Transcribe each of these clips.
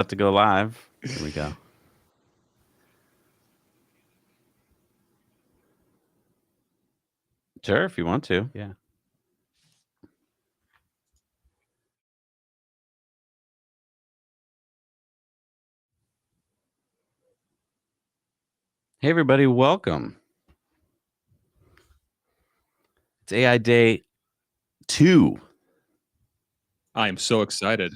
About to go live. Here we go. Sure, if you want to. Yeah. Hey, everybody, welcome. It's AI Day 2. I am so excited.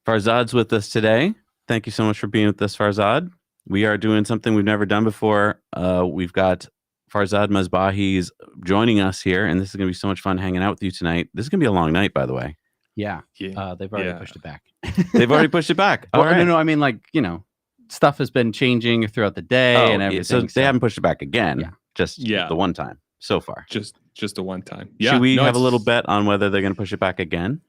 Farzad's with us today. Thank you so much for being with us, Farzad. We are doing something we've never done before. We've got Farzad Mesbahi joining us here, and this is going to be so much fun hanging out with you tonight. This is going to be a long night, by the way. Yeah. They've already pushed it back. They've already pushed it back. All right. No, I mean, like, stuff has been changing throughout the day and everything. So they haven't pushed it back again. Yeah. Just the one time so far. Just the one time. Yeah. Should we have a little bet on whether they're going to push it back again?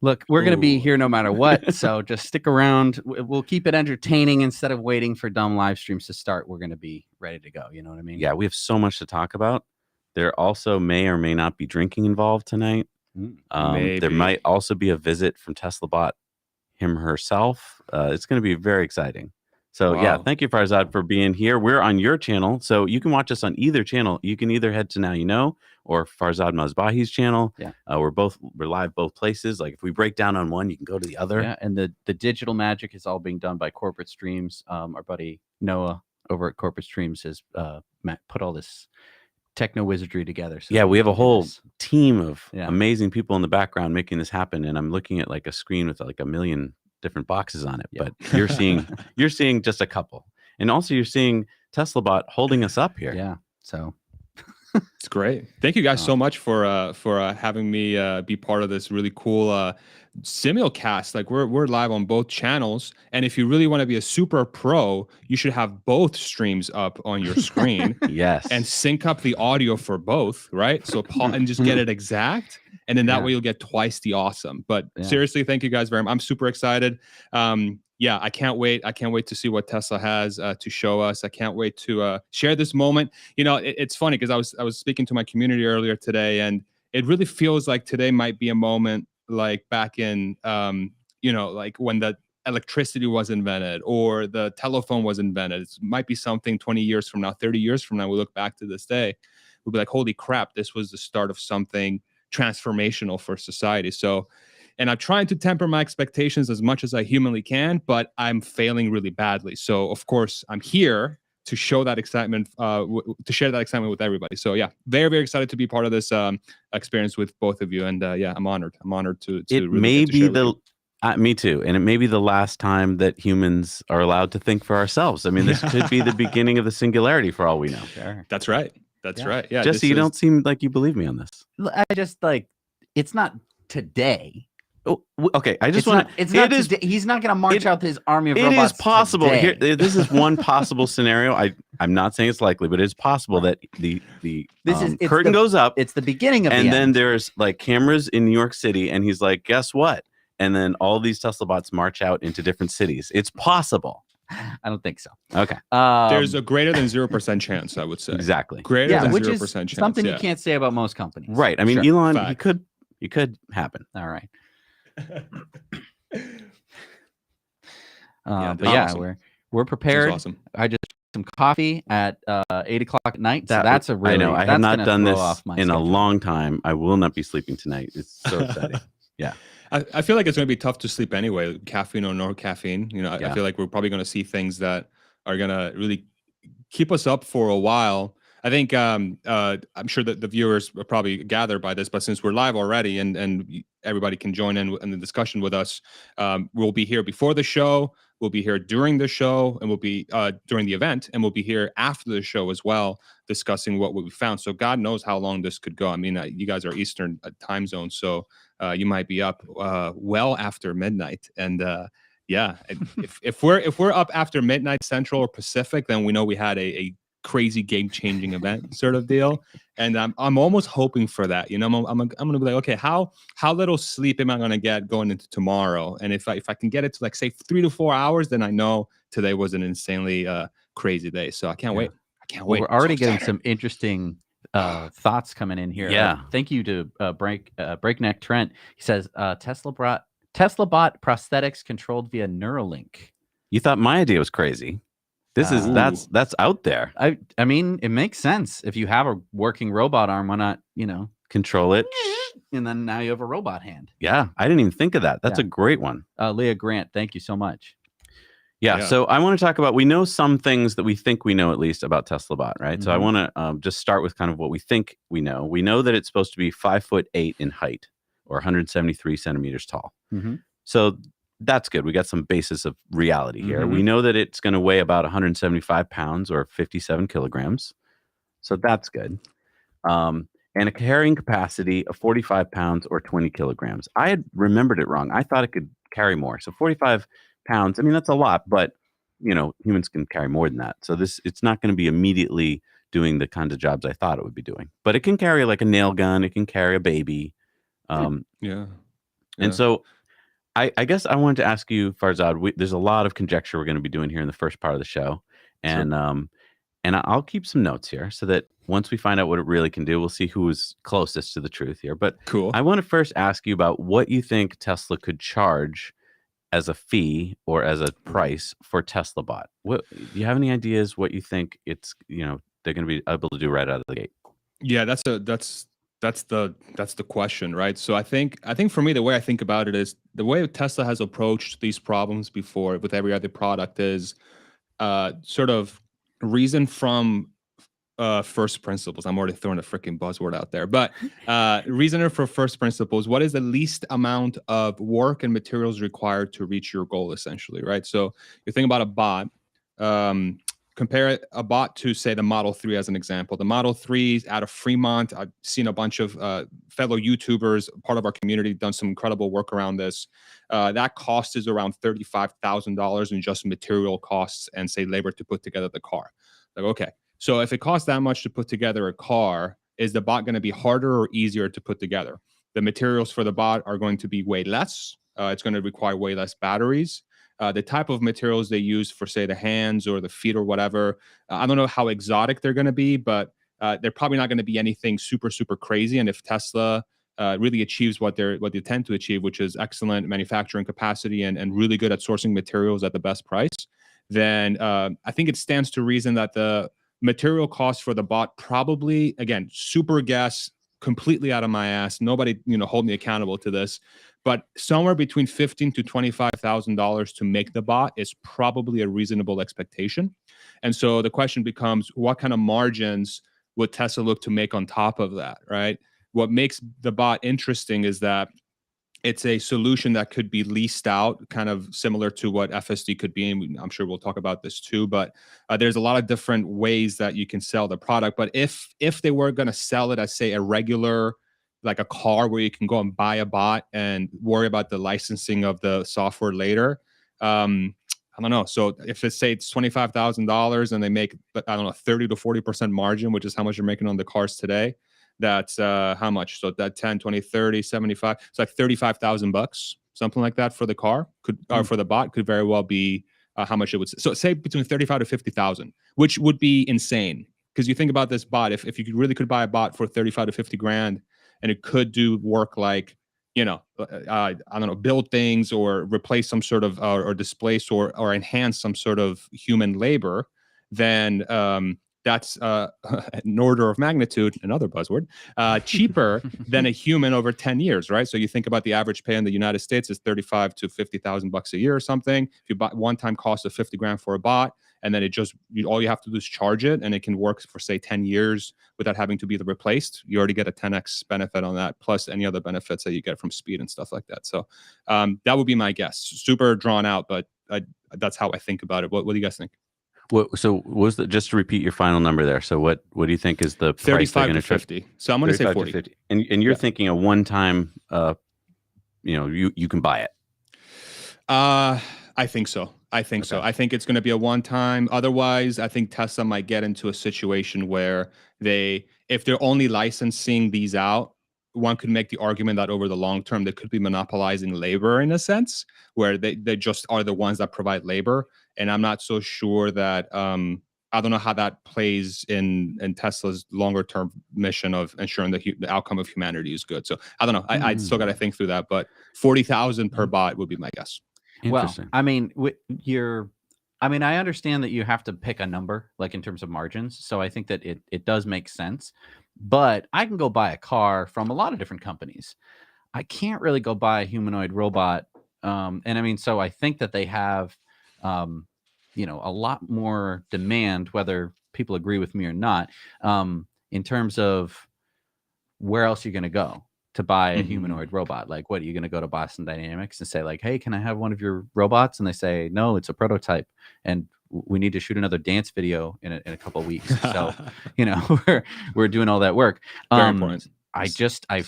Look, we're going to be here no matter what. So just stick around. We'll keep it entertaining instead of waiting for dumb live streams to start. We're going to be ready to go. You know what I mean? Yeah, we have so much to talk about. There also may or may not be drinking involved tonight. There might also be a visit from TeslaBot herself. It's going to be very exciting. So yeah, thank you, Farzad, for being here. We're on your channel, so you can watch us on either channel. You can either head to Now You Know or Farzad Mesbahi's channel. Yeah, we're live both places. Like if we break down on one, you can go to the other. Yeah, and the digital magic is all being done by Corporate Streams. Our buddy Noah over at Corporate Streams has put all this techno wizardry together. So yeah, we have a whole team of amazing people in the background making this happen. And I'm looking at like a screen with like a million different boxes on it, but you're seeing just a couple, and also you're seeing TeslaBot holding us up here. Yeah, so it's great. Thank you guys so much for having me be part of this really cool simulcast. Like we're live on both channels, and if you really want to be a super pro, you should have both streams up on your screen. Yes, and sync up the audio for both, right? So and just get it exact. And then that way you'll get twice the awesome. But seriously, thank you guys very much. I'm super excited. I can't wait. I can't wait to see what Tesla has to show us. I can't wait to share this moment. It's funny because I was speaking to my community earlier today, and it really feels like today might be a moment like back in, like when the electricity was invented or the telephone was invented. It might be something 20 years from now, 30 years from now, we look back to this day, we'll be like, holy crap, this was the start of something transformational for society. So, and I'm trying to temper my expectations as much as I humanly can, but I'm failing really badly. So of course I'm here to show that excitement, to share that excitement with everybody. So yeah, very, very excited to be part of this experience with both of you. And I'm honored. I'm honored to it really may get to be me too. And it may be the last time that humans are allowed to think for ourselves. I mean, this could be the beginning of the singularity for all we know. Sure. That's right. That's right. Yeah. Jesse, you don't seem like you believe me on this. I just it's not today. Oh, okay. I just want to. He's not going to march out his army of robots. It is possible. Today. Here, this is one possible scenario. I'm not saying it's likely, but it's possible that the curtain goes up. It's the beginning of and then there's like cameras in New York City, and he's like, guess what? And then all these Tesla bots march out into different cities. It's possible. I don't think so. Okay. There's a greater than 0% chance, I would say. Exactly. Greater than 0% is chance. Something you can't say about most companies. Right. I mean, Elon, he could happen. All right. But awesome. we're prepared. Awesome. I just some coffee at 8 o'clock at night. So that's a really. I know. I have not done this in a long time. I will not be sleeping tonight. It's so exciting. Yeah. I feel like it's going to be tough to sleep anyway, caffeine or no caffeine. I feel like we're probably going to see things that are going to really keep us up for a while. I think I'm sure that the viewers will probably gather by this, but since we're live already and everybody can join in the discussion with us, we'll be here before the show, we'll be here during the show, and we'll be during the event, and we'll be here after the show as well, discussing what we found. So God knows how long this could go. I mean, you guys are Eastern time zone, so you might be up well after midnight. And if we're up after midnight Central or Pacific, then we know we had a crazy game-changing event sort of deal, and I'm almost hoping for that. I'm gonna be like, okay, how little sleep am I gonna get going into tomorrow? And if I can get it to like say 3 to 4 hours, then I know today was an insanely crazy day. So I can't wait. I can't wait. We're already getting some interesting thoughts coming in here. Yeah. Thank you to Breakneck Trent. He says Tesla Tesla bot prosthetics controlled via Neuralink. You thought my idea was crazy. That's out there. I mean, it makes sense. If you have a working robot arm, why not, control it? And then now you have a robot hand. Yeah, I didn't even think of that. That's a great one. Leah Grant, thank you so much. Yeah, so I want to talk about, we know some things that we think we know at least about Tesla bot, right? So I want to just start with kind of what we think we know. We know that it's supposed to be 5'8" in height, or 173 centimeters tall. So that's good. We got some basis of reality here. We know that it's going to weigh about 175 pounds or 57 kilograms. So that's good. And a carrying capacity of 45 pounds or 20 kilograms. I had remembered it wrong. I thought it could carry more. So 45 pounds, I mean, that's a lot, but humans can carry more than that. So it's not going to be immediately doing the kinds of jobs I thought it would be doing, but it can carry like a nail gun. It can carry a baby. And so I guess I wanted to ask you, Farzad, there's a lot of conjecture we're going to be doing here in the first part of the show. And, and I'll keep some notes here so that once we find out what it really can do, we'll see who is closest to the truth here. But I want to first ask you about what you think Tesla could charge as a fee or as a price for Tesla bot. Do you have any ideas what you think it's, they're going to be able to do right out of the gate? Yeah, that's the question, right? So I think for me, the way I think about it is the way Tesla has approached these problems before with every other product is sort of reason from first principles. I'm already throwing a freaking buzzword out there, but reasoner for first principles. What is the least amount of work and materials required to reach your goal, essentially, right? So you think about a bot. Compare a bot to, say, the Model 3 as an example. The Model 3 out of Fremont, I've seen a bunch of fellow YouTubers, part of our community, done some incredible work around this. That cost is around $35,000 in just material costs and, say, labor to put together the car. Like, okay, so if it costs that much to put together a car, is the bot going to be harder or easier to put together? The materials for the bot are going to be way less. It's going to require way less batteries. The type of materials they use for, say, the hands or the feet or whatever, I don't know how exotic they're going to be, but they're probably not going to be anything super, super crazy. And if Tesla really achieves what they tend to achieve, which is excellent manufacturing capacity and really good at sourcing materials at the best price, then I think it stands to reason that the material cost for the bot probably, again, super guess, completely out of my ass. Nobody, hold me accountable to this. But somewhere between $15,000 to $25,000 to make the bot is probably a reasonable expectation. And so the question becomes, what kind of margins would Tesla look to make on top of that, right? What makes the bot interesting is that it's a solution that could be leased out, kind of similar to what FSD could be. And I'm sure we'll talk about this too, but there's a lot of different ways that you can sell the product. But if they were going to sell it as, say, a regular, like a car where you can go and buy a bot and worry about the licensing of the software later, I don't know. So if it's, say, it's $25,000 and they make, 30 to 40% margin, which is how much you're making on the cars today, that's how much? So that 10, 20, 30, 75, it's like $35,000, something like that for the car or for the bot could very well be how much it would. So say between 35 to 50,000, which would be insane. Because you think about this bot, if you really could buy a bot for 35 to 50 grand and it could do work like, I don't know, build things or replace some sort of, or displace or enhance some sort of human labor, then that's an order of magnitude, another buzzword, cheaper than a human over 10 years, right? So you think about the average pay in the United States is $35,000 to $50,000 a year or something. If you buy one-time cost of 50 grand for a bot, and then all you have to do is charge it, and it can work for, say, 10 years without having to be replaced. You already get a 10x benefit on that, plus any other benefits that you get from speed and stuff like that. So that would be my guess. Super drawn out, but that's how I think about it. What do you guys think? So was just to repeat your final number there? So what do you think is the price? 35 to 50. So I'm going to say 40. 50. And you're thinking a one-time, you can buy it. I think so. I think I think it's going to be a one-time. Otherwise, I think Tesla might get into a situation where if they're only licensing these out, one could make the argument that over the long term, they could be monopolizing labor in a sense, where they just are the ones that provide labor. And I'm not so sure that I don't know how that plays in Tesla's longer term mission of ensuring the outcome of humanity is good. So I don't know. I still got to think through that, but 40,000 per bot would be my guess. Interesting. Well, I mean, I understand that you have to pick a number, like in terms of margins. So I think that it does make sense. But I can go buy a car from a lot of different companies. I can't really go buy a humanoid robot. And I mean, so I think that they have, a lot more demand, whether people agree with me or not, in terms of where else you're going to go to buy a humanoid robot. Like, what, are you going to go to Boston Dynamics and say like, hey, can I have one of your robots? And they say, no, it's a prototype. And we need to shoot another dance video in a couple of weeks. So, we're doing all that work. Very important. So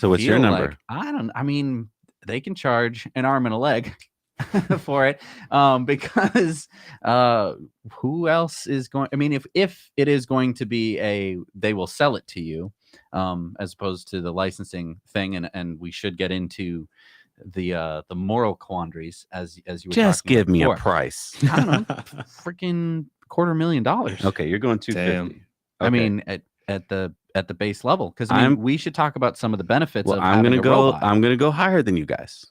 what's your number? Like, they can charge an arm and a leg for it. Because who else is going, I mean, if it is going to be they will sell it to you, as opposed to the licensing thing. And we should get into the moral quandaries as you were just talking give about me before. A price. I don't know, freaking $250,000. Okay, you're going 250. Okay. I mean, at the base level, because we should talk about some of the benefits of having a robot. I'm gonna go higher than you guys.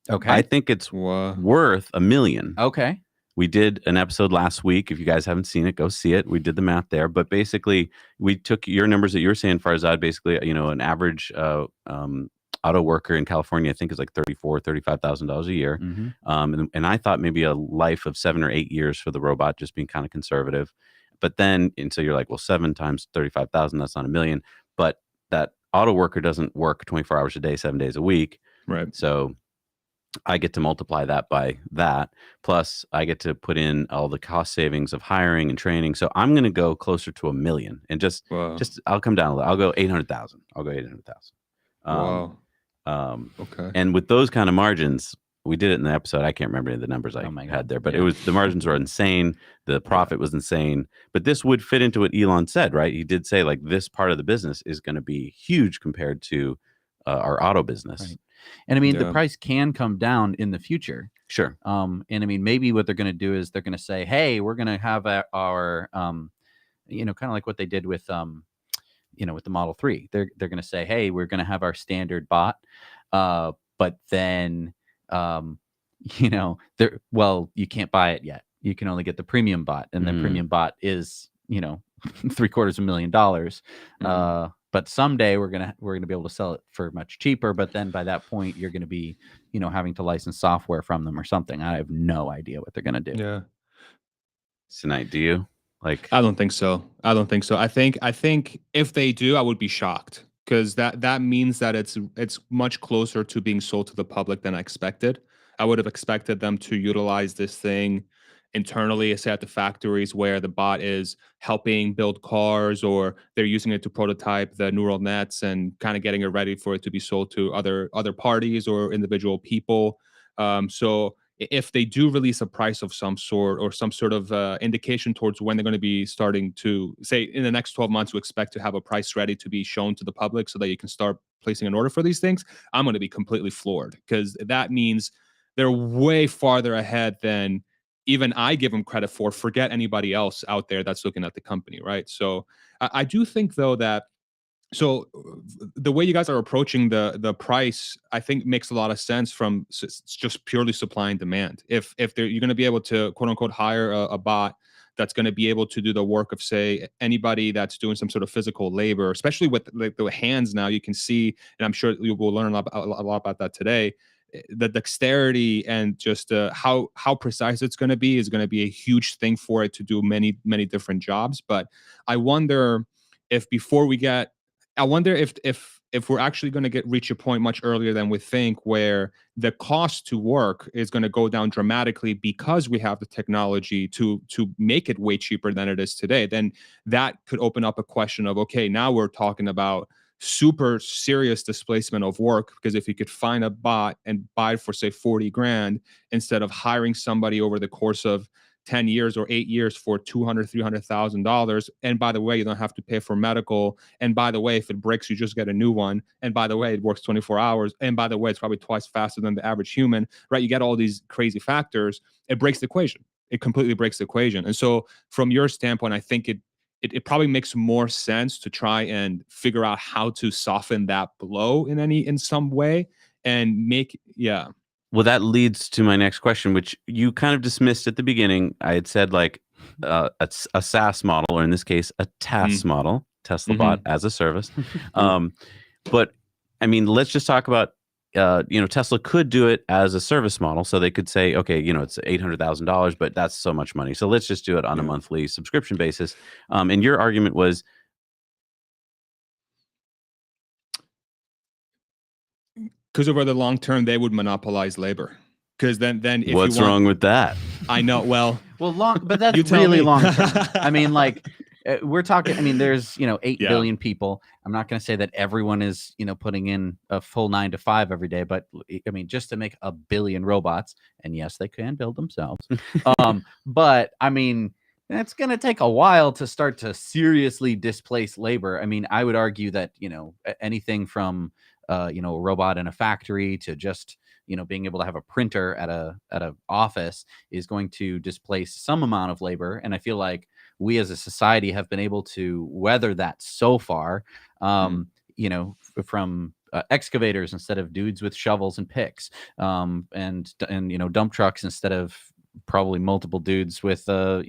Okay, I think it's worth $1 million. Okay, we did an episode last week. If you guys haven't seen it, go see it. We did the math there, but basically, we took your numbers that you were saying, Farzad. Basically, an average auto worker in California, I think, is like $35,000 a year. And I thought maybe a life of 7 or 8 years for the robot, just being kind of conservative. But then, and so you're like, well, 7 times 35,000, that's not $1 million. But that auto worker doesn't work 24 hours a day, 7 days a week. Right. So I get to multiply that by that. Plus, I get to put in all the cost savings of hiring and training. So I'm going to go closer to $1 million, and just I'll come down a little. I'll go 800,000. I'll go 800,000. Wow. Okay. And with those kind of margins, we did it in the episode. I can't remember any of the numbers I had there, but it was, the margins were insane. The profit was insane. But this would fit into what Elon said, right? He did say like this part of the business is going to be huge compared to our auto business. Right. And I mean, the price can come down in the future. Sure. And I mean, maybe what they're going to do is they're going to say, hey, we're going to have our kind of like what they did with, with the Model 3. They're going to say, hey, we're going to have our standard bot. But then, you can't buy it yet. You can only get the premium bot, and the premium bot is, $750,000. But someday we're gonna be able to sell it for much cheaper. But then by that point, you're gonna be, having to license software from them or something. I have no idea what they're gonna do. Yeah. Tonight, do you? Like, I don't think so. I think if they do, I would be shocked, because that means that it's much closer to being sold to the public than I expected. I would have expected them to utilize this thing internally, say at the factories where the bot is helping build cars, or they're using it to prototype the neural nets and kind of getting it ready for it to be sold to other parties or individual people. So if they do release a price of some sort, or some sort of indication towards when they're going to be starting to, say in the next 12 months, we expect to have a price ready to be shown to the public so that you can start placing an order for these things, I'm going to be completely floored, because that means they're way farther ahead than even I give them credit for. Forget anybody else out there that's looking at the company, right? So I do think, though, that the way you guys are approaching the price, I think makes a lot of sense from just purely supply and demand. If you're going to be able to, quote unquote, hire a bot that's going to be able to do the work of, say, anybody that's doing some sort of physical labor, especially with the hands now, you can see, and I'm sure you will learn a lot about that today, the dexterity and just how precise it's going to be is going to be a huge thing for it to do many different jobs. But I wonder if if we're actually going to reach a point much earlier than we think, where the cost to work is going to go down dramatically because we have the technology to make it way cheaper than it is today. Then that could open up a question of, okay, now we're talking about super serious displacement of work, because if you could find a bot and buy it for, say, 40 grand, instead of hiring somebody over the course of 10 years or 8 years for $200,000-$300,000. And by the way, you don't have to pay for medical. And by the way, if it breaks, you just get a new one. And by the way, it works 24 hours. And by the way, it's probably twice faster than the average human, right? You get all these crazy factors. It breaks the equation. It completely breaks the equation. And so from your standpoint, I think it probably makes more sense to try and figure out how to soften that blow in some way and make Well, that leads to my next question, which you kind of dismissed at the beginning. I had said like a SaaS model, or in this case, a TaaS model, Tesla Bot as a service. But I mean, let's just talk about, Tesla could do it as a service model. So they could say, okay, it's $800,000, but that's so much money. So let's just do it on a monthly subscription basis. And your argument was, because over the long term, they would monopolize labor. Because then if what's wrong with that? I know. Well, but that's really long term. I mean, like we're talking. I mean, there's 8 billion people. I'm not going to say that everyone is putting in a full 9 to 5 every day, but I mean, just to make 1 billion robots, and yes, they can build themselves. But I mean, it's going to take a while to start to seriously displace labor. I mean, I would argue that anything from a robot in a factory to just being able to have a printer at a office is going to displace some amount of labor. And I feel like we as a society have been able to weather that so far, from excavators instead of dudes with shovels and picks, and dump trucks instead of probably multiple dudes with a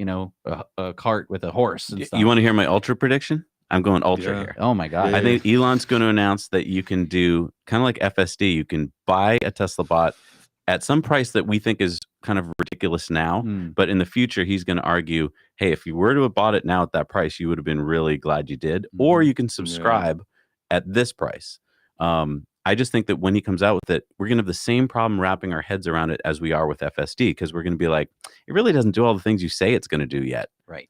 cart with a horse and stuff. You want to hear my ultra prediction? I'm going ultra here. Oh my God. I think Elon's going to announce that you can do kind of like FSD. You can buy a Tesla Bot at some price that we think is kind of ridiculous now. But in the future, he's going to argue, hey, if you were to have bought it now at that price, you would have been really glad you did. Or you can subscribe at this price. I just think that when he comes out with it, we're going to have the same problem wrapping our heads around it as we are with FSD, because we're going to be like, it really doesn't do all the things you say it's going to do yet. Right.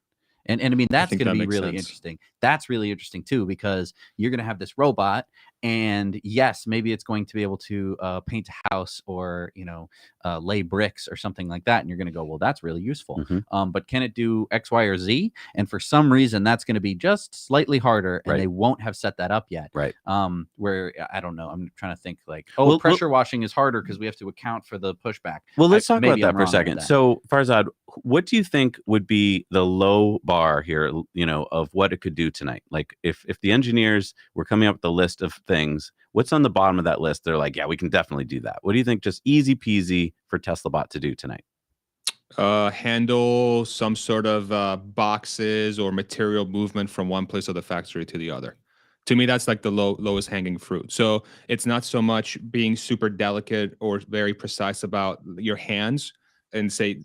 And I mean, that's going to be really interesting. That's really interesting, too, because you're going to have this robot. And yes, maybe it's going to be able to paint a house or, lay bricks or something like that. And you're going to go, well, that's really useful. But can it do X, Y, or Z? And for some reason, that's going to be just slightly harder. And they won't have set that up yet. Right. Where, I don't know. I'm trying to think like, pressure washing is harder because we have to account for the pushback. Well, let's talk about that for a second. So, Farzad, what do you think would be the low bar here, of what it could do tonight? Like if the engineers were coming up with a list of things, what's on the bottom of that list? They're like, yeah, we can definitely do that. What do you think? Just easy peasy for Tesla Bot to do tonight? Handle some sort of boxes or material movement from one place of the factory to the other. To me, that's like the lowest hanging fruit. So it's not so much being super delicate or very precise about your hands, and say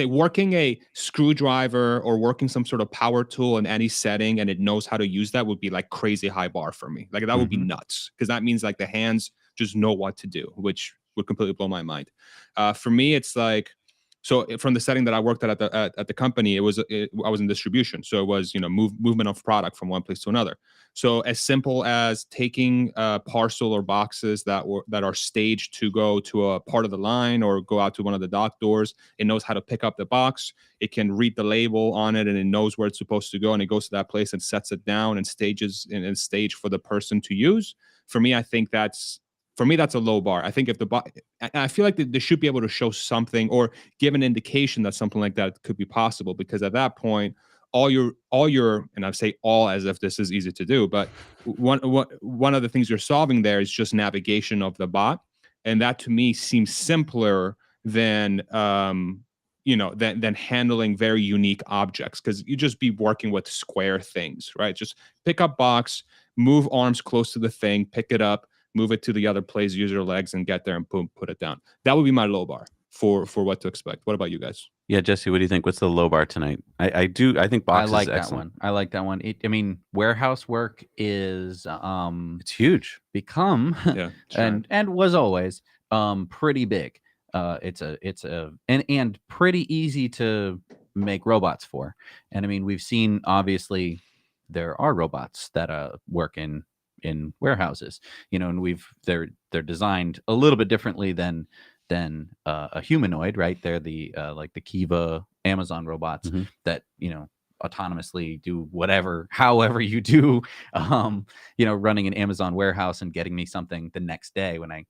working a screwdriver or working some sort of power tool in any setting and it knows how to use that would be like crazy high bar for me. Like that would be nuts, because that means like the hands just know what to do, which would completely blow my mind. For me, it's like, so from the setting that I worked at the company, I was in distribution. So it was, movement of product from one place to another. So as simple as taking parcel or boxes that are staged to go to a part of the line or go out to one of the dock doors, it knows how to pick up the box. It can read the label on it and it knows where it's supposed to go, and it goes to that place and sets it down and stages and stage for the person to use. For me, I think that's a low bar. I think if I feel like they should be able to show something or give an indication that something like that could be possible, because at that point, all your, and I say all as if this is easy to do, but one of the things you're solving there is just navigation of the bot, and that to me seems simpler than than handling very unique objects, because you just be working with square things, right? Just pick up box, move arms close to the thing, pick it up, move it to the other place, use your legs, and get there and boom, put it down. That would be my low bar for what to expect. What about you guys? Yeah, Jesse, what do you think? What's the low bar tonight? I think box is excellent. I like that one. I mean, warehouse work is it's huge. Become and was always pretty big. It's pretty easy to make robots for. And I mean, we've seen, obviously there are robots that work in warehouses, and they're designed a little bit differently than a humanoid, right? They're the like the Kiva Amazon robots that autonomously do however you do, running an Amazon warehouse and getting me something the next day when I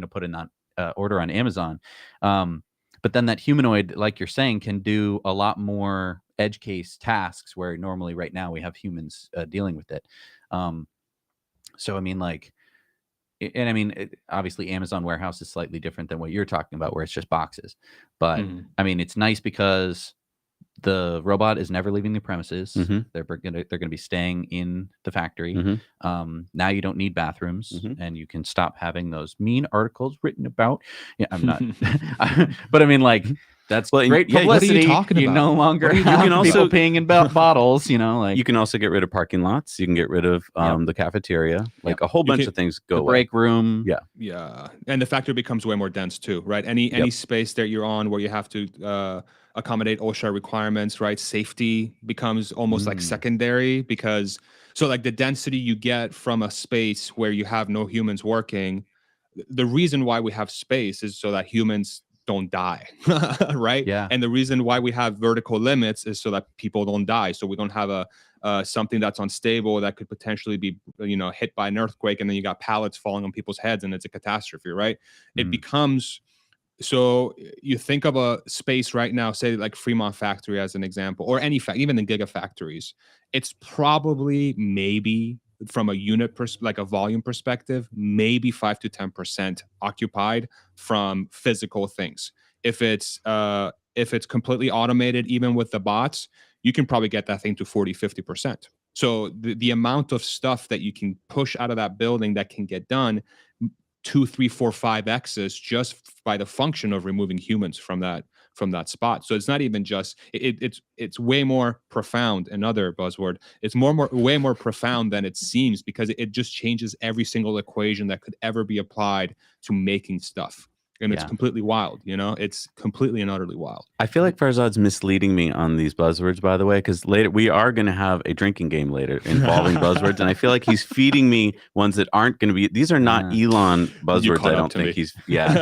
put in that order on Amazon. But then that humanoid, like you're saying, can do a lot more edge case tasks where normally right now we have humans dealing with it. So I mean, like, and I mean, obviously Amazon warehouse is slightly different than what you're talking about, where it's just boxes. But I mean, it's nice because the robot is never leaving the premises. They're gonna be staying in the factory. Now you don't need bathrooms, and you can stop having those mean articles written about. Yeah, I'm not, but I mean, like, that's great publicity. What are you talking about? You no longer have people peeing in bottles. You know, like, you can also get rid of parking lots. You can get rid of the cafeteria. Like a whole bunch of things go away. Break room. Yeah, and the factory becomes way more dense too, right? Any space that you're on where you have to accommodate OSHA requirements, right? Safety becomes almost like secondary, because so like the density you get from a space where you have no humans working, the reason why we have space is so that humans don't die, right? Yeah. And the reason why we have vertical limits is so that people don't die. So we don't have something that's unstable that could potentially be, hit by an earthquake, and then you got pallets falling on people's heads, and it's a catastrophe, right? It becomes, so you think of a space right now, say like Fremont factory as an example, or any even the gigafactories, it's probably maybe from a unit like a volume perspective, maybe 5 to 10% occupied from physical things. If it's completely automated, even with the bots, you can probably get that thing to 40-50%. So the amount of stuff that you can push out of that building that can get done 2, 3, 4, 5x's just by the function of removing humans from that spot. So it's not even just it's way more profound. Another buzzword. It's way more profound than it seems, because it just changes every single equation that could ever be applied to making stuff. And it's completely wild, it's completely and utterly wild. I feel like Farzad's misleading me on these buzzwords, by the way, because later we are going to have a drinking game later involving buzzwords. And I feel like he's feeding me ones that aren't going to be, these are not Elon buzzwords. I don't think he's,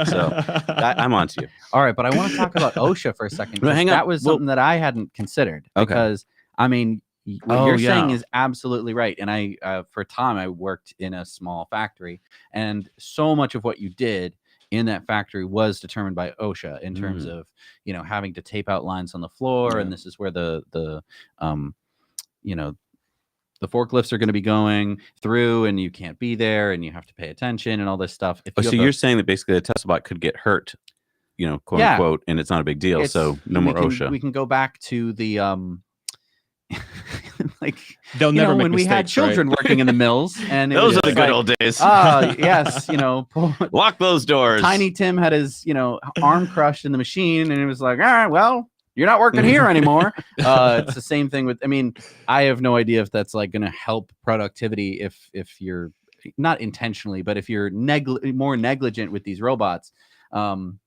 so I'm on to you. All right. But I want to talk about OSHA for a second. Well, hang on. That was something that I hadn't considered, because I mean, what you're saying is absolutely right. And I, for a time, I worked in a small factory, and so much of what you did in that factory was determined by OSHA in terms of, having to tape out lines on the floor. And this is where the forklifts are going to be going through, and you can't be there, and you have to pay attention and all this stuff. So you're saying that basically the Tesla bot could get hurt, quote unquote, and it's not a big deal. So no more OSHA. We can go back to the, like, they'll never make when mistakes, we had children working in the mills, and those are the good old days. Yes, lock those doors. Tiny Tim had his arm crushed in the machine, and it was like, all right, well, you're not working here anymore. It's the same thing with, I mean, I have no idea if that's like going to help productivity if you're not intentionally, but if you're more negligent with these robots.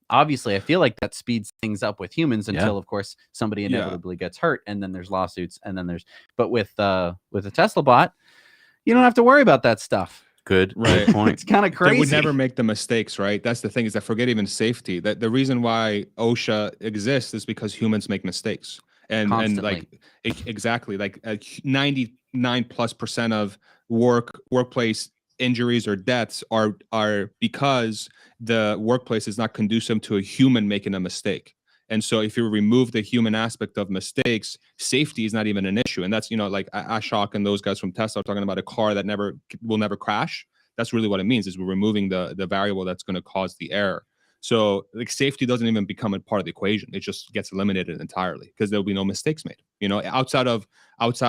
Obviously, I feel like that speeds things up with humans until, of course, somebody inevitably gets hurt, and then there's lawsuits, and then but with a Tesla bot, you don't have to worry about that stuff. Good point. It's kind of crazy. They would never make the mistakes, right? That's the thing, is that forget even safety. That the reason why OSHA exists is because humans make mistakes, and like exactly like 99+% of workplace injuries or deaths are because the workplace is not conducive to a human making a mistake. And so if you remove the human aspect of mistakes, safety is not even an issue. And that's, like Ashok and those guys from Tesla are talking about a car that will never crash. That's really what it means, is we're removing the variable that's going to cause the error. So like safety doesn't even become a part of the equation. It just gets eliminated entirely, because there'll be no mistakes made. Outside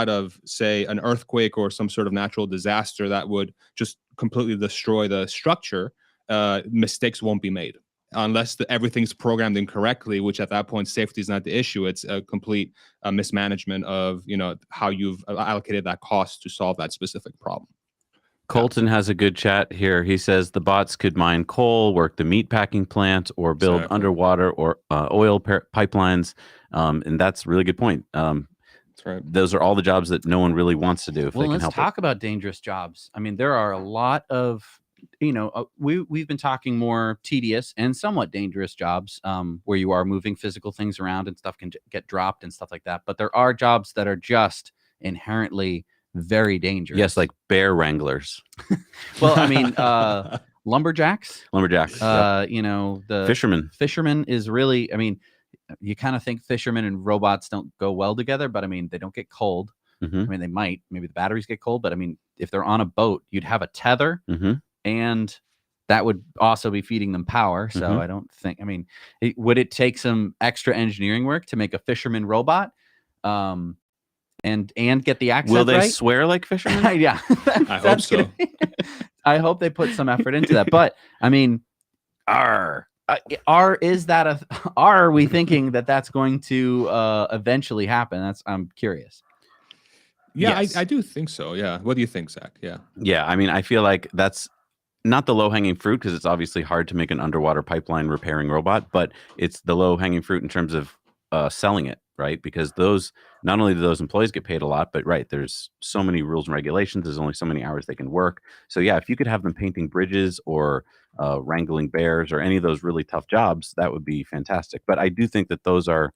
of say an earthquake or some sort of natural disaster that would just completely destroy the structure, mistakes won't be made unless everything's programmed incorrectly, which at that point safety is not the issue. It's a complete mismanagement of how you've allocated that cost to solve that specific problem. Colton has a good chat here. He says the bots could mine coal, work the meat packing plant, or build underwater or oil pipelines. And that's a really good point. That's right. Those are all the jobs that no one really wants to do if they can help. Let's talk about dangerous jobs. I mean, there are a lot of, we've been talking more tedious and somewhat dangerous jobs where you are moving physical things around and stuff can get dropped and stuff like that. But there are jobs that are just inherently very dangerous. Yes, like bear wranglers. Well, I mean, lumberjacks. The the fisherman is really, I mean, you kind of think fishermen and robots don't go well together, but I mean, they don't get cold. Mm-hmm. I mean, they might, maybe the batteries get cold, but I mean, if they're on a boat, you'd have a tether and that would also be feeding them power. So I don't think, I mean, would it take some extra engineering work to make a fisherman robot? And get the accent Will they right? swear like fishermen? Yeah. I hope so. I hope they put some effort into that. But I mean, are we thinking that that's going to eventually happen? I'm curious. Yeah, Yes. I do think so. Yeah. What do you think, Zach? Yeah. Yeah. I mean, I feel like that's not the low-hanging fruit because it's obviously hard to make an underwater pipeline repairing robot, but it's the low-hanging fruit in terms of selling it, right? Because not only do those employees get paid a lot, but right, there's so many rules and regulations. There's only so many hours they can work. So yeah, if you could have them painting bridges or wrangling bears or any of those really tough jobs, that would be fantastic. But I do think that those are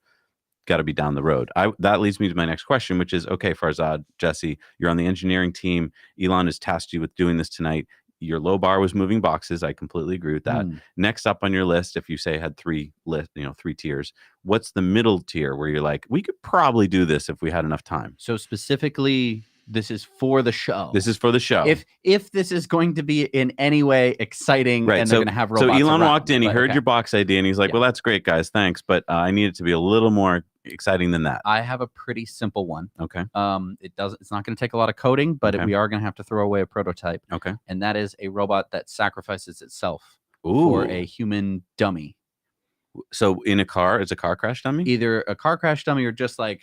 got to be down the road. That leads me to my next question, which is, okay, Farzad, Jesse, you're on the engineering team. Elon has tasked you with doing this tonight. Your low bar was moving boxes. I completely agree with that. Next up on your list, if you say had three tiers, what's the middle tier where you're like, we could probably do this if we had enough time? So specifically, this is for the show. This is for the show. If this is going to be in any way exciting, right, and they're going to have robots. So Elon around, walked in, he heard your box idea, and he's like, well, that's great, guys, thanks, but I need it to be a little more exciting than that. I have a pretty simple one. Okay. It's not going to take a lot of coding, but we are going to have to throw away a prototype. Okay. And that is a robot that sacrifices itself for a human dummy. So in a car, it's a car crash dummy? Either a car crash dummy or just like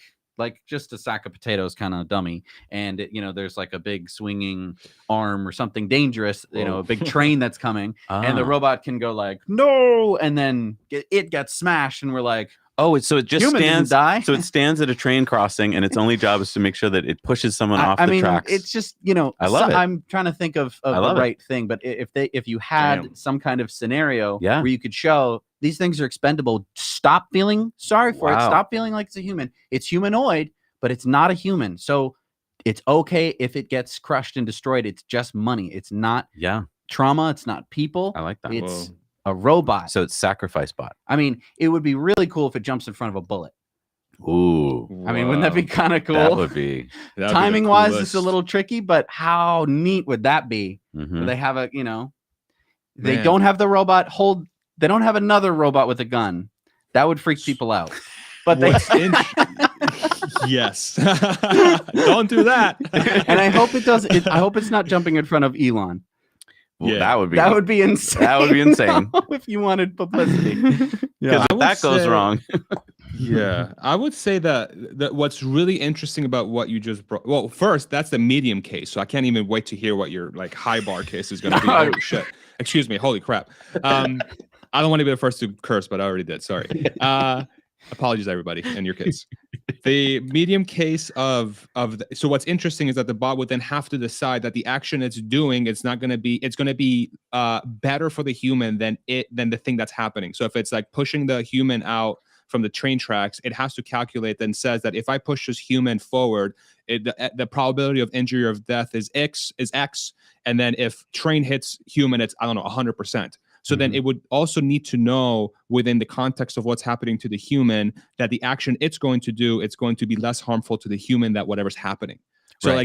just a sack of potatoes kind of dummy, and there's like a big swinging arm or something dangerous, a big train that's coming, and the robot can go like no, and then it gets smashed, and we're like, so it just stands. So it stands at a train crossing, and its only job is to make sure that it pushes someone off the tracks. It's just I love it. I'm trying to think of the right thing, but if you had some kind of scenario where you could show these things are expendable, stop feeling sorry for it. Stop feeling like it's a human. It's humanoid, but it's not a human. So it's okay if it gets crushed and destroyed. It's just money. It's not trauma. It's not people. I like that. It's a robot. So it's sacrifice bot. I mean, it would be really cool if it jumps in front of a bullet. Ooh. I mean, wouldn't that be kind of cool? That would be. Timing wise, it's a little tricky, but how neat would that be? Mm-hmm. They have they don't have the robot they don't have another robot with a gun. That would freak people out. But yes. Don't do that. And I hope it doesn't. I hope it's not jumping in front of Elon. Well, yeah, that would be insane. That would be insane. If you wanted publicity. Yeah, if that goes wrong. Yeah, I would say that what's really interesting about what you just brought. Well, first, that's the medium case, so I can't even wait to hear what your high bar case is going to be. Holy shit! Excuse me. Holy crap. I don't want to be the first to curse, but I already did. Sorry. Apologies, everybody, in your case. The medium case so what's interesting is that the bot would then have to decide that the action it's doing, it's going to be better for the human than the thing that's happening. So if it's like pushing the human out from the train tracks, it has to calculate then says that if I push this human forward, the probability of injury or of death is X, and then if train hits human, it's 100%. So then it would also need to know within the context of what's happening to the human that the action it's going to do, it's going to be less harmful to the human than whatever's happening. So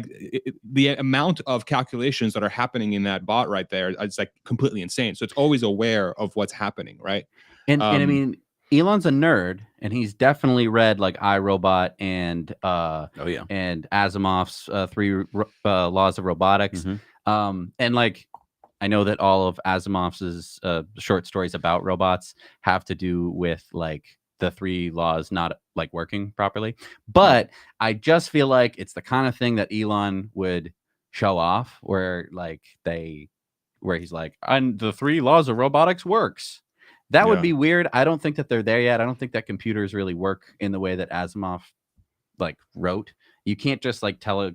the amount of calculations that are happening in that bot right there, it's like completely insane. So it's always aware of what's happening, right? And I mean, Elon's a nerd, and he's definitely read like iRobot and and Asimov's 3 Laws of Robotics. And like, I know that all of Asimov's short stories about robots have to do with like the 3 laws not like working properly. But I just feel like it's the kind of thing that Elon would show off where he's like, and the 3 laws of robotics works. That would be weird. I don't think that they're there yet. I don't think that computers really work in the way that Asimov like wrote. You can't just like tell a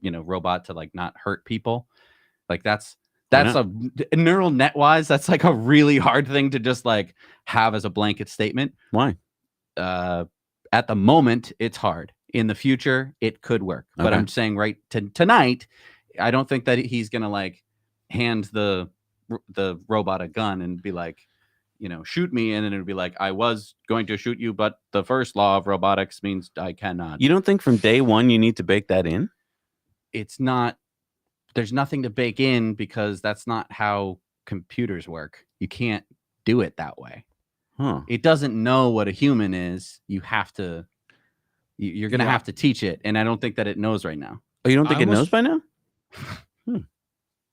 robot to like not hurt people. Like that's a neural net wise. That's like a really hard thing to just like have as a blanket statement. Why? At the moment, it's hard. In the future, it could work. Okay. But I'm saying tonight, I don't think that he's gonna like hand the robot a gun and be like, shoot me, and then it'd be like, I was going to shoot you, but the first law of robotics means I cannot. You don't think from day one you need to bake that in? It's not. There's nothing to bake in because that's not how computers work. You can't do it that way. Huh. It doesn't know what a human is. You have to. You're going to have to teach it, and I don't think that it knows right now. Oh, you don't think it knows by now?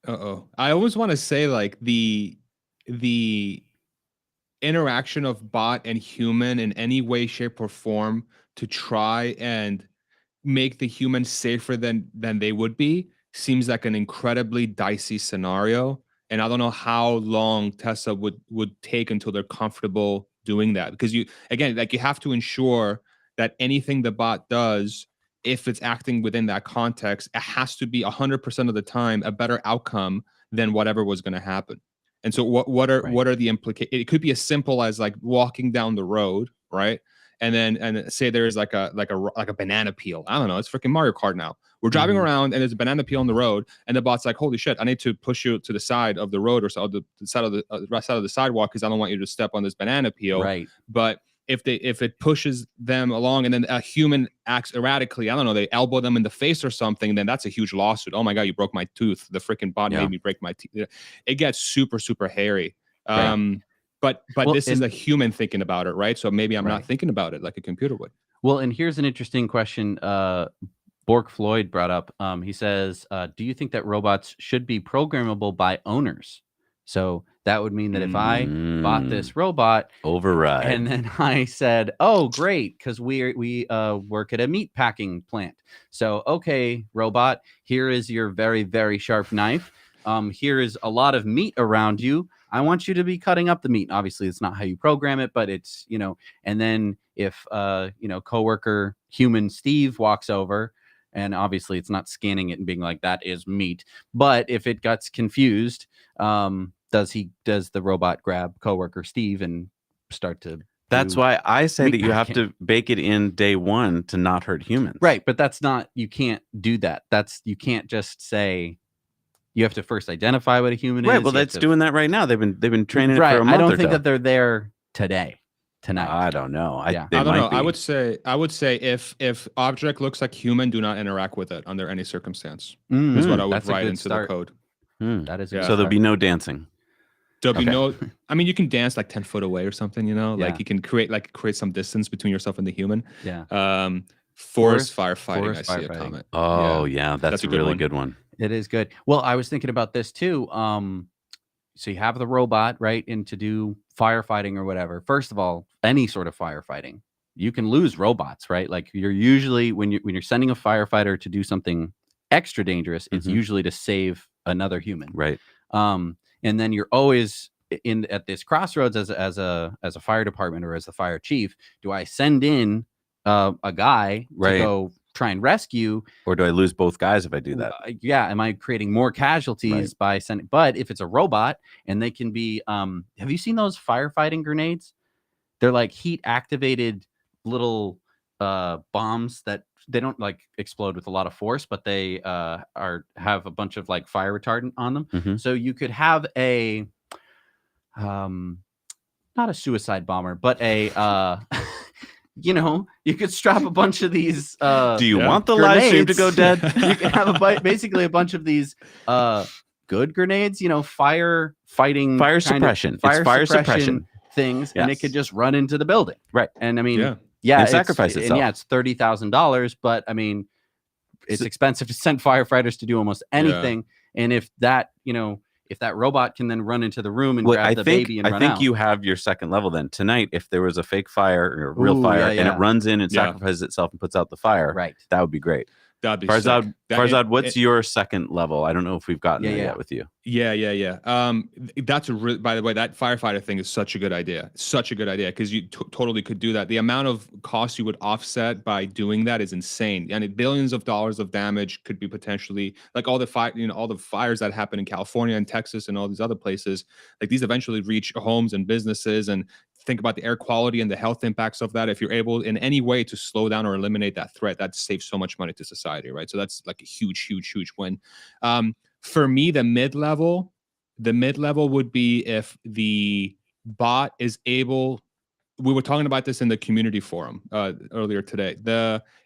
I always want to say like the interaction of bot and human in any way, shape, or form to try and make the human safer than they would be seems like an incredibly dicey scenario. And I don't know how long Tesla would take until they're comfortable doing that, because you have to ensure that anything the bot does, if it's acting within that context, it has to be 100% of the time a better outcome than whatever was going to happen. And so what are the implications? It could be as simple as like walking down the road, right? And say there's like a banana peel. I don't know. It's freaking Mario Kart now. We're driving around and there's a banana peel on the road, and the bot's like, "Holy shit! I need to push you to the side of the road or the side of the sidewalk because I don't want you to step on this banana peel." Right. But if it pushes them along and then a human acts erratically, I don't know, they elbow them in the face or something, then that's a huge lawsuit. Oh my God, you broke my tooth. The freaking bot made me break my teeth. It gets super, super hairy. Right. But this is a human thinking about it, right? So maybe I'm not thinking about it like a computer would. Well, and here's an interesting question. Bork Floyd brought up. He says, "Do you think that robots should be programmable by owners?" So that would mean that if I bought this robot, override, and then I said, "Oh, great, because we work at a meat packing plant. So okay, robot, here is your very, very sharp knife. Here is a lot of meat around you. I want you to be cutting up the meat." Obviously, it's not how you program it, but it's And then if coworker human Steve walks over, and obviously it's not scanning it and being like, that is meat. But if it gets confused, does the robot grab coworker Steve and start to? That's why I say that you have to bake it in day one to not hurt humans. Right, but that's not. You can't do that. You can't just say. You have to first identify what a human is. Right. Well, that's doing that right now. They've been training it for a month. I don't think that they're there tonight. I don't know. I don't know. I would say if object looks like human, do not interact with it under any circumstance. Is what I would write into the code. That is so there'll be no dancing. There'll be no. I mean, you can dance like 10 foot away or something. Like you can create some distance between yourself and the human. Yeah. Forest firefighting. I see a comment. Oh yeah, that's a really good one. It is good. Well, I was thinking about this too. So you have the robot, right? And to do firefighting or whatever. First of all, any sort of firefighting, you can lose robots, right? Like you're usually when you're sending a firefighter to do something extra dangerous, it's usually to save another human. Right. And then you're always at this crossroads as a fire department or as the fire chief. Do I send in a guy to go try and rescue, or do I lose both guys if I do that? Am I creating more casualties by sending? But if it's a robot and they can be, have you seen those firefighting grenades? They're like heat activated little bombs that they don't like explode with a lot of force, but they have a bunch of like fire retardant on them. So you could have a not a suicide bomber, but a you could strap a bunch of these. Do you want the live stream to go dead? You can have basically a bunch of these good grenades, fire suppression. Fire suppression things, and it could just run into the building. Right. And I mean, and sacrifice itself. And it's $30,000, but I mean, it's expensive to send firefighters to do almost anything. And if that, if that robot can then run into the room and grab the baby and run out. I think you have your second level then. Tonight, if there was a fake fire or a real fire and it runs in and sacrifices itself and puts out the fire, that would be great. That'd be Farzad, what's your second level? I don't know if we've gotten there yet with you. Yeah. That's by the way, that firefighter thing is such a good idea. Such a good idea because you totally could do that. The amount of cost you would offset by doing that is insane. And billions of dollars of damage could be potentially like all the fires that happen in California and Texas and all these other places. Like these eventually reach homes and businesses, and think about the air quality and the health impacts of that. If you're able in any way to slow down or eliminate that threat, that saves so much money to society, right? So that's like a huge win. For me, the mid-level would be if the bot is able, we were talking about this in the community forum earlier today.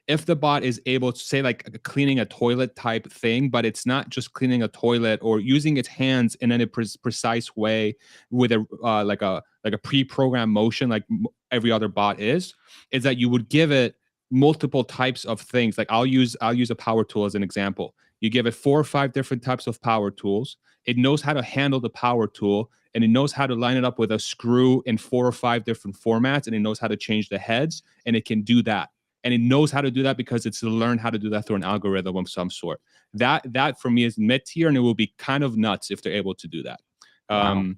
If the bot is able to say like cleaning a toilet type thing, but it's not just cleaning a toilet or using its hands in a precise way with a like a pre-programmed motion like every other bot is that you would give it multiple types of things. Like I'll use a power tool as an example. You give it 4 or 5 different types of power tools. It knows how to handle the power tool, and it knows how to line it up with a screw in 4 or 5 different formats, and it knows how to change the heads, and it can do that. And it knows how to do that because it's learned how to do that through an algorithm of some sort. That for me is mid-tier, and it will be kind of nuts if they're able to do that. Wow.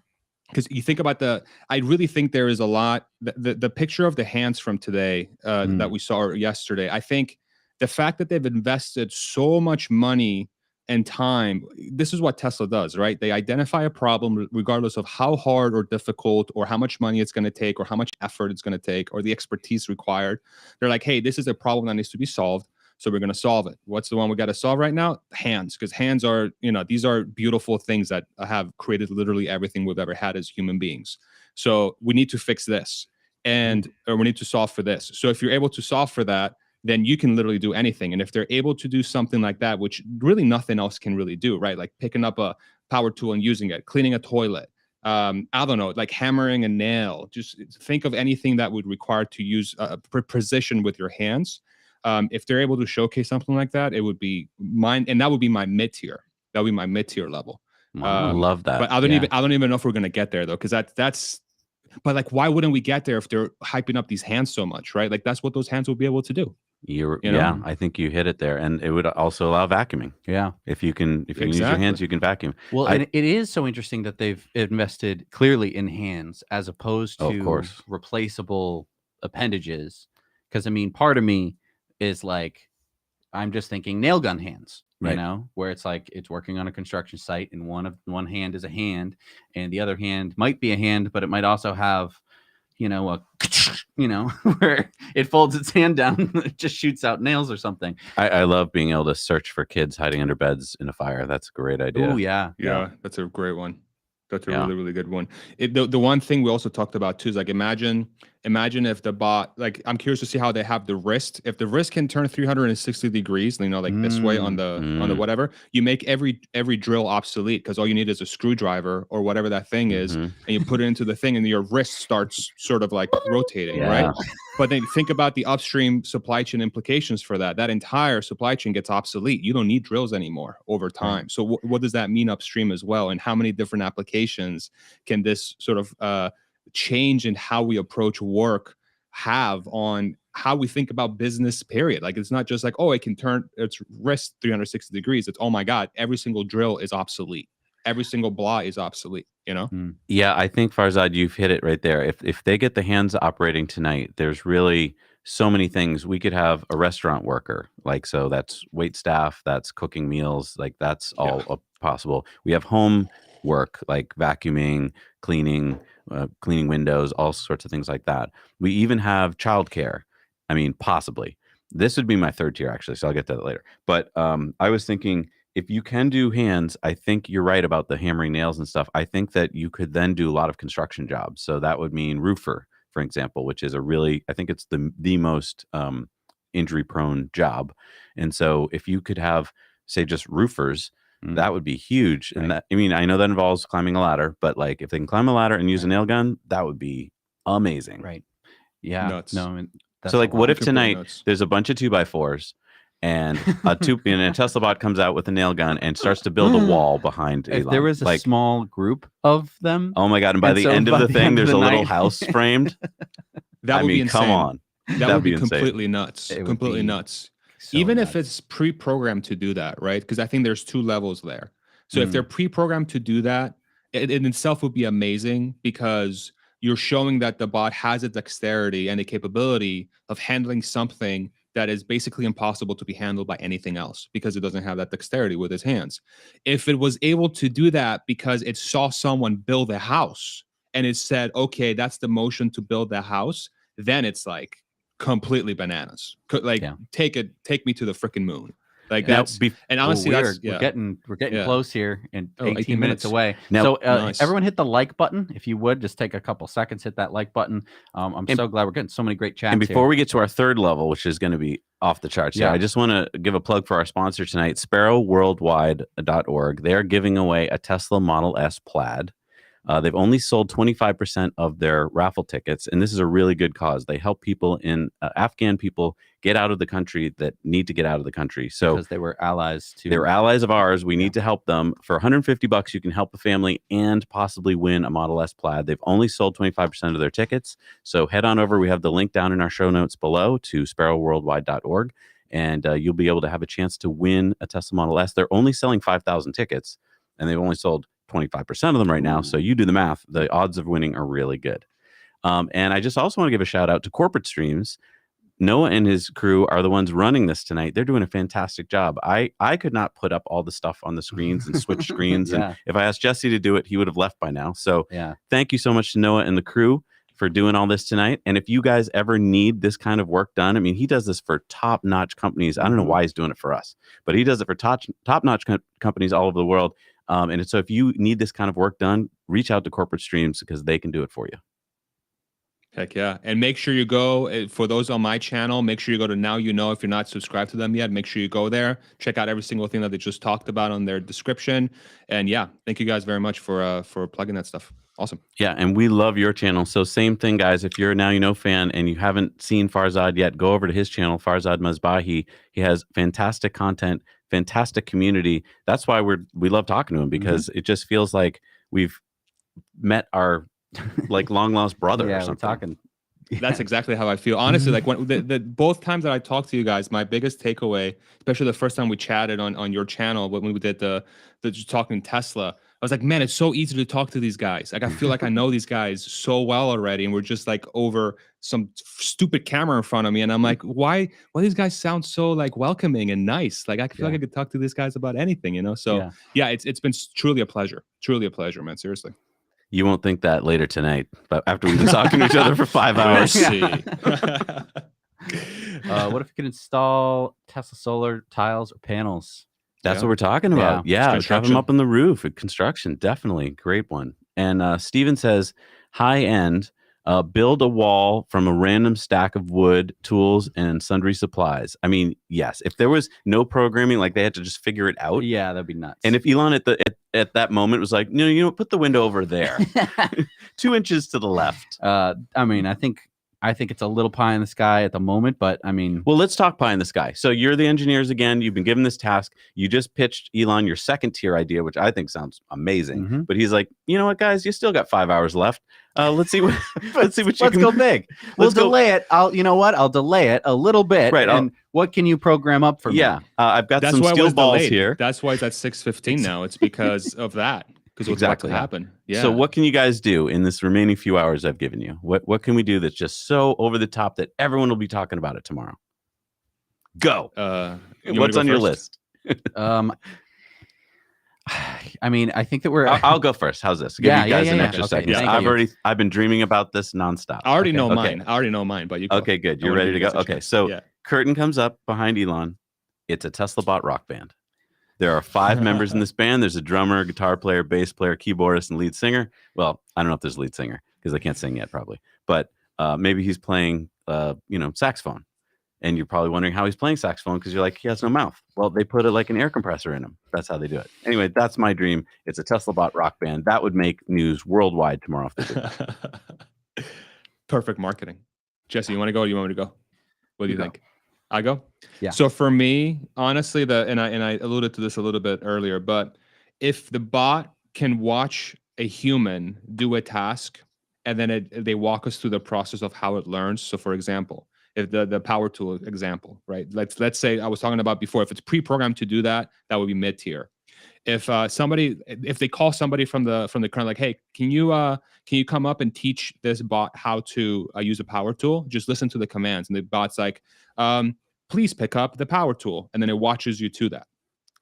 Because you think about I really think there is a lot, the picture of the hands from today that we saw yesterday, I think the fact that they've invested so much money and time, this is what Tesla does, right? They identify a problem regardless of how hard or difficult or how much money it's going to take or how much effort it's going to take or the expertise required. They're like, hey, this is a problem that needs to be solved. So we're going to solve it. What's the one we got to solve right now? Hands, because hands are, these are beautiful things that have created literally everything we've ever had as human beings. So we need to fix this or we need to solve for this. So if you're able to solve for that, then you can literally do anything. And if they're able to do something like that, which really nothing else can really do, right? Like picking up a power tool and using it, cleaning a toilet, I don't know, like hammering a nail. Just think of anything that would require to use precision with your hands. If they're able to showcase something like that, it would be mine, and that would be my mid-tier. That would be my mid-tier level. Love that. But I don't even know if we're gonna get there though, because that's. But like, why wouldn't we get there if they're hyping up these hands so much, right? Like that's what those hands will be able to do. Yeah, I think you hit it there, and it would also allow vacuuming. Yeah, if you can use your hands, you can vacuum. Well, and it is so interesting that they've invested clearly in hands as opposed to replaceable appendages. Because I mean, part of me is like, I'm just thinking nail gun hands, you know, where it's like it's working on a construction site, and one hand is a hand, and the other hand might be a hand, but it might also have, where it folds its hand down, it just shoots out nails or something. I love being able to search for kids hiding under beds in a fire. That's a great idea. Oh yeah, that's a great one. That's a really, really good one. The one thing we also talked about too is like imagine if the bot, like I'm curious to see how they have the wrist. If the wrist can turn 360 degrees, like this way on the whatever, you make every drill obsolete because all you need is a screwdriver or whatever that thing is, and you put it into the thing, and your wrist starts sort of like rotating, right? But then think about the upstream supply chain implications for that. That entire supply chain gets obsolete. You don't need drills anymore over time. So what does that mean upstream as well? And how many different applications can this sort of change in how we approach work have on how we think about business, period? Like, it's not just like, oh, it can turn its wrist 360 degrees. It's, oh my God, every single drill is obsolete. Every single blah is obsolete, Yeah, I think, Farzad, you've hit it right there. If they get the hands operating tonight, there's really so many things. We could have a restaurant worker, like, so that's wait staff, that's cooking meals, like that's all possible. We have home work, like vacuuming, cleaning windows, all sorts of things like that. We even have childcare. I mean, possibly. This would be my third tier, actually, so I'll get to that later. But I was thinking, if you can do hands, I think you're right about the hammering nails and stuff. I think that you could then do a lot of construction jobs. So that would mean roofer, for example, which is I think it's the most injury-prone job. And so if you could have, say, just roofers, that would be huge. And that, I mean, I know that involves climbing a ladder, but like if they can climb a ladder and use a nail gun, that would be amazing. Right. Yeah. Nuts. No, I mean, so like, what if tonight there's a bunch of 2x4s and a Tesla bot comes out with a nail gun and starts to build a wall behind if there was a small group of them. Oh my God. And by the end of the thing, there's a little house framed. That would be insane. Come on. That would be completely nuts. Completely nuts. So even nuts. If it's pre-programmed to do that, right? Because I think there's 2 levels there. So if they're pre-programmed to do that, it in itself would be amazing because you're showing that the bot has a dexterity and a capability of handling something that is basically impossible to be handled by anything else because it doesn't have that dexterity with its hands. If it was able to do that because it saw someone build a house and it said, okay, that's the motion to build the house, then it's like completely bananas. Like, take me to the freaking moon. Like that's and honestly, we're getting close here and 18 minutes away. Now, so everyone hit the like button if you would. Just take a couple seconds, hit that like button. I'm so glad we're getting so many great chats. And before here. we get to our third level, which is going to be off the charts, I just want to give a plug for our sponsor tonight, sparrowworldwide.org. They are giving away a Tesla Model S Plaid. They've only sold 25% of their raffle tickets, and this is a really good cause. They help people Afghan people get out of the country that need to get out of the country. So because they were allies of ours. We need to help them. For $150, you can help a family and possibly win a Model S Plaid. They've only sold 25% of their tickets. So head on over. We have the link down in our show notes below to sparrowworldwide.org, and you'll be able to have a chance to win a Tesla Model S. They're only selling 5,000 tickets, and they've only sold 25% of them right now. So you do the math. The odds of winning are really good. And I just also want to give a shout out to Corporate Streams. Noah and his crew are the ones running this tonight. They're doing a fantastic job. I could not put up all the stuff on the screens and switch screens. And if I asked Jesse to do it, he would have left by now. So thank you so much to Noah and the crew for doing all this tonight. And if you guys ever need this kind of work done, I mean, he does this for top-notch companies. I don't know why he's doing it for us, but he does it for top-notch companies all over the world. And so if you need this kind of work done, reach out to Corporate Streams because they can do it for you. Heck yeah. And make sure you go, for those on my channel, make sure you go to Now You Know. If you're not subscribed to them yet, make sure you go there. Check out every single thing that they just talked about on their description. And yeah, thank you guys very much for plugging that stuff. Awesome. Yeah, and we love your channel. So same thing, guys. If you're a Now You Know fan and you haven't seen Farzad yet, go over to his channel, Farzad Mesbahi. He has fantastic content, fantastic community. That's why we love talking to him, because it just feels like we've met our like long lost brother or something. Talking. That's exactly how I feel. Honestly, like when the both times that I talked to you guys, my biggest takeaway, especially the first time we chatted on your channel when we did the just talking Tesla, I was like, man, it's so easy to talk to these guys. Like I feel like I know these guys so well already, and we're just like over some stupid camera in front of me, and I'm like, why these guys sound so like welcoming and nice? Like I feel like I could talk to these guys about anything, you know? So yeah, it's been truly a pleasure, man. Seriously. You won't think that later tonight, but after we've been talking to each other for 5 hours. What if you could install Tesla solar tiles or panels? That's what we're talking about. Yeah, have them up on the roof at construction. Definitely. Great one. And Steven says, high end, build a wall from a random stack of wood, tools, and sundry supplies. I mean, yes, if there was no programming, like they had to just figure it out. Yeah, that'd be nuts. And if Elon at that moment was like, no, you know, put the window over there, 2 inches to the left. I mean, I think it's a little pie in the sky at the moment, but I mean, well, let's talk pie in the sky. So you're the engineers again. You've been given this task. You just pitched Elon your second tier idea, which I think sounds amazing. But he's like, you know what, guys, you still got 5 hours left. Let's see what let's go big. We'll delay it. I'll delay it a little bit. Right. And what can you program up for me? I've got some skill balls here. That's why it's at 6:15 now. It's because of that. Because what's about to happen. Yeah. So what can you guys do in this remaining few hours I've given you? What can we do that's just so over the top that everyone will be talking about it tomorrow? Go. What's on your list? I mean, I think that we're. I'll go first. How's this? Give you guys an extra second. I've been dreaming about this nonstop. I already know mine. I already know mine, but you go. Okay, good. You're ready to go? Okay, so curtain comes up behind Elon. It's a Tesla bot rock band. There are 5 members in this band. There's a drummer, guitar player, bass player, keyboardist, and lead singer. Well, I don't know if there's a lead singer because I can't sing yet, probably. But maybe he's playing, saxophone. And you're probably wondering how he's playing saxophone because you're like, he has no mouth. Well, they put like an air compressor in him. That's how they do it. Anyway, that's my dream. It's a Tesla bot rock band. That would make news worldwide tomorrow. Perfect marketing. Jesse, you want to go or you want me to go? What do you think? I go? Yeah. So for me, honestly, and I alluded to this a little bit earlier, but if the bot can watch a human do a task and then they walk us through the process of how it learns. So for example, if the power tool example, right? Let's say I was talking about before, if it's pre-programmed to do that, that would be mid-tier. If they call somebody from the current, like, hey, can you come up and teach this bot how to use a power tool? Just listen to the commands, and the bot's like, please pick up the power tool, and then it watches you to that.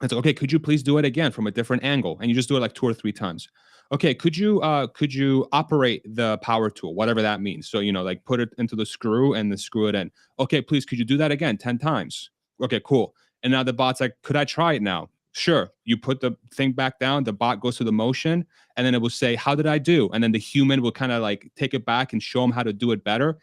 It's like, okay, could you please do it again from a different angle? And you just do it like 2 or 3 times. Okay, could you operate the power tool, whatever that means? So, like put it into the screw and then screw it in. Okay, please, could you do that again 10 times? Okay, cool. And now the bot's like, could I try it now? Sure. You put the thing back down, the bot goes through the motion, and then it will say, how did I do? And then the human will kind of like take it back and show them how to do it better.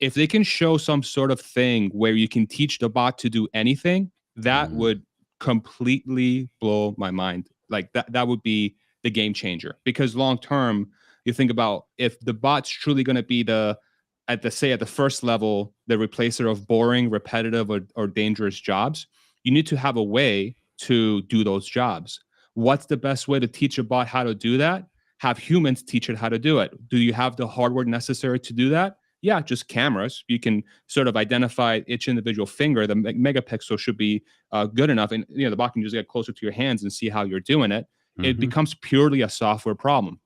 If they can show some sort of thing where you can teach the bot to do anything, that would completely blow my mind. Like that would be the game changer, because long term, you think about if the bot's truly going to be at the first level, the replacer of boring, repetitive, or dangerous jobs, you need to have a way to do those jobs. What's the best way to teach a bot how to do that? Have humans teach it how to do it. Do you have the hardware necessary to do that? Yeah, just cameras. You can sort of identify each individual finger. The megapixel should be good enough. And the bot can just get closer to your hands and see how you're doing it. It becomes purely a software problem.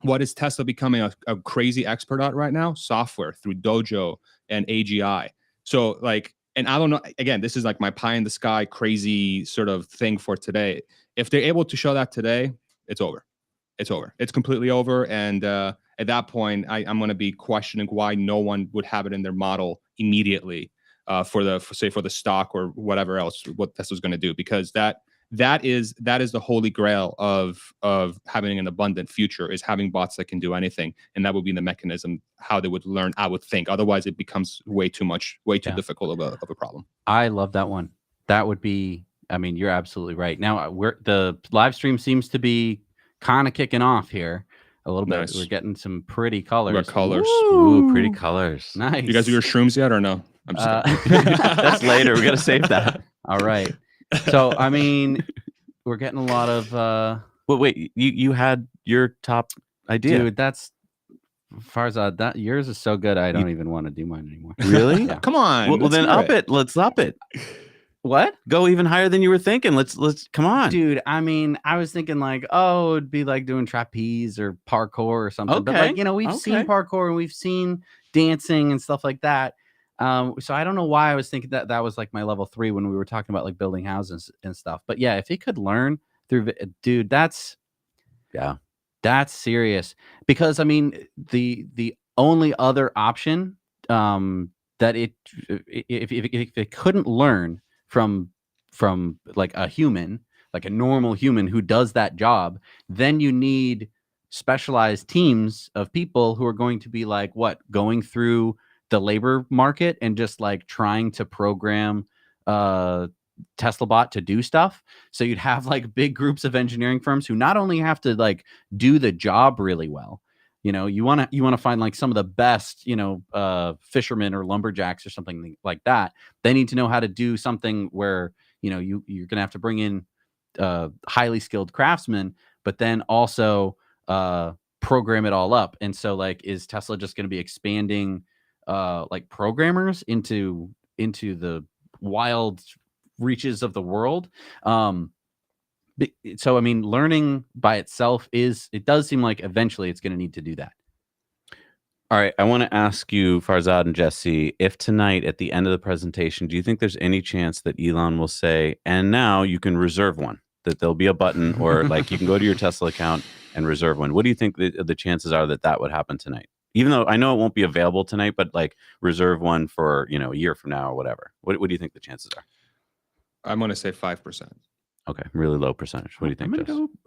What is Tesla becoming a crazy expert at right now? Software through Dojo and AGI. So like, and I don't know, again, this is like my pie in the sky, crazy sort of thing for today. If they're able to show that today, it's over. It's over. It's completely over. And at that point, I'm going to be questioning why no one would have it in their model immediately for the stock or whatever else, what Tesla's going to do, because that is the holy grail of having an abundant future, is having bots that can do anything. And that would be the mechanism how they would learn, I would think. Otherwise it becomes way too difficult of a problem. I love that one. That would be, I mean, you're absolutely right. Now the live stream seems to be kind of kicking off here a little bit. Nice. We're getting some pretty colors. We're colors. Ooh, pretty colors. Nice. You guys do your shrooms yet or no? I'm just that's later. We got to save that. All right. So, I mean, we're getting a lot of... well, wait, you had your top idea. Dude, that's... Farzad, yours is so good, I don't even want to do mine anymore. Really? Yeah. Come on. Well, then up it. Let's up it. What? Go even higher than you were thinking. Let's come on. Dude, I mean, I was thinking like, oh, it'd be like doing trapeze or parkour or something. Okay. But like, we've seen parkour and we've seen dancing and stuff like that. So I don't know why I was thinking that was like my level 3 when we were talking about like building houses and stuff. But yeah, if he could learn through, dude, that's serious. Because I mean, the only other option that if it couldn't learn from like a human, like a normal human who does that job, then you need specialized teams of people who are going to be like going through the labor market and just like trying to program Tesla bot to do stuff. So you'd have like big groups of engineering firms who not only have to like do the job really well, you want to find like some of the best, fishermen or lumberjacks or something like that. They need to know how to do something where, you're going to have to bring in highly skilled craftsmen, but then also program it all up. And so like, is Tesla just going to be expanding like programmers into the wild reaches of the world? So I mean, learning by itself it does seem like eventually it's going to need to do that. All right, I want to ask you, Farzad and Jesse, if tonight at the end of the presentation, do you think there's any chance that Elon will say, and now you can reserve one, that there'll be a button, or like you can go to your Tesla account and reserve one? What do you think the chances are that would happen tonight? Even though I know it won't be available tonight, but like reserve one for, a year from now or whatever. What do you think the chances are? I'm going to say 5%. Okay, really low percentage. What do you think?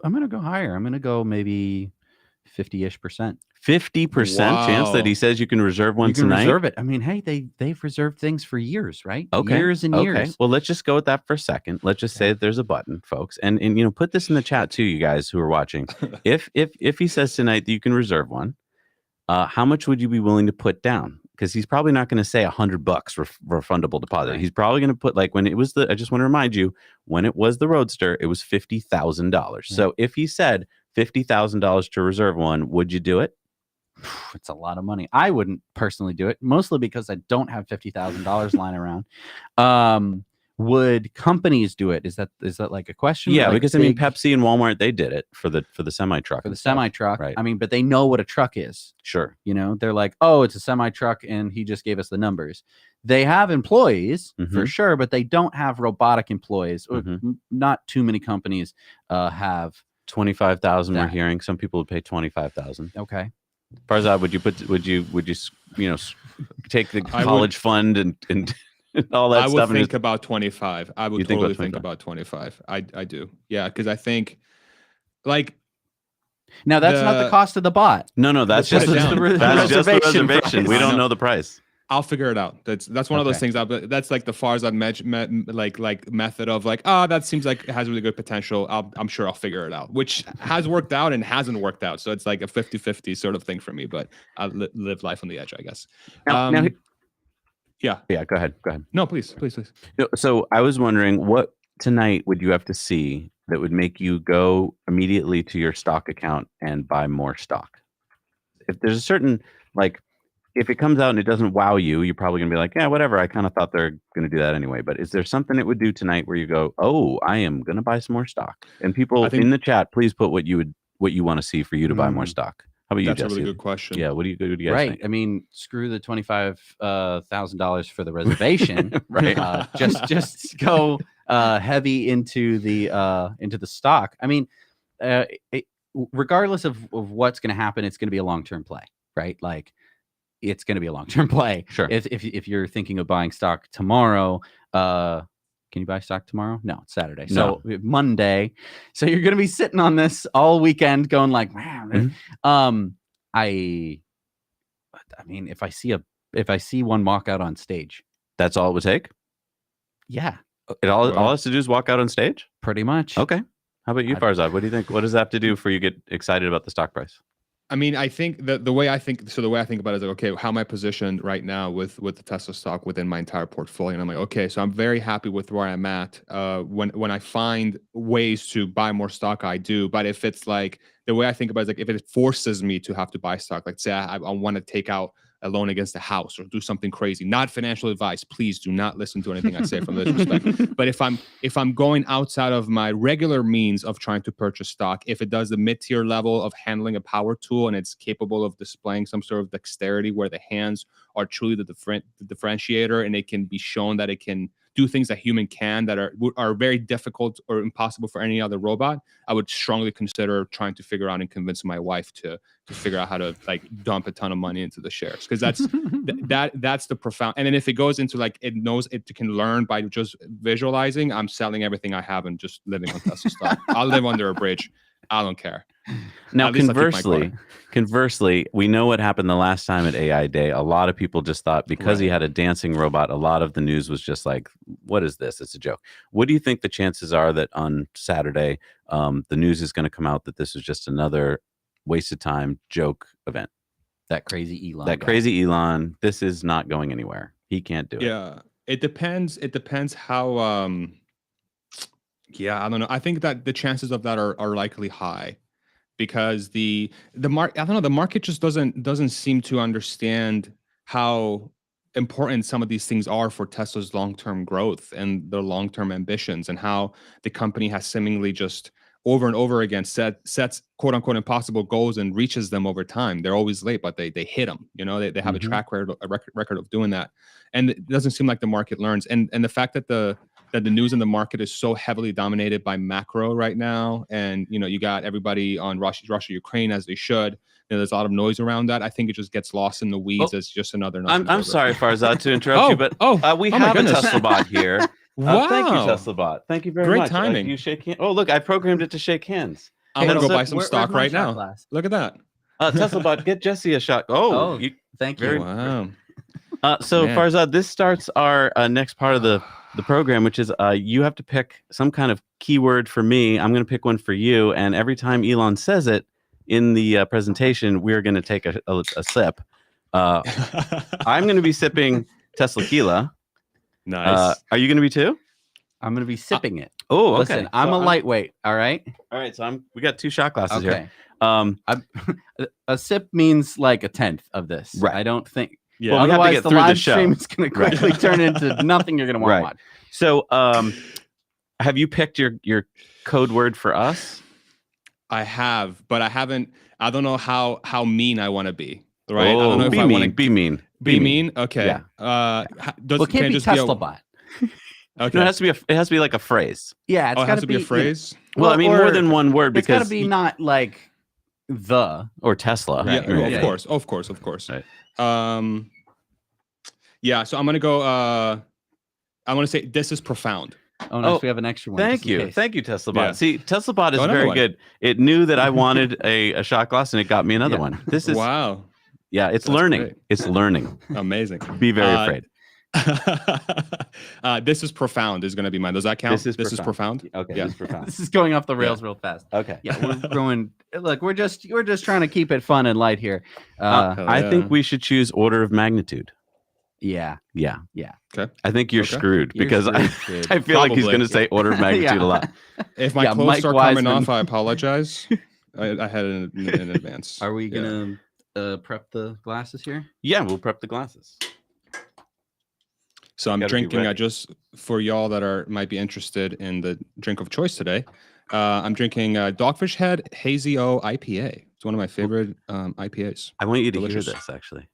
I'm going to go higher. I'm going to go maybe 50-ish%. 50% chance that he says you can reserve one tonight? Reserve it. I mean, hey, they've reserved things for years, right? Okay. Years and years. Well, let's just go with that for a second. Let's just say that there's a button, folks. And put this in the chat too, you guys who are watching. If he says tonight that you can reserve one, how much would you be willing to put down? Because he's probably not going to say $100 refundable deposit. Right. He's probably going to put, like, when it was I just want to remind you, when it was the Roadster, it was $50,000. Yeah. So if he said $50,000 to reserve one, would you do it? It's a lot of money. I wouldn't personally do it, mostly because I don't have $50,000 lying around. Would companies do it? Is that like a question? Yeah, like because I mean, Pepsi and Walmart, they did it for the semi truck. For the semi truck, right? I mean, but they know what a truck is. Sure. They're like, oh, it's a semi truck, and he just gave us the numbers. They have employees for sure, but they don't have robotic employees. Not too many companies have 25,000. We're hearing some people would pay 25,000. Okay. Farzad, would you take the college fund and all that I stuff. would think about 25. I would You think totally about think 25? about 25. I do. Yeah, because I think like Now that's not the cost of the bot. No, that's Put just it down. that's just the reservation reservation. We price. don't know the price. I'll figure it out. That's one of those Okay. things. That's like the Farzad like method of like, oh, that seems like it has really good potential. I'm sure I'll figure it out, which has worked out and hasn't worked out. So it's like a 50-50 sort of thing for me. But I live life on the edge, I guess. Now, yeah. Go ahead. No, please. So I was wondering, what tonight would you have to see that would make you go immediately to your stock account and buy more stock? If there's a certain, like, if it comes out and it doesn't wow you, you're probably gonna be like, yeah, whatever. I kind of thought they're gonna do that anyway. But is there something it would do tonight where you go, oh, I am gonna buy some more stock? And people in the chat, please put what you want to see for you to buy more stock. How about you, Jesse? That's a really good question. Yeah, what do you guys think? I mean, screw the $25,000 for the reservation. Right. Just go heavy into the stock. I mean, regardless of what's going to happen, it's going to be a long-term play, right? Like, it's going to be a long-term play. Sure. If you're thinking of buying stock tomorrow, can you buy stock tomorrow? No, it's Saturday. So Monday. So you're going to be sitting on this all weekend going like, man, I mean, if I see one walk out on stage, that's all it would take? Yeah. All it has to do is walk out on stage? Pretty much. Okay. How about you, Farzad? What do you think? What does that have to do for you to get excited about the stock price? I mean, I think the way I think about it is like, okay, how am I positioned right now with the Tesla stock within my entire portfolio? And I'm like, okay, so I'm very happy with where I'm at. When I find ways to buy more stock, I do. But if it's like, the way I think about it is like, if it forces me to have to buy stock, like say I want to take out a loan against a house or do something crazy, not financial advice, please do not listen to anything I say from this respect. But if I'm going outside of my regular means of trying to purchase stock, if it does the mid-tier level of handling a power tool and it's capable of displaying some sort of dexterity where the hands are truly the differentiator, and it can be shown that it can do things that human can that are very difficult or impossible for any other robot, I would strongly consider trying to figure out and convince my wife to figure out how to like dump a ton of money into the shares, because that's that's the profound. And then if it goes into like it knows it can learn by just visualizing, I'm selling everything I have and just living on Tesla stock. I'll live under a bridge. I don't care. Now, conversely, we know what happened the last time at AI Day. A lot of people just thought because he had a dancing robot, a lot of the news was just like, what is this? It's a joke. What do you think the chances are that on Saturday, the news is going to come out that this is just another wasted time joke event? That crazy Elon. Crazy Elon. This is not going anywhere. He can't do it. Yeah, it depends. It depends how. Yeah, I don't know. I think that the chances of that are likely high, because the market, I don't know, the market just doesn't seem to understand how important some of these things are for Tesla's long-term growth and their long-term ambitions, and how the company has seemingly just over and over again sets quote unquote impossible goals and reaches them over time. They're always late, but they hit them. You know, they have a track record of doing that, and it doesn't seem like the market learns. And the fact that the news in the market is so heavily dominated by macro right now, and you know, you got everybody on Russia, Ukraine, as they should. You know, there's a lot of noise around that. I think it just gets lost in the weeds as just another. I'm sorry, Farzad, to interrupt you, but we have a Tesla bot here. Wow! Thank you, Tesla bot. Thank you very much. Great timing. You shake hands. Oh, look, I programmed it to shake hands. I'm gonna go buy some stock right now. Glass? Look at that. Tesla bot, get Jesse a shot. Thank you. Wow. So Farzad, this starts our next part of the program, which is you have to pick some kind of keyword for me. I'm going to pick one for you, and every time Elon says it in the presentation, we're going to take a sip. I'm going to be sipping Tesla Tequila. Nice. Are you going to be too? I'm going to be sipping it. Oh, okay. Listen, I'm a lightweight. All right. All right. So we got 2 shot glasses here. A sip means like a tenth of this. Right. I don't think. Yeah. Well, otherwise, the live stream show is going to quickly turn into nothing you're going to want to watch. So, have you picked your code word for us? I have, but I haven't. I don't know how mean I want to be. Right? Oh, I don't know if be I mean. want to Be mean. Be mean. Okay. Yeah. It can't be Tesla bot. Okay. No, it has to be like a phrase. Yeah, it's it has to be a phrase. Yeah. Well, I mean, more than one word, because it's got to be not like the or Tesla. Right. Yeah, of course. Right. Yeah, so I'm gonna go I want to say this is profound. Oh, nice. We have an extra one. Thank you. Thank you, TeslaBot. Yeah. See, TeslaBot is very good. It knew that I wanted a shot glass, and it got me another one. This is wow. Yeah, it's learning. Great. It's learning. Amazing. Be very afraid. This is profound is going to be mine. Does that count? This is profound. Okay. Yeah. This is profound. This is going off the rails real fast. Okay. Yeah, we're going. Look, we're just trying to keep it fun and light here. I think we should choose order of magnitude. Yeah. Okay. I think you're screwed because I feel like he's going to say order of magnitude a lot. If my clothes start coming off, I apologize. I had it in advance. Are we gonna prep the glasses here? Yeah, we'll prep the glasses. So I'm drinking. I just for y'all that might be interested in the drink of choice today. I'm drinking Dogfish Head Hazy O IPA. It's one of my favorite IPAs. I want you to hear this actually.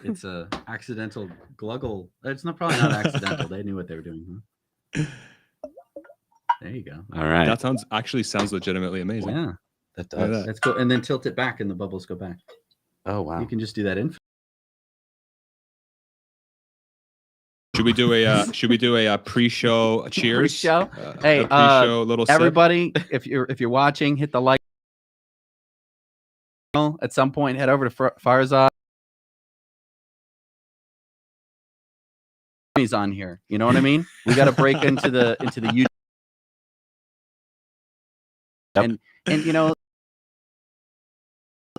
It's a accidental gluggle. It's probably not accidental. They knew what they were doing. Huh? There you go. All right. That sounds legitimately amazing. Yeah, that does. Let's go and then tilt it back, and the bubbles go back. Oh wow! You can just do that in. Should we do a pre-show cheers? Pre-show. Hey, pre-show little everybody, if you're watching, hit the like. At some point, head over to Farzad. He's on here. You know what I mean? We got to break into the YouTube. Yep. And you know,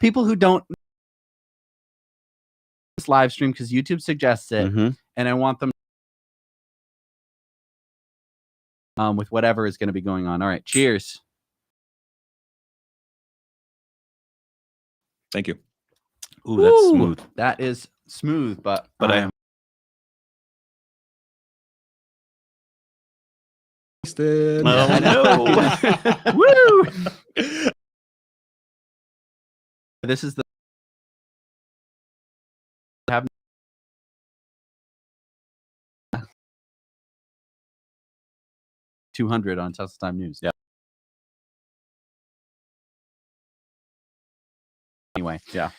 people who don't this live stream because YouTube suggests it, and I want them with whatever is going to be going on. All right, cheers. Thank you. Ooh, that's smooth. That is smooth, but I am. I know. Woo! This is the 200 on Tesla Time News. Yeah. Anyway, yeah.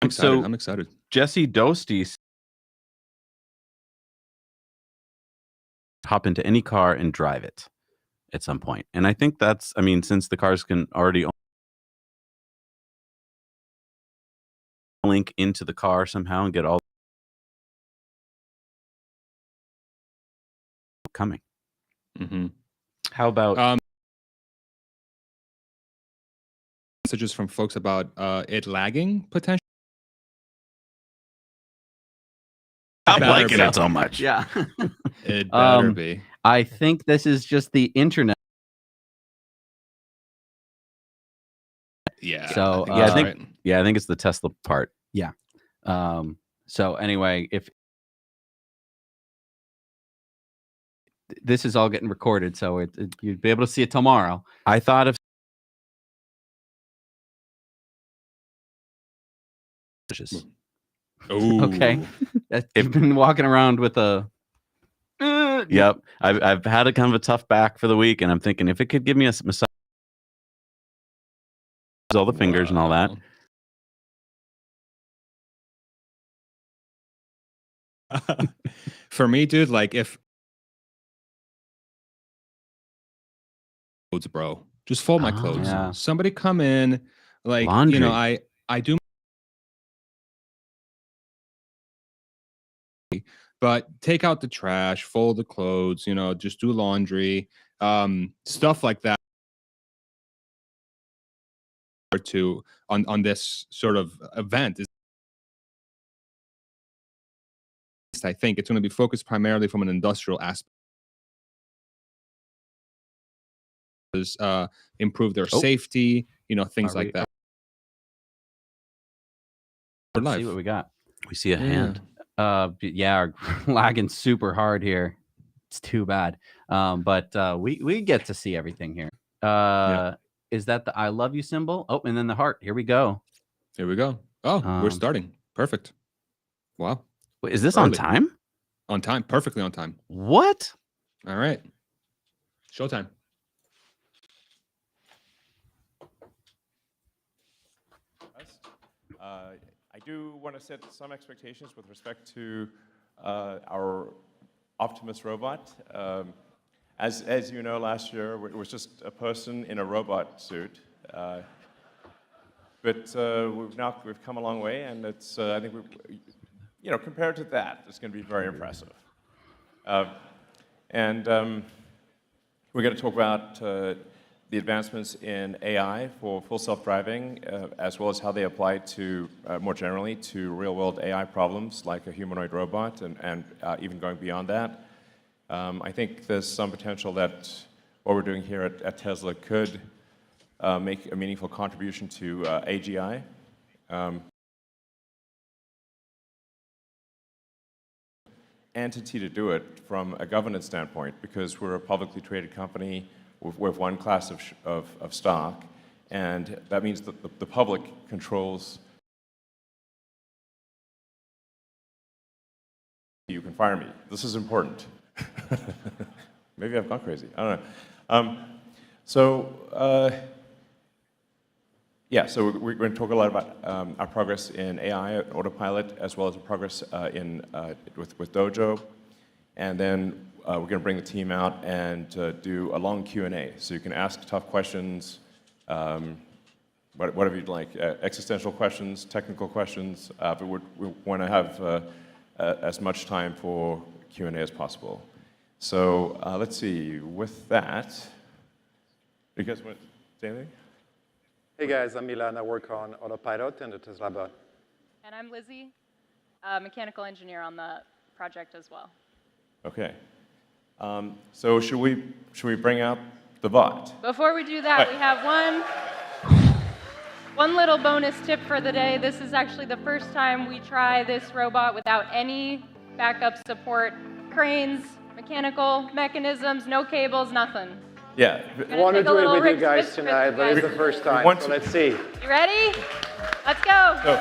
I'm excited. Jesse Dostie. Hop into any car and drive it at some point. And I think that's, I mean, since the cars can already link into the car somehow and get all coming. How about messages from folks about it lagging potentially? I'm liking it so much. Yeah. It better be. I think this is just the internet. Yeah. So I think it's the Tesla part. Yeah. So anyway, if this is all getting recorded, so you'd be able to see it tomorrow. I thought of Ooh. Okay. You've been walking around with a. Yep. I've had a kind of a tough back for the week, and I'm thinking if it could give me a massage, all the fingers and all that. For me, dude, like if clothes, bro, just fold my clothes. Yeah. Somebody come in, like Laundry. you know, I do. But take out the trash, fold the clothes, you know, just do laundry, stuff like that. Or to on this sort of event is, I think it's going to be focused primarily from an industrial aspect. Improve their safety, you know, things like that. Let's see what we got. We see a hand. Yeah, lagging super hard here. It's too bad. But we get to see everything here. Is that the I love you symbol? Oh, and then the heart. Here we go. Here we go. Oh, we're starting. Perfect. Wow. Wait, is this on time? On time. Perfectly on time. What? All right. Showtime. do want to set some expectations with respect to our Optimus robot. As you know, last year it was just a person in a robot suit. But we've come a long way, and it's I think compared to that, it's going to be very impressive. We're going to talk about the advancements in AI for full self-driving, as well as how they apply to more generally to real-world AI problems like a humanoid robot, and even going beyond that. I think there's some potential that what we're doing here at Tesla could make a meaningful contribution to AGI. Entity to do it from a governance standpoint, because we're a publicly traded company with one class of stock, and that means that the public controls. You can fire me. This is important. Maybe I've gone crazy. I don't know. So we're going to talk a lot about our progress in AI, Autopilot, as well as the progress with Dojo. And then we're going to bring the team out and do a long Q&A. So you can ask tough questions, whatever you'd like, existential questions, technical questions, but we want to have as much time for Q&A as possible. So let's see, with that, you guys want to say anything? Hey guys, I'm Milan. I work on Autopilot and the Tesla bot. And I'm Lizzie, mechanical engineer on the project as well. Okay. So should we bring out the bot? Before we do that, we have one little bonus tip for the day. This is actually the first time we try this robot without any backup support, cranes, mechanical mechanisms, no cables, nothing. Yeah. I want to do it with you guys tonight, but it's the first time, so let's see. You ready? Let's go. Go.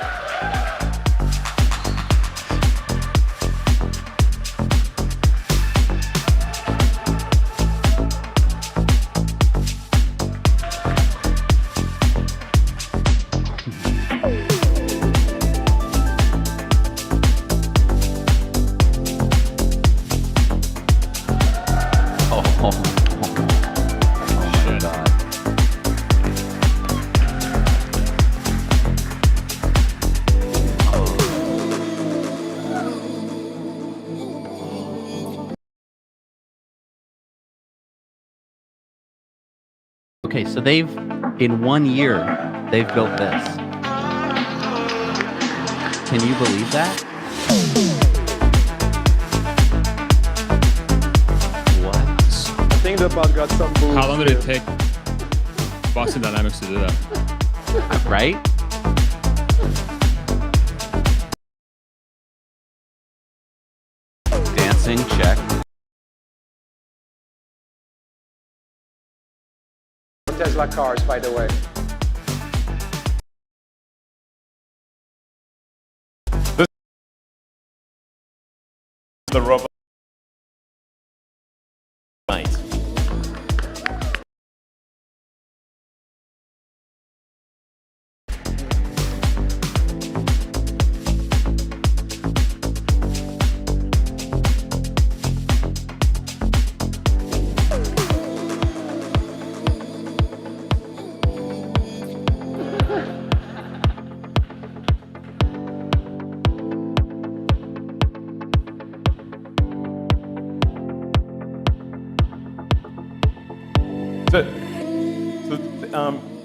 Okay, so in 1 year, they've built this. Can you believe that? What? I think the bot got some moves. How long did it take Boston Dynamics to do that? Right? Dancing, check. Tesla cars, by the way. The robot. Nice.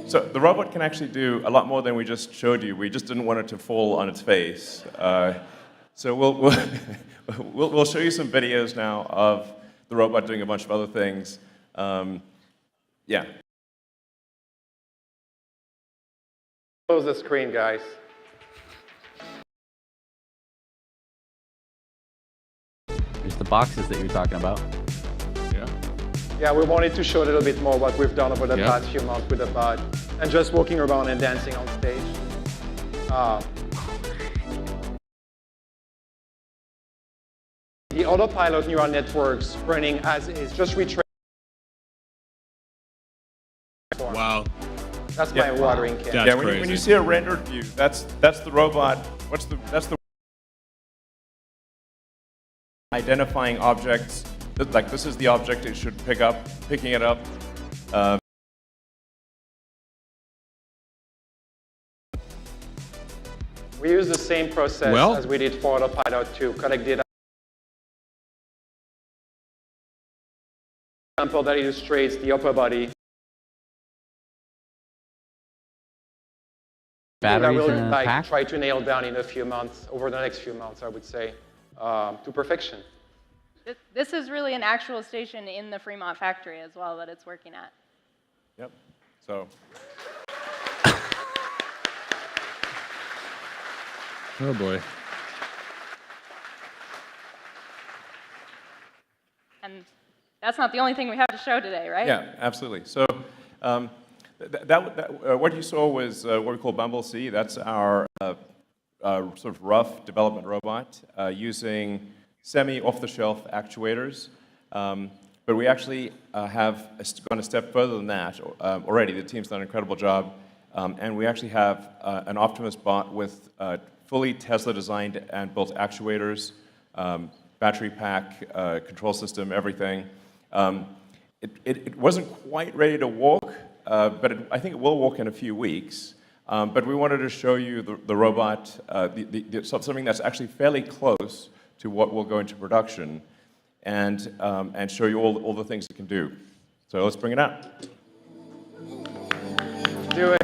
So the robot can actually do a lot more than we just showed you. We just didn't want it to fall on its face. So we'll show you some videos now of the robot doing a bunch of other things. Yeah. Close the screen, guys. There's the boxes that you're talking about. Yeah, we wanted to show a little bit more what we've done over the past few months with the bot, and just walking around and dancing on stage. The Autopilot neural networks running as is, just retrain. Wow. That's my watering can. That's Yeah, crazy. when you see a rendered view, that's the robot. That's the identifying objects. Like this is the object it should picking it up. We use the same process as we did for Autopilot to collect data. Example that illustrates the upper body. Batteries that in we'll a pack? try to nail down in a few months, over the next few months, I would say, to perfection. This is really an actual station in the Fremont factory as well that it's working at. Yep. So. Oh boy. And that's not the only thing we have to show today, right? Yeah, absolutely. So what you saw was what we call Bumble C. That's our sort of rough development robot using semi-off-the-shelf actuators. But we actually have gone a step further than that already. The team's done an incredible job. And we actually have an Optimus bot with fully Tesla-designed and built actuators, battery pack, control system, everything. It wasn't quite ready to walk, but I think it will walk in a few weeks. But we wanted to show you the robot, something that's actually fairly close to what will go into production, and show you all the things it can do. So let's bring it out. Do it.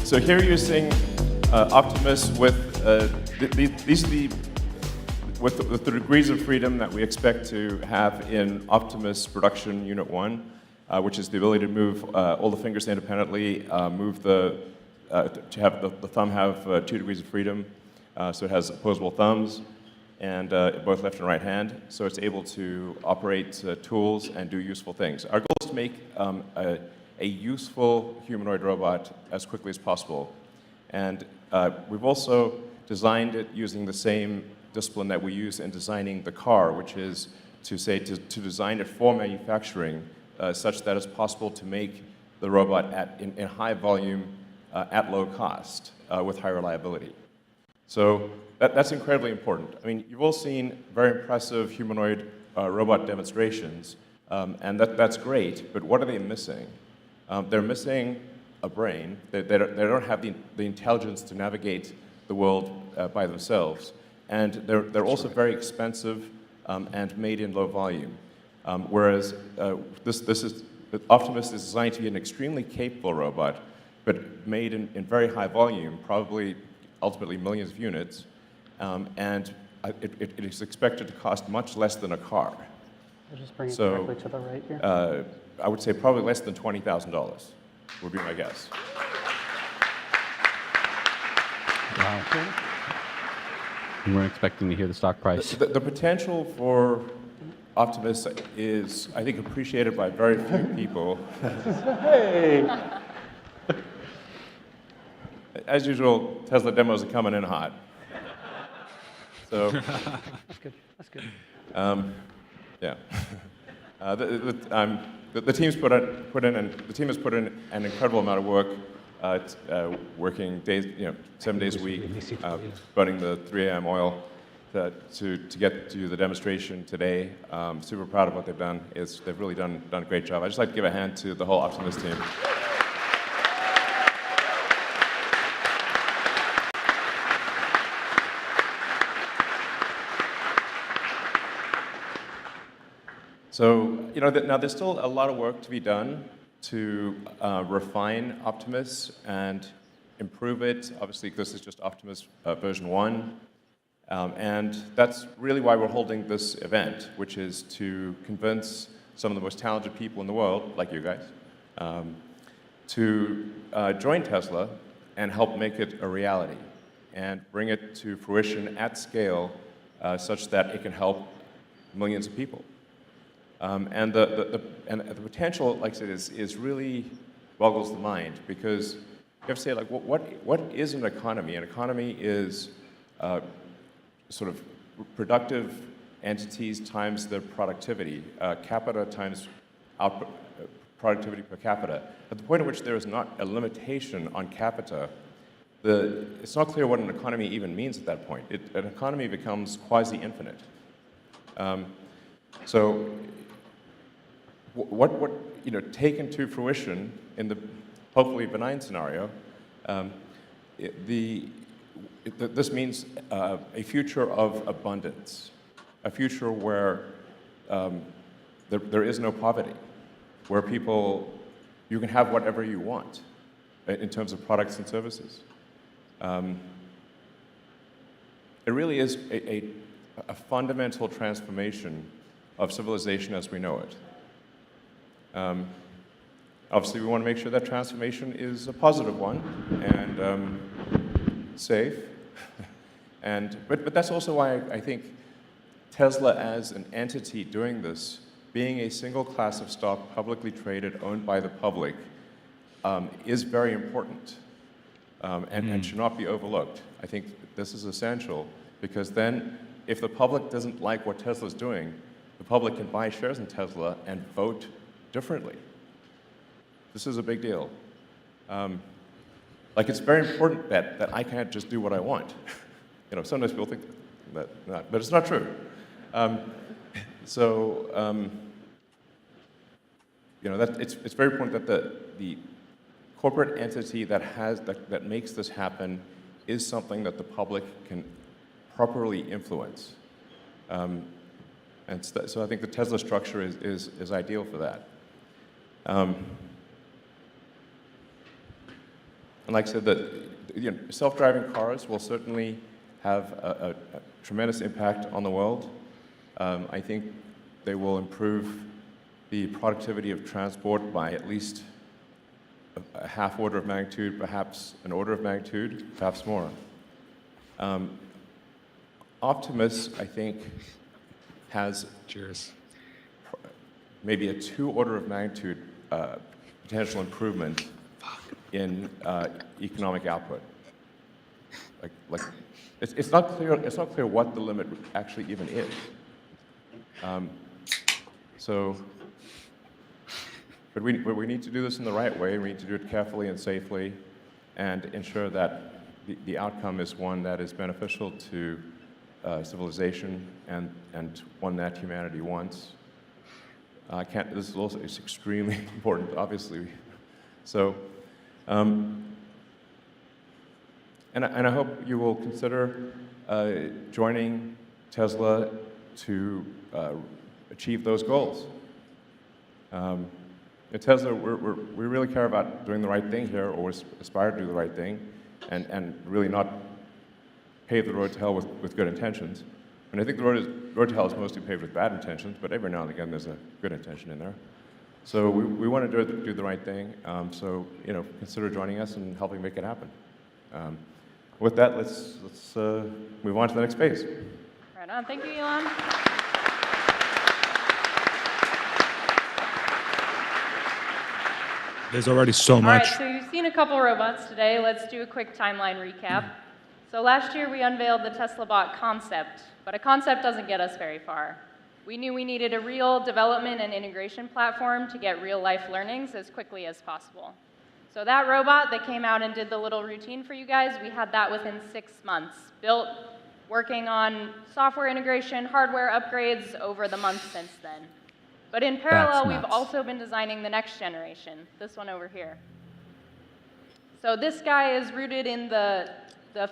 So here you're seeing Optimus with these are with the degrees of freedom that we expect to have in Optimus Production Unit 1, which is the ability to move all the fingers independently, to have the thumb have 2 degrees of freedom, so it has opposable thumbs, and both left and right hand, so it's able to operate tools and do useful things. Our goal is to make a useful humanoid robot as quickly as possible. And we've also designed it using the same discipline that we use in designing the car, which is to design it for manufacturing such that it's possible to make the robot in high volume at low cost with high reliability. So that's incredibly important. I mean, you've all seen very impressive humanoid robot demonstrations, and that's great, but what are they missing? They're missing a brain. They don't have the intelligence to navigate the world by themselves. And they're also very expensive and made in low volume. Whereas Optimus is designed to be an extremely capable robot, but made in very high volume, probably ultimately millions of units. And it is expected to cost much less than a car. I'll just bring it directly to the right here. I would say probably less than $20,000 would be my guess. Wow. We weren't expecting to hear the stock price. The potential for Optimus is, I think, appreciated by very few people. Hey! As usual, Tesla demos are coming in hot. So, That's good. That's good. yeah. The team's the team has put in an incredible amount of work, working days, 7 days a week, burning the 3 a.m. oil to get to the demonstration today. Super proud of what they've done. They've really done a great job. I'd just like to give a hand to the whole Optimus team. So, now there's still a lot of work to be done to refine Optimus and improve it. Obviously, this is just Optimus version 1. And that's really why we're holding this event, which is to convince some of the most talented people in the world, like you guys, to join Tesla and help make it a reality and bring it to fruition at scale such that it can help millions of people. And the potential, like I said, is really boggles the mind, because you have to say, like, what is an economy? An economy is sort of productive entities times their productivity, capita times output, productivity per capita. At the point at which there is not a limitation on capita, it's not clear what an economy even means at that point. An economy becomes quasi-infinite. So what taken to fruition in the hopefully benign scenario, this means a future of abundance, a future where there is no poverty, where you can have whatever you want in terms of products and services. It really is a fundamental transformation of civilization as we know it. Obviously, we want to make sure that transformation is a positive one and safe. But that's also why I think Tesla as an entity doing this, being a single class of stock, publicly traded, owned by the public, is very important and should not be overlooked. I think this is essential, because then if the public doesn't like what Tesla's doing, the public can buy shares in Tesla and vote differently. This is a big deal. Like, it's very important that I can't just do what I want. Sometimes people think that, but it's not true. It's very important that the corporate entity that makes this happen is something that the public can properly influence. So I think the Tesla structure is ideal for that. And like I said, self-driving cars will certainly have a tremendous impact on the world. I think they will improve the productivity of transport by at least a half order of magnitude, perhaps an order of magnitude, perhaps more. Optimus, I think, has maybe a 2 order of magnitude potential improvement in economic output. It's not clear what the limit actually even is. But we need to do this in the right way. We need to do it carefully and safely, and ensure that the outcome is one that is beneficial to civilization and one that humanity wants. This is also extremely important, obviously. So, and I hope you will consider joining Tesla to achieve those goals. At Tesla, we really care about doing the right thing here, or aspire to do the right thing, and really not pave the road to hell with good intentions. And I think the road to hell is mostly paved with bad intentions, but every now and again there's a good intention in there. So we want to do the right thing. So consider joining us and helping make it happen. With that, let's move on to the next phase. Right on. Thank you, Elon. There's already so much. All right, so you've seen a couple robots today. Let's do a quick timeline recap. So last year we unveiled the Tesla Bot concept, but a concept doesn't get us very far. We knew we needed a real development and integration platform to get real-life learnings as quickly as possible. So that robot that came out and did the little routine for you guys, we had that within 6 months, built, working on software integration, hardware upgrades over the months since then. But in parallel, we've also been designing the next generation, this one over here. So this guy is rooted in the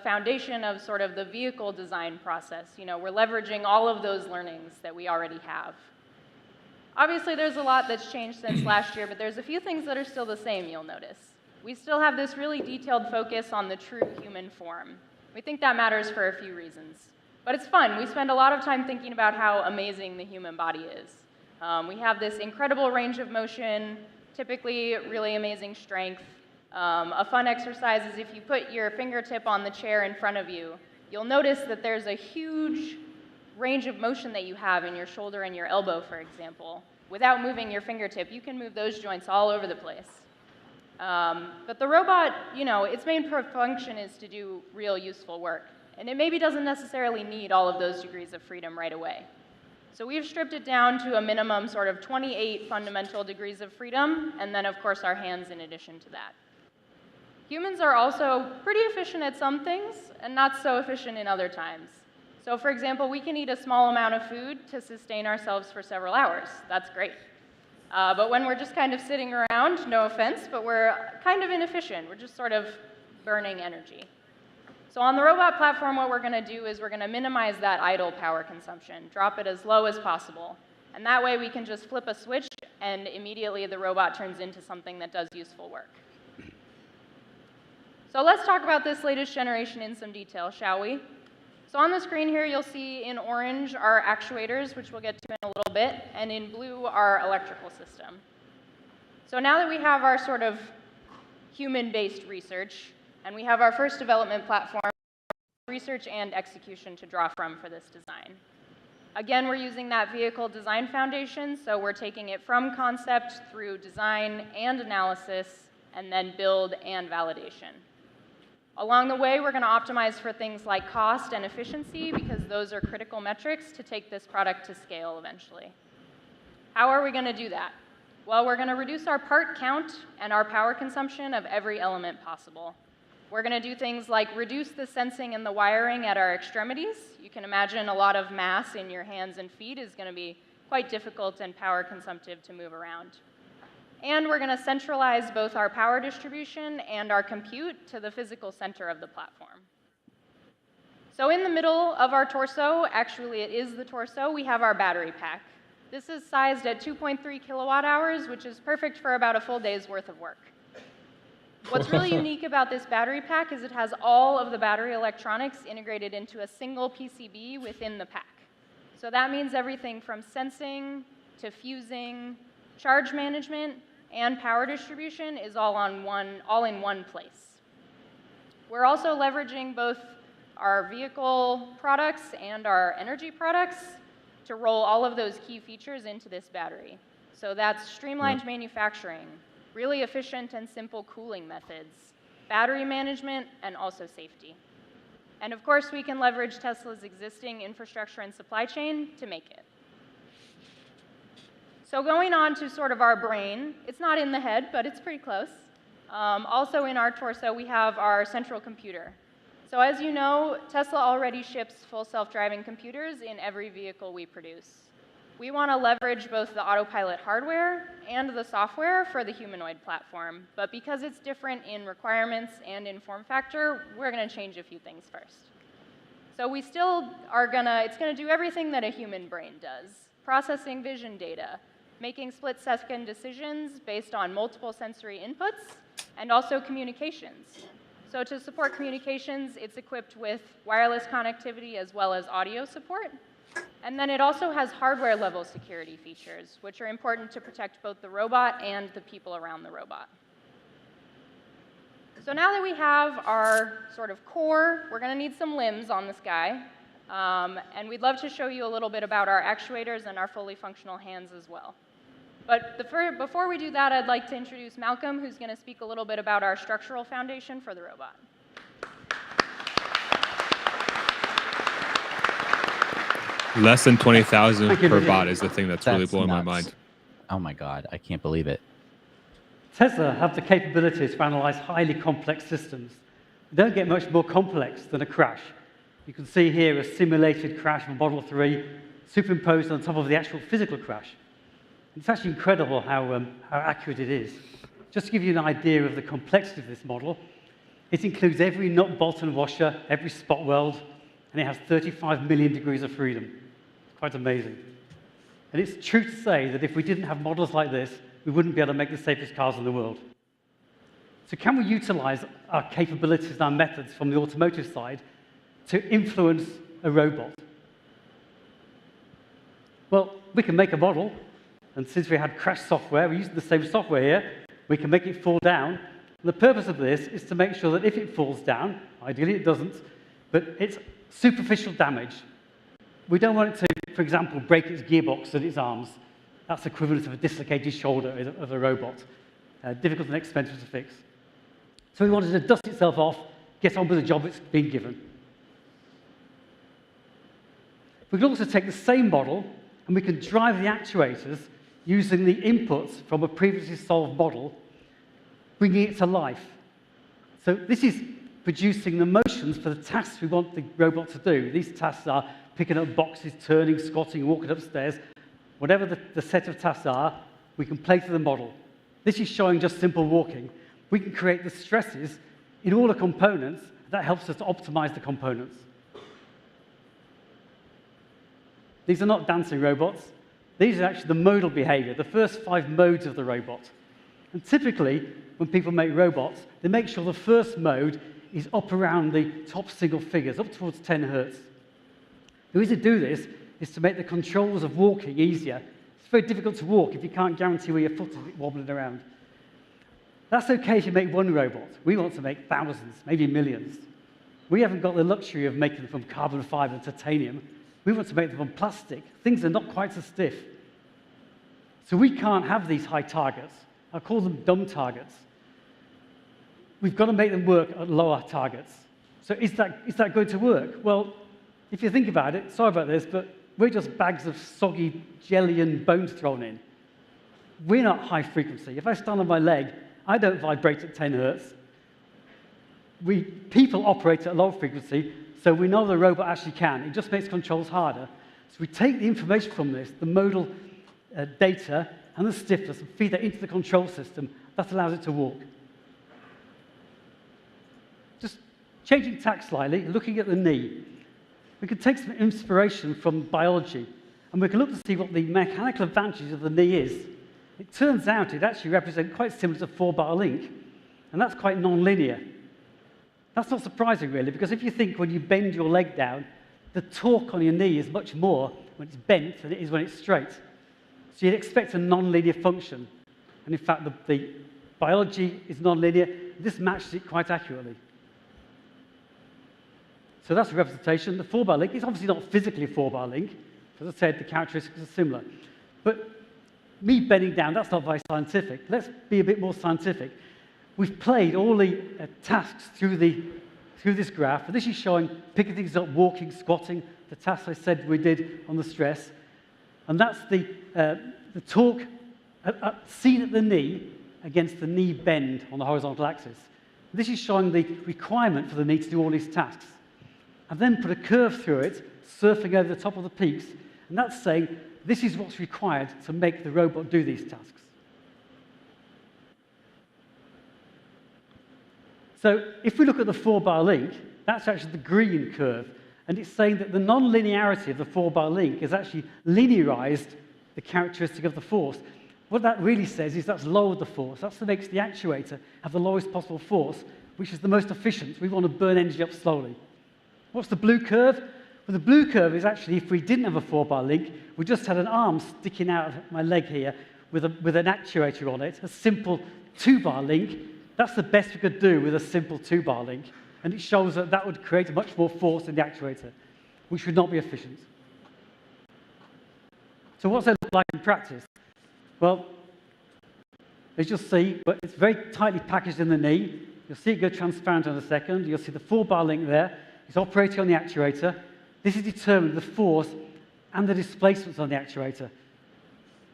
foundation of sort of the vehicle design process. We're leveraging all of those learnings that we already have. Obviously, there's a lot that's changed since last year, but there's a few things that are still the same, you'll notice. We still have this really detailed focus on the true human form. We think that matters for a few reasons. But it's fun. We spend a lot of time thinking about how amazing the human body is. We have this incredible range of motion, typically really amazing strength. A fun exercise is if you put your fingertip on the chair in front of you, you'll notice that there's a huge range of motion that you have in your shoulder and your elbow, for example. Without moving your fingertip, you can move those joints all over the place. But the robot, its main function is to do real useful work. And it maybe doesn't necessarily need all of those degrees of freedom right away. So we've stripped it down to a minimum sort of 28 fundamental degrees of freedom, and then, of course, our hands in addition to that. Humans are also pretty efficient at some things and not so efficient in other times. So, for example, we can eat a small amount of food to sustain ourselves for several hours. That's great. But when we're just kind of sitting around, no offense, but we're kind of inefficient. We're just sort of burning energy. So on the robot platform, what we're going to do is we're going to minimize that idle power consumption, drop it as low as possible. And that way we can just flip a switch, and immediately the robot turns into something that does useful work. So let's talk about this latest generation in some detail, shall we? So on the screen here, you'll see in orange our actuators, which we'll get to in a little bit, and in blue our electrical system. So now that we have our sort of human-based research, and we have our first development platform, research and execution to draw from for this design. Again, we're using that vehicle design foundation, so we're taking it from concept through design and analysis, and then build and validation. Along the way, we're going to optimize for things like cost and efficiency, because those are critical metrics to take this product to scale eventually. How are we going to do that? Well, we're going to reduce our part count and our power consumption of every element possible. We're going to do things like reduce the sensing and the wiring at our extremities. You can imagine a lot of mass in your hands and feet is going to be quite difficult and power consumptive to move around. And we're going to centralize both our power distribution and our compute to the physical center of the platform. So in the middle of our torso, actually it is the torso, we have our battery pack. This is sized at 2.3 kilowatt hours, which is perfect for about a full day's worth of work. What's really unique about this battery pack is it has all of the battery electronics integrated into a single PCB within the pack. So that means everything from sensing to fusing, charge management, and power distribution is all in one place. We're also leveraging both our vehicle products and our energy products to roll all of those key features into this battery. So that's streamlined manufacturing, really efficient and simple cooling methods, battery management, and also safety. And of course, we can leverage Tesla's existing infrastructure and supply chain to make it. So going on to sort of our brain, it's not in the head, but it's pretty close. Also in our torso, we have our central computer. So as you know, Tesla already ships full self-driving computers in every vehicle we produce. We want to leverage both the autopilot hardware and the software for the humanoid platform, but because it's different in requirements and in form factor, we're going to change a few things first. So we still are it's going to do everything that a human brain does, processing vision data, making split-second decisions based on multiple sensory inputs, and also communications. So to support communications, it's equipped with wireless connectivity as well as audio support. And then it also has hardware-level security features, which are important to protect both the robot and the people around the robot. So now that we have our sort of core, we're going to need some limbs on this guy. And we'd love to show you a little bit about our actuators and our fully functional hands as well. But before we do that, I'd like to introduce Malcolm, who's going to speak a little bit about our structural foundation for the robot. Less than 20,000 per bot is the thing that's really blowing nuts. my mind. Oh my God, I can't believe it. Tesla have the capabilities to analyze highly complex systems. They don't get much more complex than a crash. You can see here a simulated crash from Model 3 superimposed on top of the actual physical crash. It's actually incredible how accurate it is. Just to give you an idea of the complexity of this model, it includes every nut, bolt, and washer, every spot weld, and it has 35 million degrees of freedom. Quite amazing. And it's true to say that if we didn't have models like this, we wouldn't be able to make the safest cars in the world. So can we utilize our capabilities and our methods from the automotive side to influence a robot? Well, we can make a model, and since we had crash software, we're using the same software here, we can make it fall down. And the purpose of this is to make sure that if it falls down, ideally it doesn't, but it's superficial damage. We don't want it to, for example, break its gearbox and its arms. That's equivalent of a dislocated shoulder of a robot. Difficult and expensive to fix. So we wanted to dust itself off, get on with the job it's been given. We can also take the same model and we can drive the actuators using the inputs from a previously solved model, bringing it to life. So this is producing the motions for the tasks we want the robot to do. These tasks are picking up boxes, turning, squatting, walking upstairs. Whatever the set of tasks are, we can play to the model. This is showing just simple walking. We can create the stresses in all the components. That helps us to optimize the components. These are not dancing robots. These are actually the modal behavior, the first 5 modes of the robot. And typically, when people make robots, they make sure the first mode is up around the top single figures, up towards 10 hertz. The reason to do this is to make the controls of walking easier. It's very difficult to walk if you can't guarantee where your foot is wobbling around. That's okay if you make one robot. We want to make thousands, maybe millions. We haven't got the luxury of making them from carbon fiber and titanium. We want to make them from plastic. Things are not quite so stiff. So we can't have these high targets. I call them dumb targets. We've got to make them work at lower targets. So is that going to work? Well, if you think about it, sorry about this, but we're just bags of soggy jelly and bones thrown in. We're not high frequency. If I stand on my leg, I don't vibrate at 10 hertz. People operate at low frequency, so we know the robot actually can. It just makes controls harder. So we take the information from this, the modal data and the stiffness, and feed that into the control system. That allows it to walk. Just changing tack slightly, looking at the knee. We can take some inspiration from biology, and we can look to see what the mechanical advantage of the knee is. It turns out it actually represents quite similar to 4-bar link, and that's quite non-linear. That's not surprising, really, because if you think when you bend your leg down, the torque on your knee is much more when it's bent than it is when it's straight. So you'd expect a non-linear function. And in fact, the biology is non-linear. This matches it quite accurately. So that's a representation. The 4-bar link is obviously not physically a 4-bar link. As I said, the characteristics are similar. But me bending down, that's not very scientific. Let's be a bit more scientific. We've played all the tasks through this graph. And this is showing picking things up, walking, squatting, the tasks I said we did on the stress. And that's the torque seen at the knee against the knee bend on the horizontal axis. This is showing the requirement for the knee to do all these tasks. I've then put a curve through it, surfing over the top of the peaks, and that's saying this is what's required to make the robot do these tasks. So if we look at the 4-bar link, that's actually the green curve, and it's saying that the non-linearity of the 4-bar link has actually linearized the characteristic of the force. What that really says is that's lowered the force. That's what makes the actuator have the lowest possible force, which is the most efficient. We want to burn energy up slowly. What's the blue curve? Well, the blue curve is actually if we didn't have a 4-bar link, we just had an arm sticking out of my leg here with an actuator on it, a simple 2-bar link. That's the best we could do with a simple 2-bar link. And it shows that that would create much more force in the actuator, which would not be efficient. So what's that look like in practice? Well, as you'll see, but it's very tightly packaged in the knee. You'll see it go transparent in a second. You'll see the 4-bar link there. It's operating on the actuator. This is determining the force and the displacements on the actuator.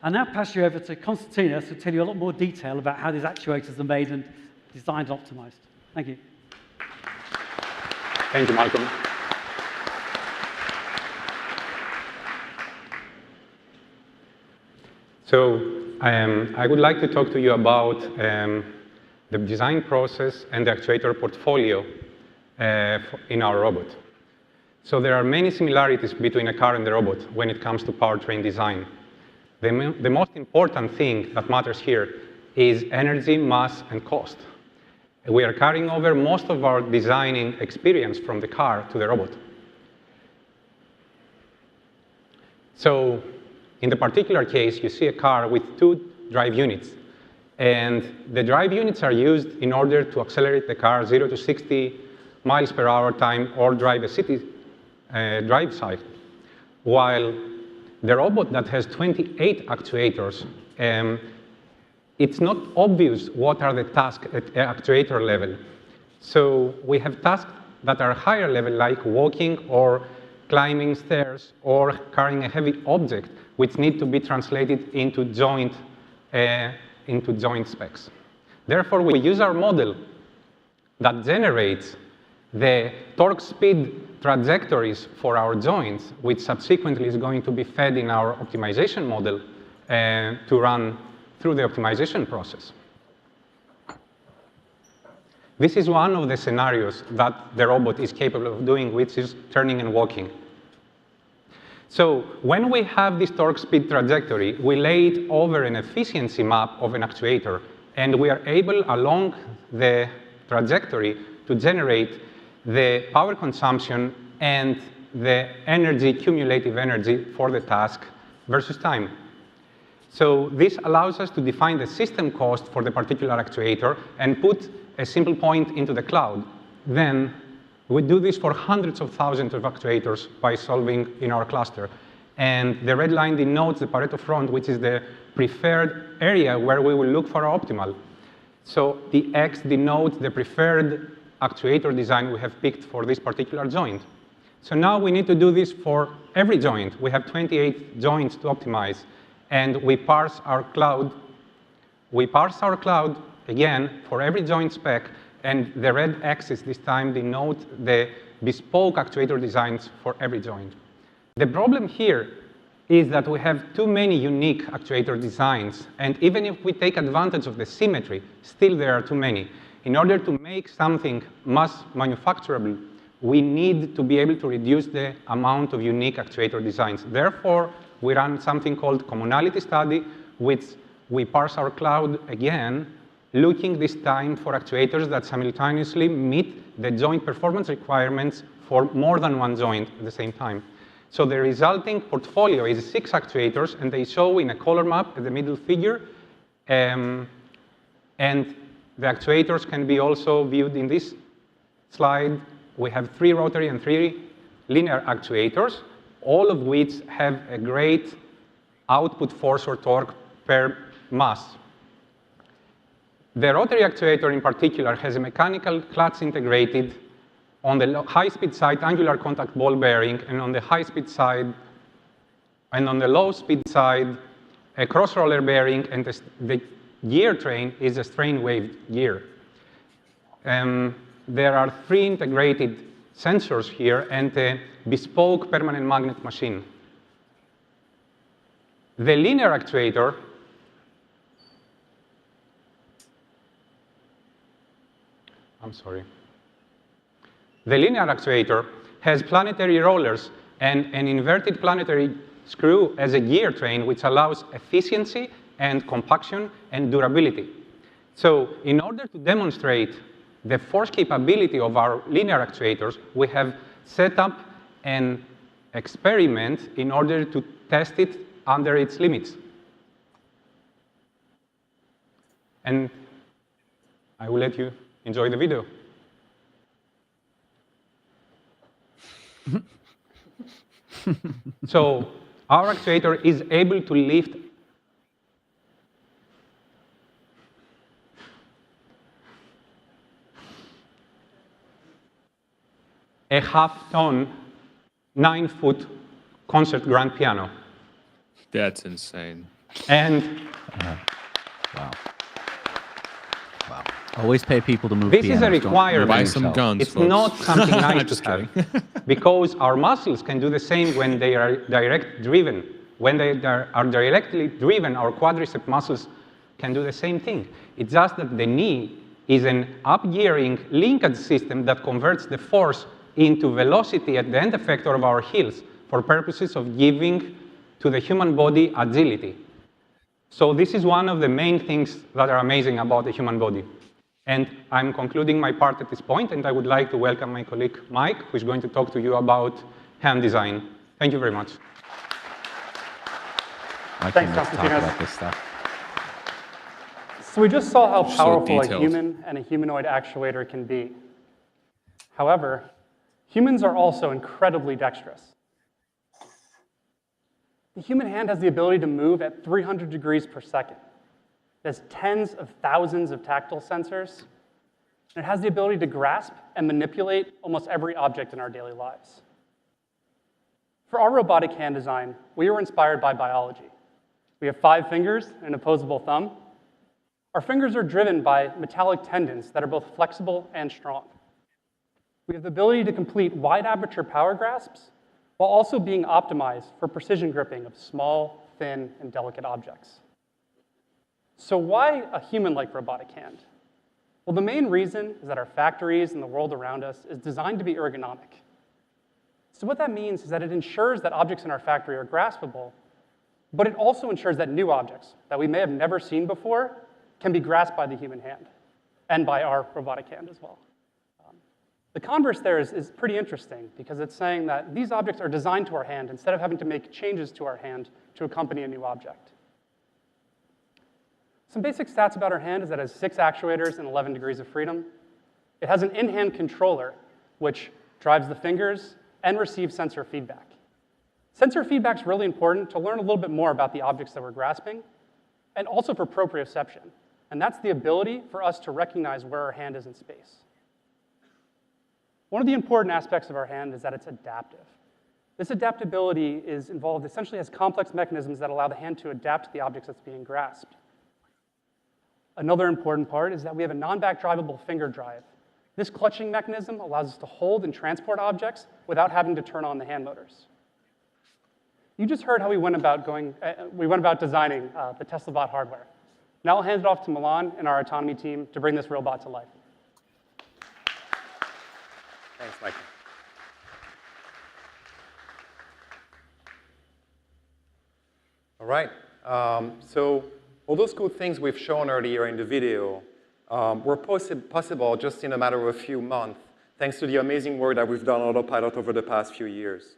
I'll now pass you over to Konstantinos, who'll tell you a lot more detail about how these actuators are made and designed and optimized. Thank you. Thank you, Malcolm. So I would like to talk to you about the design process and the actuator portfolio in our robot. So there are many similarities between a car and the robot when it comes to powertrain design. The most important thing that matters here is energy, mass, and cost. We are carrying over most of our designing experience from the car to the robot. So in the particular case, you see a car with 2 drive units. And the drive units are used in order to accelerate the car 0 to 60 miles per hour time or drive a city drive cycle. While the robot that has 28 actuators, it's not obvious what are the tasks at actuator level. So we have tasks that are higher level, like walking or climbing stairs or carrying a heavy object, which need to be translated into joint specs. Therefore, we use our model that generates the torque speed trajectories for our joints, which subsequently is going to be fed in our optimization model to run through the optimization process. This is one of the scenarios that the robot is capable of doing, which is turning and walking. So when we have this torque speed trajectory, we lay it over an efficiency map of an actuator, and we are able, along the trajectory, to generate the power consumption and the energy, cumulative energy for the task versus time. So this allows us to define the system cost for the particular actuator and put a simple point into the cloud. Then we do this for hundreds of thousands of actuators by solving in our cluster. And the red line denotes the Pareto front, which is the preferred area where we will look for our optimal. So the X denotes the preferred actuator design we have picked for this particular joint. So now we need to do this for every joint. We have 28 joints to optimize, and we parse our cloud. We parse our cloud, again, for every joint spec, and the red axis this time denote the bespoke actuator designs for every joint. The problem here is that we have too many unique actuator designs, and even if we take advantage of the symmetry, still there are too many. In order to make something mass manufacturable, we need to be able to reduce the amount of unique actuator designs. Therefore, we run something called Commonality Study, which we parse our cloud again, looking this time for actuators that simultaneously meet the joint performance requirements for more than one joint at the same time. So the resulting portfolio is 6 actuators, and they show in a color map at the middle figure. And the actuators can be also viewed in this slide. We have 3 rotary and 3 linear actuators, all of which have a great output force or torque per mass. The rotary actuator in particular has a mechanical clutch integrated, on the high-speed side, angular contact ball bearing, and on the high-speed side, and on the low-speed side, a cross-roller bearing, and the gear train is a strain-wave gear. There are 3 integrated sensors here and a bespoke permanent magnet machine. The linear actuator The linear actuator has planetary rollers and an inverted planetary screw as a gear train, which allows efficiency and compaction and durability. So in order to demonstrate the force capability of our linear actuators, we have set up an experiment in order to test it under its limits. And I will let you enjoy the video. So our actuator is able to lift a half-ton, 9-foot concert grand piano. That's insane. And wow. Always pay people to move this pianos. is a requirement. Buy some guns, It's folks. not something nice Just to have, because our muscles can do the same when they are direct driven. When they are directly driven, our quadricep muscles can do the same thing. It's just that the knee is an up-gearing linkage system that converts the force into velocity at the end effector of our heels for purposes of giving to the human body agility. So this is one of the main things that are amazing about the human body. And I'm concluding my part at this point, and I would like to welcome my colleague, Mike, who is going to talk to you about hand design. Thank you very much. Thanks, Constantinos. So we just saw how powerful a human and a humanoid actuator can be. However, humans are also incredibly dexterous. The human hand has the ability to move at 300 degrees per second. It has tens of thousands of tactile sensors, and it has the ability to grasp and manipulate almost every object in our daily lives. For our robotic hand design, we were inspired by biology. We have 5 fingers and an opposable thumb. Our fingers are driven by metallic tendons that are both flexible and strong. We have the ability to complete wide aperture power grasps while also being optimized for precision gripping of small, thin, and delicate objects. So why a human-like robotic hand? Well, the main reason is that our factories and the world around us is designed to be ergonomic. So what that means is that it ensures that objects in our factory are graspable, but it also ensures that new objects that we may have never seen before can be grasped by the human hand and by our robotic hand as well. The converse there is pretty interesting because it's saying that these objects are designed to our hand instead of having to make changes to our hand to accompany a new object. Some basic stats about our hand is that it has 6 actuators and 11 degrees of freedom. It has an in-hand controller, which drives the fingers and receives sensor feedback. Sensor feedback is really important to learn a little bit more about the objects that we're grasping, and also for proprioception. And that's the ability for us to recognize where our hand is in space. One of the important aspects of our hand is that it's adaptive. This adaptability is involved essentially as complex mechanisms that allow the hand to adapt to the objects that's being grasped. Another important part is that we have a non-back drivable finger drive. This clutching mechanism allows us to hold and transport objects without having to turn on the hand motors. You just heard how we went about designing the TeslaBot hardware. Now I'll hand it off to Milan and our autonomy team to bring this robot to life. Thanks, Michael. All right. So all those cool things we've shown earlier in the video were possible just in a matter of a few months, thanks to the amazing work that we've done on Autopilot over the past few years.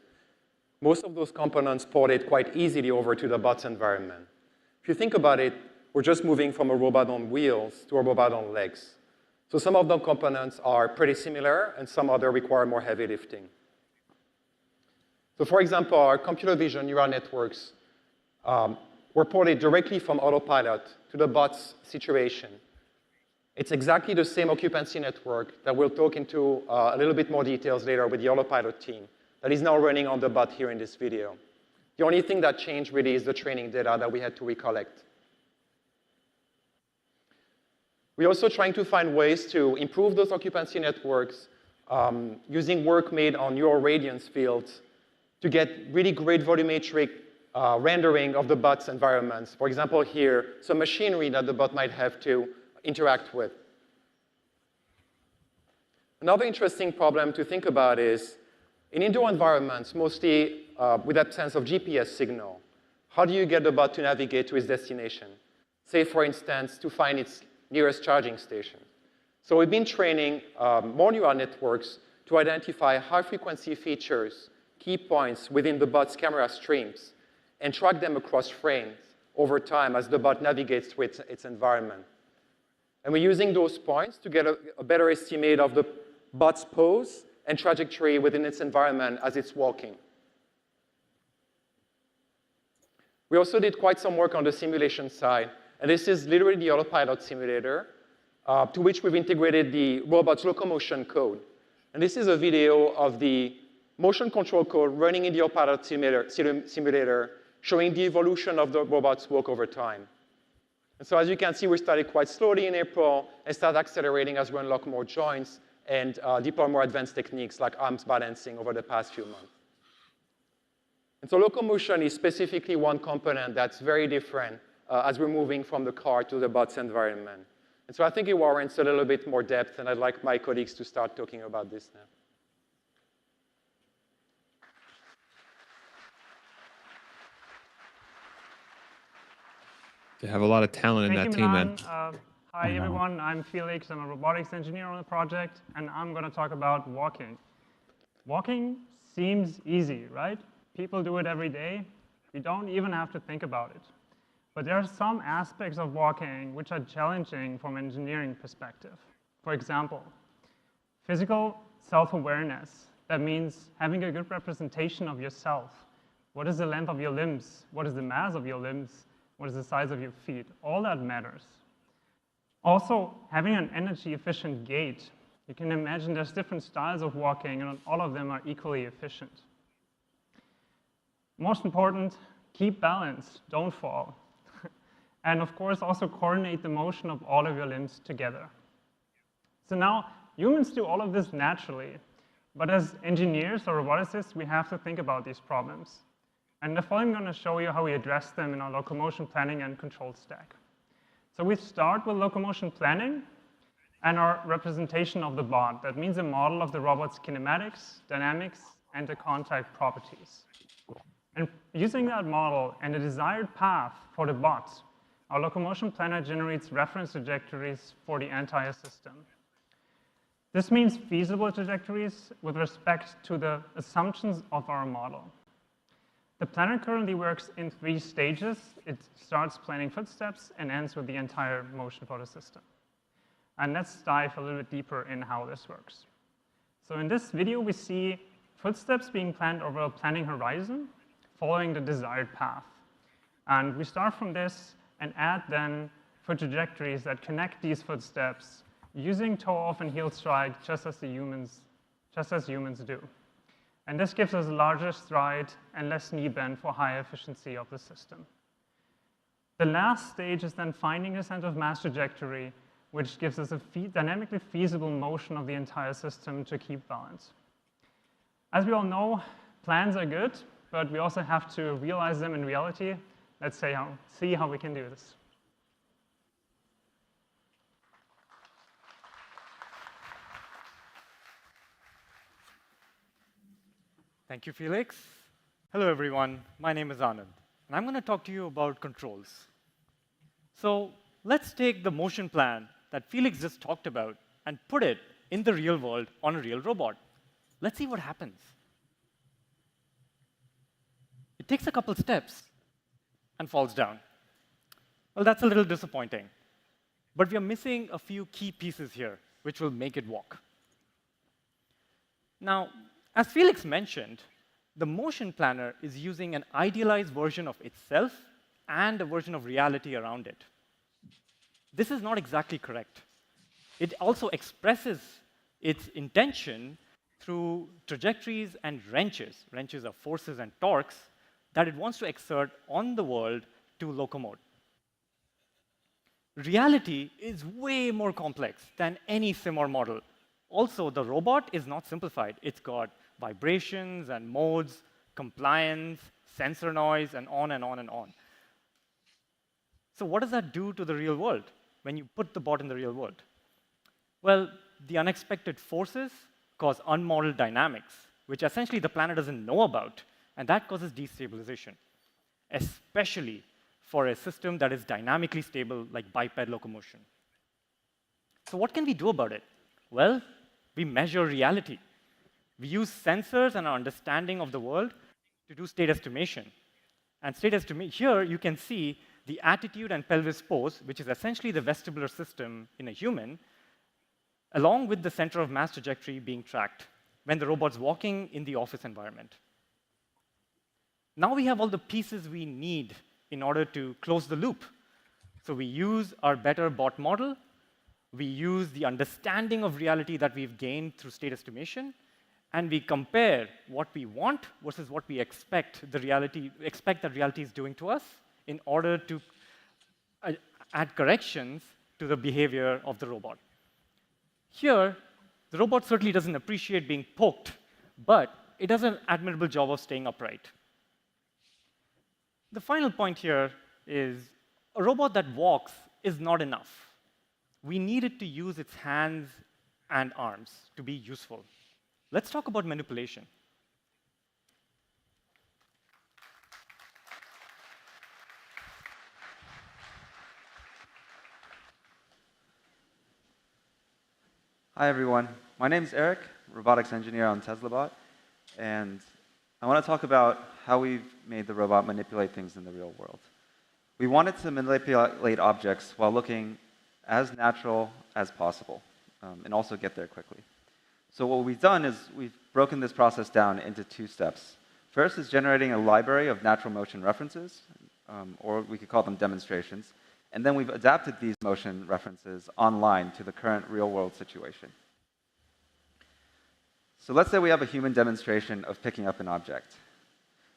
Most of those components ported quite easily over to the bots environment. If you think about it, we're just moving from a robot on wheels to a robot on legs. So some of the components are pretty similar, and some other require more heavy lifting. So for example, our computer vision neural networks were ported directly from Autopilot to the bot's situation. It's exactly the same occupancy network that we'll talk into a little bit more details later with the Autopilot team that is now running on the bot here in this video. The only thing that changed really is the training data that we had to recollect. We're also trying to find ways to improve those occupancy networks using work made on neural radiance fields to get really great volumetric rendering of the bot's environments. For example, here, some machinery that the bot might have to interact with. Another interesting problem to think about is, in indoor environments, mostly with absence of GPS signal, how do you get the bot to navigate to its destination? Say, for instance, to find its nearest charging station. So we've been training more neural networks to identify high-frequency features, key points within the bot's camera streams, and track them across frames over time as the bot navigates through its environment. And we're using those points to get a better estimate of the bot's pose and trajectory within its environment as it's walking. We also did quite some work on the simulation side. And this is literally the Autopilot simulator, to which we've integrated the robot's locomotion code. And this is a video of the motion control code running in the Autopilot simulator, showing the evolution of the robot's walk over time. And so as you can see, we started quite slowly in April and started accelerating as we unlock more joints and deploy more advanced techniques like arms balancing over the past few months. And so locomotion is specifically one component that's very different as we're moving from the car to the bot's environment. And so I think it warrants a little bit more depth, and I'd like my colleagues to start talking about this now. They have a lot of talent in that team, man. Hi, everyone. I'm Felix. I'm a robotics engineer on the project, and I'm going to talk about walking. Walking seems easy, right? People do it every day. You don't even have to think about it. But there are some aspects of walking which are challenging from an engineering perspective. For example, physical self-awareness. That means having a good representation of yourself. What is the length of your limbs? What is the mass of your limbs? What is the size of your feet? All that matters. Also, having an energy-efficient gait. You can imagine there's different styles of walking, and all of them are equally efficient. Most important, keep balance, don't fall. And of course, also coordinate the motion of all of your limbs together. So now, humans do all of this naturally, but as engineers or roboticists, we have to think about these problems. And in the following, I'm going to show you how we address them in our locomotion planning and control stack. So we start with locomotion planning and our representation of the bot. That means a model of the robot's kinematics, dynamics, and the contact properties. And using that model and the desired path for the bot, our locomotion planner generates reference trajectories for the entire system. This means feasible trajectories with respect to the assumptions of our model. The planner currently works in 3 stages. It starts planning footsteps and ends with the entire motion for the system. And let's dive a little bit deeper in how this works. So in this video, we see footsteps being planned over a planning horizon, following the desired path. And we start from this and add then foot trajectories that connect these footsteps using toe-off and heel strike just as humans do. And this gives us a larger stride and less knee bend for higher efficiency of the system. The last stage is then finding a center of mass trajectory, which gives us a dynamically feasible motion of the entire system to keep balance. As we all know, plans are good, but we also have to realize them in reality. Let's see how we can do this. Thank you, Felix. Hello, everyone. My name is Anand, and I'm going to talk to you about controls. So let's take the motion plan that Felix just talked about and put it in the real world on a real robot. Let's see what happens. It takes a couple steps and falls down. Well, that's a little disappointing. But we are missing a few key pieces here, which will make it walk. Now, as Felix mentioned, the motion planner is using an idealized version of itself and a version of reality around it. This is not exactly correct. It also expresses its intention through trajectories and wrenches. Wrenches are forces and torques that it wants to exert on the world to locomote. Reality is way more complex than any sim or model. Also, the robot is not simplified. It's got vibrations and modes, compliance, sensor noise, and on and on and on. So what does that do to the real world when you put the bot in the real world? Well, the unexpected forces cause unmodeled dynamics, which essentially the planner doesn't know about, and that causes destabilization, especially for a system that is dynamically stable like biped locomotion. So what can we do about it? Well, we measure reality. We use sensors and our understanding of the world to do state estimation. And here you can see the attitude and pelvis pose, which is essentially the vestibular system in a human, along with the center of mass trajectory being tracked when the robot's walking in the office environment. Now we have all the pieces we need in order to close the loop. So we use our better bot model, we use the understanding of reality that we've gained through state estimation, and we compare what we want versus what we expect that reality is doing to us in order to add corrections to the behavior of the robot. Here, the robot certainly doesn't appreciate being poked, but it does an admirable job of staying upright. The final point here is a robot that walks is not enough. We need it to use its hands and arms to be useful. Let's talk about manipulation. Hi, everyone. My name is Eric, robotics engineer on TeslaBot, and I want to talk about how we've made the robot manipulate things in the real world. We wanted to manipulate objects while looking as natural as possible, and also get there quickly. So what we've done is we've broken this process down into 2 steps. First is generating a library of natural motion references, or we could call them demonstrations. And then we've adapted these motion references online to the current real-world situation. So let's say we have a human demonstration of picking up an object.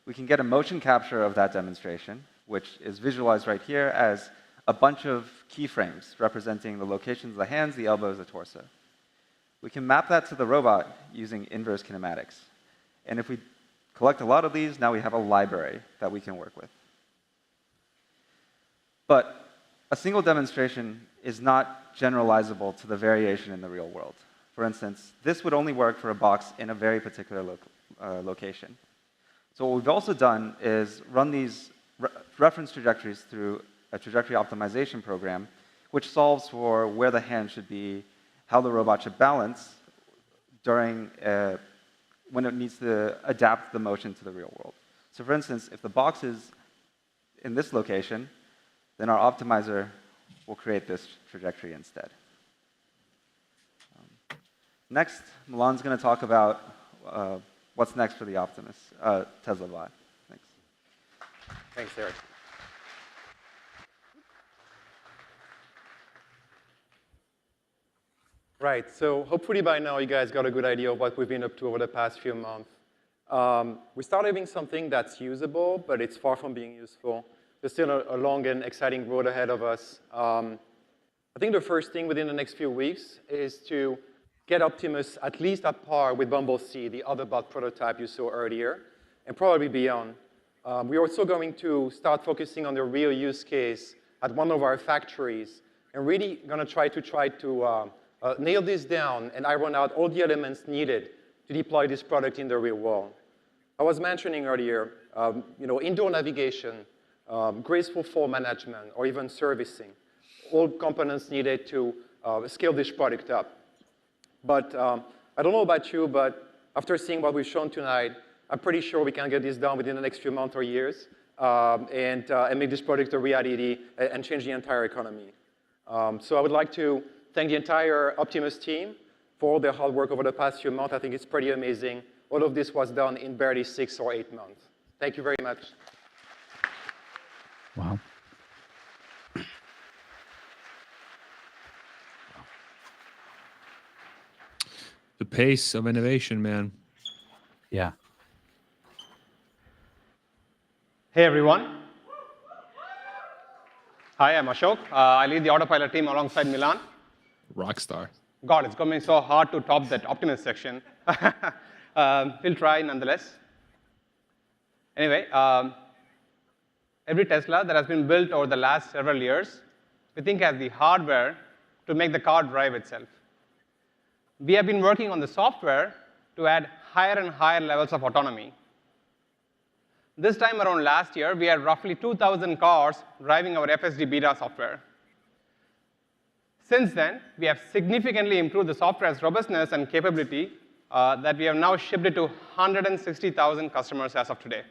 We can get a motion capture of that demonstration, which is visualized right here as a bunch of keyframes representing the locations of the hands, the elbows, the torso. We can map that to the robot using inverse kinematics. And if we collect a lot of these, now we have a library that we can work with. But a single demonstration is not generalizable to the variation in the real world. For instance, this would only work for a box in a very particular location. So what we've also done is run these reference trajectories through a trajectory optimization program, which solves for where the hand should be, how the robot should balance during when it needs to adapt the motion to the real world. So for instance, if the box is in this location, then our optimizer will create this trajectory instead. Next, Milan's going to talk about what's next for the Optimus Tesla bot. Thanks. Thanks, Eric. Right, so hopefully by now you guys got a good idea of what we've been up to over the past few months. We started having something that's usable, but it's far from being useful. There's still a long and exciting road ahead of us. I think the first thing within the next few weeks is to get Optimus at least at par with Bumble C, the other bot prototype you saw earlier, and probably beyond. We're also going to start focusing on the real use case at one of our factories, and really going to try to nail this down and iron out all the elements needed to deploy this product in the real world. I was mentioning earlier, indoor navigation, graceful fall management, or even servicing, all components needed to scale this product up. But I don't know about you, but after seeing what we've shown tonight, I'm pretty sure we can get this done within the next few months or years and make this product a reality and change the entire economy. So I would like to thank the entire Optimus team for all their hard work over the past few months. I think it's pretty amazing. All of this was done in barely 6 or 8 months. Thank you very much. Wow. The pace of innovation, man. Yeah. Hey, everyone. Hi, I'm Ashok. I lead the autopilot team alongside Milan. Rockstar. God, it's going to be so hard to top that Optimus section. We'll try nonetheless. Anyway, every Tesla that has been built over the last several years, we think has the hardware to make the car drive itself. We have been working on the software to add higher and higher levels of autonomy. This time around last year, we had roughly 2,000 cars driving our FSD beta software. Since then, we have significantly improved the software's robustness and capability that we have now shipped it to 160,000 customers as of today.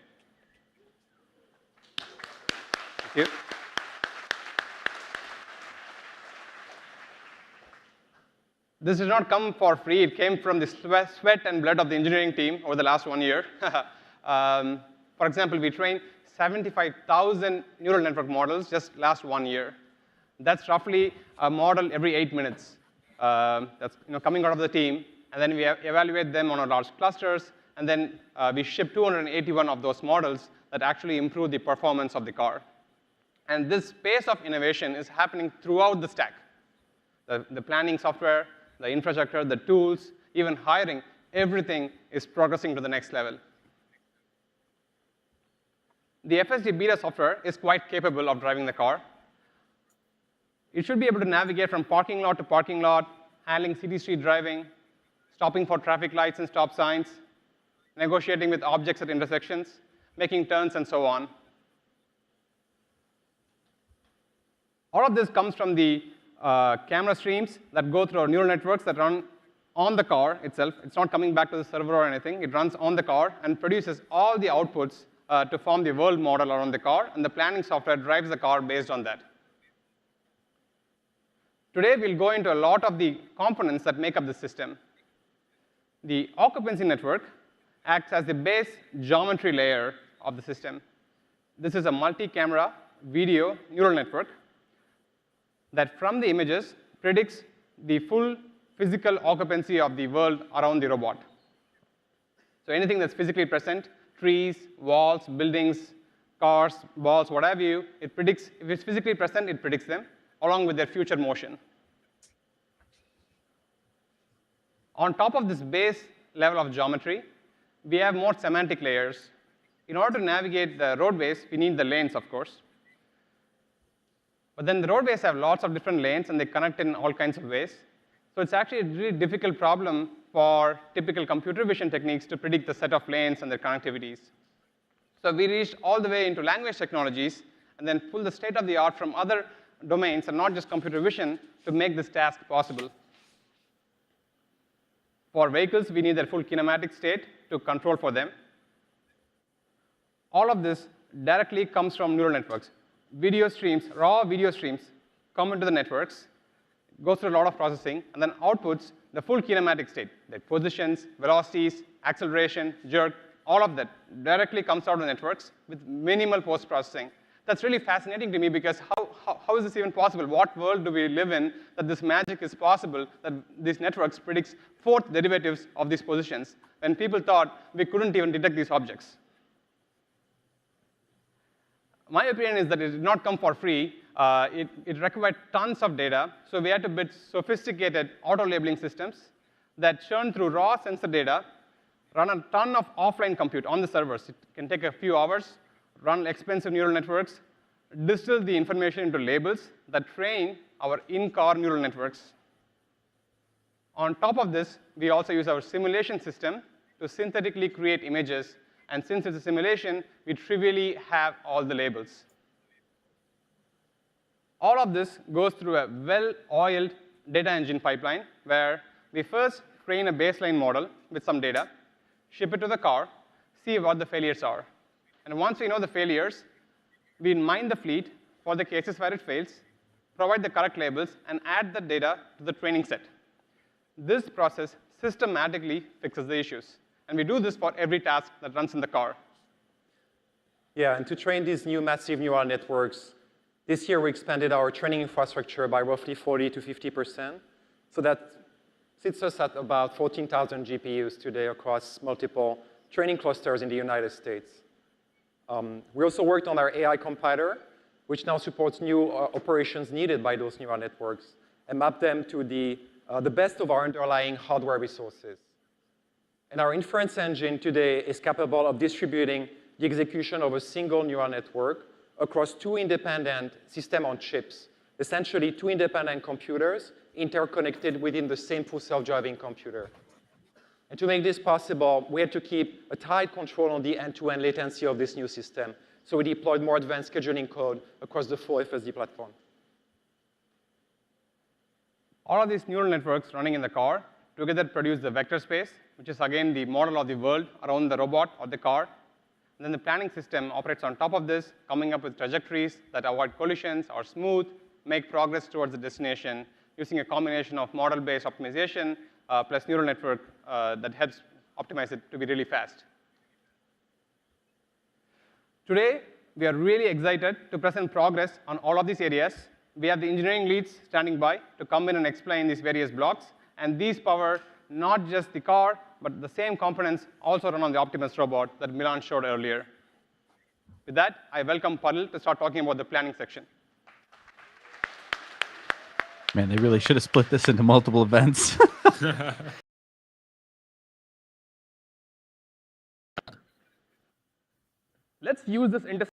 Thank you. This did not come for free. It came from the sweat and blood of the engineering team over the last 1 year. For example, we trained 75,000 neural network models just last 1 year. That's roughly a model every 8 minutes. That's coming out of the team, and then we evaluate them on our large clusters, and then we ship 281 of those models that actually improve the performance of the car. And this pace of innovation is happening throughout the stack. The planning software, the infrastructure, the tools, even hiring, everything is progressing to the next level. The FSD beta software is quite capable of driving the car. It should be able to navigate from parking lot to parking lot, handling city street driving, stopping for traffic lights and stop signs, negotiating with objects at intersections, making turns, and so on. All of this comes from the camera streams that go through our neural networks that run on the car itself. It's not coming back to the server or anything. It runs on the car and produces all the outputs to form the world model around the car, and the planning software drives the car based on that. Today, we'll go into a lot of the components that make up the system. The occupancy network acts as the base geometry layer of the system. This is a multi-camera video neural network that, from the images, predicts the full physical occupancy of the world around the robot. So anything that's physically present, trees, walls, buildings, cars, balls, what have you, it predicts. If it's physically present, it predicts them, along with their future motion. On top of this base level of geometry, we have more semantic layers. In order to navigate the roadways, we need the lanes, of course. But then the roadways have lots of different lanes, and they connect in all kinds of ways. So it's actually a really difficult problem for typical computer vision techniques to predict the set of lanes and their connectivities. So we reached all the way into language technologies and then pulled the state of the art from other domains, and not just computer vision, to make this task possible. For vehicles, we need their full kinematic state to control for them. All of this directly comes from neural networks. Video streams, raw video streams, come into the networks, go through a lot of processing, and then outputs the full kinematic state. Their positions, velocities, acceleration, jerk, all of that directly comes out of the networks with minimal post-processing. That's really fascinating to me, because how is this even possible? What world do we live in that this magic is possible, that these networks predicts fourth derivatives of these positions, when people thought we couldn't even detect these objects? My opinion is that it did not come for free. It required tons of data, so we had to build sophisticated auto-labeling systems that churn through raw sensor data, run a ton of offline compute on the servers. It can take a few hours, run expensive neural networks, distill the information into labels that train our in-car neural networks. On top of this, we also use our simulation system to synthetically create images. And since it's a simulation, we trivially have all the labels. All of this goes through a well-oiled data engine pipeline, where we first train a baseline model with some data, ship it to the car, see what the failures are. And once we know the failures, we mine the fleet for the cases where it fails, provide the correct labels, and add the data to the training set. This process systematically fixes the issues. And we do this for every task that runs in the car. Yeah, and to train these new massive neural networks, this year we expanded our training infrastructure by roughly 40 to 50%. So that sits us at about 14,000 GPUs today across multiple training clusters in the United States. We also worked on our AI compiler, which now supports new operations needed by those neural networks, and mapped them to the best of our underlying hardware resources. And our inference engine today is capable of distributing the execution of a single neural network across two independent systems on chips, essentially two independent computers interconnected within the same full self-driving computer. And to make this possible, we had to keep a tight control on the end-to-end latency of this new system. So we deployed more advanced scheduling code across the full FSD platform. All of these neural networks running in the car together produce the vector space, which is, again, the model of the world around the robot or the car. And then the planning system operates on top of this, coming up with trajectories that avoid collisions, are smooth, make progress towards the destination, using a combination of model-based optimization plus neural network that helps optimize it to be really fast. Today, we are really excited to present progress on all of these areas. We have the engineering leads standing by to come in and explain these various blocks. And these power not just the car, but the same components also run on the Optimus robot that Milan showed earlier. With that, I welcome Padil to start talking about the planning section. Man, they really should have split this into multiple events. Let's use this intersection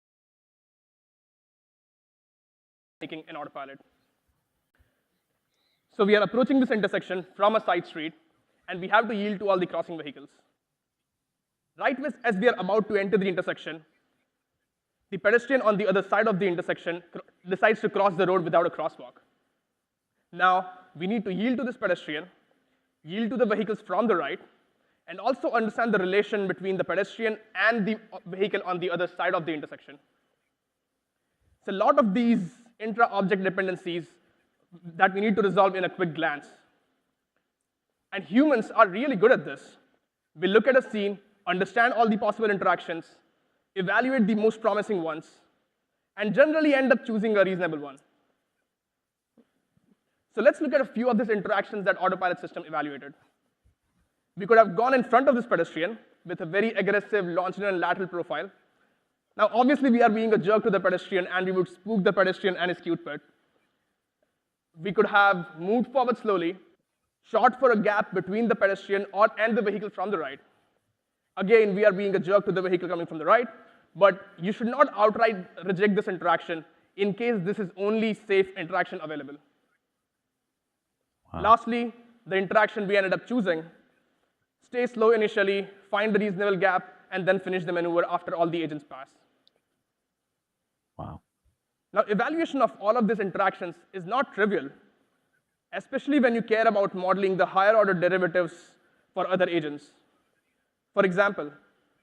making an autopilot. So we are approaching this intersection from a side street, and we have to yield to all the crossing vehicles. Right as we are about to enter the intersection, the pedestrian on the other side of the intersection decides to cross the road without a crosswalk. Now, we need to yield to this pedestrian, yield to the vehicles from the right, and also understand the relation between the pedestrian and the vehicle on the other side of the intersection. So a lot of these intra-object dependencies that we need to resolve in a quick glance. And humans are really good at this. We look at a scene, understand all the possible interactions, evaluate the most promising ones, and generally end up choosing a reasonable one. So let's look at a few of these interactions that autopilot system evaluated. We could have gone in front of this pedestrian with a very aggressive longitudinal and lateral profile. Now, obviously, we are being a jerk to the pedestrian, and we would spook the pedestrian and his cute pet. We could have moved forward slowly, shot for a gap between the pedestrian and the vehicle from the right. Again, we are being a jerk to the vehicle coming from the right, but you should not outright reject this interaction in case this is only safe interaction available. Wow. Lastly, the interaction we ended up choosing: stay slow initially, find the reasonable gap, and then finish the maneuver after all the agents pass. Wow. Now, evaluation of all of these interactions is not trivial, especially when you care about modeling the higher order derivatives for other agents. For example,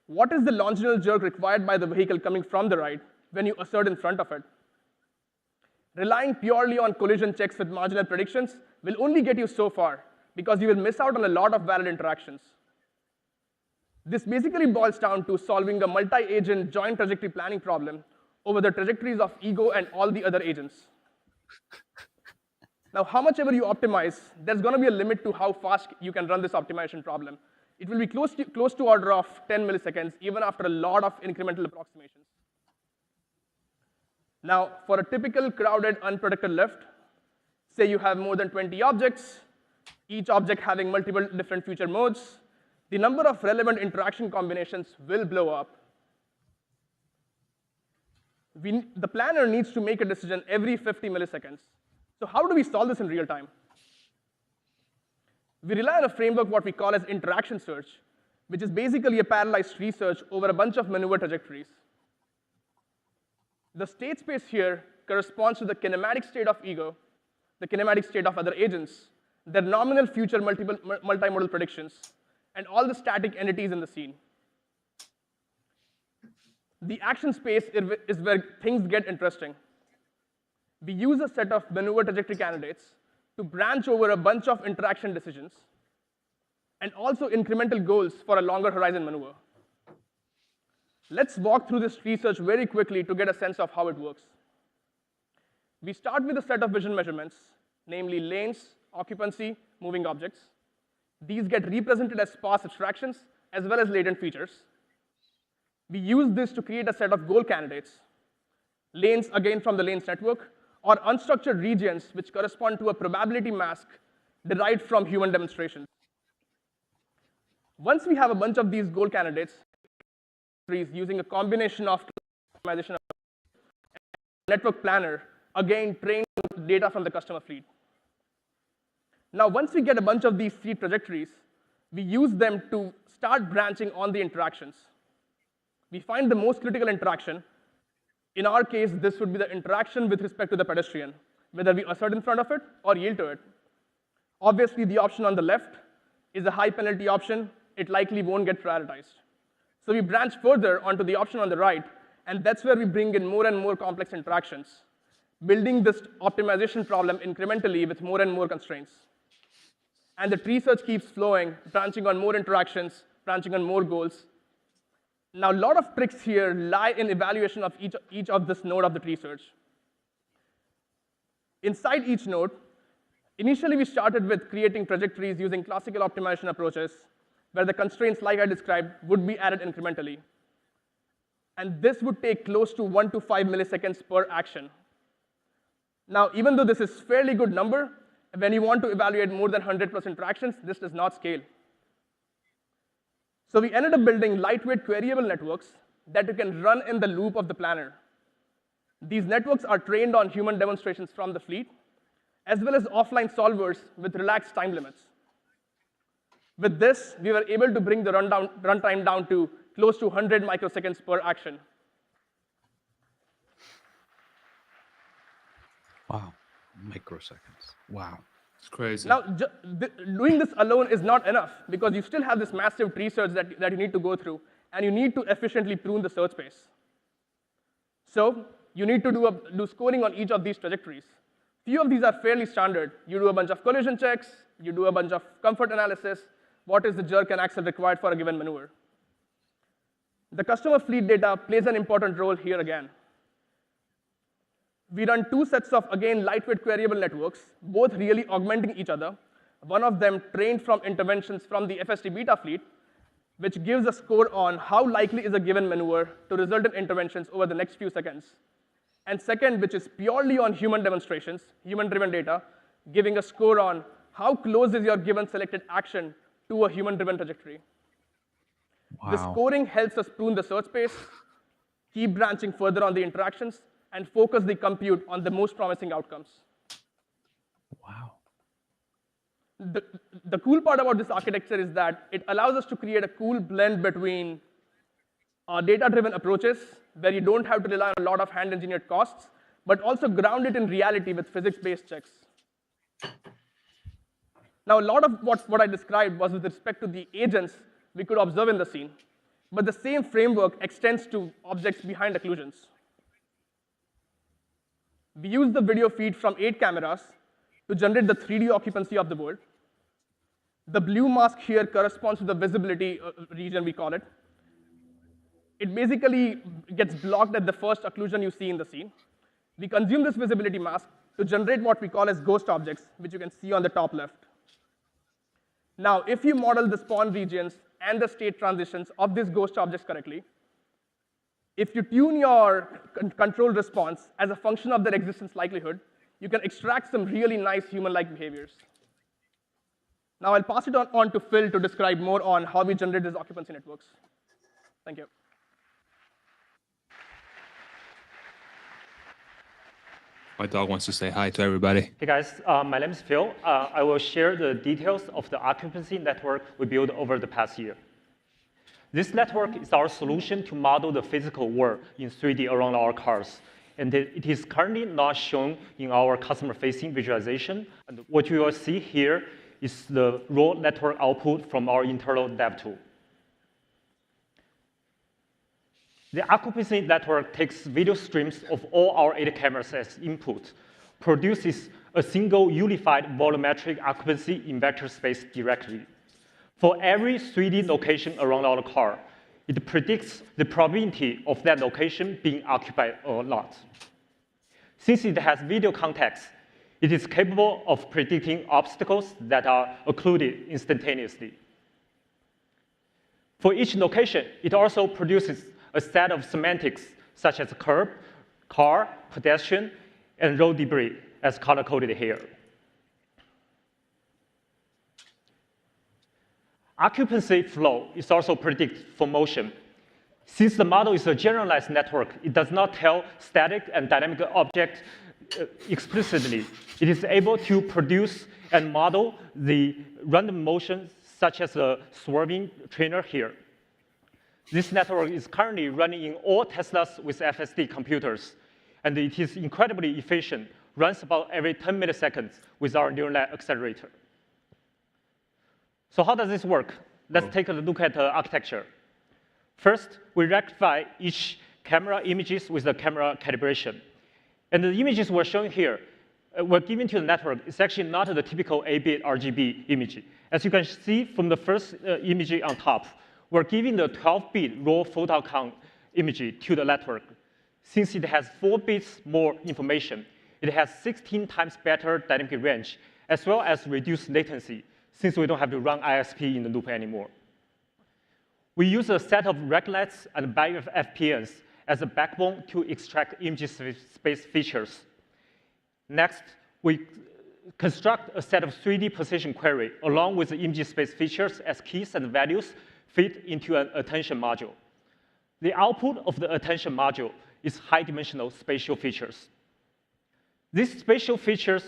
what is the longitudinal jerk required by the vehicle coming from the right when you assert in front of it? Relying purely on collision checks with marginal predictions will only get you so far, because you will miss out on a lot of valid interactions. This basically boils down to solving a multi-agent joint trajectory planning problem over the trajectories of ego and all the other agents. Now, how much ever you optimize, there's going to be a limit to how fast you can run this optimization problem. It will be close to order of 10 milliseconds, even after a lot of incremental approximations. Now, for a typical crowded, unprotected lift, say you have more than 20 objects, each object having multiple different future modes, the number of relevant interaction combinations will blow up. The planner needs to make a decision every 50 milliseconds. So how do we solve this in real time? We rely on a framework what we call as interaction search, which is basically a parallelized tree search over a bunch of maneuver trajectories. The state space here corresponds to the kinematic state of ego, the kinematic state of other agents, their nominal future multimodal predictions, and all the static entities in the scene. The action space is where things get interesting. We use a set of maneuver trajectory candidates to branch over a bunch of interaction decisions, and also incremental goals for a longer horizon maneuver. Let's walk through this tree search very quickly to get a sense of how it works. We start with a set of vision measurements, namely lanes, occupancy, moving objects. These get represented as sparse abstractions as well as latent features. We use this to create a set of goal candidates, lanes again from the lanes network, or unstructured regions which correspond to a probability mask derived from human demonstrations. Once we have a bunch of these goal candidates, using a combination of optimization and network planner, again trained data from the customer fleet. Now, once we get a bunch of these fleet trajectories, we use them to start branching on the interactions. We find the most critical interaction. In our case, this would be the interaction with respect to the pedestrian, whether we assert in front of it or yield to it. Obviously, the option on the left is a high penalty option. It likely won't get prioritized. So we branch further onto the option on the right, and that's where we bring in more and more complex interactions, building this optimization problem incrementally with more and more constraints. And the tree search keeps flowing, branching on more interactions, branching on more goals. Now, a lot of tricks here lie in evaluation of each of this node of the tree search. Inside each node, initially we started with creating trajectories using classical optimization approaches, where the constraints, like I described, would be added incrementally. And this would take close to 1 to 5 milliseconds per action. Now, even though this is a fairly good number, when you want to evaluate more than 100+ interactions, this does not scale. So we ended up building lightweight queryable networks that you can run in the loop of the planner. These networks are trained on human demonstrations from the fleet, as well as offline solvers with relaxed time limits. With this, we were able to bring the runtime down to close to 100 microseconds per action. Wow, microseconds. Wow. It's crazy. Now, doing this alone is not enough, because you still have this massive tree search that you need to go through, and you need to efficiently prune the search space. So you need to do scoring on each of these trajectories. Few of these are fairly standard. You do a bunch of collision checks, you do a bunch of comfort analysis, what is the jerk and axle required for a given maneuver. The customer fleet data plays an important role here again. We run two sets of, again, lightweight queryable networks, both really augmenting each other. One of them trained from interventions from the FSD beta fleet, which gives a score on how likely is a given maneuver to result in interventions over the next few seconds. And second, which is purely on human demonstrations, human-driven data, giving a score on how close is your given selected action to a human-driven trajectory. Wow. The scoring helps us prune the search space, keep branching further on the interactions, and focus the compute on the most promising outcomes. Wow. The cool part about this architecture is that it allows us to create a cool blend between data-driven approaches, where you don't have to rely on a lot of hand-engineered costs, but also ground it in reality with physics-based checks. Now, a lot of what I described was with respect to the agents we could observe in the scene, but the same framework extends to objects behind occlusions. We use the video feed from 8 cameras to generate the 3D occupancy of the world. The blue mask here corresponds to the visibility region, we call it. It basically gets blocked at the first occlusion you see in the scene. We consume this visibility mask to generate what we call as ghost objects, which you can see on the top left. Now, if you model the spawn regions and the state transitions of these ghost objects correctly, if you tune your control response as a function of their existence likelihood, you can extract some really nice human-like behaviors. Now, I'll pass it on to Phil to describe more on how we generate these occupancy networks. Thank you. My dog wants to say hi to everybody. Hey guys, my name is Phil. I will share the details of the occupancy network we built over the past year. This network is our solution to model the physical world in 3D around our cars. And it is currently not shown in our customer-facing visualization. And what you will see here is the raw network output from our internal dev tool. The occupancy network takes video streams of all our 8 cameras as input, produces a single unified volumetric occupancy in vector space directly. For every 3D location around our car, it predicts the probability of that location being occupied or not. Since it has video context, it is capable of predicting obstacles that are occluded instantaneously. For each location, it also produces a set of semantics, such as curb, car, pedestrian, and road debris, as color-coded here. Occupancy flow is also predicted for motion. Since the model is a generalized network, it does not tell static and dynamic objects explicitly. It is able to produce and model the random motions, such as a swerving trainer here. This network is currently running in all Teslas with FSD computers, and it is incredibly efficient, runs about every 10 milliseconds with our neural net accelerator. So how does this work? Let's take a look at the architecture. First, we rectify each camera images with the camera calibration. And the images we're showing here were given to the network. It's actually not the typical 8-bit RGB image. As you can see from the first image on top, we're giving the 12-bit raw photon count image to the network. Since it has 4 bits more information, it has 16 times better dynamic range, as well as reduced latency, since we don't have to run ISP in the loop anymore. We use a set of reglets and FPNs as a backbone to extract image space features. Next, we construct a set of 3D position query along with the image space features as keys and values fit into an attention module. The output of the attention module is high-dimensional spatial features. These spatial features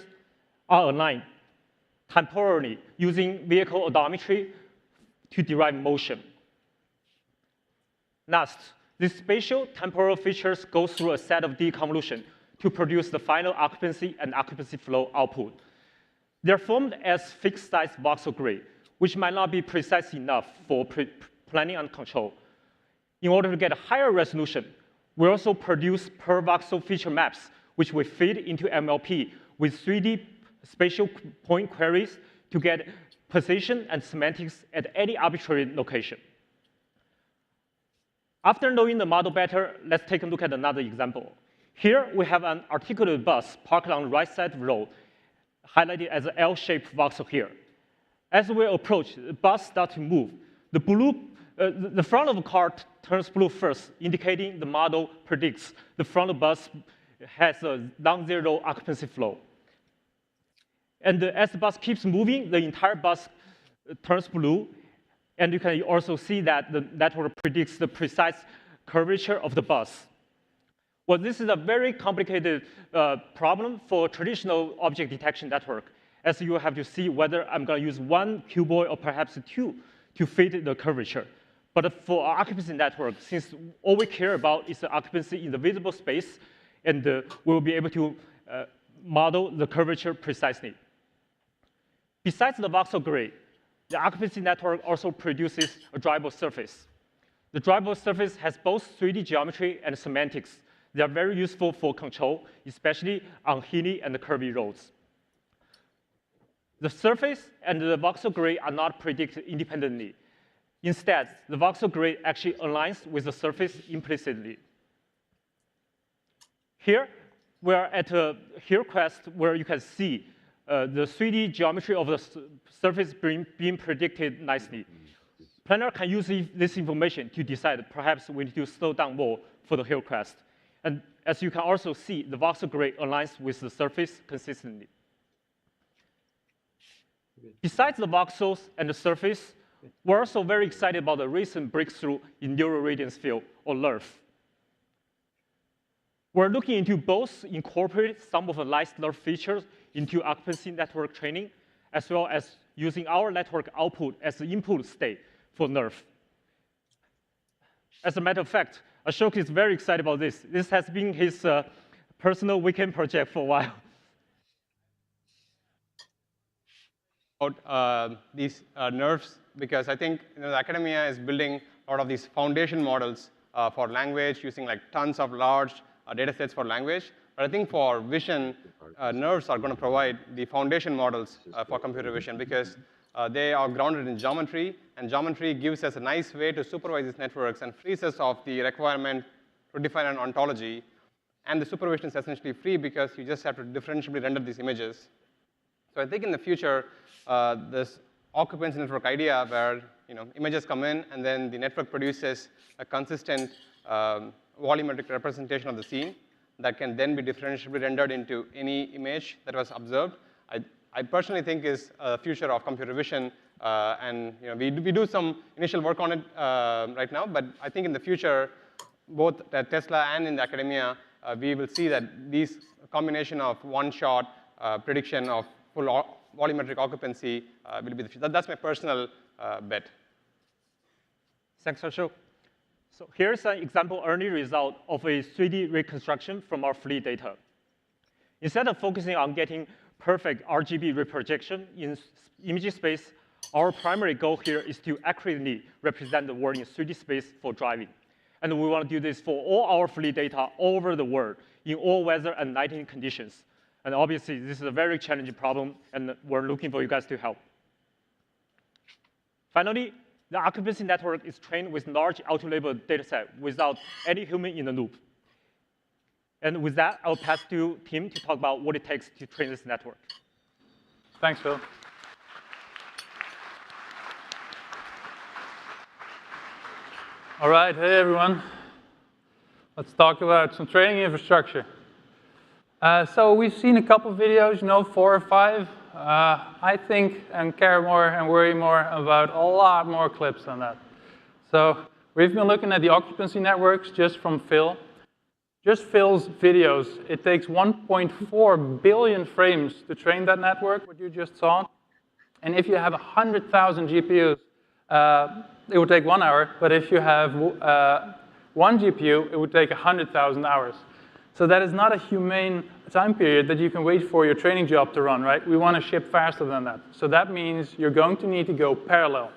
are aligned temporally using vehicle odometry to derive motion. Next, these spatial temporal features go through a set of deconvolution to produce the final occupancy and occupancy flow output. They're formed as fixed-size voxel grid, which might not be precise enough for planning and control. In order to get a higher resolution, we also produce per voxel feature maps, which we feed into MLP with 3D spatial point queries to get position and semantics at any arbitrary location. After knowing the model better, let's take a look at another example. Here, we have an articulated bus parked on the right side of the road, highlighted as an L-shaped voxel here. As we approach, the bus starts to move. The front of the car turns blue first, indicating the model predicts the front of the bus has a non-zero occupancy flow. And as the bus keeps moving, the entire bus turns blue. And you can also see that the network predicts the precise curvature of the bus. Well, this is a very complicated problem for traditional object detection network, as you have to see whether I'm going to use one cuboid or perhaps two to fit the curvature. But for our occupancy network, since all we care about is the occupancy in the visible space, and we will be able to model the curvature precisely. Besides the voxel grid, the occupancy network also produces a drivable surface. The drivable surface has both 3D geometry and semantics. They are very useful for control, especially on hilly and curvy roads. The surface and the voxel grid are not predicted independently. Instead, the voxel grid actually aligns with the surface implicitly. Here, we're at a hill crest where you can see the 3D geometry of the surface being predicted nicely. Planner can use this information to decide perhaps we need to slow down more for the hill crest. And as you can also see, the voxel grid aligns with the surface consistently. Besides the voxels and the surface, we're also very excited about the recent breakthrough in neural radiance field, or LRF. We're looking into both incorporating some of the nice LRF features into occupancy network training, as well as using our network output as the input state for NERF. As a matter of fact, Ashok is very excited about this. This has been his personal weekend project for a while. These NERFs, because I think the academia is building a lot of these foundation models for language, using like tons of large data sets for language. But I think for vision, NERFs are going to provide the foundation models for computer vision, because they are grounded in geometry, and geometry gives us a nice way to supervise these networks and frees us of the requirement to define an ontology. And the supervision is essentially free because you just have to differentially render these images. So I think in the future, this occupancy network idea where images come in and then the network produces a consistent volumetric representation of the scene that can then be differentially rendered into any image that was observed, I personally think is a future of computer vision. And we do some initial work on it right now, but I think in the future, both at Tesla and in the academia, we will see that these combination of one-shot prediction of full volumetric occupancy will be the future. That's my personal bet. Thanks, Ashok. So here's an example early result of a 3D reconstruction from our fleet data. Instead of focusing on getting perfect RGB reprojection in image space, our primary goal here is to accurately represent the world in 3D space for driving. And we want to do this for all our fleet data all over the world, in all weather and lighting conditions. And obviously, this is a very challenging problem, and we're looking for you guys to help. Finally, the occupancy network is trained with large auto-label data set without any human in the loop. And with that, I'll pass to Tim to talk about what it takes to train this network. Thanks, Phil. All right, hey everyone. Let's talk about some training infrastructure. So we've seen a couple videos, 4 or 5. I think and care more and worry more about a lot more clips than that. So we've been looking at the occupancy networks just from Phil. Just Phil's videos, it takes 1.4 billion frames to train that network, what you just saw. And if you have 100,000 GPUs, it would take 1 hour. But if you have one GPU, it would take 100,000 hours. So that is not a humane time period that you can wait for your training job to run, right? We want to ship faster than that. So that means you're going to need to go parallel.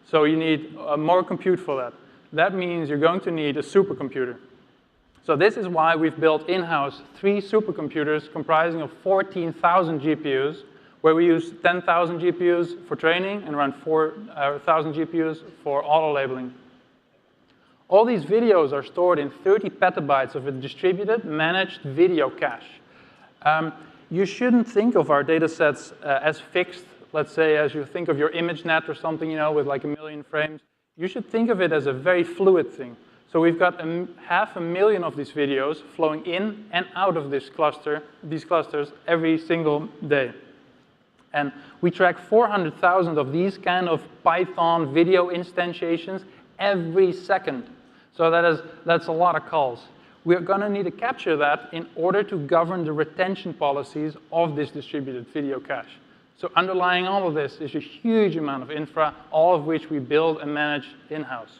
So you need more compute for that. That means you're going to need a supercomputer. So this is why we've built in-house 3 supercomputers comprising of 14,000 GPUs, where we use 10,000 GPUs for training and around 4,000 GPUs for auto-labeling. All these videos are stored in 30 petabytes of a distributed, managed video cache. You shouldn't think of our data sets as fixed, let's say, as you think of your ImageNet or something, you know, with like 1 million frames. You should think of it as a very fluid thing. So we've got 500,000 of these videos flowing in and out of these clusters every single day. And we track 400,000 of these kind of Python video instantiations every second. So that's a lot of calls. We're going to need to capture that in order to govern the retention policies of this distributed video cache. So underlying all of this is a huge amount of infra, all of which we build and manage in-house.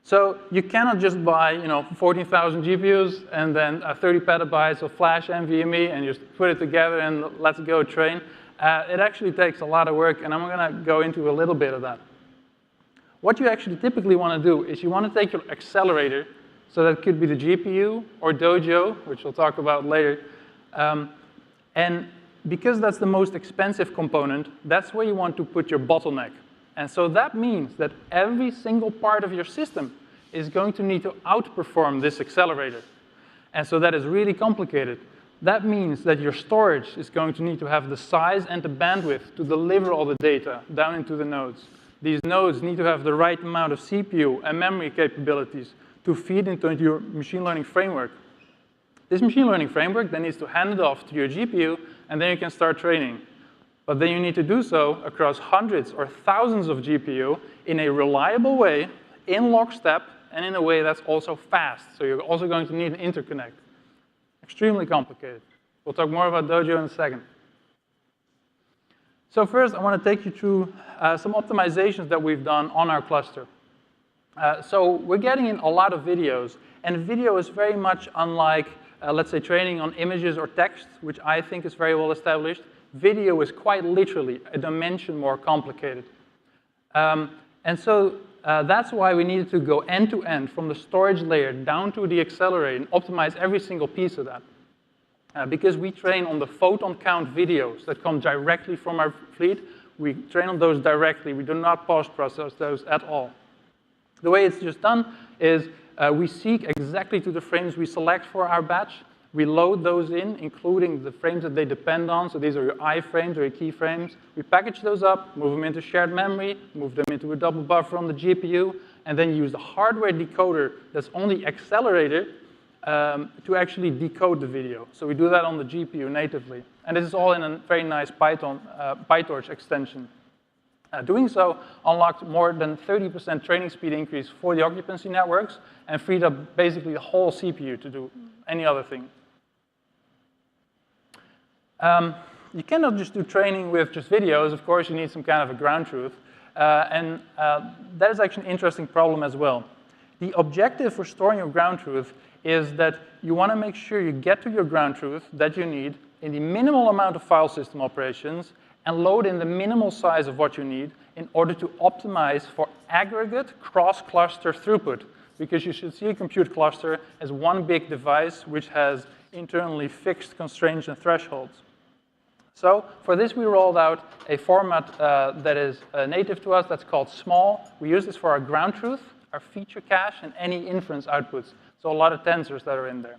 So you cannot just buy 14,000 GPUs and then 30 petabytes of flash NVMe and just put it together and let's go train. It actually takes a lot of work, and I'm going to go into a little bit of that. What you actually typically want to do is you want to take your accelerator, so that could be the GPU or Dojo, which we'll talk about later, and because that's the most expensive component, that's where you want to put your bottleneck. And so that means that every single part of your system is going to need to outperform this accelerator. And so that is really complicated. That means that your storage is going to need to have the size and the bandwidth to deliver all the data down into the nodes. These nodes need to have the right amount of CPU and memory capabilities to feed into your machine learning framework. This machine learning framework then needs to hand it off to your GPU, and then you can start training. But then you need to do so across hundreds or thousands of GPU in a reliable way, in lockstep, and in a way that's also fast. So you're also going to need an interconnect. Extremely complicated. We'll talk more about Dojo in a second. So first, I want to take you through some optimizations that we've done on our cluster. So we're getting in a lot of videos, and video is very much unlike, let's say, training on images or text, which I think is very well established. Video is quite literally a dimension more complicated. And so that's why we needed to go end-to-end from the storage layer down to the accelerator and optimize every single piece of that. Because we train on the photon count videos that come directly from our fleet, we train on those directly. We do not post-process those at all. The way it's just done is we seek exactly to the frames we select for our batch. We load those in, including the frames that they depend on. So these are your iframes or your keyframes. We package those up, move them into shared memory, move them into a double buffer on the GPU, and then use the hardware decoder that's on the accelerator to actually decode the video. So we do that on the GPU natively. And this is all in a very nice PyTorch extension. Doing so unlocked more than 30% training speed increase for the occupancy networks and freed up basically the whole CPU to do any other thing. You cannot just do training with just videos. Of course, you need some kind of a ground truth. And that is actually an interesting problem as well. The objective for storing your ground truth is that you want to make sure you get to your ground truth that you need in the minimal amount of file system operations and load in the minimal size of what you need in order to optimize for aggregate cross-cluster throughput. Because you should see a compute cluster as one big device which has internally fixed constraints and thresholds. So for this, we rolled out a format that is native to us that's called small. We use this for our ground truth, our feature cache, and any inference outputs. So a lot of tensors that are in there.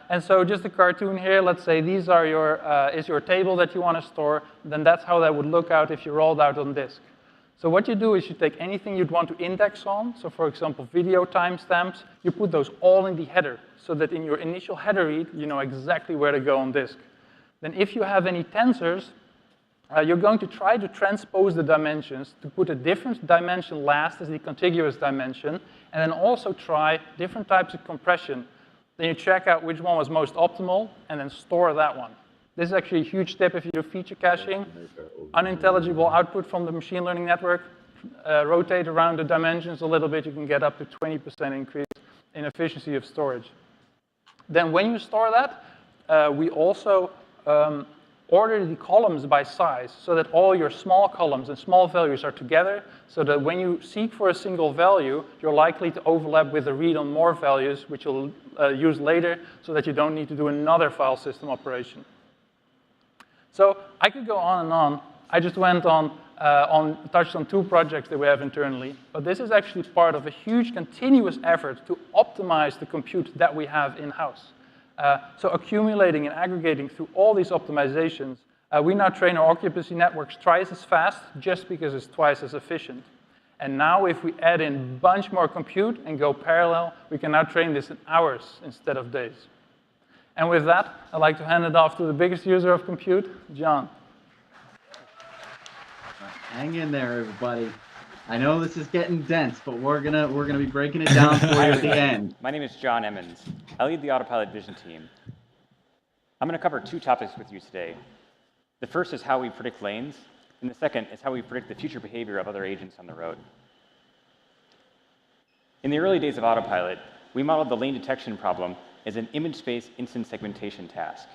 And so just a cartoon here, let's say these are is your table that you want to store, then that's how that would look out if you rolled out on disk. So what you do is you take anything you'd want to index on, so for example, video timestamps, you put those all in the header, so that in your initial header read, you know exactly where to go on disk. Then if you have any tensors, you're going to try to transpose the dimensions to put a different dimension last as the contiguous dimension, and then also try different types of compression. Then you check out which one was most optimal, and then store that one. This is actually a huge tip if you do feature caching. Unintelligible output from the machine learning network, rotate around the dimensions a little bit, you can get up to 20% increase in efficiency of storage. Then when you store that, we also order the columns by size so that all your small columns and small values are together, so that when you seek for a single value, you're likely to overlap with the read on more values, which you'll use later, so that you don't need to do another file system operation. So I could go on and on. I just went touched on 2 projects that we have internally, but this is actually part of a huge continuous effort to optimize the compute that we have in-house. So accumulating and aggregating through all these optimizations, we now train our occupancy networks twice as fast just because it's twice as efficient. And now if we add in a bunch more compute and go parallel, we can now train this in hours instead of days. And with that, I'd like to hand it off to the biggest user of compute, John. Hang in there, everybody. I know this is getting dense, but we're gonna be breaking it down for you at the end. My name is John Emmons. I lead the Autopilot Vision team. I'm going to cover 2 topics with you today. The first is how we predict lanes, and the second is how we predict the future behavior of other agents on the road. In the early days of Autopilot, we modeled the lane detection problem as an image space instance segmentation task.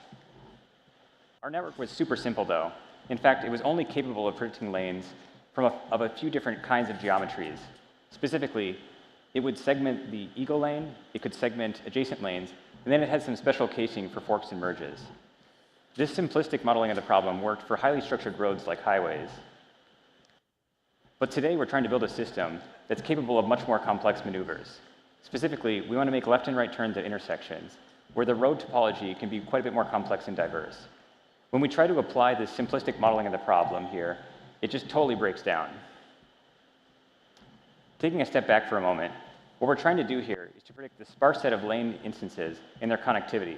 Our network was super simple, though. In fact, it was only capable of predicting lanes of a few different kinds of geometries. Specifically, it would segment the ego lane, it could segment adjacent lanes, and then it had some special casing for forks and merges. This simplistic modeling of the problem worked for highly structured roads like highways. But today, we're trying to build a system that's capable of much more complex maneuvers. Specifically, we want to make left and right turns at intersections, where the road topology can be quite a bit more complex and diverse. When we try to apply this simplistic modeling of the problem here, it just totally breaks down. Taking a step back for a moment, what we're trying to do here is to predict the sparse set of lane instances and their connectivity.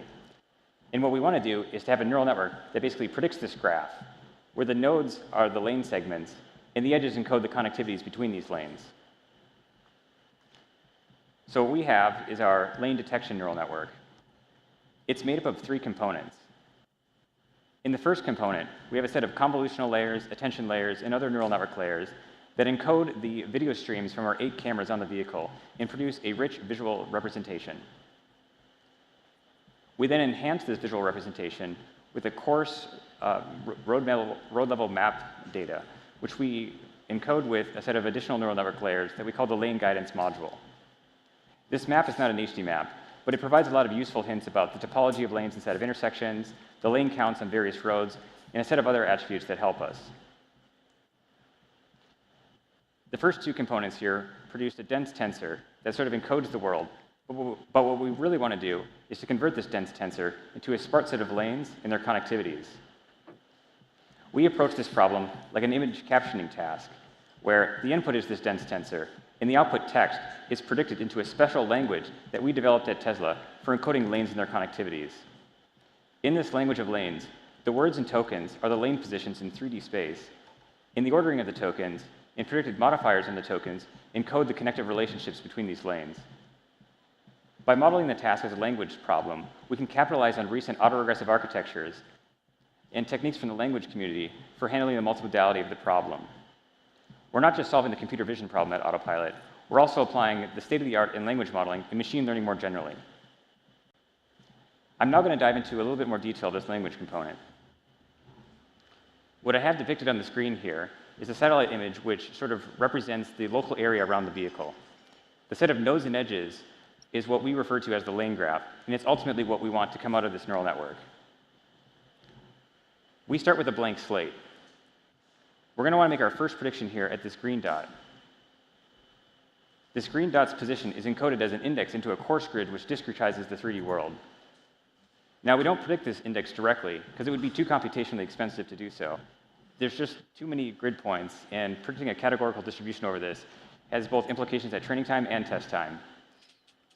And what we want to do is to have a neural network that basically predicts this graph, where the nodes are the lane segments, and the edges encode the connectivities between these lanes. So what we have is our lane detection neural network. It's made up of 3 components. In the first component, we have a set of convolutional layers, attention layers, and other neural network layers that encode the video streams from our 8 cameras on the vehicle and produce a rich visual representation. We then enhance this visual representation with a coarse road-level map data, which we encode with a set of additional neural network layers that we call the lane guidance module. This map is not an HD map, but it provides a lot of useful hints about the topology of lanes inside of intersections, the lane counts on various roads, and a set of other attributes that help us. The first 2 components here produce a dense tensor that sort of encodes the world, but what we really want to do is to convert this dense tensor into a sparse set of lanes and their connectivities. We approach this problem like an image captioning task, where the input is this dense tensor, and the output text is predicted into a special language that we developed at Tesla for encoding lanes and their connectivities. In this language of lanes, the words and tokens are the lane positions in 3D space, and the ordering of the tokens and predicted modifiers in the tokens encode the connective relationships between these lanes. By modeling the task as a language problem, we can capitalize on recent autoregressive architectures and techniques from the language community for handling the multimodality of the problem. We're not just solving the computer vision problem at Autopilot, we're also applying the state-of-the-art in language modeling and machine learning more generally. I'm now going to dive into a little bit more detail of this language component. What I have depicted on the screen here is a satellite image which sort of represents the local area around the vehicle. The set of nodes and edges is what we refer to as the lane graph, and it's ultimately what we want to come out of this neural network. We start with a blank slate. We're going to want to make our first prediction here at this green dot. This green dot's position is encoded as an index into a coarse grid which discretizes the 3D world. Now, we don't predict this index directly because it would be too computationally expensive to do so. There's just too many grid points, and predicting a categorical distribution over this has both implications at training time and test time.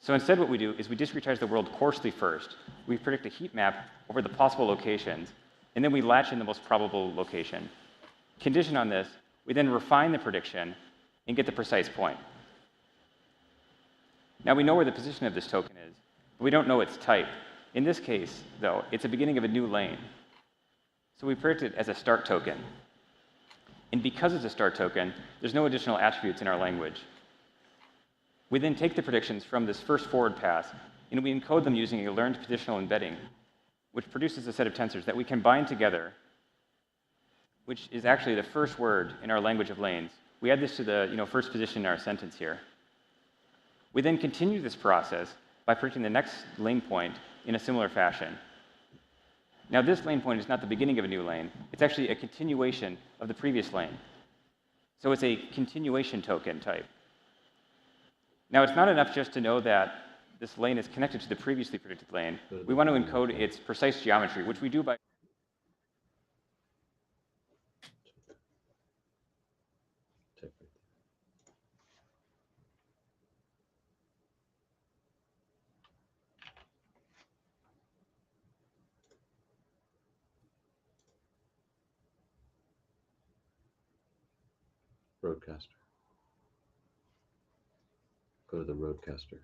So instead, what we do is we discretize the world coarsely first. We predict a heat map over the possible locations, and then we latch in the most probable location. Condition on this, we then refine the prediction and get the precise point. Now, we know where the position of this token is, but we don't know its type. In this case, though, it's the beginning of a new lane. So we predict it as a start token. And because it's a start token, there's no additional attributes in our language. We then take the predictions from this first forward pass and we encode them using a learned positional embedding, which produces a set of tensors that we combine together, which is actually the first word in our language of lanes. We add this to the first position in our sentence here. We then continue this process by predicting the next lane point in a similar fashion. Now, this lane point is not the beginning of a new lane. It's actually a continuation of the previous lane. So it's a continuation token type. Now, it's not enough just to know that this lane is connected to the previously predicted lane. We want to encode its precise geometry, which we do by Roadcaster. Go to the Roadcaster.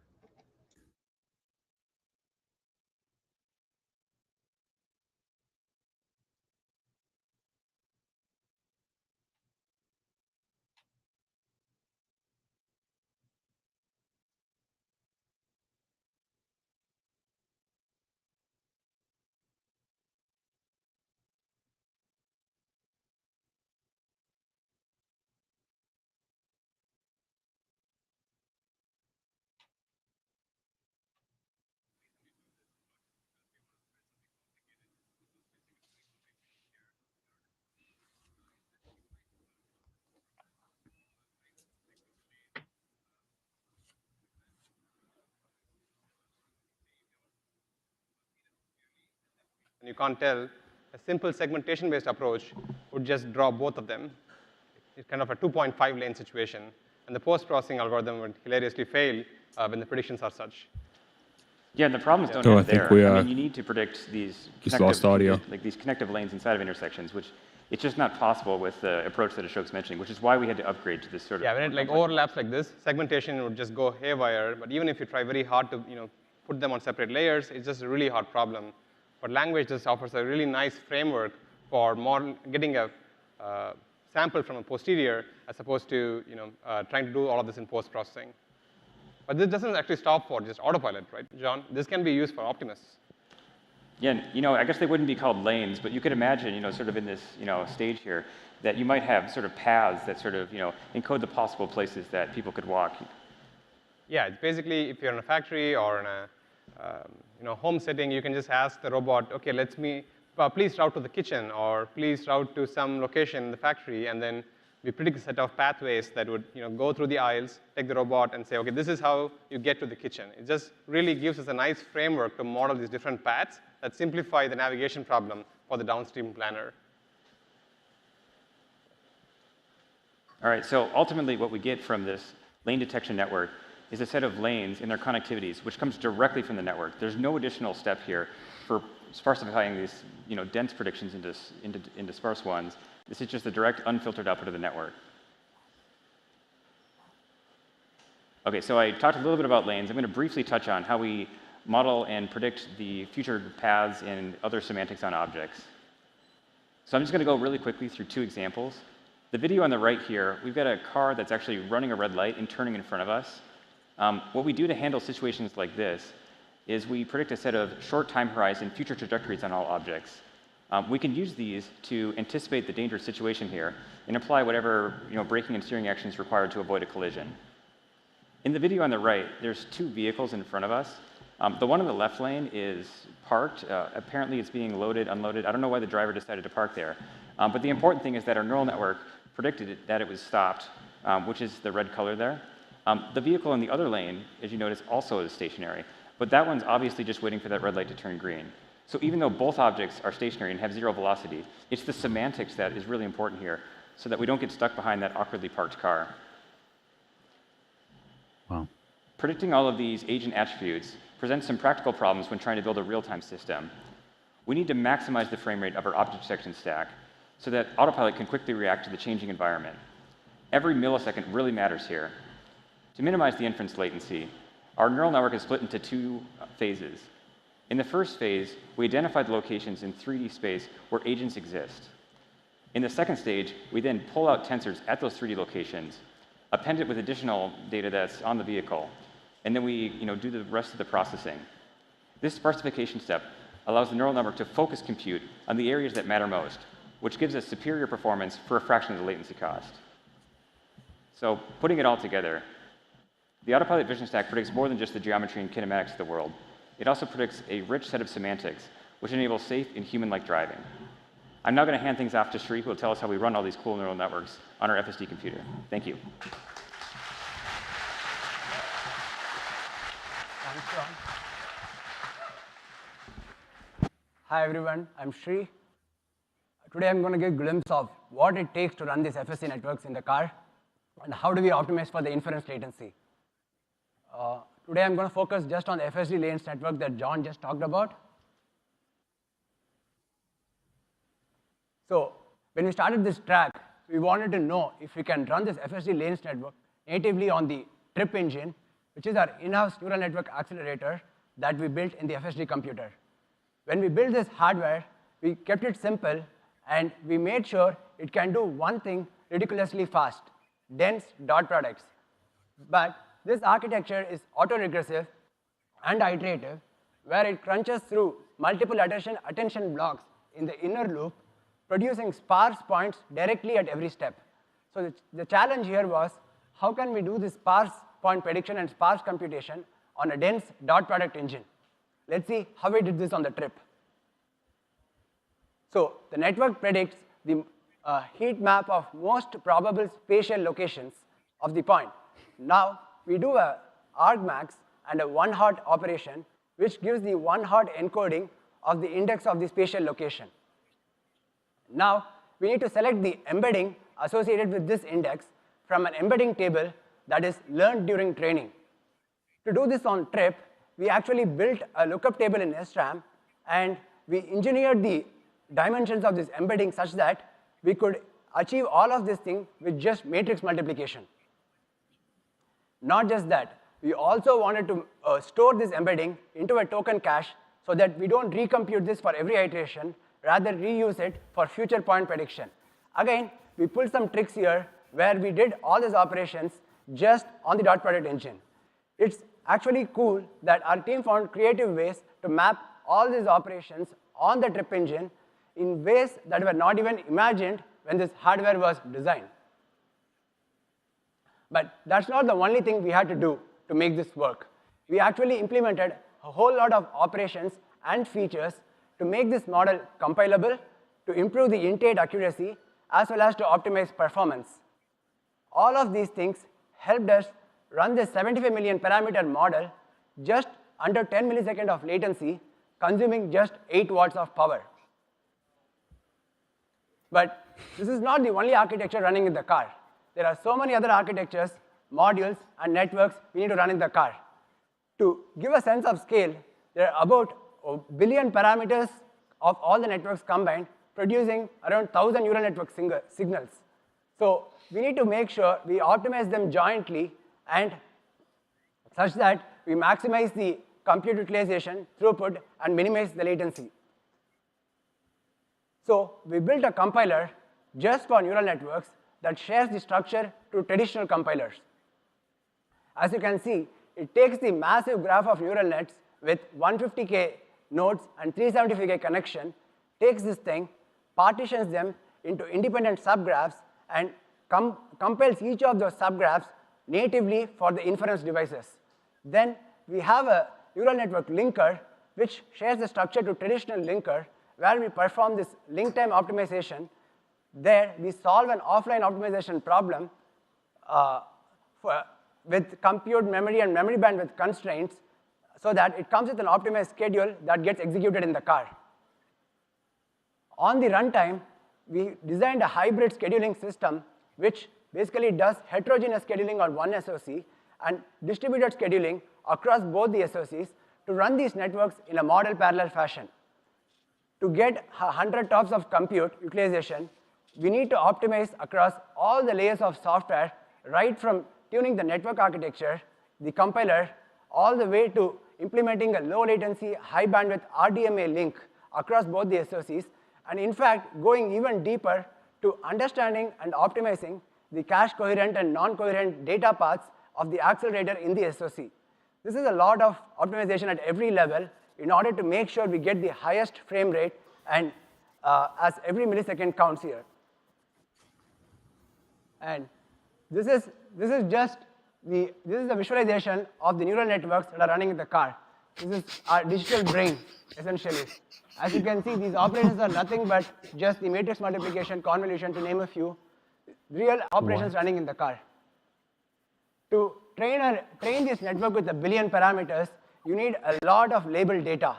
And you can't tell, a simple segmentation-based approach would just draw both of them. It's kind of a 2.5 lane situation. And the post-processing algorithm would hilariously fail when the predictions are such. Yeah, and the problems don't So end I think there. we I mean, you need to predict these lost audio. these connective lanes inside of intersections, which it's just not possible with the approach that Ashok's mentioning, which is why we had to upgrade to this sort of. Yeah, when it overlaps like this, segmentation would just go haywire. But even if you try very hard to put them on separate layers, it's just a really hard problem. But language just offers a really nice framework for getting a sample from a posterior as opposed to trying to do all of this in post-processing. But this doesn't actually stop for just autopilot, right, John? This can be used for Optimus. Yeah, I guess they wouldn't be called lanes, but you could imagine, sort of in this, stage here, that you might have sort of paths that sort of, encode the possible places that people could walk. Yeah, it's basically if you're in a factory or in a home setting, you can just ask the robot, okay, please route to the kitchen or please route to some location in the factory, and then we predict a set of pathways that would go through the aisles, take the robot and say, okay, this is how you get to the kitchen. It just really gives us a nice framework to model these different paths that simplify the navigation problem for the downstream planner. All right, so ultimately what we get from this lane detection network is a set of lanes and their connectivities, which comes directly from the network. There's no additional step here for sparsifying these dense predictions into sparse ones. This is just the direct, unfiltered output of the network. OK, so I talked a little bit about lanes. I'm going to briefly touch on how we model and predict the future paths and other semantics on objects. So I'm just going to go really quickly through two examples. The video on the right here, we've got a car that's actually running a red light and turning in front of us. What we do to handle situations like this is we predict a set of short time horizon future trajectories on all objects. We can use these to anticipate the dangerous situation here and apply whatever braking and steering actions required to avoid a collision. In the video on the right, there's two vehicles in front of us. The one in the left lane is parked. Apparently, it's being loaded, unloaded. I don't know why the driver decided to park there. But the important thing is that our neural network predicted that it was stopped, which is the red color there. The vehicle in the other lane, as you notice, also is stationary. But that one's obviously just waiting for that red light to turn green. So even though both objects are stationary and have zero velocity, it's the semantics that is really important here so that we don't get stuck behind that awkwardly parked car. Wow. Predicting all of these agent attributes presents some practical problems when trying to build a real-time system. We need to maximize the frame rate of our object detection stack so that autopilot can quickly react to the changing environment. Every millisecond really matters here. To minimize the inference latency, our neural network is split into two phases. In the first phase, we identify the locations in 3D space where agents exist. In the second stage, we then pull out tensors at those 3D locations, append it with additional data that's on the vehicle, and then we do the rest of the processing. This sparsification step allows the neural network to focus compute on the areas that matter most, which gives us superior performance for a fraction of the latency cost. So putting it all together, the autopilot vision stack predicts more than just the geometry and kinematics of the world. It also predicts a rich set of semantics, which enables safe and human-like driving. I'm now going to hand things off to Sri, who will tell us how we run all these cool neural networks on our FSD computer. Thank you. Thanks, John. Hi, everyone. I'm Sri. Today, I'm going to give a glimpse of what it takes to run these FSD networks in the car and how do we optimize for the inference latency. Today, I'm going to focus just on the FSD lanes network that John just talked about. So when we started this track, we wanted to know if we can run this FSD lanes network natively on the TRIP engine, which is our in-house neural network accelerator that we built in the FSD computer. When we built this hardware, we kept it simple, and we made sure it can do one thing ridiculously fast: dense dot products. But this architecture is autoregressive and iterative, where it crunches through multiple attention blocks in the inner loop, producing sparse points directly at every step. So the challenge here was, how can we do this sparse point prediction and sparse computation on a dense dot product engine? Let's see how we did this on the TRIP. So the network predicts the heat map of most probable spatial locations of the point. Now, we do a argmax and a one-hot operation, which gives the one-hot encoding of the index of the spatial location. Now, we need to select the embedding associated with this index from an embedding table that is learned during training. To do this on TRIP, we actually built a lookup table in SRAM, and we engineered the dimensions of this embedding such that we could achieve all of this thing with just matrix multiplication. Not just that, we also wanted to store this embedding into a token cache so that we don't recompute this for every iteration, rather reuse it for future point prediction. Again, we pulled some tricks here where we did all these operations just on the dot product engine. It's actually cool that our team found creative ways to map all these operations on the TRIP engine in ways that were not even imagined when this hardware was designed. But that's not the only thing we had to do to make this work. We actually implemented a whole lot of operations and features to make this model compilable, to improve the int8 accuracy, as well as to optimize performance. All of these things helped us run this 75 million parameter model just under 10 milliseconds of latency, consuming just 8 watts of power. But this is not the only architecture running in the car. There are so many other architectures, modules, and networks we need to run in the car. To give a sense of scale, there are about a billion parameters of all the networks combined, producing around 1,000 neural network signals. So we need to make sure we optimize them jointly and such that we maximize the compute utilization, throughput, and minimize the latency. So we built a compiler just for neural networks that shares the structure to traditional compilers. As you can see, it takes the massive graph of neural nets with 150K nodes and 375K connection, takes this thing, partitions them into independent subgraphs, and compiles each of those subgraphs natively for the inference devices. Then we have a neural network linker, which shares the structure to traditional linker, where we perform this link time optimization. There, we solve an offline optimization problem with compute memory and memory bandwidth constraints so that it comes with an optimized schedule that gets executed in the car. On the runtime, we designed a hybrid scheduling system which basically does heterogeneous scheduling on one SoC and distributed scheduling across both the SoCs to run these networks in a model parallel fashion. To get 100 TOPS of compute utilization, we need to optimize across all the layers of software, right from tuning the network architecture, the compiler, all the way to implementing a low latency, high bandwidth RDMA link across both the SoCs, and in fact, going even deeper to understanding and optimizing the cache coherent and non-coherent data paths of the accelerator in the SoC. This is a lot of optimization at every level in order to make sure we get the highest frame rate, and as every millisecond counts here. And this is just the visualization of the neural networks that are running in the car. This is our digital brain, essentially. As you can see, these operations are nothing but just the matrix multiplication, convolution, to name a few, real operations running in the car. To train this network with 1 billion parameters, you need a lot of labeled data.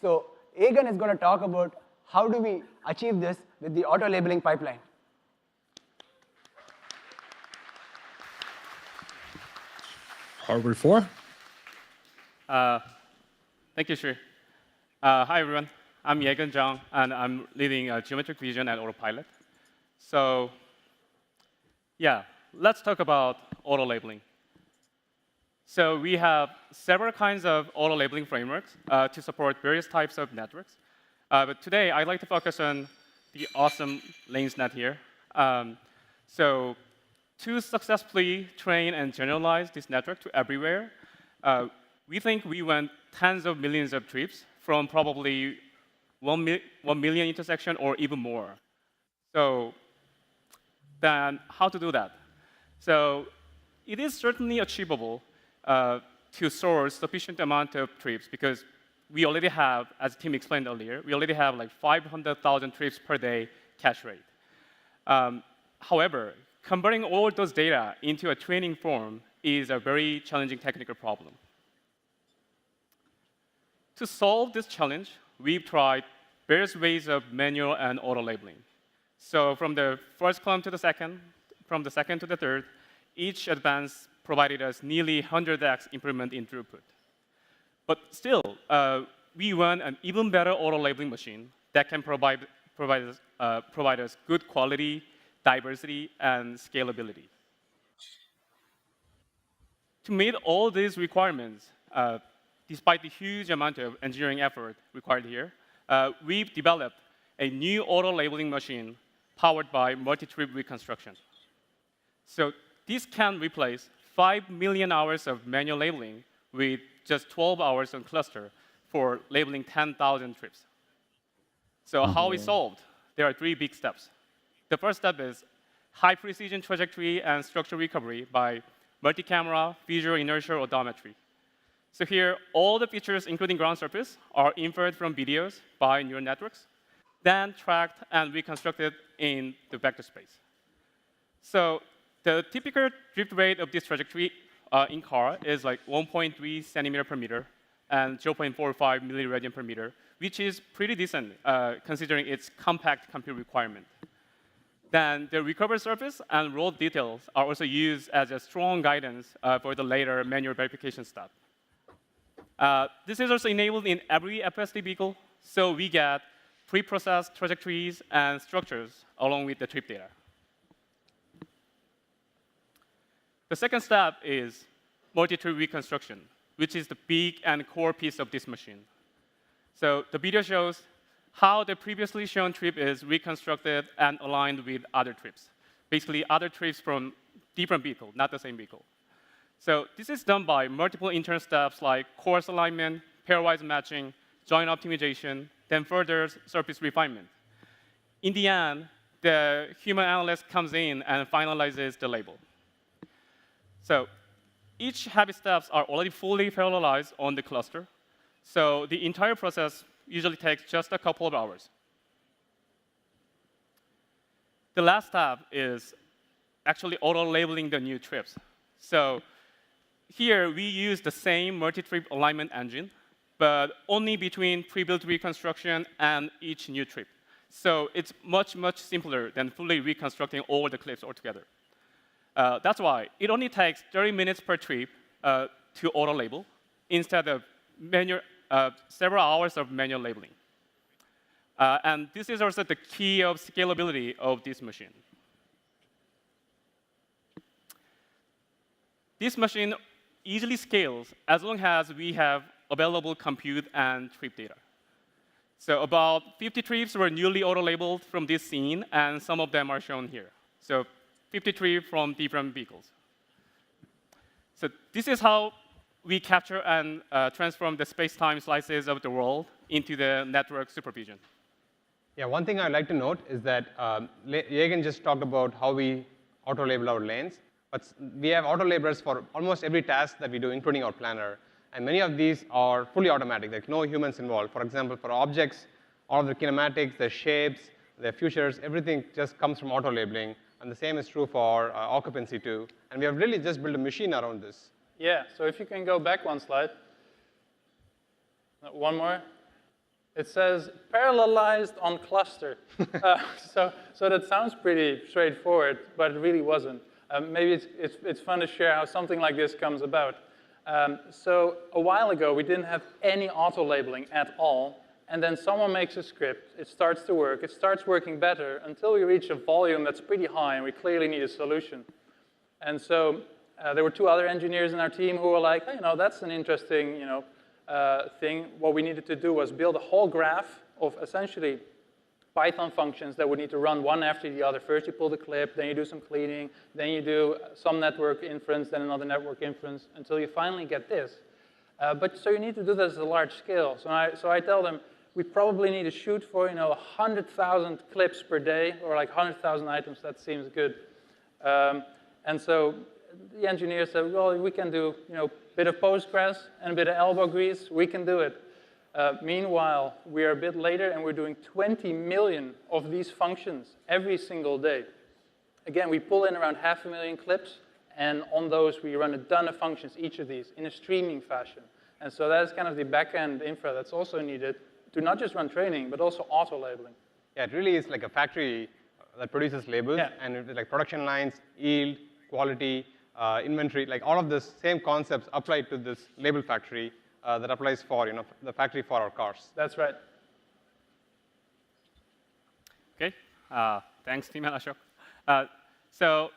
So Egan is going to talk about how do we achieve this with the auto-labeling pipeline. Hardware 4. Thank you, Sri. Hi, everyone. I'm Yegan Zhang, and I'm leading geometric vision at Autopilot. So yeah, let's talk about auto-labeling. So we have several kinds of auto-labeling frameworks to support various types of networks. But today, I'd like to focus on the awesome LanesNet here. So to successfully train and generalize this network to everywhere, we think we went tens of millions of trips from probably 1 million intersection or even more. So then how to do that? So it is certainly achievable to source sufficient amount of trips, because we already have, as Tim explained earlier, we already have like 500,000 trips per day cache rate. However, converting all those data into a training form is a very challenging technical problem. To solve this challenge, we've tried various ways of manual and auto-labeling. So from the first column to the second, from the second to the third, each advance provided us nearly 100x improvement in throughput. But still, we want an even better auto-labeling machine that can provide us good quality, diversity, and scalability. To meet all these requirements, despite the huge amount of engineering effort required here, we've developed a new auto-labeling machine powered by multi-trip reconstruction. So this can replace 5 million hours of manual labeling with just 12 hours on cluster for labeling 10,000 trips. So how we solved? There are 3 big steps. The first step is high-precision trajectory and structure recovery by multi-camera, visual inertial odometry. So here, all the features, including ground surface, are inferred from videos by neural networks, then tracked and reconstructed in the vector space. So the typical drift rate of this trajectory in car is like 1.3 centimeter per meter and 0.45 milliradian per meter, which is pretty decent considering its compact compute requirement. Then the recovered surface and road details are also used as a strong guidance for the later manual verification step. This is also enabled in every FSD vehicle, so we get pre-processed trajectories and structures along with the trip data. The second step is multi-trip reconstruction, which is the big and core piece of this machine. So the video shows how the previously shown trip is reconstructed and aligned with other trips. Basically, other trips from different vehicles, not the same vehicle. So this is done by multiple internal steps like course alignment, pairwise matching, joint optimization, then further surface refinement. In the end, the human analyst comes in and finalizes the label. So each heavy steps are already fully parallelized on the cluster. So the entire process usually takes just a couple of hours. The last step is actually auto-labeling the new trips. So here, we use the same multi-trip alignment engine, but only between pre-built reconstruction and each new trip. So it's much, much simpler than fully reconstructing all the clips altogether. That's why it only takes 30 minutes per trip to auto-label instead of several hours of manual labeling. And this is also the key of scalability of this machine. This machine easily scales as long as we have available compute and trip data. So about 50 trips were newly auto-labeled from this scene, and some of them are shown here. So 50 trips from different vehicles. So this is how we capture and transform the space-time slices of the world into the network supervision. Yeah, one thing I'd like to note is that Jagan just talked about how we auto-label our lanes, but we have auto-labelers for almost every task that we do, including our planner. And many of these are fully automatic. There's no humans involved. For example, for objects, all of the kinematics, the shapes, the futures, everything just comes from auto-labeling. And the same is true for occupancy, too. And we have really just built a machine around this. Yeah, so if you can go back one slide. One more. It says parallelized on cluster. So that sounds pretty straightforward, but it really wasn't. Maybe it's fun to share how something like this comes about. So a while ago, we didn't have any auto-labeling at all. And then someone makes a script. It starts to work. It starts working better until we reach a volume that's pretty high, and we clearly need a solution. And so there were 2 other engineers in our team who were like, hey, that's an interesting thing. What we needed to do was build a whole graph of essentially Python functions that would need to run one after the other. First, you pull the clip, then you do some cleaning, then you do some network inference, then another network inference, until you finally get this. So you need to do this at a large scale. So I tell them, we probably need to shoot for 100,000 clips per day, or like 100,000 items. That seems good. And so the engineer said, well, we can do a bit of Postgres and a bit of elbow grease. We can do it. Meanwhile, we are a bit later, and we're doing 20 million of these functions every single day. Again, we pull in around 500,000 clips, and on those, we run a ton of functions, each of these, in a streaming fashion. And so that's kind of the back-end infra that's also needed to not just run training, but also auto-labeling. Yeah, it really is like a factory that produces labels, and it's like production lines, yield, quality, inventory, like all of the same concepts apply to this label factory that applies for the factory for our cars. That's right. Okay, thanks, Tim and Ashok. So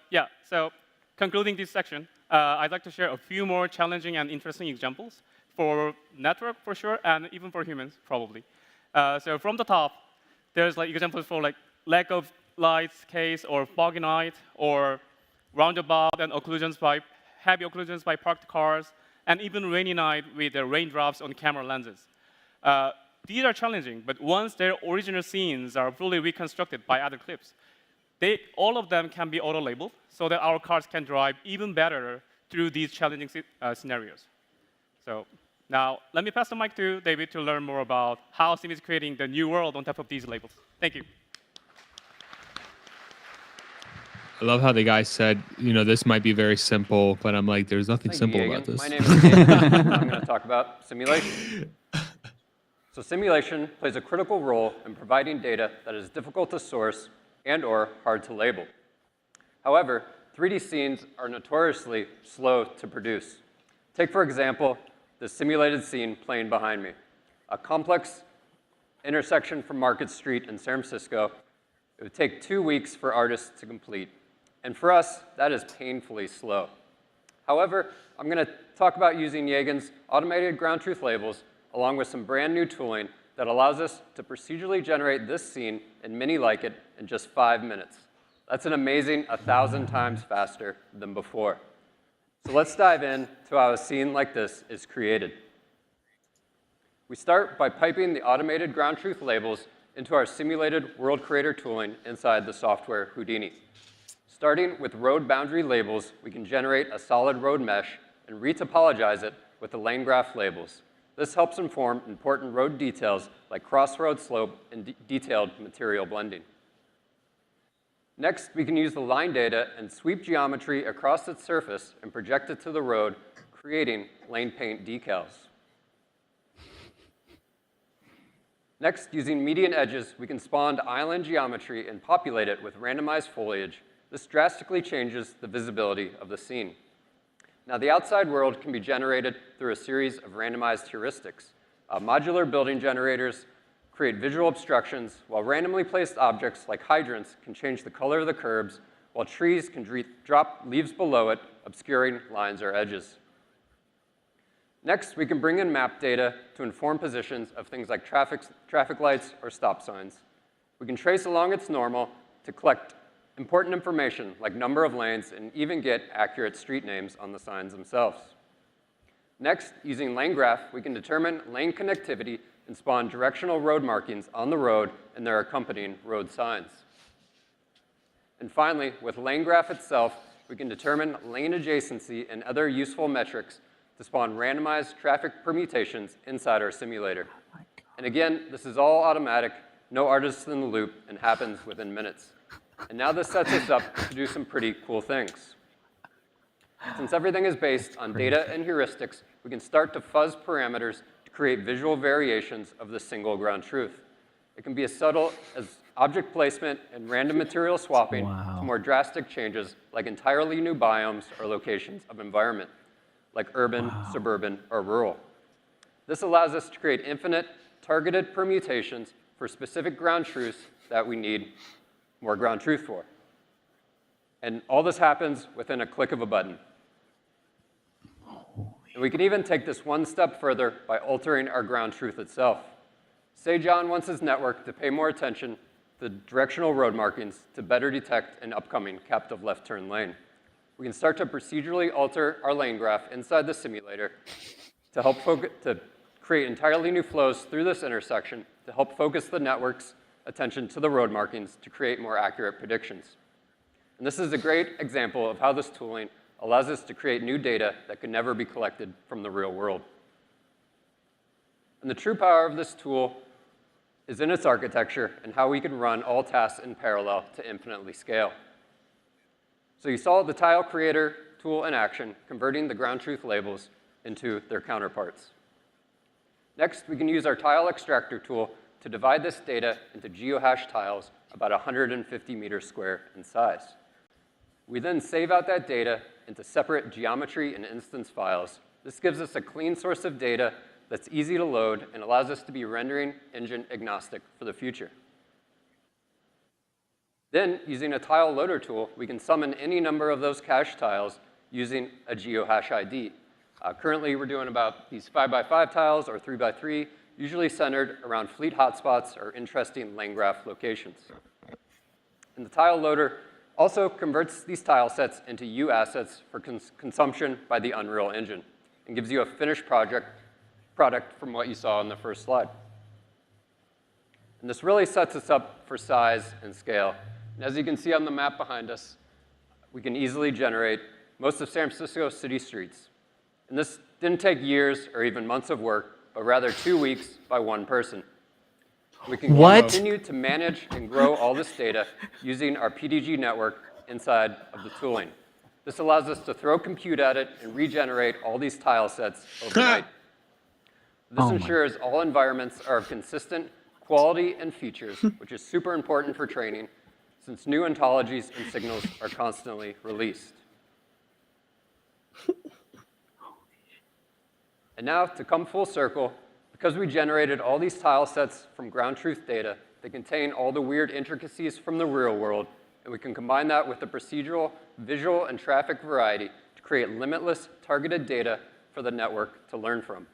concluding this section, I'd like to share a few more challenging and interesting examples for network, for sure, and even for humans, probably. So from the top, there's like examples for like lack of lights case, or foggy night, or roundabout and heavy occlusions by parked cars, and even rainy night with the raindrops on camera lenses. These are challenging, but once their original scenes are fully reconstructed by other clips, all of them can be auto-labeled so that our cars can drive even better through these challenging scenarios. So now, let me pass the mic to David to learn more about how Sim is creating the new world on top of these labels. Thank you. I love how the guy said, this might be very simple, but I'm like, there's nothing simple about this. My name is David. I'm going to talk about simulation. So simulation plays a critical role in providing data that is difficult to source and/or hard to label. However, 3D scenes are notoriously slow to produce. Take, for example, the simulated scene playing behind me, a complex intersection from Market Street in San Francisco. It would take 2 weeks for artists to complete. And for us, that is painfully slow. However, I'm going to talk about using Jagan's automated ground truth labels along with some brand new tooling that allows us to procedurally generate this scene and many like it in just 5 minutes. That's an amazing 1,000 times faster than before. So let's dive in to how a scene like this is created. We start by piping the automated ground truth labels into our simulated world creator tooling inside the software Houdini. Starting with road boundary labels, we can generate a solid road mesh and retopologize it with the lane graph labels. This helps inform important road details like crossroad slope and detailed material blending. Next, we can use the line data and sweep geometry across its surface and project it to the road, creating lane paint decals. Next, using median edges, we can spawn island geometry and populate it with randomized foliage. This drastically changes the visibility of the scene. Now, the outside world can be generated through a series of randomized heuristics. Modular building generators create visual obstructions, while randomly placed objects like hydrants can change the color of the curbs, while trees can drop leaves below it, obscuring lines or edges. Next, we can bring in map data to inform positions of things like traffic lights or stop signs. We can trace along its normal to collect important information like number of lanes and even get accurate street names on the signs themselves. Next, using lane graph, we can determine lane connectivity and spawn directional road markings on the road and their accompanying road signs. And finally, with lane graph itself, we can determine lane adjacency and other useful metrics to spawn randomized traffic permutations inside our simulator. And again, this is all automatic, no artists in the loop, and happens within minutes. And now this sets us up to do some pretty cool things. Since everything is based on data and heuristics, we can start to fuzz parameters to create visual variations of the single ground truth. It can be as subtle as object placement and random material swapping to more drastic changes like entirely new biomes or locations of environment, like urban, suburban, or rural. This allows us to create infinite targeted permutations for specific ground truths that we need more ground truth for. And all this happens within a click of a button. And we can even take this one step further by altering our ground truth itself. Say John wants his network to pay more attention to directional road markings to better detect an upcoming captive left turn lane. We can start to procedurally alter our lane graph inside the simulator to help create entirely new flows through this intersection to help focus the network's attention to the road markings to create more accurate predictions. And this is a great example of how this tooling allows us to create new data that could never be collected from the real world. And the true power of this tool is in its architecture and how we can run all tasks in parallel to infinitely scale. So you saw the tile creator tool in action, converting the ground truth labels into their counterparts. Next, we can use our tile extractor tool to divide this data into geohash tiles about 150 meters square in size. We then save out that data into separate geometry and instance files. This gives us a clean source of data that's easy to load and allows us to be rendering engine agnostic for the future. Then, using a tile loader tool, we can summon any number of those cache tiles using a geohash ID. Currently, we're doing about these 5x5 tiles or 3x3, usually centered around fleet hotspots or interesting lane graph locations. And the tile loader also converts these tile sets into U assets for consumption by the Unreal Engine and gives you a finished product from what you saw on the first slide. And this really sets us up for size and scale. And as you can see on the map behind us, we can easily generate most of San Francisco city streets. And this didn't take years or even months of work, but rather 2 weeks by one person. We can continue to manage and grow all this data using our PDG network inside of the tooling. This allows us to throw compute at it and regenerate all these tile sets overnight. This ensures all environments are of consistent quality and features, which is super important for training, since new ontologies and signals are constantly released. And now, to come full circle, because we generated all these tile sets from ground truth data, they contain all the weird intricacies from the real world, and we can combine that with the procedural, visual, and traffic variety to create limitless targeted data for the network to learn from.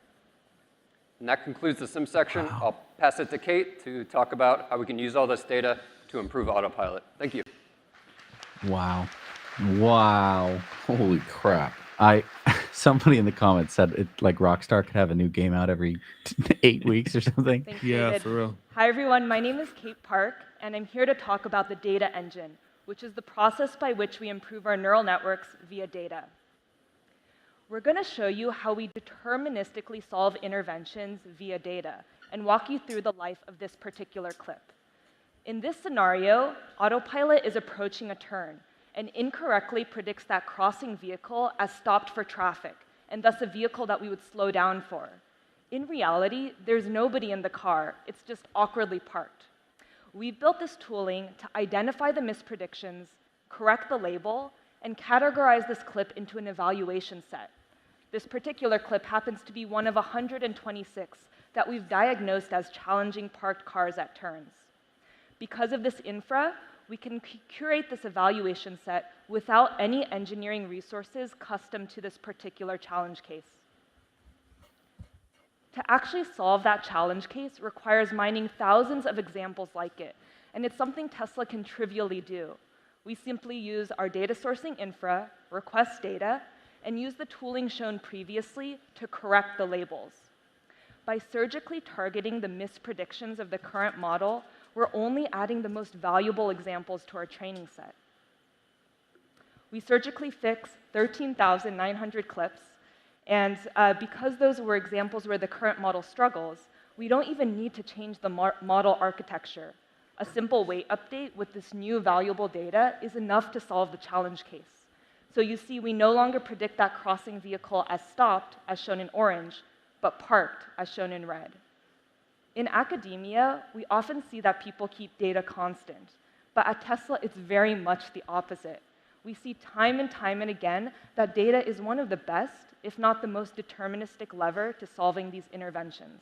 And that concludes the sim section. I'll pass it to Kate to talk about how we can use all this data to improve autopilot. Thank you. Wow. Wow. Holy crap. Somebody in the comments said it, like Rockstar could have a new game out every 8 weeks or something. Thanks, David. for real. Hi, everyone. My name is Kate Park, and I'm here to talk about the data engine, which is the process by which we improve our neural networks via data. We're going to show you how we deterministically solve interventions via data and walk you through the life of this particular clip. In this scenario, autopilot is approaching a turn and incorrectly predicts that crossing vehicle as stopped for traffic, and thus a vehicle that we would slow down for. In reality, there's nobody in the car. It's just awkwardly parked. We've built this tooling to identify the mispredictions, correct the label, and categorize this clip into an evaluation set. This particular clip happens to be one of 126 that we've diagnosed as challenging parked cars at turns. Because of this infra, we can curate this evaluation set without any engineering resources custom to this particular challenge case. To actually solve that challenge case requires mining thousands of examples like it, and it's something Tesla can trivially do. We simply use our data sourcing infra, request data, and use the tooling shown previously to correct the labels. By surgically targeting the mispredictions of the current model, we're only adding the most valuable examples to our training set. We surgically fix 13,900 clips, and because those were examples where the current model struggles, we don't even need to change the model architecture. A simple weight update with this new valuable data is enough to solve the challenge case. So you see, we no longer predict that crossing vehicle as stopped, as shown in orange, but parked, as shown in red. In academia, we often see that people keep data constant, but at Tesla, it's very much the opposite. We see time and time and again that data is one of the best, if not the most deterministic lever to solving these interventions.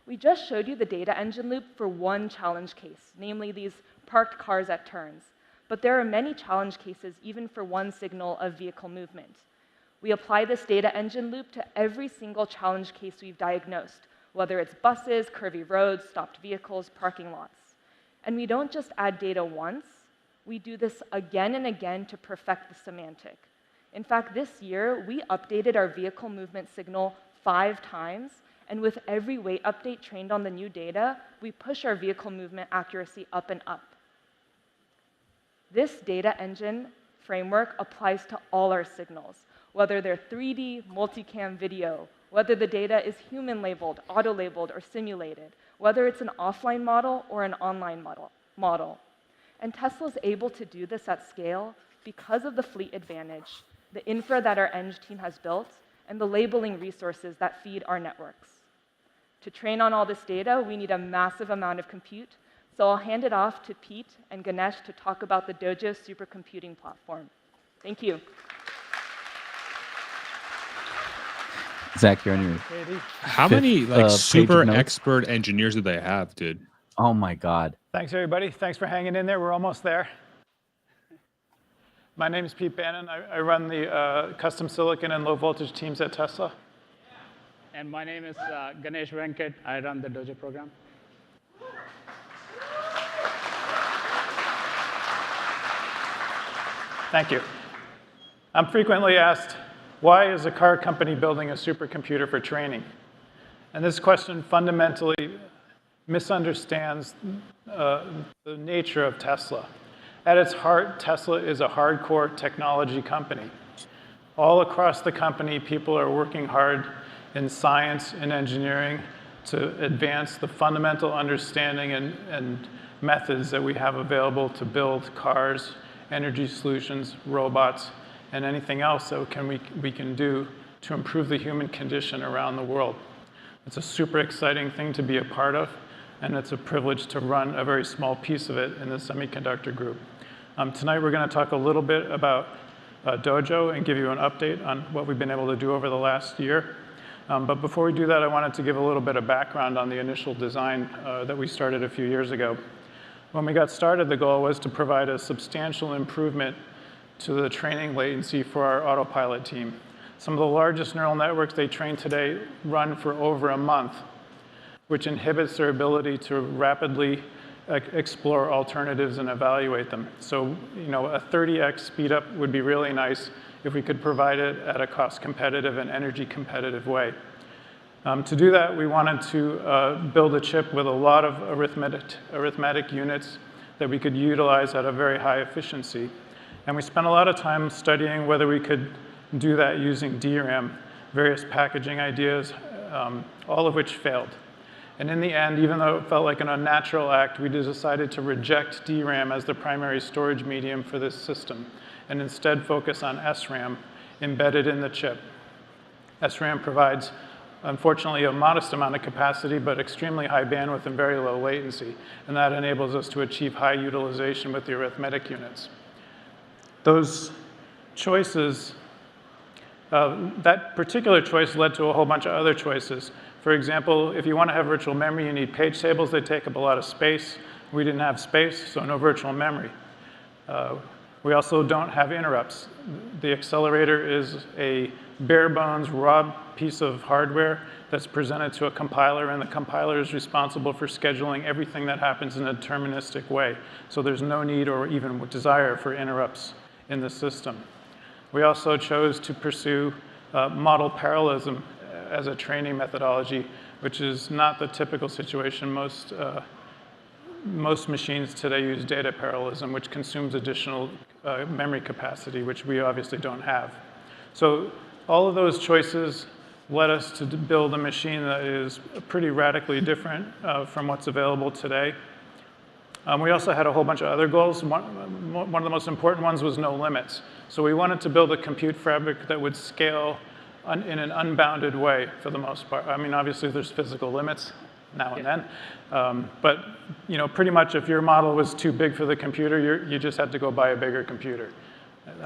We just showed you the data engine loop for one challenge case, namely these parked cars at turns. But there are many challenge cases even for one signal of vehicle movement. We apply this data engine loop to every single challenge case we've diagnosed, whether it's buses, curvy roads, stopped vehicles, parking lots. And we don't just add data once, we do this again and again to perfect the semantic. In fact, this year, we updated our vehicle movement signal 5 times, and with every weight update trained on the new data, we push our vehicle movement accuracy up and up. This data engine framework applies to all our signals, whether they're 3D, multicam video, whether the data is human-labeled, auto-labeled, or simulated, whether it's an offline model or an online model. And Tesla's able to do this at scale because of the fleet advantage, the infra that our Eng team has built, and the labeling resources that feed our networks. To train on all this data, we need a massive amount of compute, so I'll hand it off to Pete and Ganesh to talk about the Dojo supercomputing platform. Thank you. Zach, you're on your How many super expert engineers do they have, dude? Oh my God. Thanks, everybody. Thanks for hanging in there. We're almost there. My name is Pete Bannon. I run the custom silicon and low voltage teams at Tesla. And my name is Ganesh Venkat. I run the Dojo program. Thank you. I'm frequently asked, why is a car company building a supercomputer for training? And this question fundamentally misunderstands the nature of Tesla. At its heart, Tesla is a hardcore technology company. All across the company, people are working hard in science and engineering to advance the fundamental understanding and methods that we have available to build cars, energy solutions, robots, and anything else that we can do to improve the human condition around the world. It's a super exciting thing to be a part of, and it's a privilege to run a very small piece of it in the semiconductor group. Tonight we're going to talk a little bit about Dojo and give you an update on what we've been able to do over the last year. But before we do that, I wanted to give a little bit of background on the initial design that we started a few years ago. When we got started, the goal was to provide a substantial improvement to the training latency for our autopilot team. Some of the largest neural networks they train today run for over a month, which inhibits their ability to rapidly explore alternatives and evaluate them. So, a 30x speed up would be really nice if we could provide it at a cost competitive and energy competitive way. To do that, we wanted to build a chip with a lot of arithmetic units that we could utilize at a very high efficiency. And we spent a lot of time studying whether we could do that using DRAM, various packaging ideas, all of which failed. And in the end, even though it felt like an unnatural act, we decided to reject DRAM as the primary storage medium for this system, and instead focus on SRAM embedded in the chip. SRAM provides, unfortunately, a modest amount of capacity, but extremely high bandwidth and very low latency, and that enables us to achieve high utilization with the arithmetic units. Those choices, that particular choice led to a whole bunch of other choices. For example, if you want to have virtual memory, you need page tables. They take up a lot of space. We didn't have space, so no virtual memory. We also don't have interrupts. The accelerator is a bare bones, raw piece of hardware that's presented to a compiler, and the compiler is responsible for scheduling everything that happens in a deterministic way. So there's no need or even desire for interrupts in the system. We also chose to pursue model parallelism as a training methodology, which is not the typical situation. Most machines today use data parallelism, which consumes additional memory capacity, which we obviously don't have. So all of those choices led us to build a machine that is pretty radically different from what's available today. We also had a whole bunch of other goals. One of the most important ones was no limits. So we wanted to build a compute fabric that would scale in an unbounded way for the most part. I mean, obviously there's physical limits now and then, but pretty much if your model was too big for the computer, you just had to go buy a bigger computer.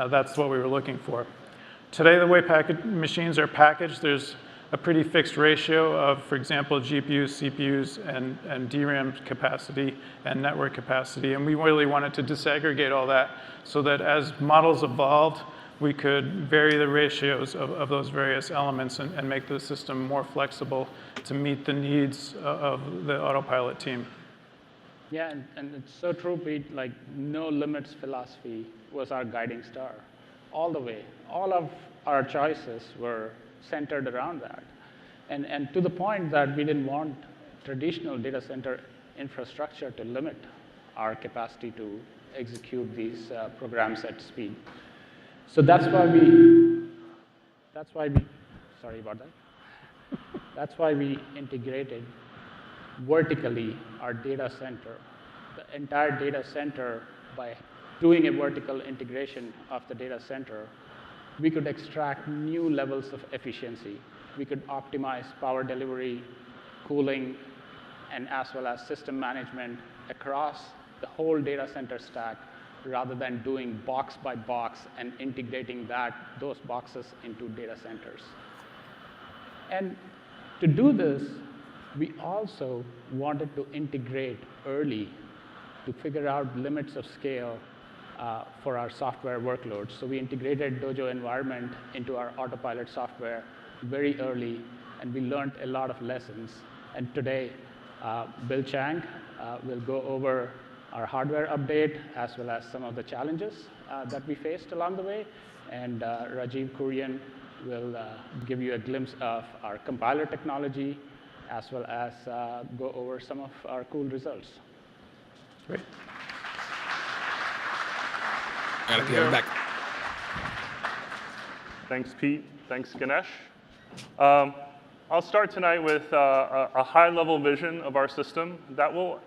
That's what we were looking for. Today, the way machines are packaged, there's a pretty fixed ratio of, for example, GPUs, CPUs, and DRAM capacity and network capacity. And we really wanted to disaggregate all that so that as models evolved, we could vary the ratios of those various elements and make the system more flexible to meet the needs of the autopilot team. Yeah, and it's so true, Pete, like no limits philosophy was our guiding star. All the way. All of our choices were centered around that. And to the point that we didn't want traditional data center infrastructure to limit our capacity to execute these programs at speed. So that's why we, sorry about that. That's why we integrated vertically our data center, the entire data center. By doing a vertical integration of the data center, we could extract new levels of efficiency. We could optimize power delivery, cooling, and as well as system management across the whole data center stack rather than doing box by box and integrating those boxes into data centers. And to do this, we also wanted to integrate early to figure out limits of scale for our software workloads. So we integrated Dojo environment into our autopilot software very early, and we learned a lot of lessons. And today, Bill Chang will go over our hardware update as well as some of the challenges that we faced along the way. And Rajiv Kurian will give you a glimpse of our compiler technology as well as go over some of our cool results. Great. Got it, Peter, back. Thanks, Pete. Thanks, Ganesh. I'll start tonight with a high-level vision of our system that will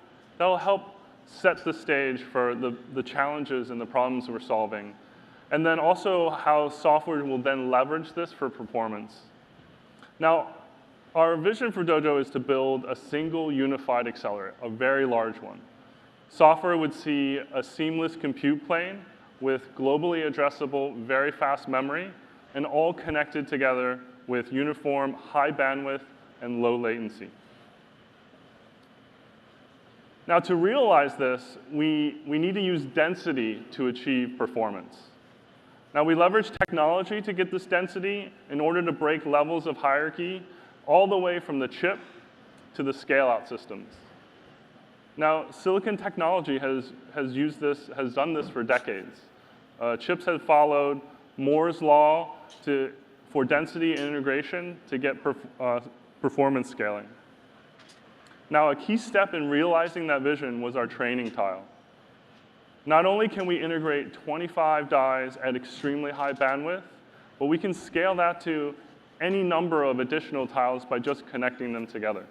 help set the stage for the challenges and the problems we're solving, and then also how software will then leverage this for performance. Now, our vision for Dojo is to build a single unified accelerator, a very large one. Software would see a seamless compute plane with globally addressable, very fast memory, and all connected together with uniform, high bandwidth, and low latency. Now, to realize this, we need to use density to achieve performance. Now, we leverage technology to get this density in order to break levels of hierarchy all the way from the chip to the scale-out systems. Now, silicon technology has done this for decades. Chips have followed Moore's law for density and integration to get performance scaling. Now, a key step in realizing that vision was our training tile. Not only can we integrate 25 dies at extremely high bandwidth, but we can scale that to any number of additional tiles by just connecting them together.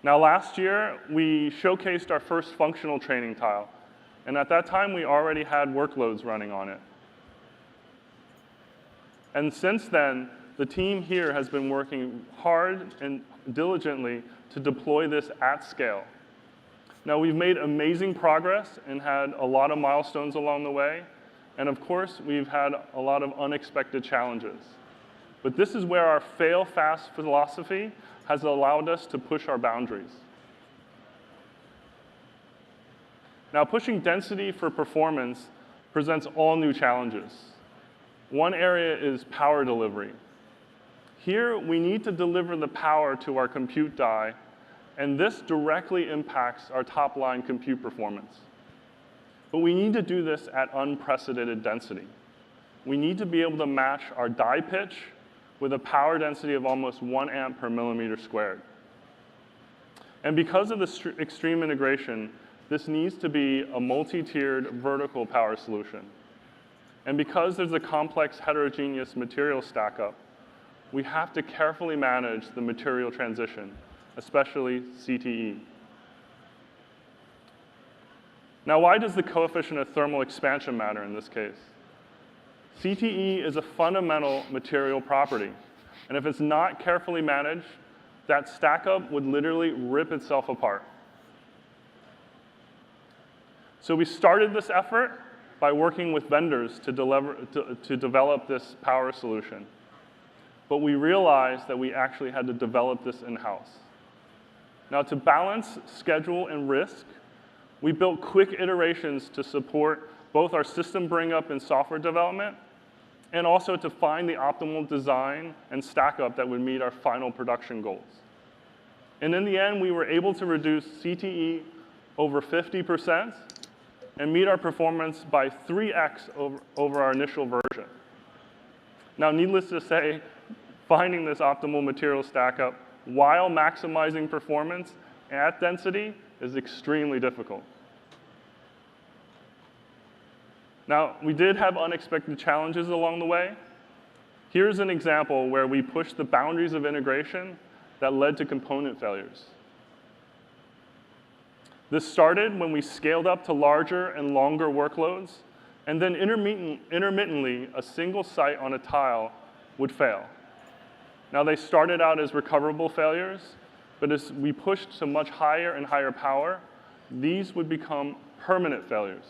Now, last year, we showcased our first functional training tile. And at that time, we already had workloads running on it. And since then, the team here has been working hard and diligently to deploy this at scale. Now, we've made amazing progress and had a lot of milestones along the way. And of course, we've had a lot of unexpected challenges. But this is where our fail fast philosophy has allowed us to push our boundaries. Now, pushing density for performance presents all new challenges. One area is power delivery. Here, we need to deliver the power to our compute die, and this directly impacts our top-line compute performance. But we need to do this at unprecedented density. We need to be able to match our die pitch with a power density of almost 1 amp per millimeter squared. And because of this extreme integration, this needs to be a multi-tiered vertical power solution. And because there's a complex heterogeneous material stack-up, we have to carefully manage the material transition, especially CTE. Now, why does the coefficient of thermal expansion matter in this case? CTE is a fundamental material property, and if it's not carefully managed, that stack-up would literally rip itself apart. So we started this effort by working with vendors to develop this power solution. But we realized that we actually had to develop this in-house. Now, to balance schedule and risk, we built quick iterations to support both our system bring-up and software development, and also to find the optimal design and stack-up that would meet our final production goals. And in the end, we were able to reduce CTE over 50% and meet our performance by 3x over our initial version. Now, needless to say, finding this optimal material stack-up while maximizing performance at density is extremely difficult. Now, we did have unexpected challenges along the way. Here's an example where we pushed the boundaries of integration that led to component failures. This started when we scaled up to larger and longer workloads, and then intermittently, a single site on a tile would fail. Now, they started out as recoverable failures, but as we pushed to much higher and higher power, these would become permanent failures.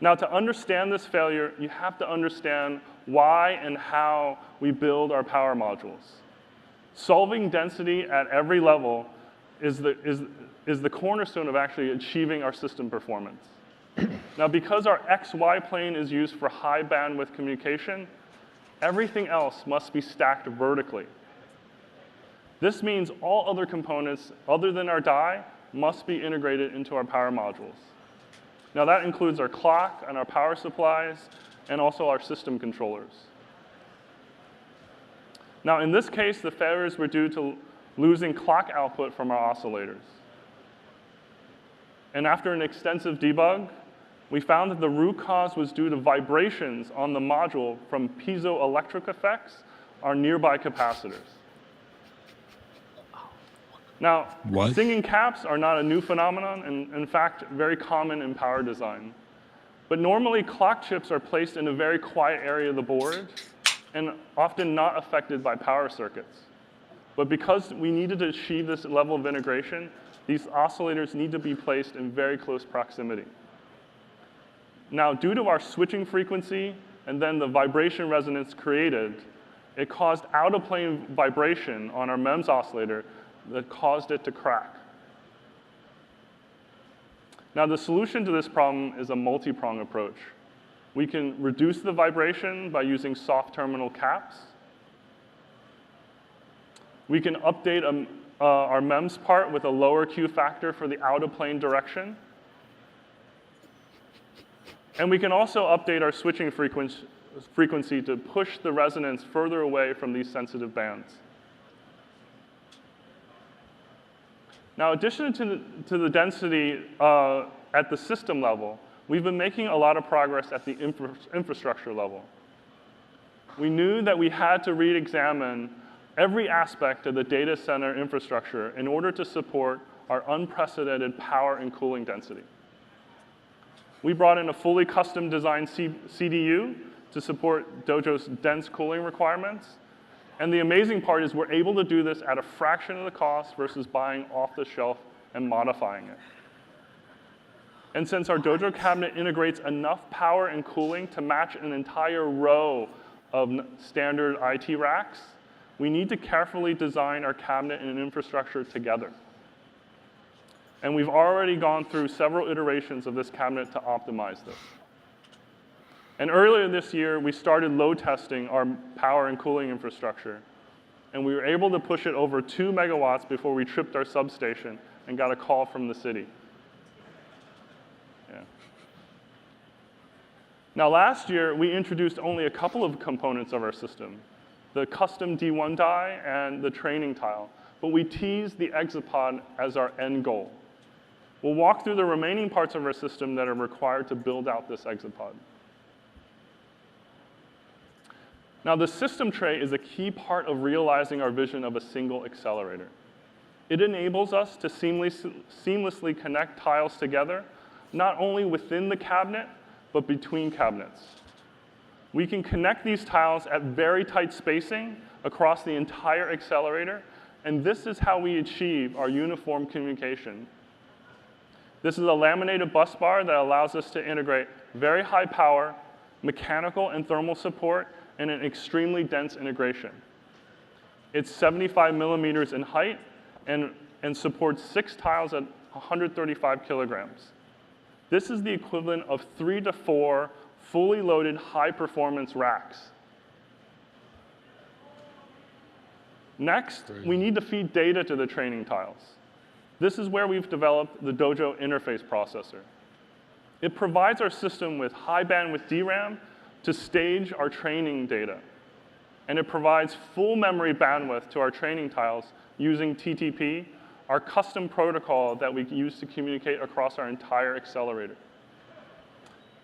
Now, to understand this failure, you have to understand why and how we build our power modules. Solving density at every level is the cornerstone of actually achieving our system performance. Now, because our XY plane is used for high bandwidth communication, everything else must be stacked vertically. This means all other components other than our die must be integrated into our power modules. Now, that includes our clock and our power supplies and also our system controllers. Now, in this case, the failures were due to losing clock output from our oscillators. And after an extensive debug, we found that the root cause was due to vibrations on the module from piezoelectric effects on nearby capacitors. Now, singing caps are not a new phenomenon, and in fact, very common in power design. But normally, clock chips are placed in a very quiet area of the board and often not affected by power circuits. But because we needed to achieve this level of integration, these oscillators need to be placed in very close proximity. Now, due to our switching frequency and then the vibration resonance created, it caused out-of-plane vibration on our MEMS oscillator that caused it to crack. Now, the solution to this problem is a multi-prong approach. We can reduce the vibration by using soft terminal caps. We can update our MEMS part with a lower Q factor for the out-of-plane direction. And we can also update our switching frequency to push the resonance further away from these sensitive bands. Now, in addition to the density at the system level, we've been making a lot of progress at the infrastructure level. We knew that we had to re-examine every aspect of the data center infrastructure in order to support our unprecedented power and cooling density. We brought in a fully custom designed CDU to support Dojo's dense cooling requirements. And the amazing part is we're able to do this at a fraction of the cost versus buying off the shelf and modifying it. And since our Dojo cabinet integrates enough power and cooling to match an entire row of standard IT racks, we need to carefully design our cabinet and infrastructure together. And we've already gone through several iterations of this cabinet to optimize this. And earlier this year, we started load testing our power and cooling infrastructure. And we were able to push it over 2 megawatts before we tripped our substation and got a call from the city. Now, last year, we introduced only a couple of components of our system, the custom D1 die and the training tile, but we teased the exapod as our end goal. We'll walk through the remaining parts of our system that are required to build out this exapod. Now, the system tray is a key part of realizing our vision of a single accelerator. It enables us to seamlessly connect tiles together, not only within the cabinet, but between cabinets. We can connect these tiles at very tight spacing across the entire accelerator, and this is how we achieve our uniform communication. This is a laminated bus bar that allows us to integrate very high power, mechanical and thermal support, and an extremely dense integration. It's 75 millimeters in height and supports 6 tiles at 135 kilograms. This is the equivalent of 3 to 4 fully loaded high-performance racks. Next, we need to feed data to the training tiles. This is where we've developed the Dojo interface processor. It provides our system with high bandwidth DRAM to stage our training data. And it provides full memory bandwidth to our training tiles using TTP, our custom protocol that we use to communicate across our entire accelerator.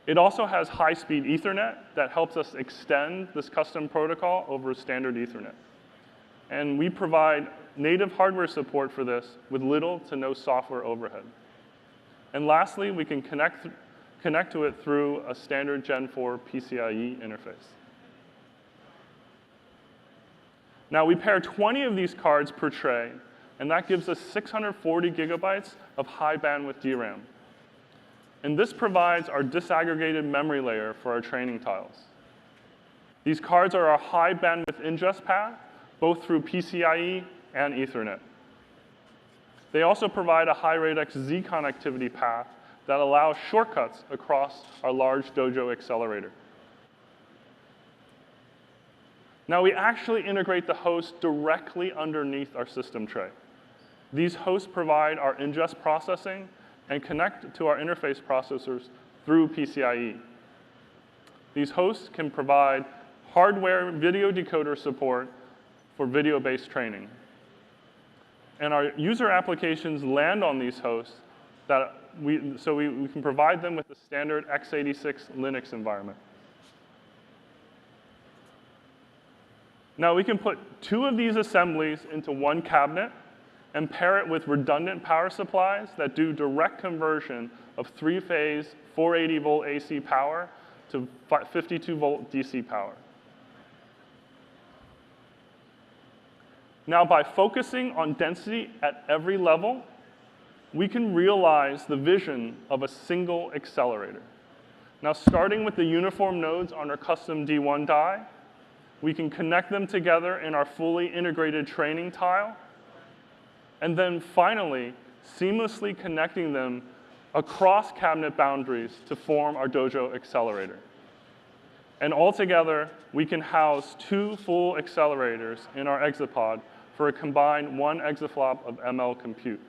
It also has high-speed Ethernet that helps us extend this custom protocol over standard Ethernet. And we provide native hardware support for this with little to no software overhead. And lastly, we can connect to it through a standard Gen 4 PCIe interface. Now, we pair 20 of these cards per tray, and that gives us 640 gigabytes of high bandwidth DRAM. And this provides our disaggregated memory layer for our training tiles. These cards are our high bandwidth ingest path, both through PCIe and Ethernet. They also provide a high radix Z connectivity path that allows shortcuts across our large Dojo accelerator. Now, we actually integrate the host directly underneath our system tray. These hosts provide our ingest processing and connect to our interface processors through PCIe. These hosts can provide hardware video decoder support for video-based training. And our user applications land on these hosts so we can provide them with the standard x86 Linux environment. Now, we can put 2 of these assemblies into one cabinet and pair it with redundant power supplies that do direct conversion of 3-phase 480-volt AC power to 52-volt DC power. Now, by focusing on density at every level, we can realize the vision of a single accelerator. Now, starting with the uniform nodes on our custom D1 die, we can connect them together in our fully integrated training tile, and then finally, seamlessly connecting them across cabinet boundaries to form our Dojo accelerator. And altogether, we can house 2 full accelerators in our exapod for a combined 1 exaflop of ML compute.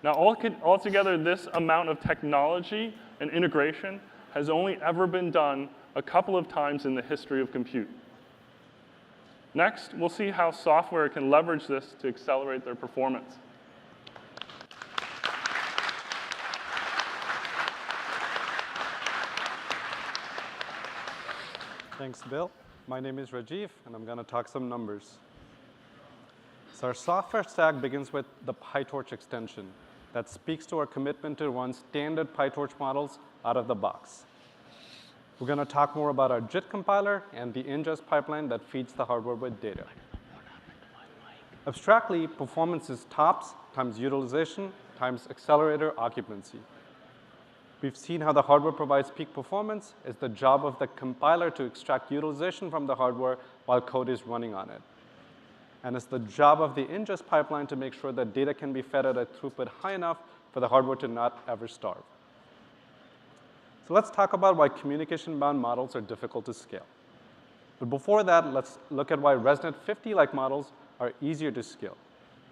Now, altogether, this amount of technology and integration has only ever been done a couple of times in the history of compute. Next, we'll see how software can leverage this to accelerate their performance. Thanks, Bill. My name is Rajiv, and I'm going to talk some numbers. So our software stack begins with the PyTorch extension that speaks to our commitment to run standard PyTorch models out of the box. We're going to talk more about our JIT compiler and the ingest pipeline that feeds the hardware with data. Abstractly, performance is TOPS times utilization times accelerator occupancy. We've seen how the hardware provides peak performance. It's the job of the compiler to extract utilization from the hardware while code is running on it. And it's the job of the ingest pipeline to make sure that data can be fed at a throughput high enough for the hardware to not ever starve. So let's talk about why communication-bound models are difficult to scale. But before that, let's look at why ResNet 50-like models are easier to scale.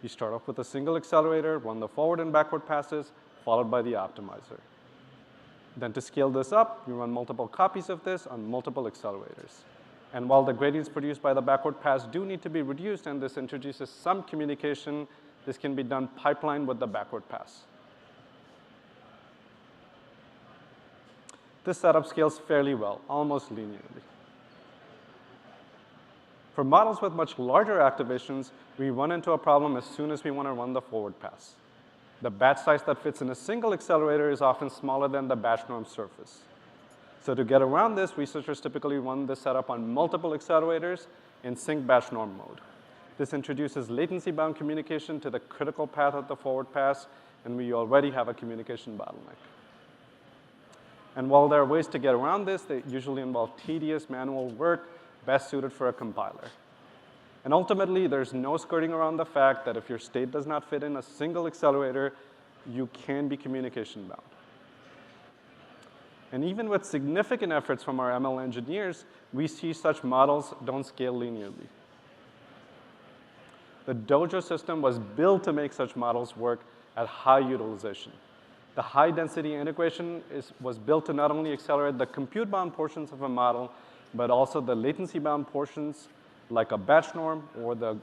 You start off with a single accelerator, run the forward and backward passes, followed by the optimizer. Then to scale this up, you run multiple copies of this on multiple accelerators. And while the gradients produced by the backward pass do need to be reduced, and this introduces some communication, this can be done pipeline with the backward pass. This setup scales fairly well, almost linearly. For models with much larger activations, we run into a problem as soon as we want to run the forward pass. The batch size that fits in a single accelerator is often smaller than the batch norm surface. So to get around this, researchers typically run this setup on multiple accelerators in sync batch norm mode. This introduces latency-bound communication to the critical path of the forward pass, and we already have a communication bottleneck. And while there are ways to get around this, they usually involve tedious manual work best suited for a compiler. And ultimately, there's no skirting around the fact that if your state does not fit in a single accelerator, you can be communication bound. And even with significant efforts from our ML engineers, we see such models don't scale linearly. The Dojo system was built to make such models work at high utilization. The high-density integration was built to not only accelerate the compute-bound portions of a model, but also the latency-bound portions like a batch norm, or the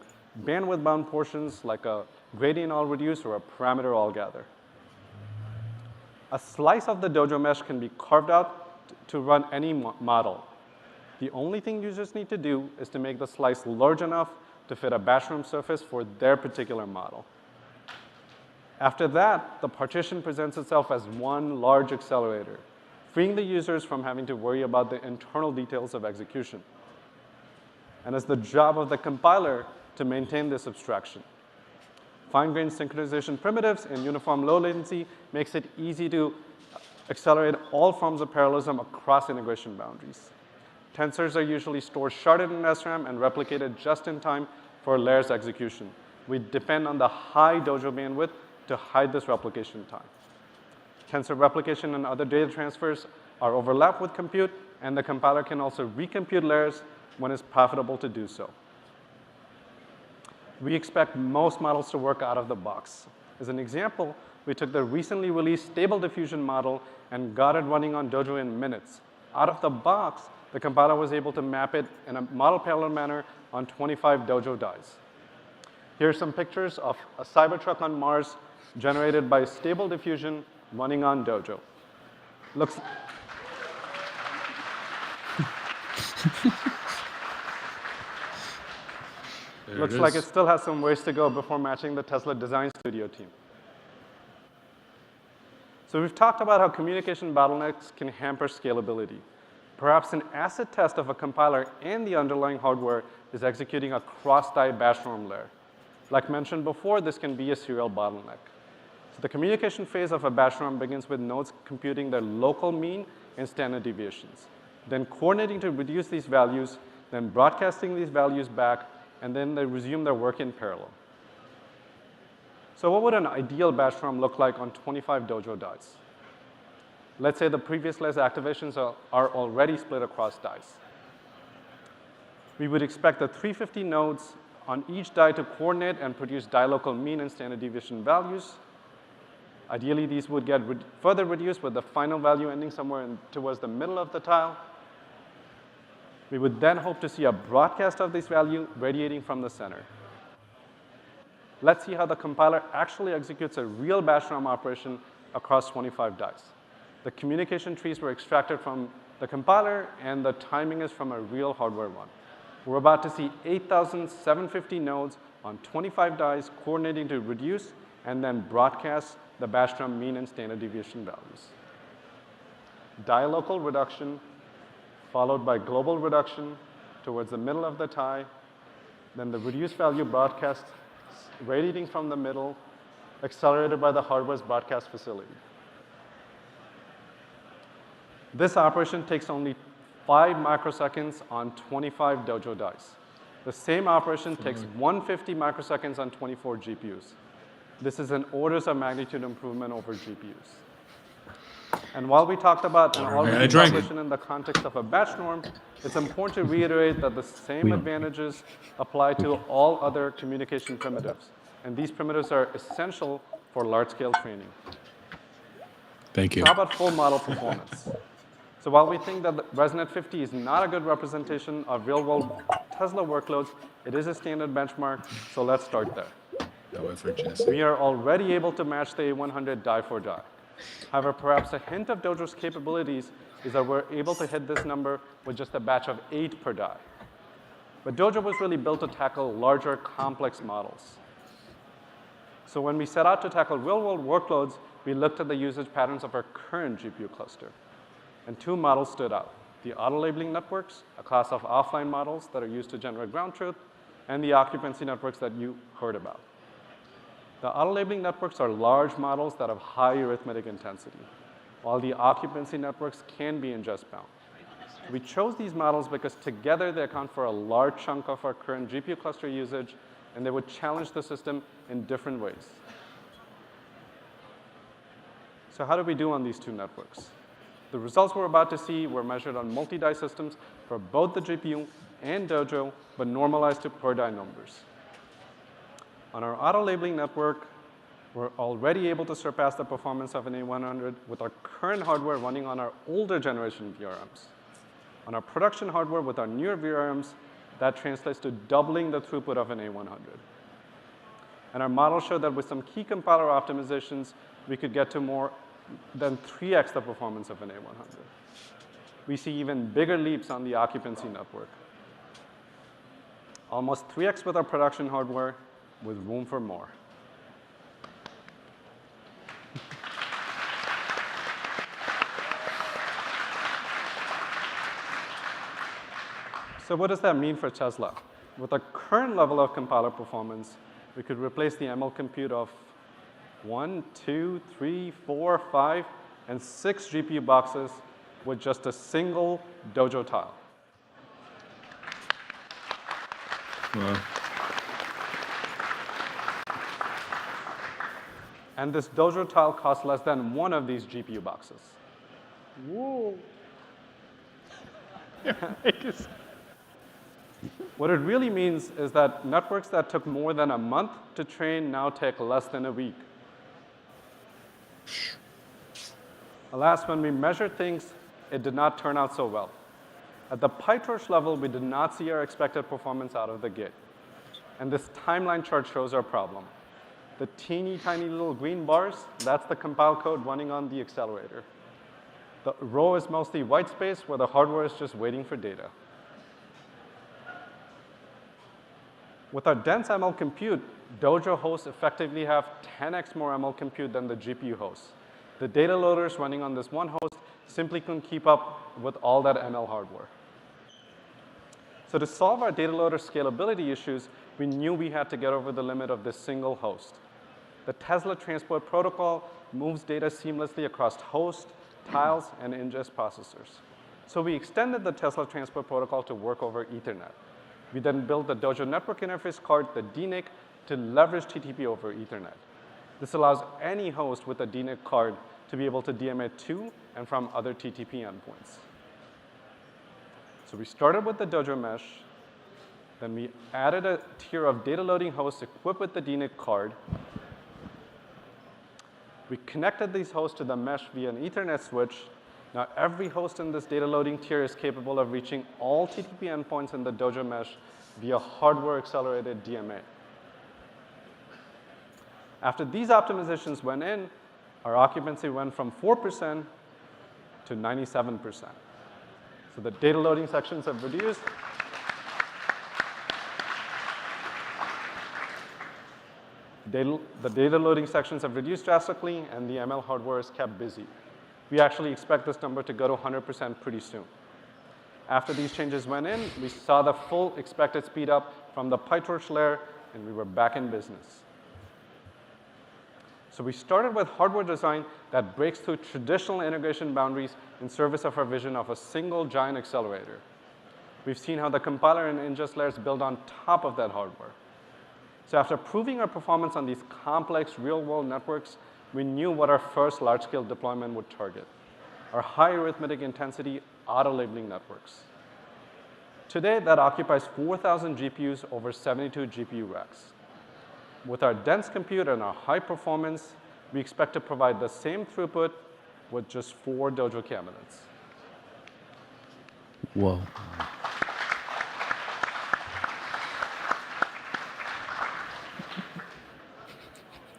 bandwidth-bound portions like a gradient all reduce or a parameter all gather. A slice of the Dojo mesh can be carved out to run any model. The only thing users need to do is to make the slice large enough to fit a batch norm surface for their particular model. After that, the partition presents itself as one large accelerator, freeing the users from having to worry about the internal details of execution. And it's the job of the compiler to maintain this abstraction. Fine-grained synchronization primitives and uniform low latency makes it easy to accelerate all forms of parallelism across integration boundaries. Tensors are usually stored sharded in SRAM and replicated just in time for layers execution. We depend on the high Dojo bandwidth to hide this replication time. Tensor replication and other data transfers are overlapped with compute, and the compiler can also recompute layers when it's profitable to do so. We expect most models to work out of the box. As an example, we took the recently released Stable Diffusion model and got it running on Dojo in minutes. Out of the box, the compiler was able to map it in a model parallel manner on 25 Dojo dies. Here are some pictures of a Cybertruck on Mars generated by Stable Diffusion running on Dojo. Looks like it still has some ways to go before matching the Tesla design studio team. So we've talked about how communication bottlenecks can hamper scalability. Perhaps an acid test of a compiler and the underlying hardware is executing a cross-die batch norm layer. Like mentioned before, this can be a serial bottleneck. So the communication phase of a batch norm begins with nodes computing their local mean and standard deviations, then coordinating to reduce these values, then broadcasting these values back, and then they resume their work in parallel. So what would an ideal batch norm look like on 25 Dojo dies? Let's say the previous layer's activations are already split across dies. We would expect the 350 nodes on each die to coordinate and produce die local mean and standard deviation values. Ideally, these would get further reduced with the final value ending somewhere towards the middle of the tile. We would then hope to see a broadcast of this value radiating from the center. Let's see how the compiler actually executes a real batch norm operation across 25 dies. The communication trees were extracted from the compiler, and the timing is from a real hardware one. We're about to see 8,750 nodes on 25 dies coordinating to reduce and then broadcast the batch norm mean and standard deviation values. Die local reduction, followed by global reduction towards the middle of the tie, then the reduced value broadcast radiating from the middle, accelerated by the hardware's broadcast facility. This operation takes only 5 microseconds on 25 Dojo dies. The same operation takes 150 microseconds on 24 GPUs. This is an orders of magnitude improvement over GPUs. And while we talked about an algorithm translation in the context of a batch norm, it's important to reiterate that the same advantages apply to all other communication primitives. And these primitives are essential for large-scale training. Thank you. So how about full model performance? So while we think that the ResNet 50 is not a good representation of real-world Tesla workloads, it is a standard benchmark, so let's start there. However, Jesse. We are already able to match the A100 die for die. However, perhaps a hint of Dojo's capabilities is that we're able to hit this number with just a batch of 8 per die. But Dojo was really built to tackle larger, complex models. So when we set out to tackle real-world workloads, we looked at the usage patterns of our current GPU cluster. And 2 models stood out: the auto-labeling networks, a class of offline models that are used to generate ground truth, and the occupancy networks that you heard about. The auto-labeling networks are large models that have high arithmetic intensity, while the occupancy networks can be ingest bound. We chose these models because together they account for a large chunk of our current GPU cluster usage, and they would challenge the system in different ways. So how do we do on these 2 networks? The results we're about to see were measured on multi-die systems for both the GPU and Dojo, but normalized to per-die numbers. On our auto-labeling network, we're already able to surpass the performance of an A100 with our current hardware running on our older generation VRMs. On our production hardware with our newer VRMs, that translates to doubling the throughput of an A100. And our model showed that with some key compiler optimizations, we could get to more than 3x the performance of an A100. We see even bigger leaps on the occupancy network. Almost 3x with our production hardware, with room for more. So what does that mean for Tesla? With our current level of compiler performance, we could replace the ML compute of 1, 2, 3, 4, 5, and 6 GPU boxes with just a single Dojo tile. Wow. And this Dojo tile costs less than 1 of these GPU boxes. Whoa. What it really means is that networks that took more than a month to train now take less than a week. Alas, when we measured things, it did not turn out so well. At the PyTorch level, we did not see our expected performance out of the gate. And this timeline chart shows our problem. The teeny tiny little green bars, that's the compile code running on the accelerator. The row is mostly white space where the hardware is just waiting for data. With our dense ML compute, Dojo hosts effectively have 10x more ML compute than the GPU hosts. The data loaders running on this one host simply couldn't keep up with all that ML hardware. So to solve our data loader scalability issues, we knew we had to get over the limit of this single host. The Tesla Transport Protocol moves data seamlessly across host, tiles, and ingest processors. So we extended the Tesla Transport Protocol to work over Ethernet. We then built the Dojo network interface card, the DNIC, to leverage TTP over Ethernet. This allows any host with a DNIC card to be able to DMA to and from other TTP endpoints. So we started with the Dojo mesh. Then we added a tier of data loading hosts equipped with the DNIC card. We connected these hosts to the mesh via an Ethernet switch. Now, every host in this data loading tier is capable of reaching all TTP endpoints in the Dojo mesh via hardware-accelerated DMA. After these optimizations went in, our occupancy went from 4% to 97%. So the data loading sections have reduced. The data loading sections have reduced drastically, and the ML hardware is kept busy. We actually expect this number to go to 100% pretty soon. After these changes went in, we saw the full expected speed up from the PyTorch layer, and we were back in business. So we started with hardware design that breaks through traditional integration boundaries in service of our vision of a single giant accelerator. We've seen how the compiler and ingest layers build on top of that hardware. So after proving our performance on these complex real-world networks, we knew what our first large-scale deployment would target: our high arithmetic intensity auto-labeling networks. Today, that occupies 4,000 GPUs over 72 GPU racks. With our dense compute and our high performance, we expect to provide the same throughput with just 4 Dojo cabinets. Whoa.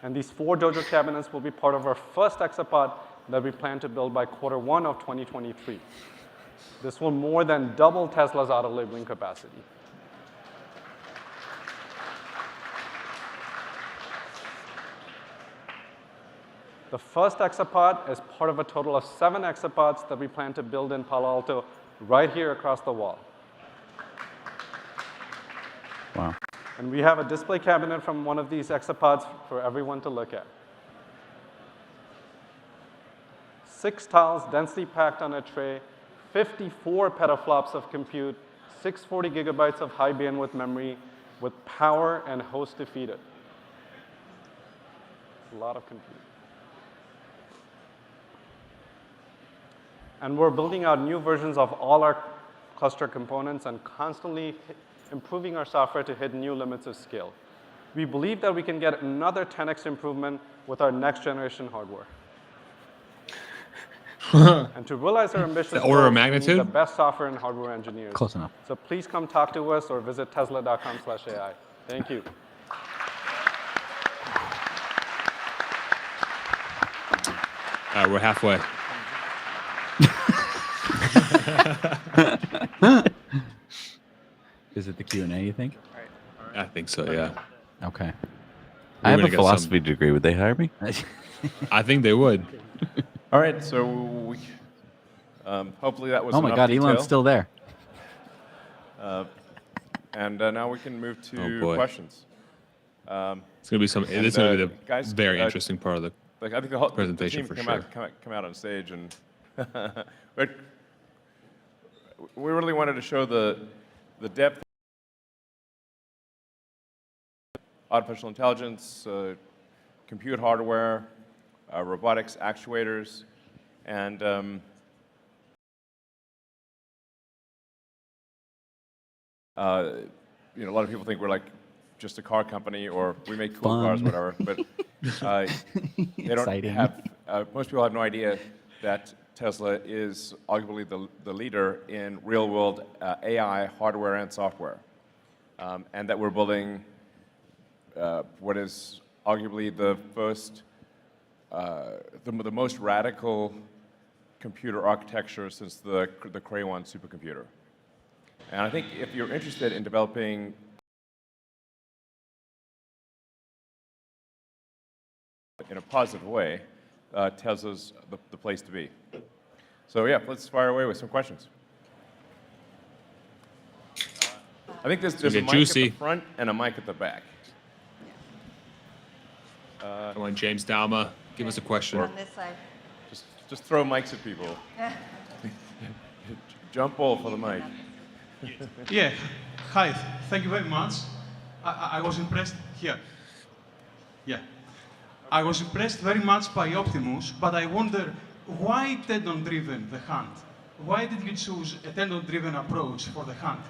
And these 4 Dojo cabinets will be part of our first exapod that we plan to build by Q1 of 2023. This will more than double Tesla's auto labeling capacity. The first exapod is part of a total of 7 exapods that we plan to build in Palo Alto right here across the wall. Wow. And we have a display cabinet from one of these exapods for everyone to look at. 6 tiles densely packed on a tray, 54 petaflops of compute, 640 gigabytes of high bandwidth memory with power and host to feed it. It's a lot of compute. And we're building out new versions of all our cluster components and constantly improving our software to hit new limits of scale. We believe that we can get another 10x improvement with our next generation hardware. And to realize our ambitious The order of goals, we need magnitude? the best software and hardware engineers. Close enough. So please come talk to us or visit tesla.com/AI. Thank you. We're halfway. Is it the Q&A, you think? I think so, yeah. Okay. I have a philosophy degree. Would they hire me? I think they would. All right, so we, hopefully that was Oh my enough God, detail. Elon's still there. And now we can move to questions. It's gonna be some. This is gonna be the guys, very interesting part of the like I think the whole presentation the team for come sure. come out on stage and but we really wanted to show the depth of artificial intelligence, compute hardware, robotics, actuators, and you know, a lot of people think we're like just a car company or we make cool cars, whatever. But they don't have. Most people have no idea that Tesla is arguably the leader in real-world AI hardware and software, and that we're building what is arguably the first, the most radical computer architecture since the Cray 1 supercomputer. And I think if you're interested in developing in a positive way, Tesla's the place to be. So yeah, let's fire away with some questions. I think there's a mic at the front and a mic at the back. Come on, James Dalma, give us a question. On this side. Just throw mics at people. Jump ball for the mic. Yeah, hi, thank you very much. I was impressed here. Yeah. I was impressed very much by Optimus, but I wonder why tendon-driven, the hand? Why did you choose a tendon-driven approach for the hand?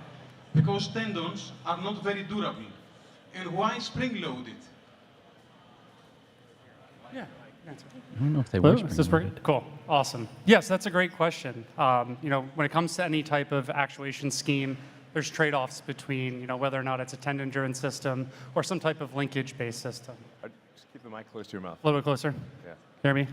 Because tendons are not very durable. And why spring-loaded? Yeah. I don't know if they Hello, were is this working? Cool, awesome. Yes, that's a great question. You know, when it comes to any type of actuation scheme, there's trade-offs between, you know, whether or not it's a tendon-driven system or some type of linkage-based system. Just keep the mic close to your mouth. A little bit closer. Yeah. Hear me?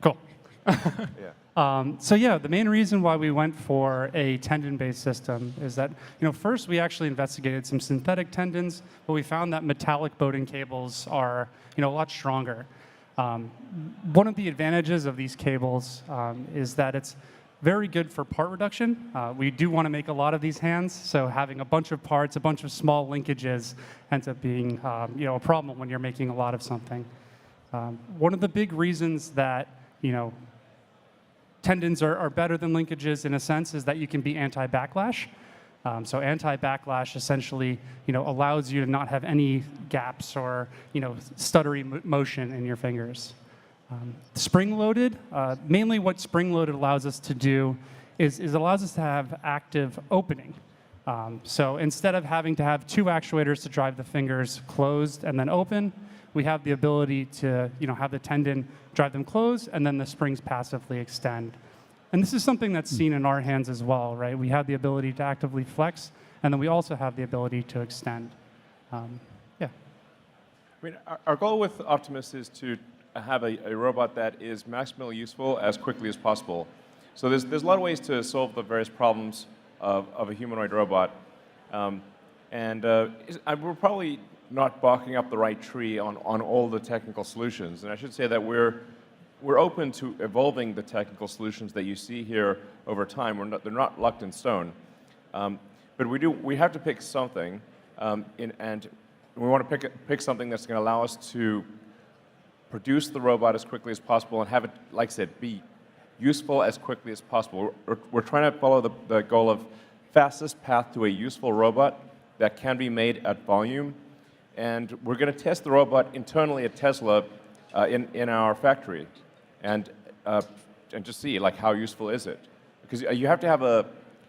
Cool. Yeah. So yeah, the main reason why we went for a tendon-based system is that, you know, first we actually investigated some synthetic tendons, but we found that metallic Bowden cables are, you know, a lot stronger. One of the advantages of these cables is that it's very good for part reduction. We do want to make a lot of these hands, so having a bunch of parts, a bunch of small linkages ends up being you know, a problem when you're making a lot of something. One of the big reasons that, you know, tendons are better than linkages in a sense is that you can be anti-backlash. So anti-backlash essentially, you know, allows you to not have any gaps or, you know, stuttery motion in your fingers. Spring-loaded, mainly what spring-loaded allows us to do is allows us to have active opening. So instead of having to have 2 actuators to drive the fingers closed and then open, we have the ability to have the tendon drive them close, and then the springs passively extend. And this is something that's seen in our hands as well, right? We have the ability to actively flex, and then we also have the ability to extend. Yeah. I mean, our goal with Optimus is to have a robot that is maximally useful as quickly as possible. So there's a lot of ways to solve the various problems of a humanoid robot. We're probably not barking up the right tree on all the technical solutions. And I should say that we're open to evolving the technical solutions that you see here over time. They're not locked in stone. But we have to pick something, and we want to pick something that's going to allow us to produce the robot as quickly as possible and have it, like I said, be useful as quickly as possible. We're trying to follow the goal of fastest path to a useful robot that can be made at volume. And we're going to test the robot internally at Tesla in our factory and just see like how useful is it. Because you have to have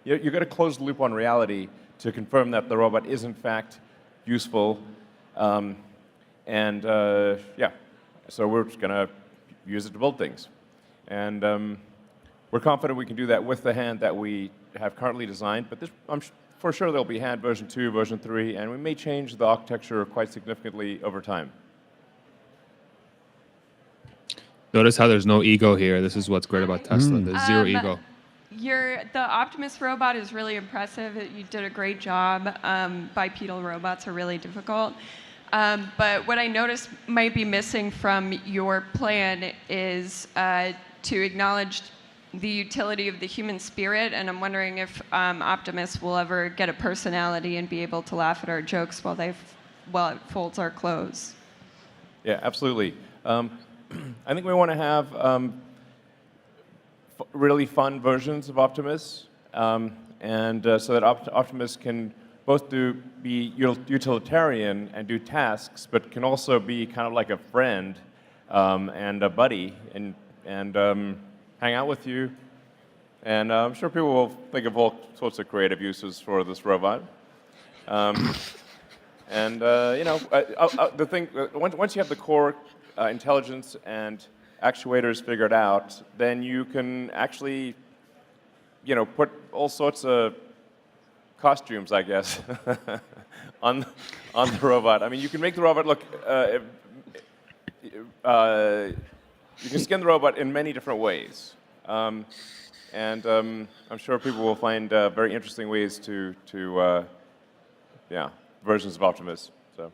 you've got to close the loop on reality to confirm that the robot is in fact useful. Yeah, so we're just going to use it to build things. And we're confident we can do that with the hand that we have currently designed, but for sure there'll be hand version 2, version 3, and we may change the architecture quite significantly over time. Notice how there's no ego here. This is what's great about Tesla. There's zero ego. The Optimus robot is really impressive. You did a great job. Bipedal robots are really difficult. But what I noticed might be missing from your plan is to acknowledge the utility of the human spirit, and I'm wondering if Optimus will ever get a personality and be able to laugh at our jokes while it folds our clothes. Yeah, absolutely. I think we want to have really fun versions of Optimus, so that Optimus can both be utilitarian and do tasks, but can also be kind of like a friend and a buddy and hang out with you. And I'm sure people will think of all sorts of creative uses for this robot. The thing, once you have the core intelligence and actuators figured out, then you can actually, put all sorts of costumes, I guess, on the robot. I mean, you can make the robot look. You can skin the robot in many different ways, I'm sure people will find very interesting ways to versions of Optimus. So.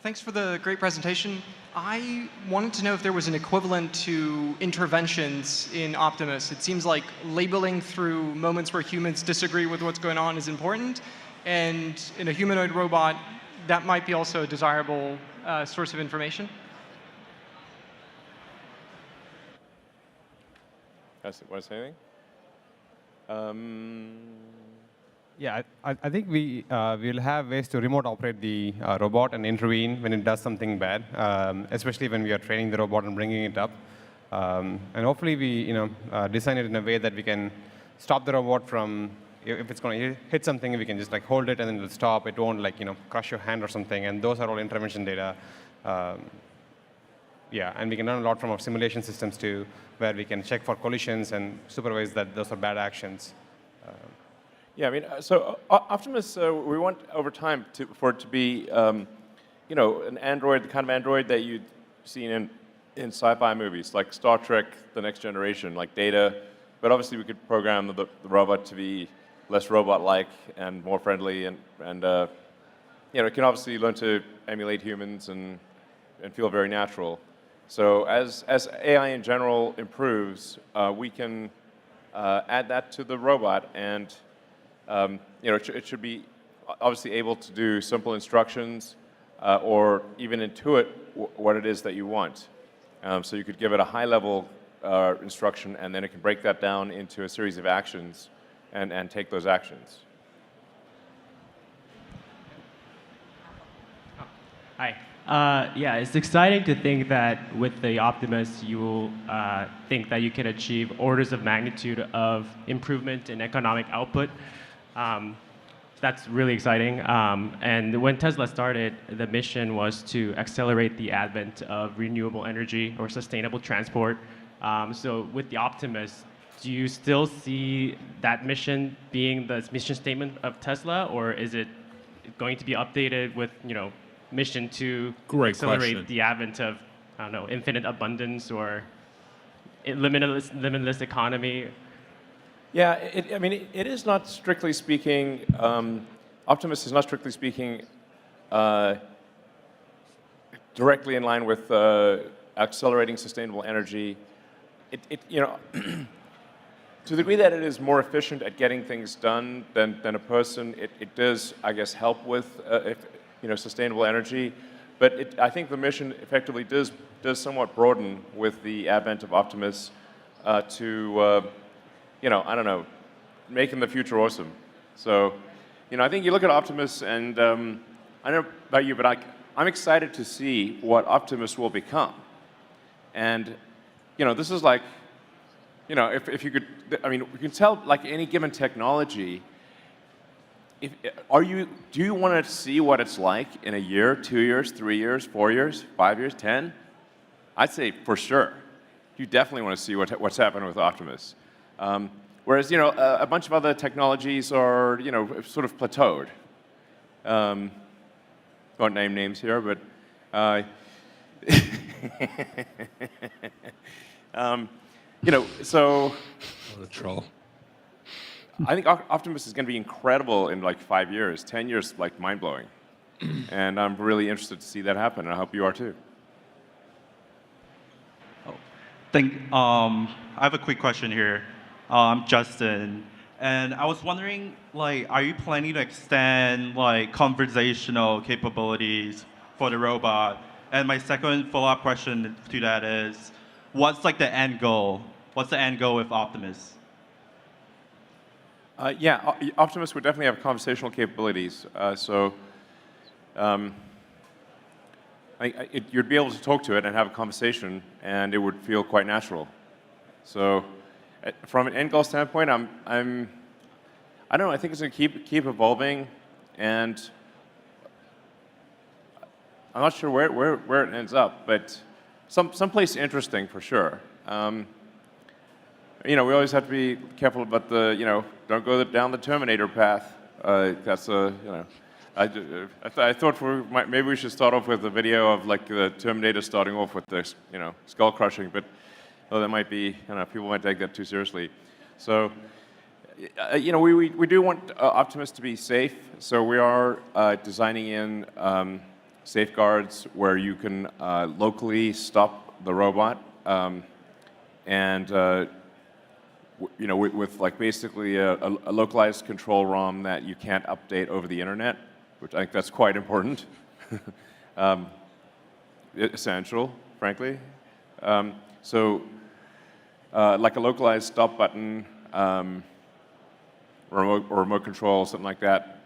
Thanks for the great presentation. I wanted to know if there was an equivalent to interventions in Optimus. It seems like labeling through moments where humans disagree with what's going on is important, and in a humanoid robot, that might be also a desirable source of information. Want to say anything? Yeah, I think we'll have ways to remote operate the robot and intervene when it does something bad, especially when we are training the robot and bringing it up. And hopefully we design it in a way that we can stop the robot from, if it's going to hit something, we can just hold it and then it'll stop. It won't crush your hand or something. And those are all intervention data. And we can learn a lot from our simulation systems too, where we can check for collisions and supervise that those are bad actions. Yeah, I mean, so Optimus, we want over time for it to be, an android, the kind of android that you'd seen in sci-fi movies, like Star Trek: The Next Generation, like Data. But obviously, we could program the robot to be less robot-like and more friendly, and it can obviously learn to emulate humans and feel very natural. So as AI in general improves, we can add that to the robot, and it should be obviously able to do simple instructions or even intuit what it is that you want. So you could give it a high-level instruction, and then it can break that down into a series of actions and take those actions. Hi. It's exciting to think that with the Optimus, you will think that you can achieve orders of magnitude of improvement in economic output. that's really exciting. And when Tesla started, the mission was to accelerate the advent of renewable energy or sustainable transport. So with the Optimus, do you still see that mission being the mission statement of Tesla, or is it going to be updated with, mission to accelerate the advent of, I don't know, infinite abundance or limitless economy? Yeah, it is not strictly speaking, Optimus is not strictly speaking directly in line with accelerating sustainable energy. To the degree that it is more efficient at getting things done than a person, it does, I guess, help with sustainable energy. But I think the mission effectively does somewhat broaden with the advent of Optimus to, I don't know, making the future awesome. So, I think you look at Optimus, and I don't know about you, but I'm excited to see what Optimus will become. And, this is like, if you could, we can tell, like any given technology, do you want to see what it's like in a year, 2 years, 3 years, 4 years, 5 years, 10? I'd say for sure. You definitely want to see what's happening with Optimus. Whereas, a bunch of other technologies are, sort of plateaued. I won't name names here, but so what a troll. I think Optimus is going to be incredible in like 5 years, 10 years, like mind-blowing. And I'm really interested to see that happen, and I hope you are too. I have a quick question here. I'm Justin, and I was wondering, are you planning to extend conversational capabilities for the robot? And my second follow-up question to that is, what's the end goal? What's the end goal with Optimus? Yeah, Optimus would definitely have conversational capabilities. You'd be able to talk to it and have a conversation, and it would feel quite natural. So, from an end goal standpoint, I don't know. I think it's going to keep evolving, and I'm not sure where it ends up, but someplace interesting for sure. We always have to be careful about don't go down the Terminator path. That's I thought maybe we should start off with a video of the Terminator starting off with the skull crushing, but that might be people might take that too seriously. So we do want Optimus to be safe, so we are designing in safeguards where you can locally stop the robot, and with basically a localized control ROM that you can't update over the internet, which I think that's quite important, essential, frankly. So, like a localized stop button, remote control, something like that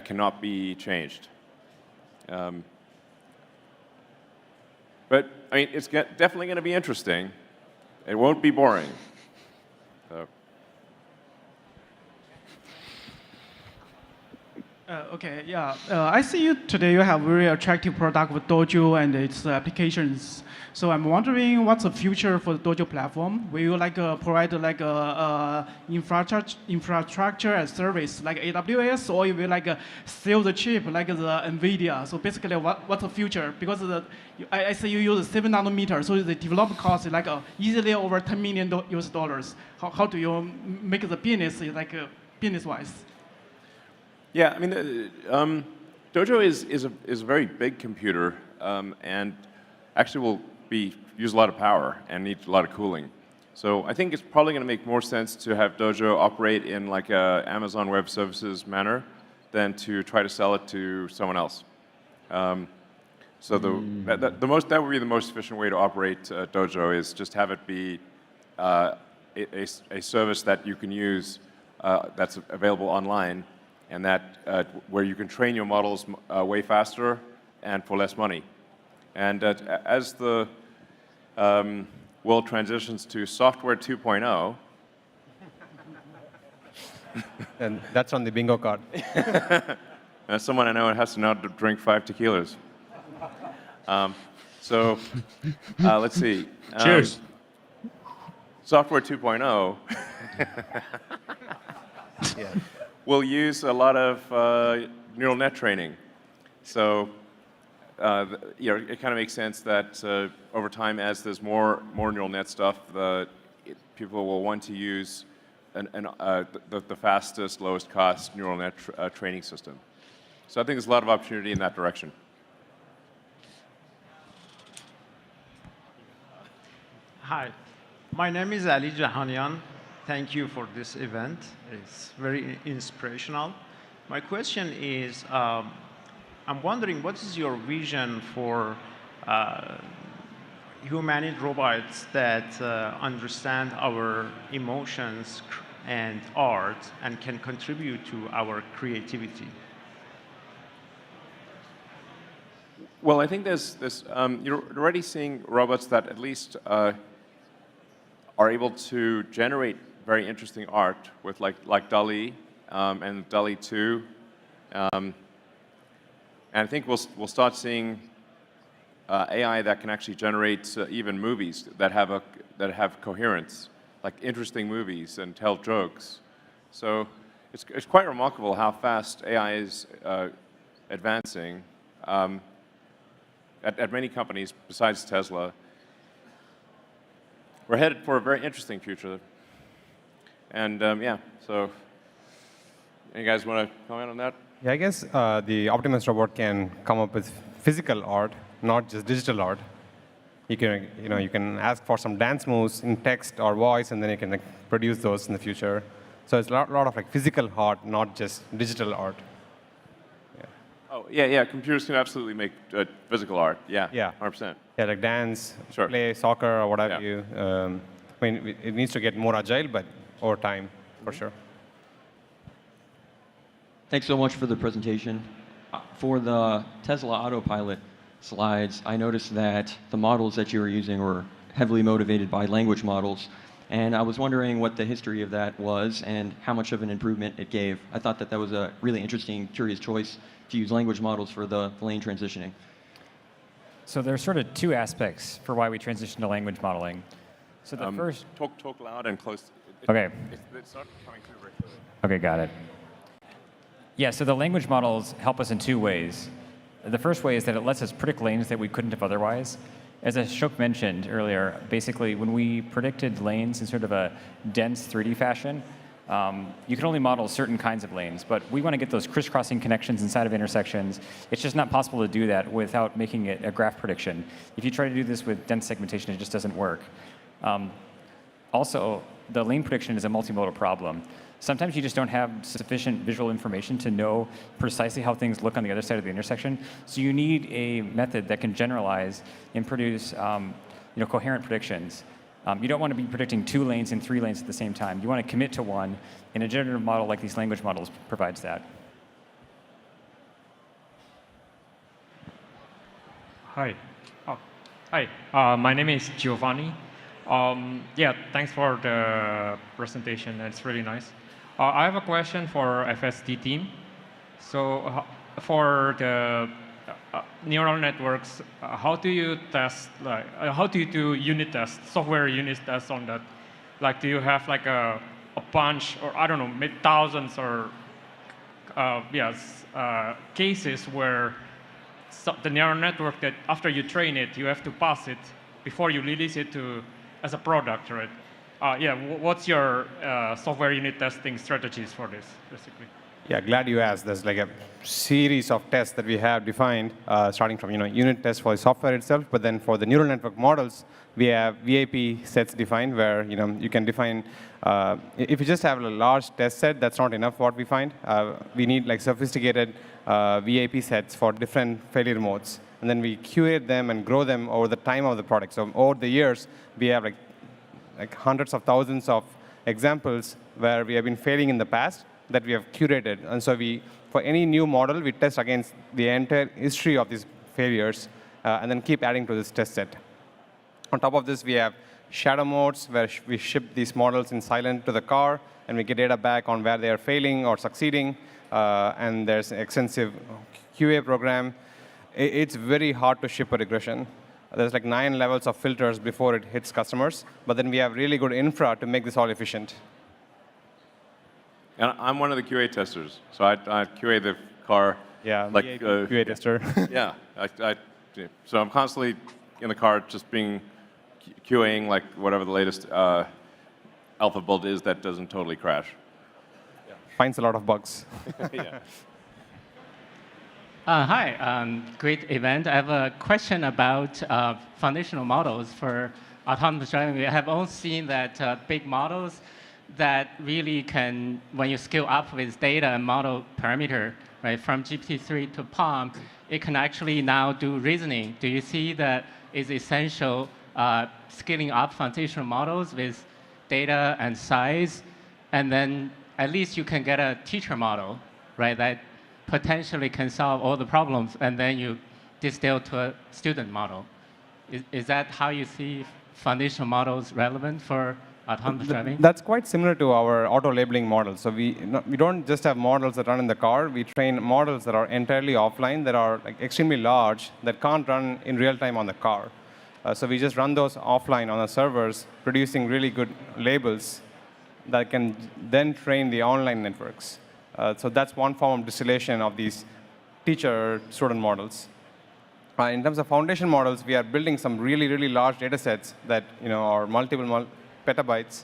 cannot be changed. But it's definitely going to be interesting. It won't be boring. Okay, yeah. I see today you have very attractive product with Dojo and its applications. So I'm wondering what's the future for the Dojo platform? Will you provide infrastructure as service like AWS, or you will sell the chip like the NVIDIA? So basically, what's the future? Because I see you use 7 nanometer, so the development cost is easily over $10 million US. How do you make the business business-wise? Yeah, Dojo is a very big computer, and actually will use a lot of power and need a lot of cooling. So I think it's probably going to make more sense to have Dojo operate in a Amazon Web Services manner than to try to sell it to someone else. So that would be the most efficient way to operate Dojo, is just have it be a service that you can use that's available online, and where you can train your models way faster and for less money. And as the world transitions to software 2.0, And that's on the bingo card. As someone I know has to know how to drink 5 tequilas. Let's see. Cheers. Software 2.0 will use a lot of neural net training. So it kind of makes sense that over time, as there's more neural net stuff, people will want to use the fastest, lowest cost neural net training system. So I think there's a lot of opportunity in that direction. Hi, my name is Ali Jahanian. Thank you for this event. It's very inspirational. My question is, I'm wondering, what is your vision for humanoid robots that understand our emotions and art and can contribute to our creativity? Well, I think you're already seeing robots that at least are able to generate very interesting art with like DALL-E and DALL-E 2. And I think we'll start seeing AI that can actually generate even movies that have coherence, like interesting movies and tell jokes. So it's quite remarkable how fast AI is advancing at many companies besides Tesla. We're headed for a very interesting future. And so you guys want to comment on that? Yeah, I guess the Optimus robot can come up with physical art, not just digital art. You can ask for some dance moves in text or voice, and then you can produce those in the future. So it's a lot of physical art, not just digital art. Yeah. Oh yeah. Computers can absolutely make physical art. Yeah. 100%. Yeah, like dance, play soccer, or whatever you. It needs to get more agile, but over time, for sure. Thanks so much for the presentation. For the Tesla Autopilot slides, I noticed that the models that you were using were heavily motivated by language models. And I was wondering what the history of that was and how much of an improvement it gave. I thought that was a really interesting, curious choice to use language models for the lane transitioning. So there's sort of two aspects for why we transitioned to language modeling. So the first... Talk loud and close. Okay. It's not coming through very clearly. Okay, got it. Yeah, so the language models help us in two ways. The first way is that it lets us predict lanes that we couldn't have otherwise. As Ashok mentioned earlier, basically when we predicted lanes in sort of a dense 3D fashion, you can only model certain kinds of lanes, but we want to get those crisscrossing connections inside of intersections. It's just not possible to do that without making it a graph prediction. If you try to do this with dense segmentation, it just doesn't work. Also, the lane prediction is a multimodal problem. Sometimes you just don't have sufficient visual information to know precisely how things look on the other side of the intersection. So you need a method that can generalize and produce coherent predictions. You don't want to be predicting 2 lanes and 3 lanes at the same time. You want to commit to one, and a generative model like these language models provides that. Hi. My name is Giovanni. Thanks for the presentation. It's really nice. I have a question for FSD team. So for the neural networks, how do you test, how do you do unit tests, software unit tests on that? Like, do you have like a bunch, or I don't know, maybe thousands or cases where the neural network that after you train it, you have to pass it before you release it as a product, right? What's your software unit testing strategies for this, basically? Yeah, glad you asked. There's like a series of tests that we have defined, starting from unit tests for the software itself, but then for the neural network models, we have VIP sets defined where you can define. If you just have a large test set, that's not enough. What we find, we need like sophisticated VIP sets for different failure modes, and then we curate them and grow them over the time of the product. So over the years, we have like hundreds of thousands of examples where we have been failing in the past that we have curated. And so for any new model, we test against the entire history of these failures and then keep adding to this test set. On top of this, we have shadow modes where we ship these models in silent to the car, and we get data back on where they are failing or succeeding, and there's an extensive QA program. It's very hard to ship a regression. There's like 9 levels of filters before it hits customers, but then we have really good infra to make this all efficient. And I'm one of the QA testers, so I QA the car. Yeah, like QA tester. Yeah, so I'm constantly in the car just being QAing like whatever the latest alpha build is that doesn't totally crash. Yeah. Finds a lot of bugs. Yeah. Hi, great event. I have a question about foundational models for autonomous driving. We have all seen that big models that really can, when you scale up with data and model parameter, right, from GPT-3 to PaLM, it can actually now do reasoning. Do you see that is essential scaling up foundational models with data and size, and then at least you can get a teacher model, right, that potentially can solve all the problems, and then you distill to a student model. Is that how you see foundational models relevant for autonomous driving? That's quite similar to our auto labeling model. So we don't just have models that run in the car. We train models that are entirely offline, that are like extremely large, that can't run in real time on the car. So we just run those offline on the servers, producing really good labels that can then train the online networks. So that's one form of distillation of these teacher-student models. In terms of foundation models, we are building some really, really large data sets that are multiple petabytes.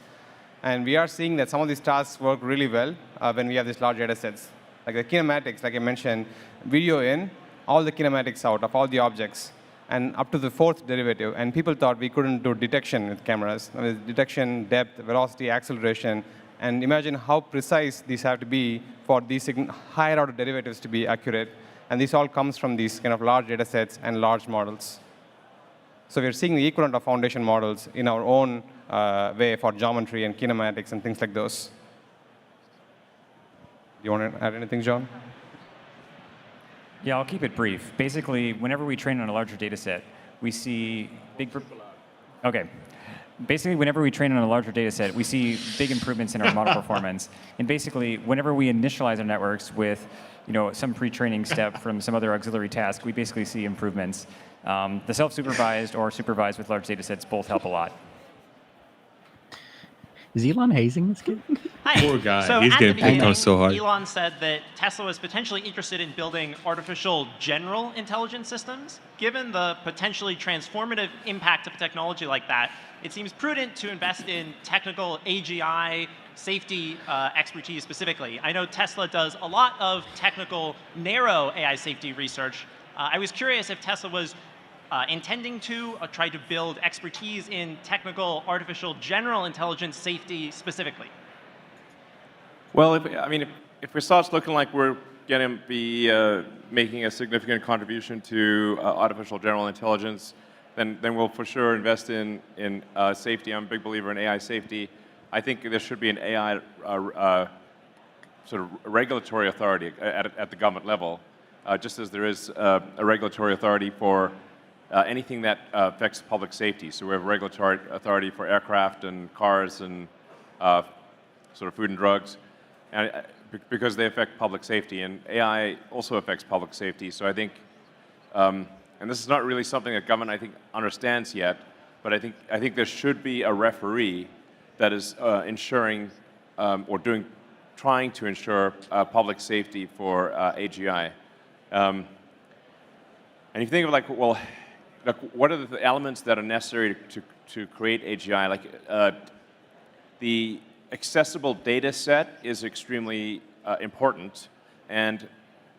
And we are seeing that some of these tasks work really well when we have these large data sets. Like the kinematics, like I mentioned, video in, all the kinematics out of all the objects, and up to the 4th derivative. And people thought we couldn't do detection with cameras. I mean, detection, depth, velocity, acceleration. And imagine how precise these have to be for these higher order derivatives to be accurate. And this all comes from these kind of large data sets and large models. So we're seeing the equivalent of foundation models in our own way for geometry and kinematics and things like those. You want to add anything, John? Yeah, I'll keep it brief. Basically, whenever we train on a larger data set, we see big... OK. Basically, whenever we train on a larger data set, we see big improvements in our model performance. And basically, whenever we initialize our networks with some pre-training step from some other auxiliary task, we basically see improvements. The self-supervised or supervised with large data sets both help a lot. Is Elon hazing this kid? Hi. Poor guy. So He's getting picked on so hard. Elon said that Tesla was potentially interested in building artificial general intelligence systems. Given the potentially transformative impact of technology like that, it seems prudent to invest in technical AGI safety expertise specifically. I know Tesla does a lot of technical narrow AI safety research. I was curious if Tesla was intending to try to build expertise in technical artificial general intelligence safety specifically. Well, if it starts looking like we're going to be making a significant contribution to artificial general intelligence, then we'll for sure invest in safety. I'm a big believer in AI safety. I think there should be an AI sort of regulatory authority at the government level, just as there is a regulatory authority for anything that affects public safety. So we have a regulatory authority for aircraft and cars and sort of food and drugs, and because they affect public safety. And AI also affects public safety. So I think, and this is not really something that government, I think, understands yet, but I think there should be a referee that is ensuring or trying to ensure public safety for AGI. And you think of like, well, what are the elements that are necessary to create AGI? Like the accessible data set is extremely important, and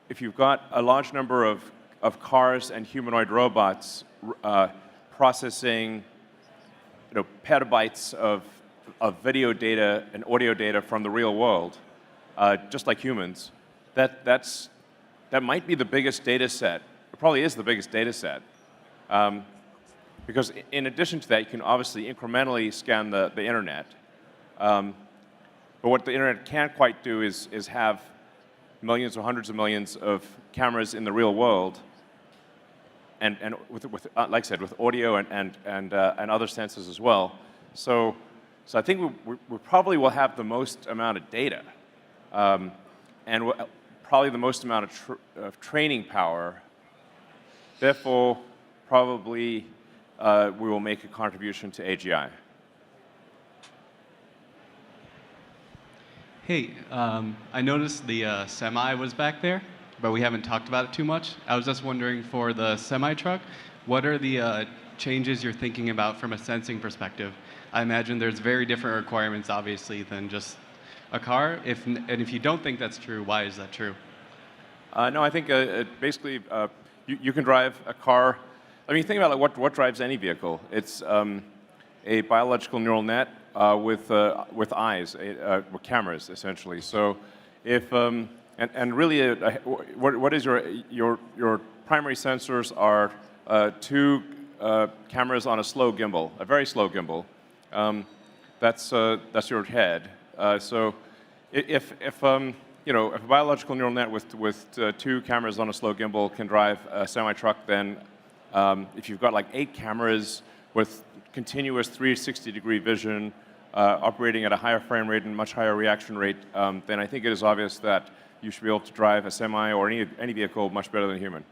if you've got a large number of cars and humanoid robots processing petabytes of video data and audio data from the real world, just like humans, that might be the biggest data set. It probably is the biggest data set. Because in addition to that, you can obviously incrementally scan the internet. But what the internet can't quite do is have millions or hundreds of millions of cameras in the real world, and with like I said, with audio and other sensors as well. So So I think we probably will have the most amount of data, and probably the most amount of training power. Therefore, probably we will make a contribution to AGI. Hey, I noticed the semi was back there, but we haven't talked about it too much. I was just wondering, for the semi-truck, what are the changes you're thinking about from a sensing perspective? I imagine there's very different requirements, obviously, than just a car. And if you don't think that's true, why is that true? No, I think basically you can drive a car. I mean, think about like, what drives any vehicle. It's a biological neural net with eyes, with cameras, essentially. So if and really, what is your primary sensors are two cameras on a slow gimbal, a very slow gimbal. That's your head. So if a biological neural net with two cameras on a slow gimbal can drive a semi-truck, then if you've got like 8 cameras with continuous 360-degree vision, operating at a higher frame rate and much higher reaction rate, then I think it is obvious that you should be able to drive a semi or any vehicle much better than a human.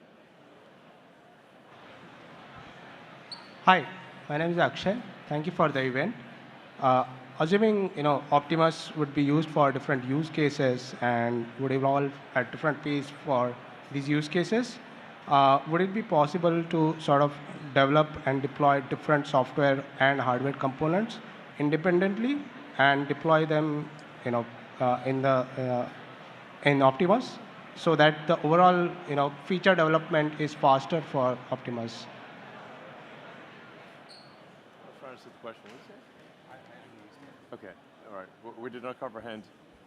Hi, my name is Akshay. Thank you for the event. Assuming Optimus would be used for different use cases and would evolve at different pace for these use cases, would it be possible to sort of develop and deploy different software and hardware components independently and deploy them in Optimus, so that the overall feature development is faster for Optimus? Okay, all right. We did not comprehend.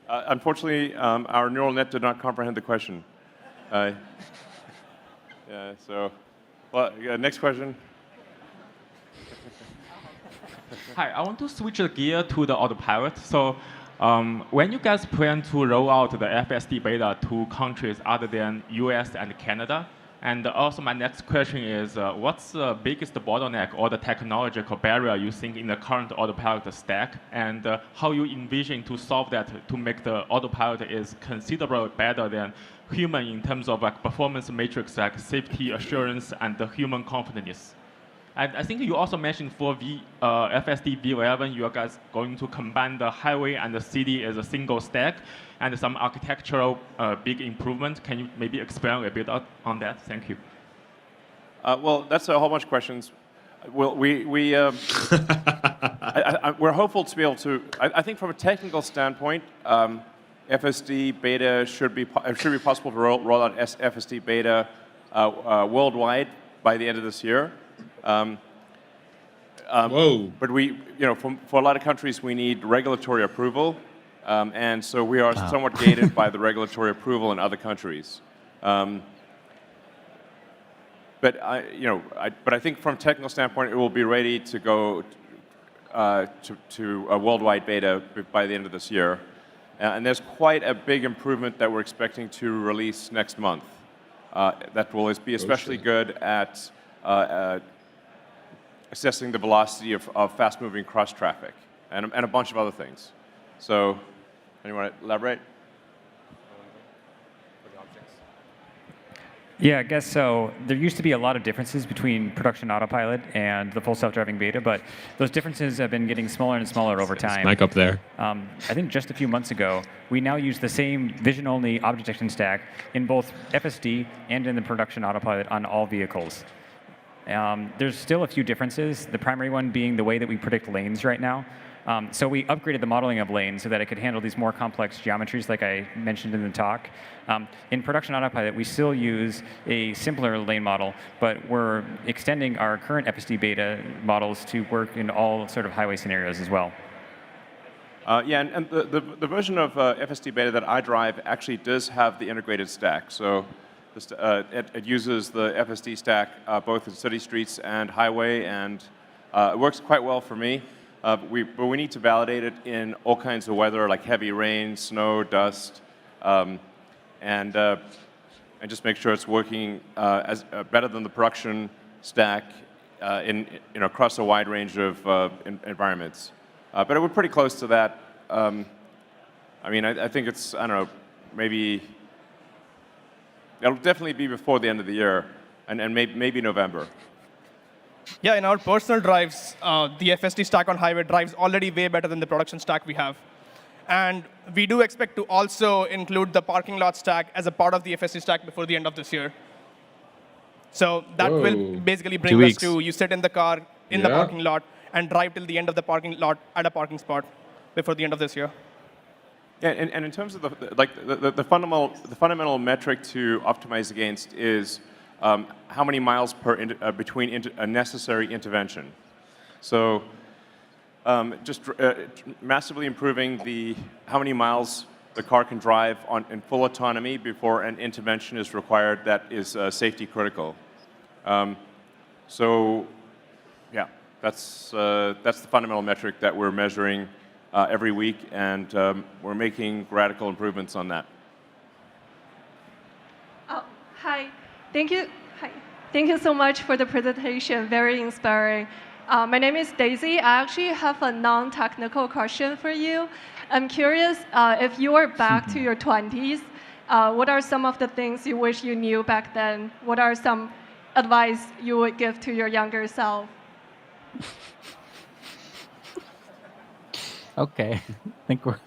Unfortunately, our neural net did not comprehend the question. Yeah, so, well, next question. Hi, I want to switch the gear to the autopilot. So when you guys plan to roll out the FSD beta to countries other than US and Canada? And also my next question is, what's the biggest bottleneck or the technological barrier you think in the current autopilot stack? And how you envision to solve that to make the autopilot is considerably better than human in terms of like performance matrix, like safety assurance and the human confidence? And I think you also mentioned for FSD V11, you are guys going to combine the highway and the city as a single stack and some architectural big improvement. Can you maybe expand a bit on that? Thank you. Well, that's a whole bunch of questions. Well, we're hopeful to be able to, I think from a technical standpoint, FSD beta should be possible to roll out FSD beta worldwide by the end of this year. Whoa! But for a lot of countries, we need regulatory approval, and so we are somewhat gated by the regulatory approval in other countries. But I think from a technical standpoint, it will be ready to go to a worldwide beta by the end of this year. And there's quite a big improvement that we're expecting to release next month. That will be especially good at assessing the velocity of fast-moving cross-traffic and a bunch of other things. So, anyone want to elaborate? Yeah, I guess so. There used to be a lot of differences between production autopilot and the full self-driving beta, but those differences have been getting smaller and smaller over time. Mic up there. I think just a few months ago, we now use the same vision-only object detection stack in both FSD and in the production autopilot on all vehicles. There's still a few differences, the primary one being the way that we predict lanes right now. So we upgraded the modeling of lanes so that it could handle these more complex geometries like I mentioned in the talk. In production autopilot, we still use a simpler lane model, but we're extending our current FSD beta models to work in all sort of highway scenarios as well. Yeah, and the version of FSD beta that I drive actually does have the integrated stack. So it uses the FSD stack both in city streets and highway, and it works quite well for me. But we need to validate it in all kinds of weather, like heavy rain, snow, dust, and just make sure it's working as better than the production stack across a wide range of environments. But we're pretty close to that. I mean, I think it's, I don't know, maybe, it'll definitely be before the end of the year, and maybe November. Yeah, in our personal drives, the FSD stack on highway drives already way better than the production stack we have. And we do expect to also include the parking lot stack as a part of the FSD stack before the end of this year. So that will basically bring us to, you sit in the car in the parking lot and drive till the end of the parking lot at a parking spot before the end of this year. Yeah, and in terms of the fundamental metric to optimize against is how many miles between a necessary intervention. So just massively improving how many miles the car can drive in full autonomy before an intervention is required that is safety critical. So yeah, that's the fundamental metric that we're measuring every week, and we're making radical improvements on that. Hi. Thank you. Hi. Thank you so much for the presentation. Very inspiring. My name is Daisy. I actually have a non-technical question for you. I'm curious, if you were back to your 20s, what are some of the things you wish you knew back then? What are some advice you would give to your younger self? Okay, I think we're.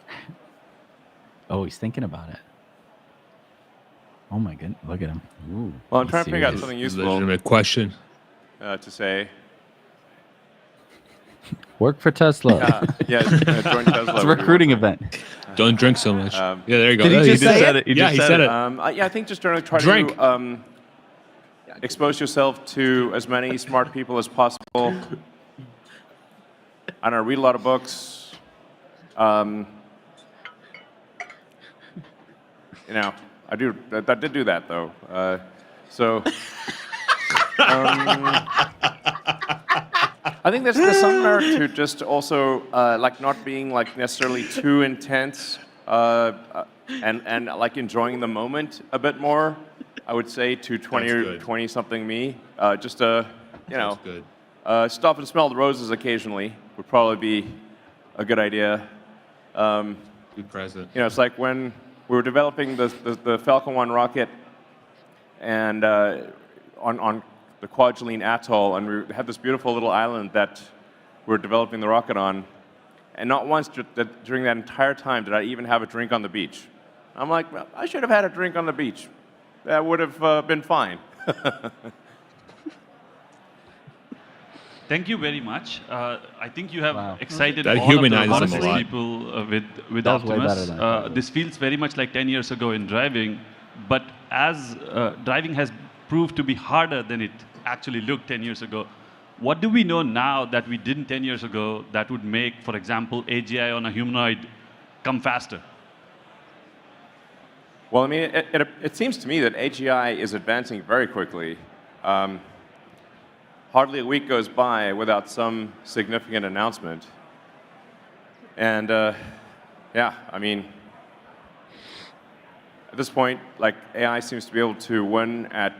Oh, he's thinking about it. Oh my goodness, look at him. Ooh, well, I'm trying to figure out something useful. Legitimate question. To say. Work for Tesla. Yeah, join Tesla. It's a recruiting event. Don't drink so much. Yeah, there you go. Did he just say it? Yeah, he said it. Yeah, I think just generally try to expose yourself to as many smart people as possible. I don't know, read a lot of books. You know, I did do that though. I think there's some merit to just also like not being like necessarily too intense and like enjoying the moment a bit more. I would say to 20 or 20-something me, just you know, stop and smell the roses occasionally would probably be a good idea. Be present. You know, it's like when we were developing the Falcon 1 rocket and on the Kwajalein Atoll, and we had this beautiful little island that we were developing the rocket on, and not once during that entire time did I even have a drink on the beach. I'm like, well, I should have had a drink on the beach. That would have been fine. Thank you very much. I think you have excited That all of the humanizes honest them a lot. people with That was way better Optimus. than I thought. This feels very much like 10 years ago in driving, but as driving has proved to be harder than it actually looked 10 years ago, what do we know now that we didn't 10 years ago that would make, for example, AGI on a humanoid come faster? Well, I mean, it seems to me that AGI is advancing very quickly. Hardly a week goes by without some significant announcement. And yeah, I mean, at this point, like AI seems to be able to win at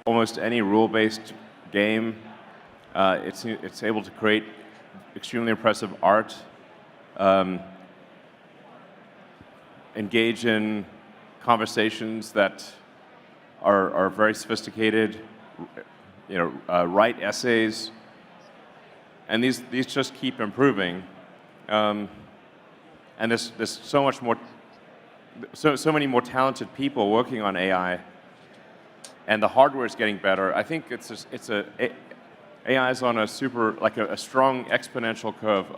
almost any rule-based game. It's able to create extremely impressive art, engage in conversations that are very sophisticated, you know, write essays, and these just keep improving. And there's so much more, so many more talented people working on AI, and the hardware is getting better. I think AI is on a a strong exponential curve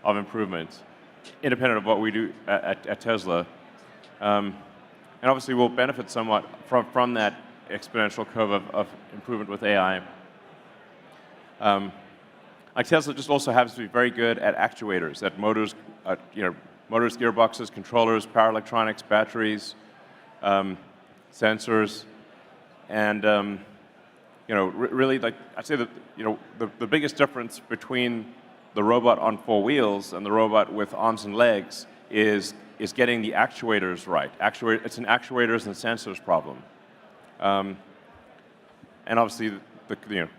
of improvement, independent of what we do at Tesla. And obviously we'll benefit somewhat from that exponential curve of improvement with AI. Like Tesla just also happens to be very good at actuators, at motors, motors, gearboxes, controllers, power electronics, batteries, sensors, and really, like I'd say that the biggest difference between the robot on 4 wheels and the robot with arms and legs is getting the actuators right. It's an actuators and sensors problem, and obviously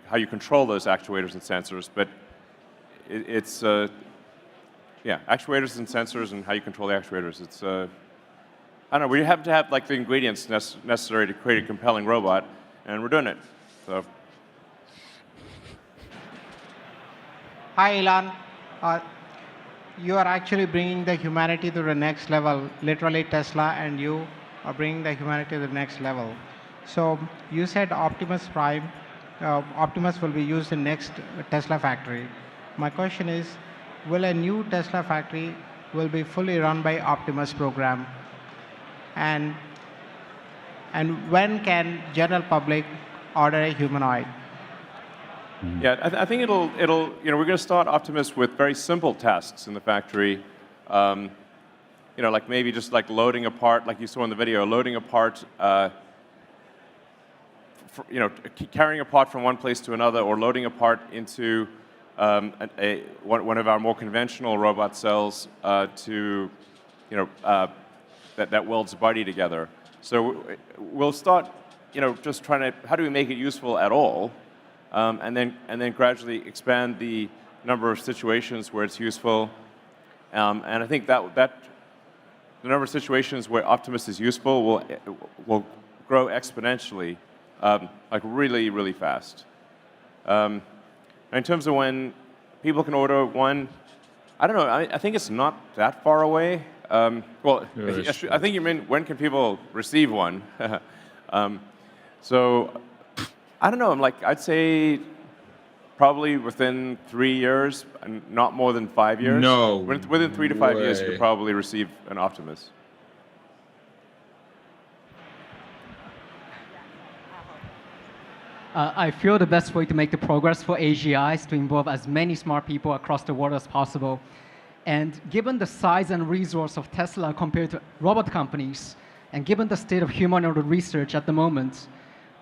how you control those actuators and sensors. But it's yeah, actuators and sensors and how you control the actuators. It's, I don't know, we have to have like the ingredients necessary to create a compelling robot, and we're doing it. So. Hi, Elon. You are actually bringing the humanity to the next level. Literally, Tesla and you are bringing the humanity to the next level. So you said Optimus Prime, Optimus will be used in next Tesla factory. My question is, will a new Tesla factory will be fully run by Optimus program? And when can general public order a humanoid? Yeah, I think it'll, you know, we're going to start Optimus with very simple tasks in the factory. You know, like maybe just like loading a part, like you saw in the video, loading a part, you know, carrying a part from one place to another, or loading a part into one of our more conventional robot cells to, you know, that welds the body together. So we'll start, you know, just trying to, how do we make it useful at all? And then gradually expand the number of situations where it's useful. And I think that the number of situations where Optimus is useful will grow exponentially, like really, really fast. In terms of when people can order one, I don't know. I think it's not that far away. Well, I think you mean when can people receive one? So. I don't know, I'd say probably within 3 years, and not more than 5 years. No Within 3 to 5 years, you way. could probably receive an Optimus. I feel the best way to make the progress for AGI is to involve as many smart people across the world as possible. And given the size and resource of Tesla compared to robot companies, and given the state of humanoid research at the moment,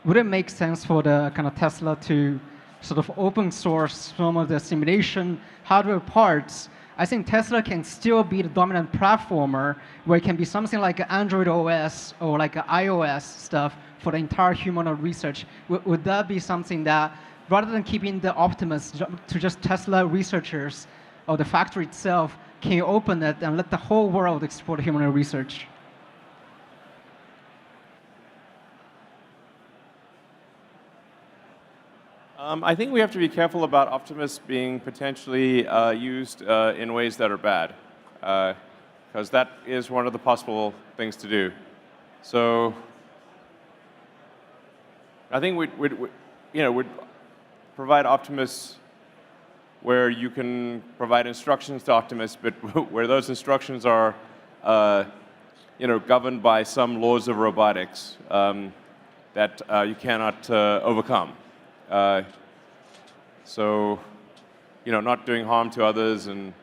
would it make sense for the kind of Tesla to sort of open source some of the simulation hardware parts? I think Tesla can still be the dominant platformer where it can be something like Android OS or like iOS stuff for the entire humanoid research. Would that be something that, rather than keeping the Optimus to just Tesla researchers or the factory itself, can you open it and let the whole world explore humanoid research? I think we have to be careful about Optimus being potentially used in ways that are bad, because that is one of the possible things to do. So I think we'd provide Optimus where you can provide instructions to Optimus, but where those instructions are, governed by some laws of robotics that you cannot overcome. So, not doing harm to others, and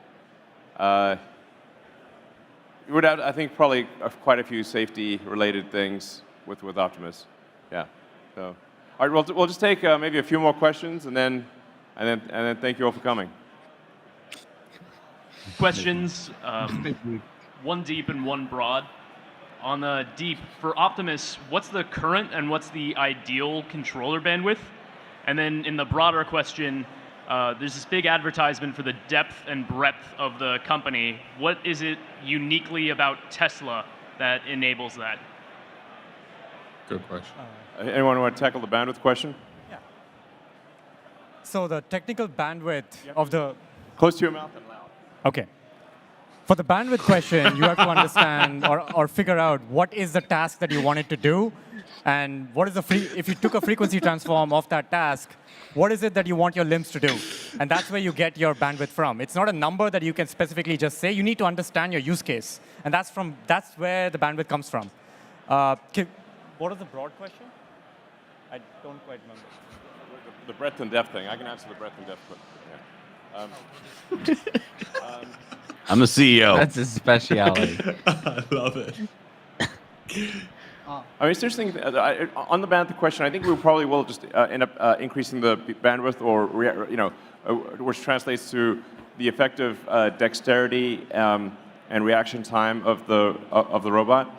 you would have, I think, probably quite a few safety-related things with Optimus. Yeah. So, all right, we'll just take maybe a few more questions, and then thank you all for coming. Questions, one deep and one broad. On the deep, for Optimus, what's the current and what's the ideal controller bandwidth? And then in the broader question, there's this big advertisement for the depth and breadth of the company. What is it uniquely about Tesla that enables that? Good question. Anyone want to tackle the bandwidth question? Yeah. So the technical bandwidth of the... Close to your mouth and loud. Okay. For the bandwidth question, you have to understand or figure out what is the task that you want it to do, and what is if you took a frequency transform of that task, what is it that you want your limbs to do? And that's where you get your bandwidth from. It's not a number that you can specifically just say. You need to understand your use case, and that's where the bandwidth comes from. What is the broad question? I don't quite remember. The breadth and depth thing. I can answer the breadth and depth, but yeah. I'm the CEO. That's his specialty. I love it. I mean, it's interesting. On the bandwidth question, I think we probably will just end up increasing the bandwidth, or which translates to the effective dexterity and reaction time of the robot.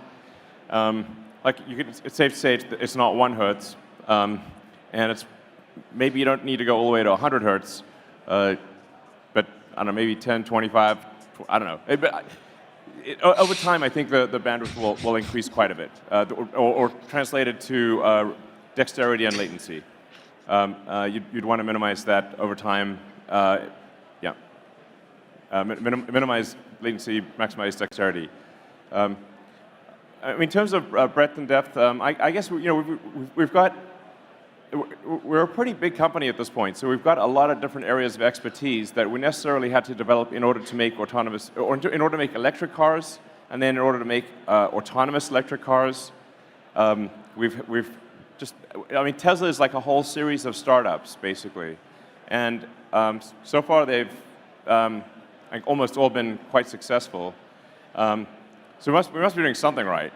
It's safe to say it's not 1 hertz, and it's maybe you don't need to go all the way to 100 hertz, but I don't know, maybe 10, 25, I don't know. Over time, I think the bandwidth will increase quite a bit, or translated to dexterity and latency. You'd want to minimize that over time. Minimize latency, maximize dexterity. In terms of breadth and depth, I guess we're a pretty big company at this point, so we've got a lot of different areas of expertise that we necessarily had to develop in order to make autonomous, or in order to make electric cars, and then in order to make autonomous electric cars. Tesla is like a whole series of startups, basically, and so far they've almost all been quite successful. So we must be doing something right.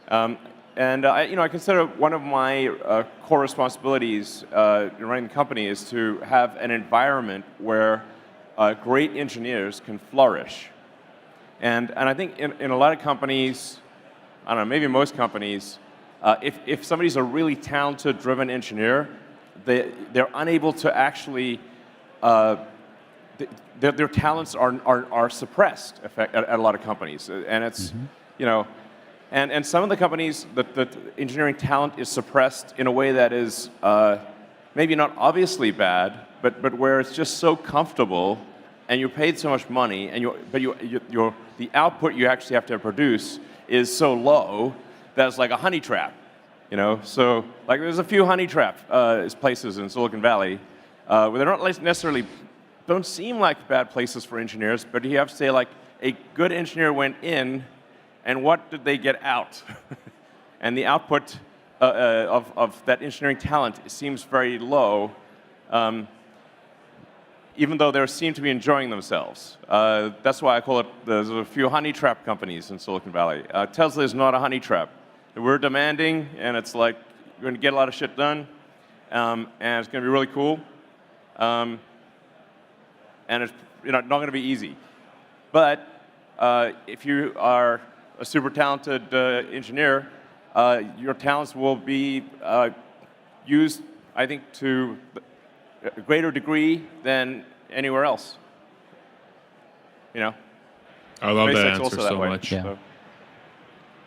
I consider one of my core responsibilities in running the company is to have an environment where great engineers can flourish. And I think in a lot of companies, I don't know, maybe most companies, if somebody's a really talented, driven engineer, they're unable to actually, their talents are suppressed at a lot of companies. And it's, and some of the companies, the engineering talent is suppressed in a way that is maybe not obviously bad, but where it's just so comfortable, and you're paid so much money, and the output you actually have to produce is so low that it's like a honey trap. So like there's a few honey trap places in Silicon Valley where they're not necessarily, don't seem like bad places for engineers, but you have to say like a good engineer went in, and what did they get out? And the output of that engineering talent seems very low, even though they seem to be enjoying themselves. That's why I call it, there's a few honey trap companies in Silicon Valley. Tesla is not a honey trap. We're demanding, and it's like, you're going to get a lot of shit done, and it's going to be really cool, and it's not going to be easy. But if you are a super talented engineer, your talents will be used, I think, to a greater degree than anywhere else. I love that answer so much.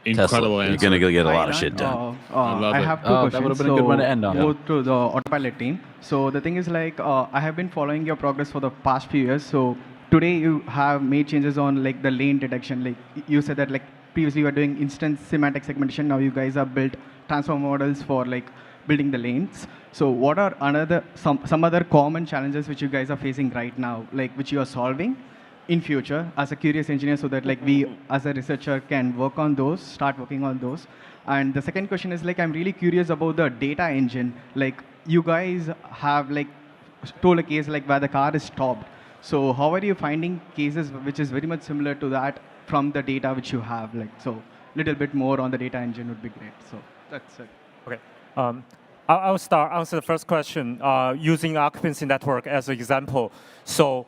Incredible answer. You're gonna get a lot of shit done. I have two questions. That would have been a good one to end on. Both to the autopilot team. So the thing is, like, I have been following your progress for the past few years. So today you have made changes on like the lane detection. Like you said that like previously you were doing instant semantic segmentation. Now you guys have built transformer models for like building the lanes. So what are some other common challenges which you guys are facing right now, like which you are solving in future as a curious engineer, so that like we as a researcher can start working on those? And the second question is like, I'm really curious about the data engine. Like you guys have like told a case like where the car is stopped. So how are you finding cases which is very much similar to that from the data which you have? Like, so little bit more on the data engine would be great. So that's it. Okay. I'll answer the first question using occupancy network as an example. So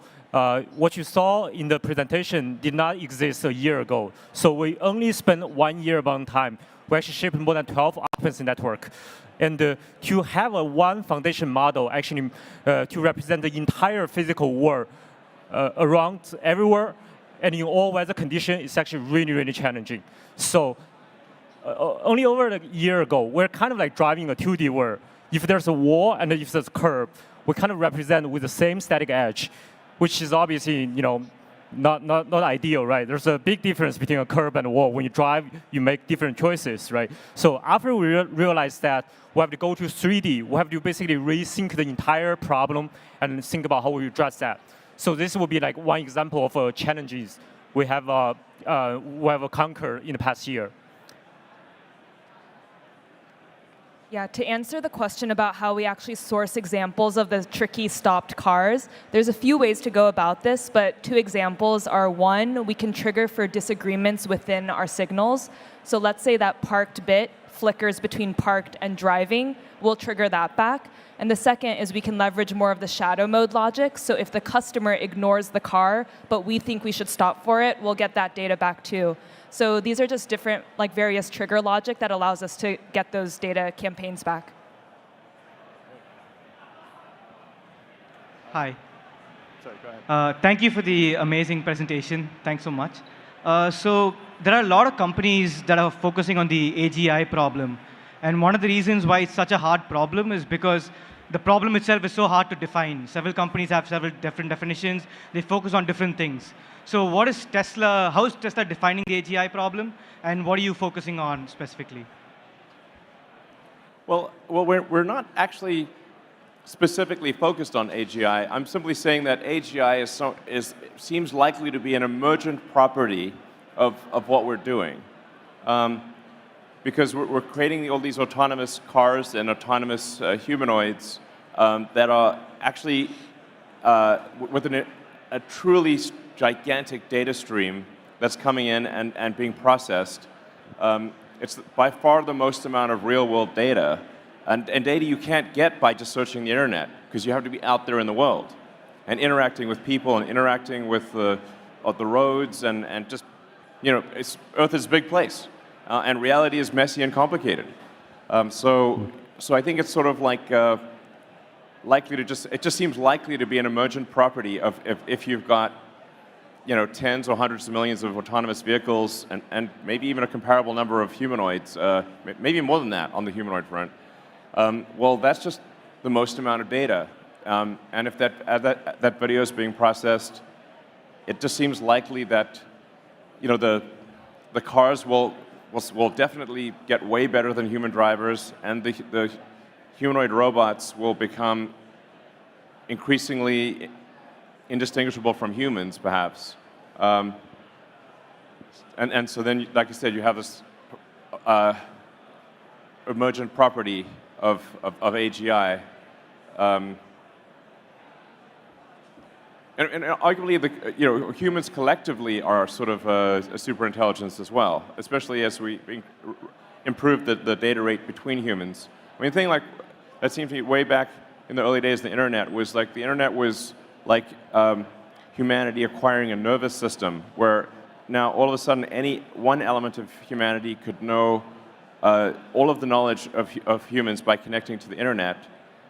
what you saw in the presentation did not exist a year ago. So we only spent 1 year amount of time. We actually shipped more than 12 occupancy network. And to have one foundation model actually to represent the entire physical world around everywhere and in all weather conditions is actually really, really challenging. So only over a year ago, we're kind of like driving a 2D world. If there's a wall and if there's a curve, we kind of represent with the same static edge, which is obviously not ideal, right? There's a big difference between a curve and a wall. When you drive, you make different choices, right? So after we realized that we have to go to 3D, we have to basically rethink the entire problem and think about how we address that. So this will be like one example of challenges we have conquered in the past year. Yeah, to answer the question about how we actually source examples of the tricky stopped cars, there's a few ways to go about this, but 2 examples are: one, we can trigger for disagreements within our signals. So let's say that parked bit flickers between parked and driving, we'll trigger that back. And the second is we can leverage more of the shadow mode logic. So if the customer ignores the car, but we think we should stop for it, we'll get that data back too. So these are just different, like various trigger logic that allows us to get those data campaigns back. Hi. Sorry, go ahead. Thank you for the amazing presentation. Thanks so much. So there are a lot of companies that are focusing on the AGI problem. And one of the reasons why it's such a hard problem is because the problem itself is so hard to define. Several companies have several different definitions. They focus on different things. So how is Tesla defining the AGI problem? And what are you focusing on specifically? Well, we're not actually specifically focused on AGI. I'm simply saying that AGI seems likely to be an emergent property of what we're doing. Because we're creating all these autonomous cars and autonomous humanoids that are actually with a truly gigantic data stream that's coming in and being processed. It's by far the most amount of real-world data, and data you can't get by just searching the internet, because you have to be out there in the world and interacting with people and interacting with the roads and just, Earth is a big place, and reality is messy and complicated. So I think it's sort of like it just seems likely to be an emergent property of if you've got tens or hundreds of millions of autonomous vehicles and maybe even a comparable number of humanoids, maybe more than that on the humanoid front. Well, that's just the most amount of data. And if that video is being processed, it just seems likely that the cars will definitely get way better than human drivers, and the humanoid robots will become increasingly indistinguishable from humans, perhaps. And so then, like I said, you have this emergent property of AGI. And arguably, humans collectively are sort of a superintelligence as well, especially as we improve the data rate between humans. I mean, the thing like that seemed to me way back in the early days of the internet was like the internet was like humanity acquiring a nervous system, where now all of a sudden any one element of humanity could know all of the knowledge of humans by connecting to the internet,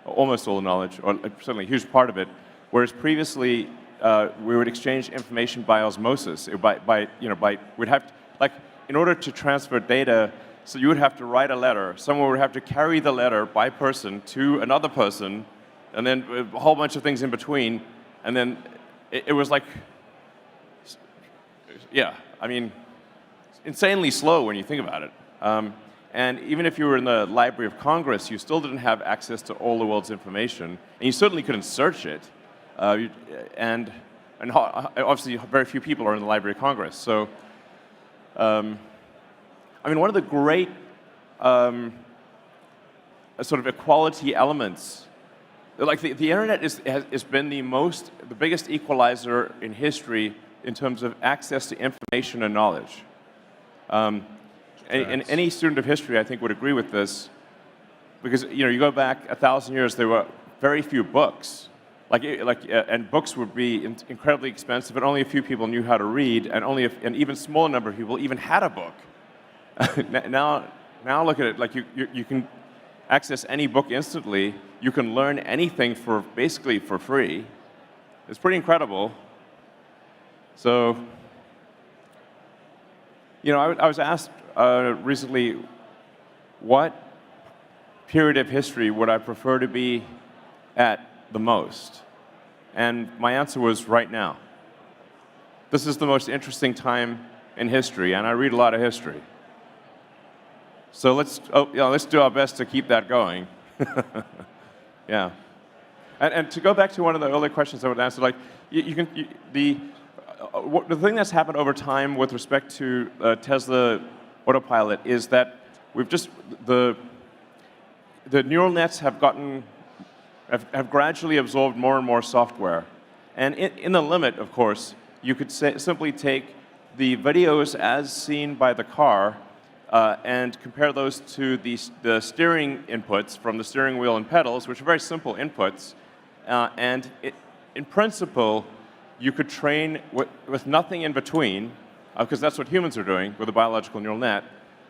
almost all the knowledge, or certainly a huge part of it, whereas previously we would exchange information by osmosis. We'd have to, like, in order to transfer data, so you would have to write a letter. Someone would have to carry the letter by person to another person, and then a whole bunch of things in between, and then it was like, yeah, I mean, insanely slow when you think about it. And even if you were in the Library of Congress, you still didn't have access to all the world's information, and you certainly couldn't search it. And obviously, very few people are in the Library of Congress. So, I mean, one of the great sort of equality elements, like the internet has been the biggest equalizer in history in terms of access to information and knowledge. And any student of history, I think, would agree with this, because you go back 1,000 years, there were very few books, and books would be incredibly expensive, and only a few people knew how to read, and only an even smaller number of people even had a book. Now look at it, like you can access any book instantly. You can learn anything basically for free. It's pretty incredible. So, I was asked recently, what period of history would I prefer to be at the most? And my answer was right now. This is the most interesting time in history, and I read a lot of history. So let's do our best to keep that going. Yeah. And to go back to one of the earlier questions I would answer, like the thing that's happened over time with respect to Tesla Autopilot is that the neural nets have gradually absorbed more and more software. And in the limit, of course, you could simply take the videos as seen by the car and compare those to the steering inputs from the steering wheel and pedals, which are very simple inputs. In principle, you could train with nothing in between, because that's what humans are doing with a biological neural net.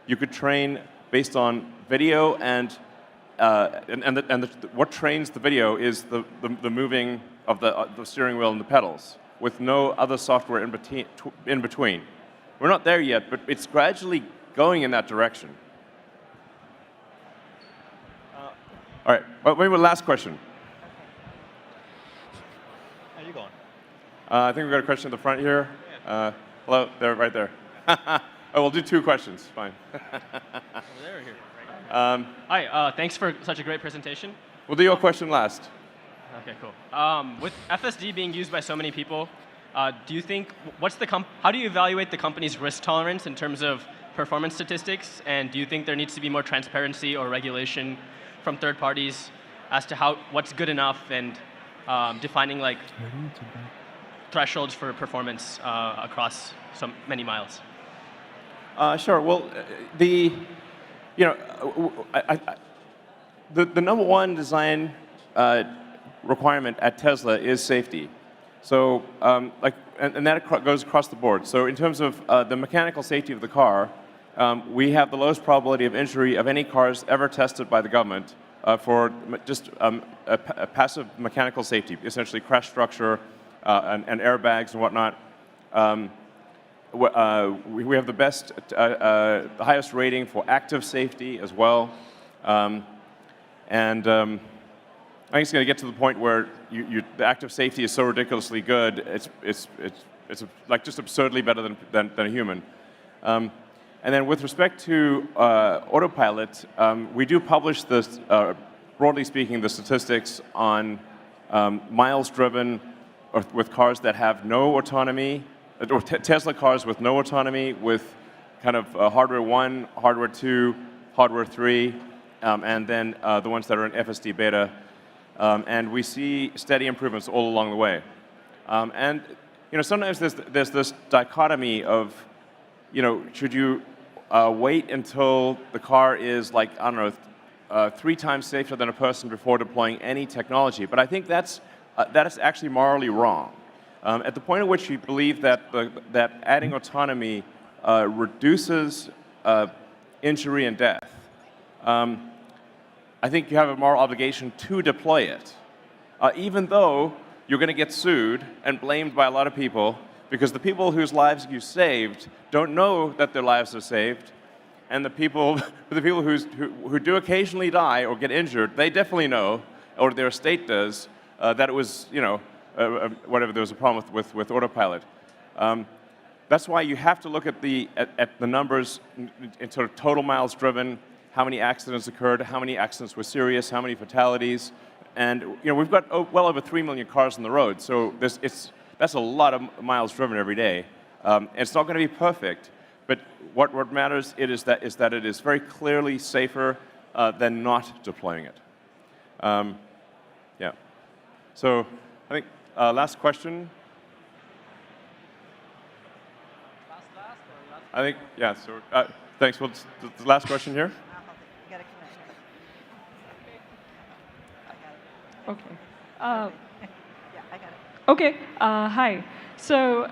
You could train based on video, and what trains the video is the moving of the steering wheel and the pedals, with no other software in between. We're not there yet, but it's gradually going in that direction. All right, well, maybe last question. How you going? I think we've got a question at the front here. Hello, there, right there. Oh, we'll do 2 questions, fine. Over there or here? Hi, thanks for such a great presentation. We'll do your question last. Okay, cool. With FSD being used by so many people, do you think, how do you evaluate the company's risk tolerance in terms of performance statistics? And do you think there needs to be more transparency or regulation from third parties as to what's good enough and defining like thresholds for performance across so many miles? Sure. Well, the number one design requirement at Tesla is safety. So, and that goes across the board. So, in terms of the mechanical safety of the car, we have the lowest probability of injury of any cars ever tested by the government for just a passive mechanical safety, essentially crash structure and airbags and whatnot. We have the best, the highest rating for active safety as well. I think it's going to get to the point where the active safety is so ridiculously good, it's like just absurdly better than a human. And then with respect to autopilot, we do publish this, broadly speaking, the statistics on miles driven with cars that have no autonomy, or Tesla cars with no autonomy, with kind of hardware 1, hardware 2, hardware 3, and then the ones that are in FSD beta. And we see steady improvements all along the way. And sometimes there's this dichotomy of, should you wait until the car is like, I don't know, 3 times safer than a person before deploying any technology? But I think that is actually morally wrong. At the point at which you believe that adding autonomy reduces injury and death, I think you have a moral obligation to deploy it, even though you're going to get sued and blamed by a lot of people, because the people whose lives you saved don't know that their lives are saved, and the people who do occasionally die or get injured, they definitely know, or their estate does, that it was, whatever, there was a problem with autopilot. That's why you have to look at the numbers in sort of total miles driven, how many accidents occurred, how many accidents were serious, how many fatalities. And we've got well over 3 million cars on the road, so that's a lot of miles driven every day. It's not going to be perfect, but what matters is that it is very clearly safer than not deploying it. Yeah. So I think last question. I think, yeah, so thanks. Well, the last question here. Okay. Okay. Hi. So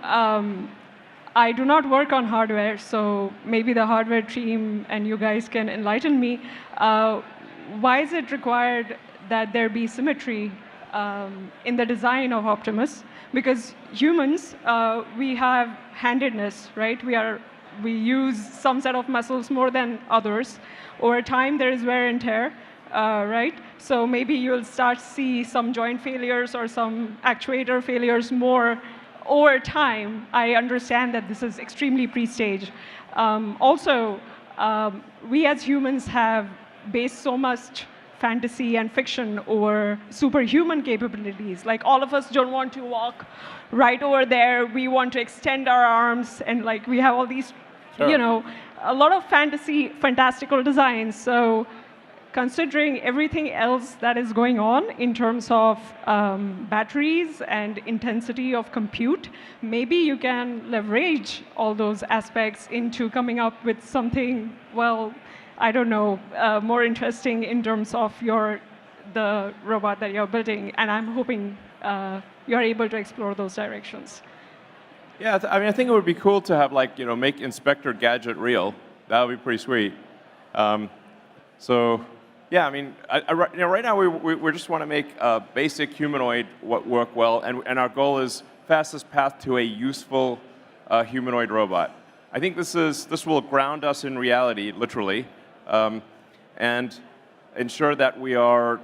I do not work on hardware, so maybe the hardware team and you guys can enlighten me. Why is it required that there be symmetry in the design of Optimus? Because humans, we have handedness, right? We use some set of muscles more than others. Over time, there is wear and tear, right? So maybe you'll start to see some joint failures or some actuator failures more over time. I understand that this is extremely pre-stage. Also, we as humans have based so much fantasy and fiction over superhuman capabilities. Like all of us don't want to walk right over there. We want to extend our arms, and like we have all these, a lot of fantastical designs. So considering everything else that is going on in terms of batteries and intensity of compute, maybe you can leverage all those aspects into coming up with something, well, I don't know, more interesting in terms of the robot that you're building. And I'm hoping you're able to explore those directions. Yeah, I mean, I think it would be cool to have, like, make Inspector Gadget real. That would be pretty sweet. So, Yeah, I mean, right now we just want to make a basic humanoid work well, and our goal is fastest path to a useful humanoid robot. I think this will ground us in reality, literally, and ensure that we are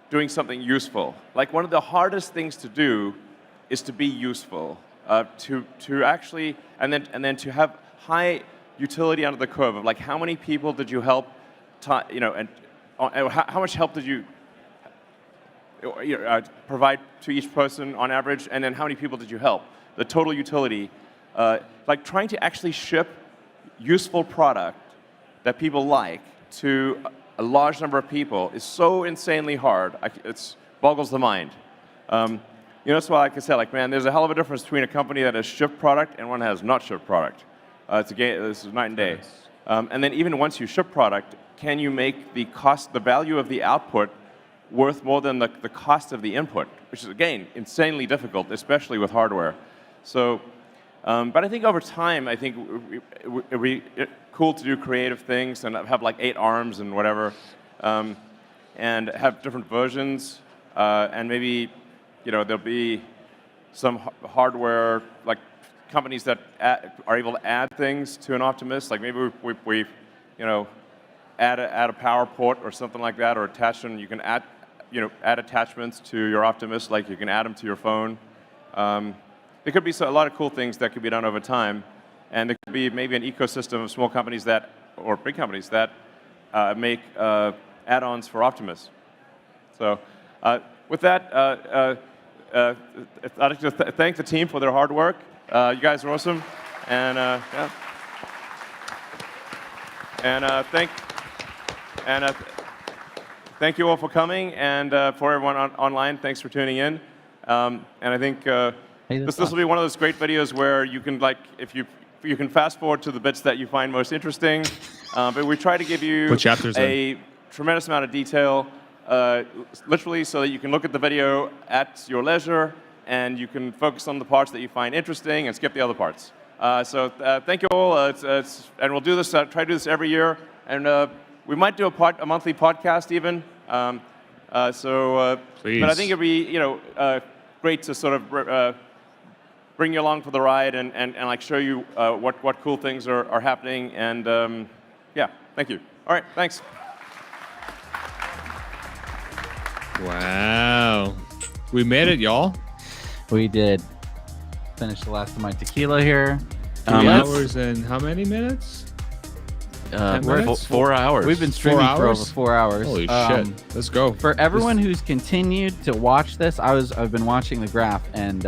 doing something useful. Like one of the hardest things to do is to be useful, to actually, and then to have high utility under the curve of like how many people did you help. And how much help did you provide to each person on average, and then how many people did you help? The total utility, like trying to actually ship useful product that people like to a large number of people is so insanely hard. It boggles the mind. That's why, like I said, like man, there's a hell of a difference between a company that has shipped product and one that has not shipped product. This is night and day. And then even once you ship product, can you make the value of the output worth more than the cost of the input, which is, again, insanely difficult, especially with hardware. So, but I think over time, I think it would be cool to do creative things and have like 8 arms and whatever, and have different versions, and maybe, there'll be some hardware, like companies that are able to add things to an Optimus, like maybe we add a power port or something like that, or attachment. You can add attachments to your Optimus, like you can add them to your phone. There could be a lot of cool things that could be done over time, and there could be maybe an ecosystem of small companies or big companies that make add-ons for Optimus. So, with that, I'd like to thank the team for their hard work. You guys are awesome, and yeah. And thank you all for coming, and for everyone online, thanks for tuning in. And I think this will be one of those great videos where you can, like, if you can fast forward to the bits that you find most interesting. But we try to give you a tremendous amount of detail, literally, so that you can look at the video at your leisure, and you can focus on the parts that you find interesting and skip the other parts. So thank you all, and we'll do this. Try to do this every year, and we might do a monthly podcast even. Please. But I think it'd be great to sort of bring you along for the ride and like show you what cool things are happening. And yeah, thank you. All right, thanks. Wow, we made it, y'all. We did. Finished the last of my tequila here. 3 hours and how many minutes? We're 4 hours. We've been streaming for over 4 hours. Holy shit! Let's go. For everyone who's continued to watch this, I've been watching the graph, and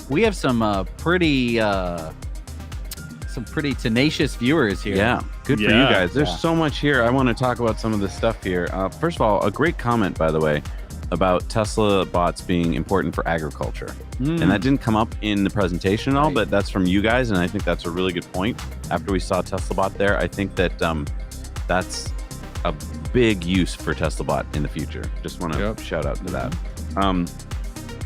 we have some pretty tenacious viewers here. Yeah, good for you guys. There's so much here. I want to talk about some of the stuff here. First of all, a great comment, by the way, about Tesla bots being important for agriculture. And that didn't come up in the presentation at all, but that's from you guys, and I think that's a really good point. After we saw Tesla bot there, I think that that's a big use for Tesla bot in the future. Just want to shout out to that.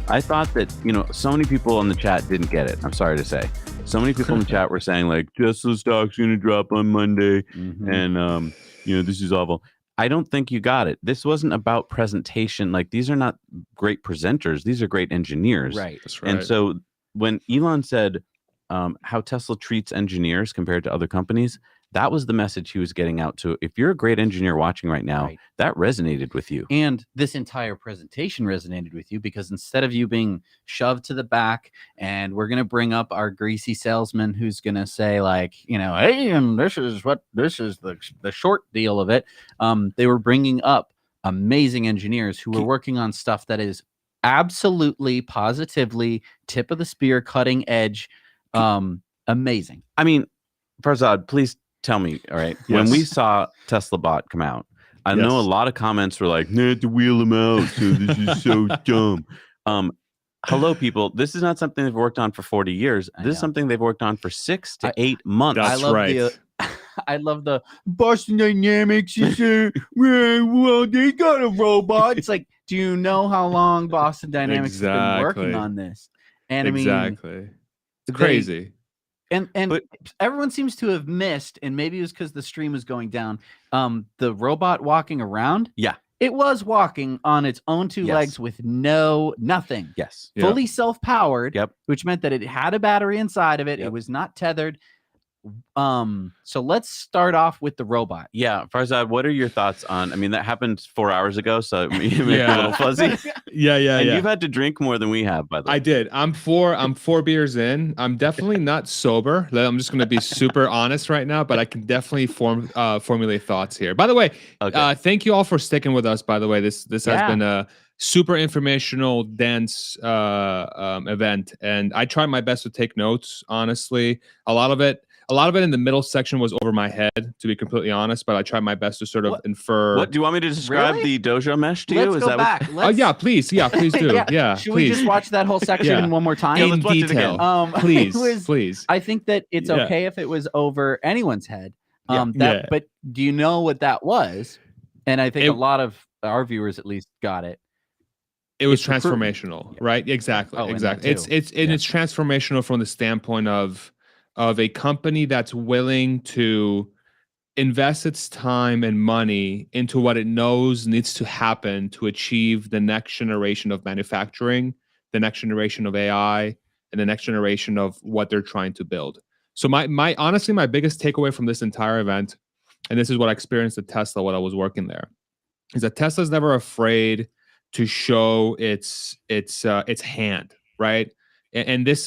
I thought that, so many people in the chat didn't get it. I'm sorry to say. So many people in the chat were saying, like, Tesla stock's going to drop on Monday, and, this is awful. I don't think you got it. This wasn't about presentation. Like, these are not great presenters. These are great engineers. Right. That's right. And so when Elon said how Tesla treats engineers compared to other companies, that was the message he was getting out to. If you're a great engineer watching right now, that resonated with you. And this entire presentation resonated with you because instead of you being shoved to the back and we're going to bring up our greasy salesman who's going to say like, hey, and this is the short deal of it. They were bringing up amazing engineers who were working on stuff that is absolutely, positively tip of the spear, cutting edge, amazing. I mean, Farzad, please tell me, all right, when we saw Tesla bot come out, I know a lot of comments were like, nah, to wheel them out, so this is so dumb. Hello, people. This is not something they've worked on for 40 years. This is something they've worked on for 6 to 8 months. That's right. I love the Boston Dynamics is well, they got a robot. It's like, do you know how long Boston Dynamics has been working on this? And I mean, it's crazy. But everyone seems to have missed, and maybe it was because the stream was going down. The robot walking around. Yeah. It was walking on its own two legs with nothing. Yes. Fully self-powered. Yep. Which meant that it had a battery inside of it. It was not tethered. So let's start off with the robot. Yeah, Farzad, what are your thoughts on? I mean, that happened 4 hours ago, so it made me a little fuzzy. And you've had to drink more than we have, by the way. I did. I'm 4 beers in. I'm definitely not sober. I'm just going to be super honest right now, but I can definitely formulate thoughts here. By the way, thank you all for sticking with us. By the way, this has been a super informational, dense event, and I tried my best to take notes. Honestly, a lot of it in the middle section was over my head, to be completely honest, but I tried my best to sort of infer. What do you want me to describe the dojo mesh to you? Let's go back. Oh yeah, please do. Yeah, Should please. we just watch that whole section one more time? In detail, please, please. I think that it's okay if it was over anyone's head. But do you know what that was? And I think a lot of our viewers at least got it. It was transformational, right? Exactly. Oh, exactly. and that too. It's transformational from the standpoint of a company that's willing to invest its time and money into what it knows needs to happen to achieve the next generation of manufacturing, the next generation of AI, and the next generation of what they're trying to build. So honestly, my biggest takeaway from this entire event, and this is what I experienced at Tesla when I was working there, is that Tesla's never afraid to show its hand, right? And this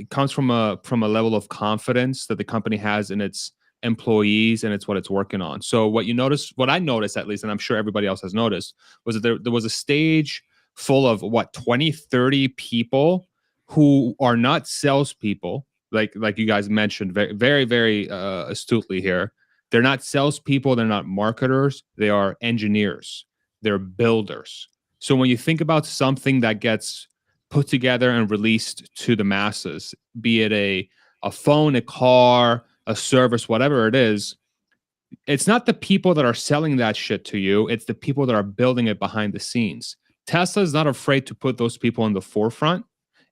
comes from a level of confidence that the company has in its employees and it's what it's working on. So what I noticed at least, and I'm sure everybody else has noticed, was that there was a stage full of 20, 30 people who are not salespeople, like you guys mentioned very, very, very astutely here. They're not salespeople. They're not marketers. They are engineers. They're builders. So when you think about something that gets put together and released to the masses, be it a phone, a car, a service, whatever it is, it's not the people that are selling that shit to you. It's the people that are building it behind the scenes. Tesla is not afraid to put those people in the forefront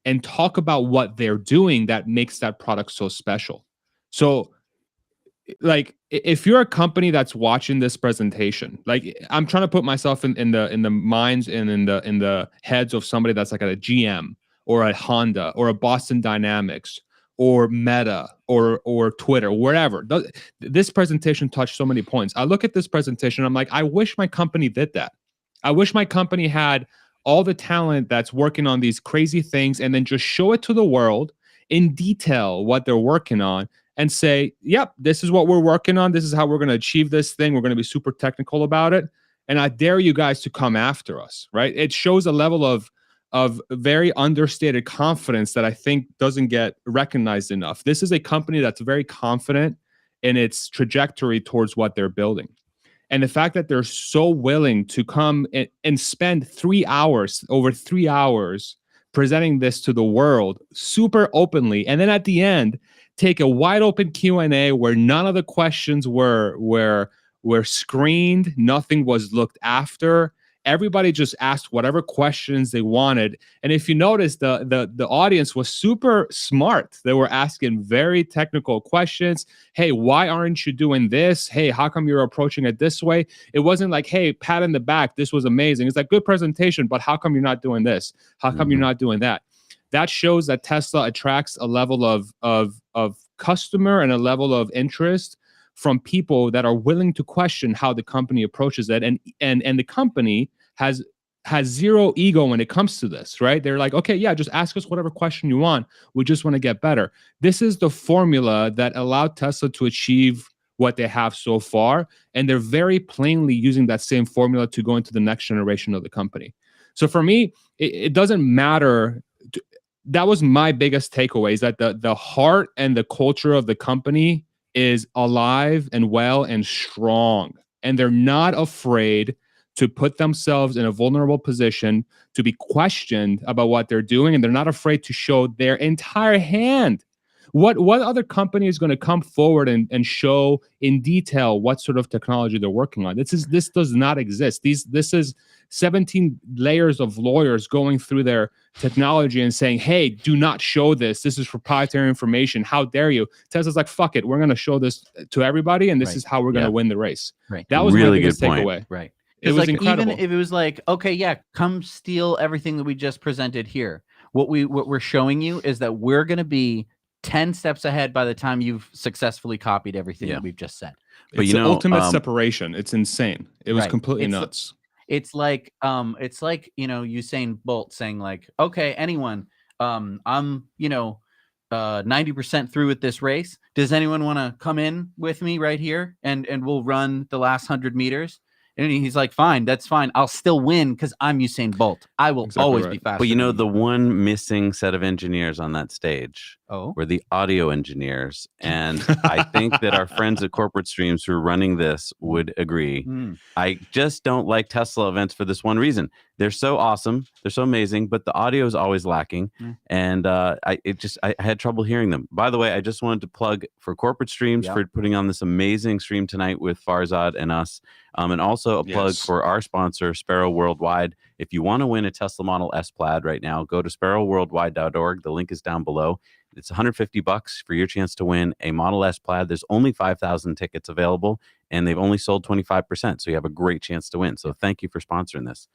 and talk about what they're doing that makes that product so special. So, if you're a company that's watching this presentation, I'm trying to put myself in the minds and in the heads of somebody that's like at a GM or a Honda or a Boston Dynamics or Meta or Twitter, wherever. This presentation touched so many points. I look at this presentation, I'm like, I wish my company did that. I wish my company had all the talent that's working on these crazy things and then just show it to the world in detail what they're working on and say, yep, this is what we're working on. This is how we're going to achieve this thing. We're going to be super technical about it. And I dare you guys to come after us, right? It shows a level of very understated confidence that I think doesn't get recognized enough. This is a company that's very confident in its trajectory towards what they're building. And the fact that they're so willing to come and spend 3 hours, over 3 hours, presenting this to the world super openly. And then at the end, take a wide open Q&A where none of the questions were screened, nothing was looked after. Everybody just asked whatever questions they wanted. And if you notice, the audience was super smart. They were asking very technical questions. Hey, why aren't you doing this? Hey, how come you're approaching it this way? It wasn't like, hey, pat in the back, this was amazing. It's like, good presentation, but how come you're not doing this? How come you're not doing that? That shows that Tesla attracts a level of customer and a level of interest from people that are willing to question how the company approaches it. And the company has zero ego when it comes to this, right? They're like, okay, yeah, just ask us whatever question you want. We just want to get better. This is the formula that allowed Tesla to achieve what they have so far. And they're very plainly using that same formula to go into the next generation of the company. So for me, it doesn't matter. That was my biggest takeaway, is that the heart and the culture of the company is alive and well and strong. And they're not afraid to put themselves in a vulnerable position to be questioned about what they're doing. And they're not afraid to show their entire hand. What other company is going to come forward and show in detail what sort of technology they're working on? This does not exist. This is 17 layers of lawyers going through their technology and saying, hey, do not show this. This is proprietary information. How dare you? Tesla's like, fuck it. We're going to show this to everybody, and this is how we're going to win the race. Right. That was Really my biggest good point. takeaway. Right. It was like, incredible. Even if it was like, okay, yeah, come steal everything that we just presented here. What we're showing you is that we're going to be 10 steps ahead by the time you've successfully copied everything that we've just said. But it's the ultimate separation. It's insane. It was completely nuts. It's like Usain Bolt saying like, okay, anyone, I'm 90% through with this race. Does anyone want to come in with me right here and we'll run the last 100 meters? And he's like, fine, that's fine. I'll still win because I'm Usain Bolt. I will always be faster. But the one missing set of engineers on that stage were the audio engineers. And I think that our friends at Corporate Streams who are running this would agree. I just don't like Tesla events for this one reason. They're so awesome. They're so amazing, but the audio is always lacking. And I had trouble hearing them. By the way, I just wanted to plug for Corporate Streams for putting on this amazing stream tonight with Farzad and us. And also a plug for our sponsor, Sparrow Worldwide. If you want to win a Tesla Model S Plaid right now, go to sparrowworldwide.org. The link is down below. It's $150 for your chance to win a Model S Plaid. There's only 5,000 tickets available, and they've only sold 25%. So you have a great chance to win. So thank you for sponsoring this.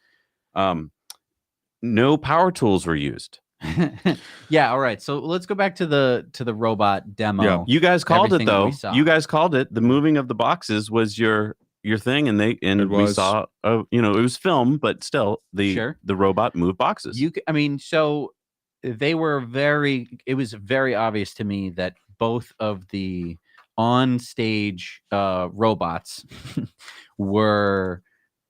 No power tools were used. Yeah, all right. So let's go back to the robot demo. Yeah. You guys called it though. You guys called it. The moving of the boxes was your thing, and we saw it was film, but still the robot moved boxes. So they were it was very obvious to me that both of the on stage robots were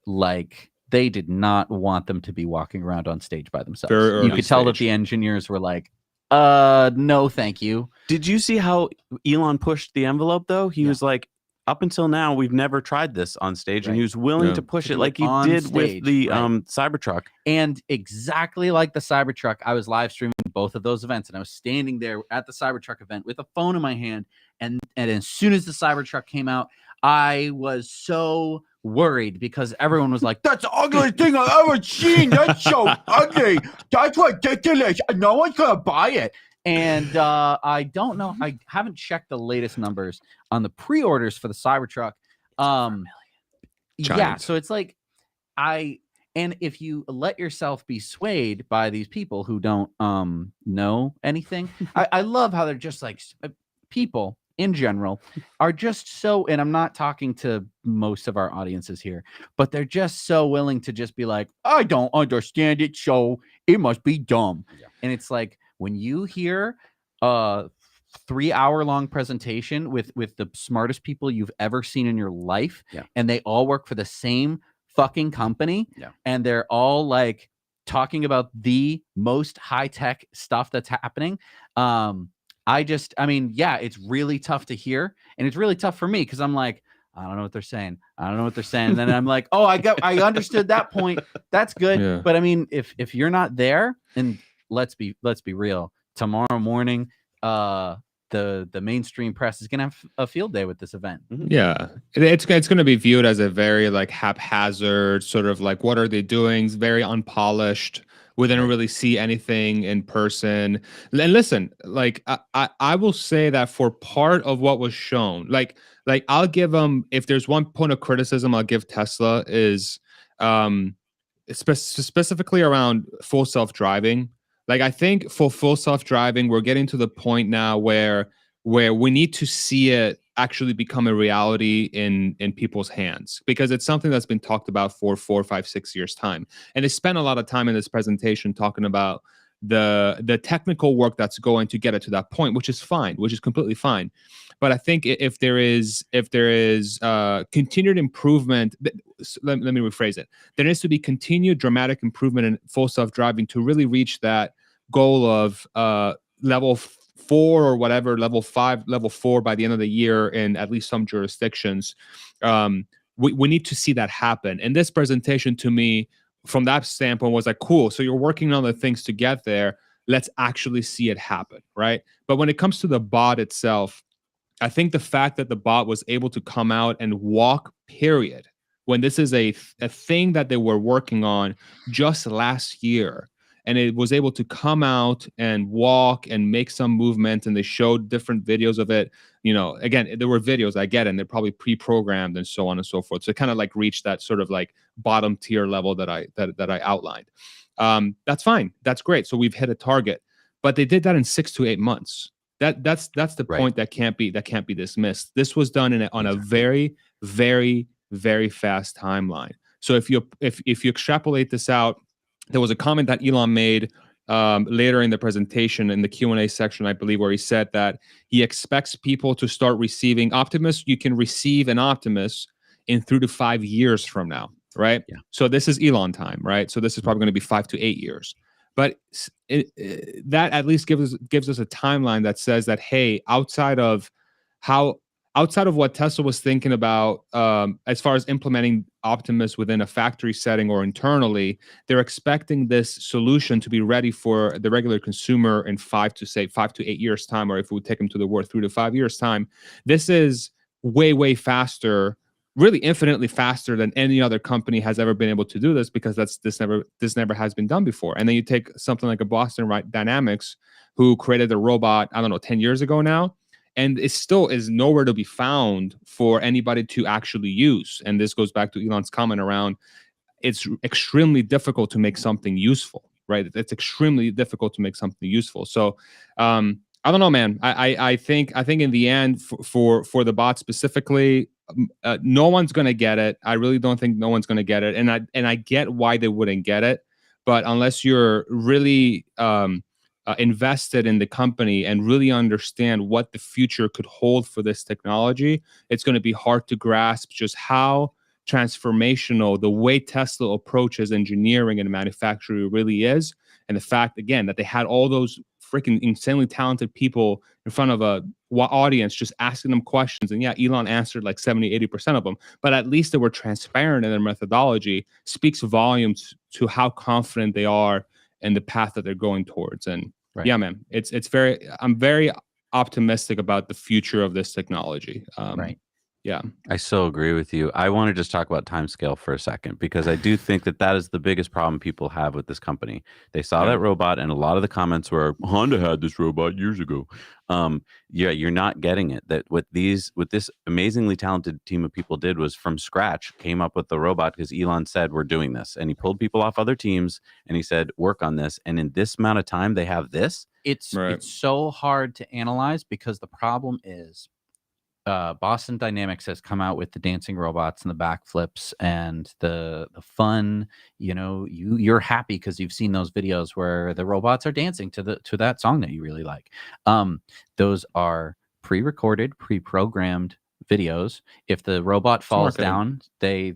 like, they did not want them to be walking around on stage by themselves. You could tell that the engineers were like, no, thank you. Did you see how Elon pushed the envelope though? He was like, up until now, we've never tried this on stage, and he was willing to push it like he did with the Cybertruck. And exactly like the Cybertruck, I was live streaming both of those events, and I was standing there at the Cybertruck event with a phone in my hand, and as soon as the Cybertruck came out, I was so worried because everyone was like, that's the ugliest thing I've ever seen. That's so ugly. That's ridiculous. No one's going to buy it. And I don't know. I haven't checked the latest numbers on the pre-orders for the Cybertruck. Yeah, so it's like and if you let yourself be swayed by these people who don't know anything, I love how they're just like people in general are just so, and I'm not talking to most of our audiences here, but they're just so willing to just be like, I don't understand it, so it must be dumb. And it's like, when you hear a 3-hour-long presentation with the smartest people you've ever seen in your life, and they all work for the same fucking company, and they're all like talking about the most high-tech stuff that's happening, it's really tough to hear, and it's really tough for me because I'm like, I don't know what they're saying. And then I'm like, oh, I understood that point. That's good. But I mean, if you're not there, and let's be real, tomorrow morning, the mainstream press is gonna have a field day with this event. Yeah, it's gonna be viewed as a very like haphazard sort of like, what are they doing? It's very unpolished. We didn't really see anything in person. And listen, like I will say that for part of what was shown, like I'll give them, if there's one point of criticism I'll give Tesla is specifically around full self-driving. Like I think for full self-driving, we're getting to the point now where we need to see it actually become a reality in people's hands, because it's something that's been talked about for 4, 5, 6 years time. And they spent a lot of time in this presentation talking about the technical work that's going to get it to that point, which is fine, which is completely fine. But I think if there is continued improvement, let me rephrase it. There needs to be continued dramatic improvement in full self-driving to really reach that goal of level 4 or whatever, level 5, level 4 by the end of the year in at least some jurisdictions. We need to see that happen. And this presentation to me, from that standpoint, was like, cool. So you're working on the things to get there. Let's actually see it happen, right? But when it comes to the bot itself, I think the fact that the bot was able to come out and walk, period, when this is a thing that they were working on just last year, and it was able to come out and walk and make some movement, and they showed different videos of it. Again, there were videos, I get it, and they're probably pre-programmed and so on and so forth. So it kind of like reached that sort of like bottom tier level that I outlined. That's fine. That's great. So we've hit a target, but they did that in 6 to 8 months. That's the point that can't be dismissed. This was done on a very, very, very fast timeline. So if you extrapolate this out, there was a comment that Elon made later in the presentation in the Q&A section, I believe, where he said that he expects people to start receiving Optimus. You can receive an Optimus in 3 to 5 years from now, right? Yeah. So this is Elon time, right? So this is probably going to be 5 to 8 years. But that at least gives us a timeline that says that, hey, outside of what Tesla was thinking about as far as implementing Optimus within a factory setting or internally, they're expecting this solution to be ready for the regular consumer in 5 to 8 years time, or if we take them to the word 3 to 5 years time. This is way, way faster, really infinitely faster than any other company has ever been able to do this, because this never has been done before. And then you take something like a Boston Dynamics, who created a robot, I don't know, 10 years ago now, and it still is nowhere to be found for anybody to actually use. And this goes back to Elon's comment around, it's extremely difficult to make something useful, right? It's extremely difficult to make something useful. So I don't know, man. I think in the end, for the bot specifically, no one's going to get it. I really don't think no one's going to get it. And I get why they wouldn't get it. But unless you're really invested in the company and really understand what the future could hold for this technology, it's going to be hard to grasp just how transformational the way Tesla approaches engineering and manufacturing really is. And the fact, again, that they had all those freaking insanely talented people in front of a audience just asking them questions. And yeah, Elon answered like 70-80% of them, but at least they were transparent in their methodology, speaks volumes to how confident they are in the path that they're going towards. And yeah, man, I'm very optimistic about the future of this technology. Right. Yeah. I so agree with you. I want to just talk about timescale for a second, because I do think that is the biggest problem people have with this company. They saw that robot, and a lot of the comments were, Honda had this robot years ago. Yeah, you're not getting it. That what this amazingly talented team of people did was from scratch came up with the robot, because Elon said, we're doing this. And he pulled people off other teams and he said, work on this. And in this amount of time, they have this. It's so hard to analyze, because the problem is, Boston Dynamics has come out with the dancing robots and the backflips and the fun. You're happy because you've seen those videos where the robots are dancing to that song that you really like. Those are pre-recorded, pre-programmed videos. If the robot falls down, they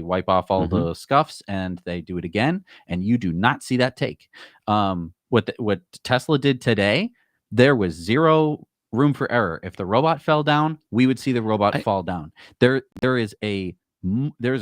wipe off all the scuffs and they do it again, and you do not see that take. What Tesla did today, there was zero room for error. If the robot fell down, we would see the robot fall down. There is a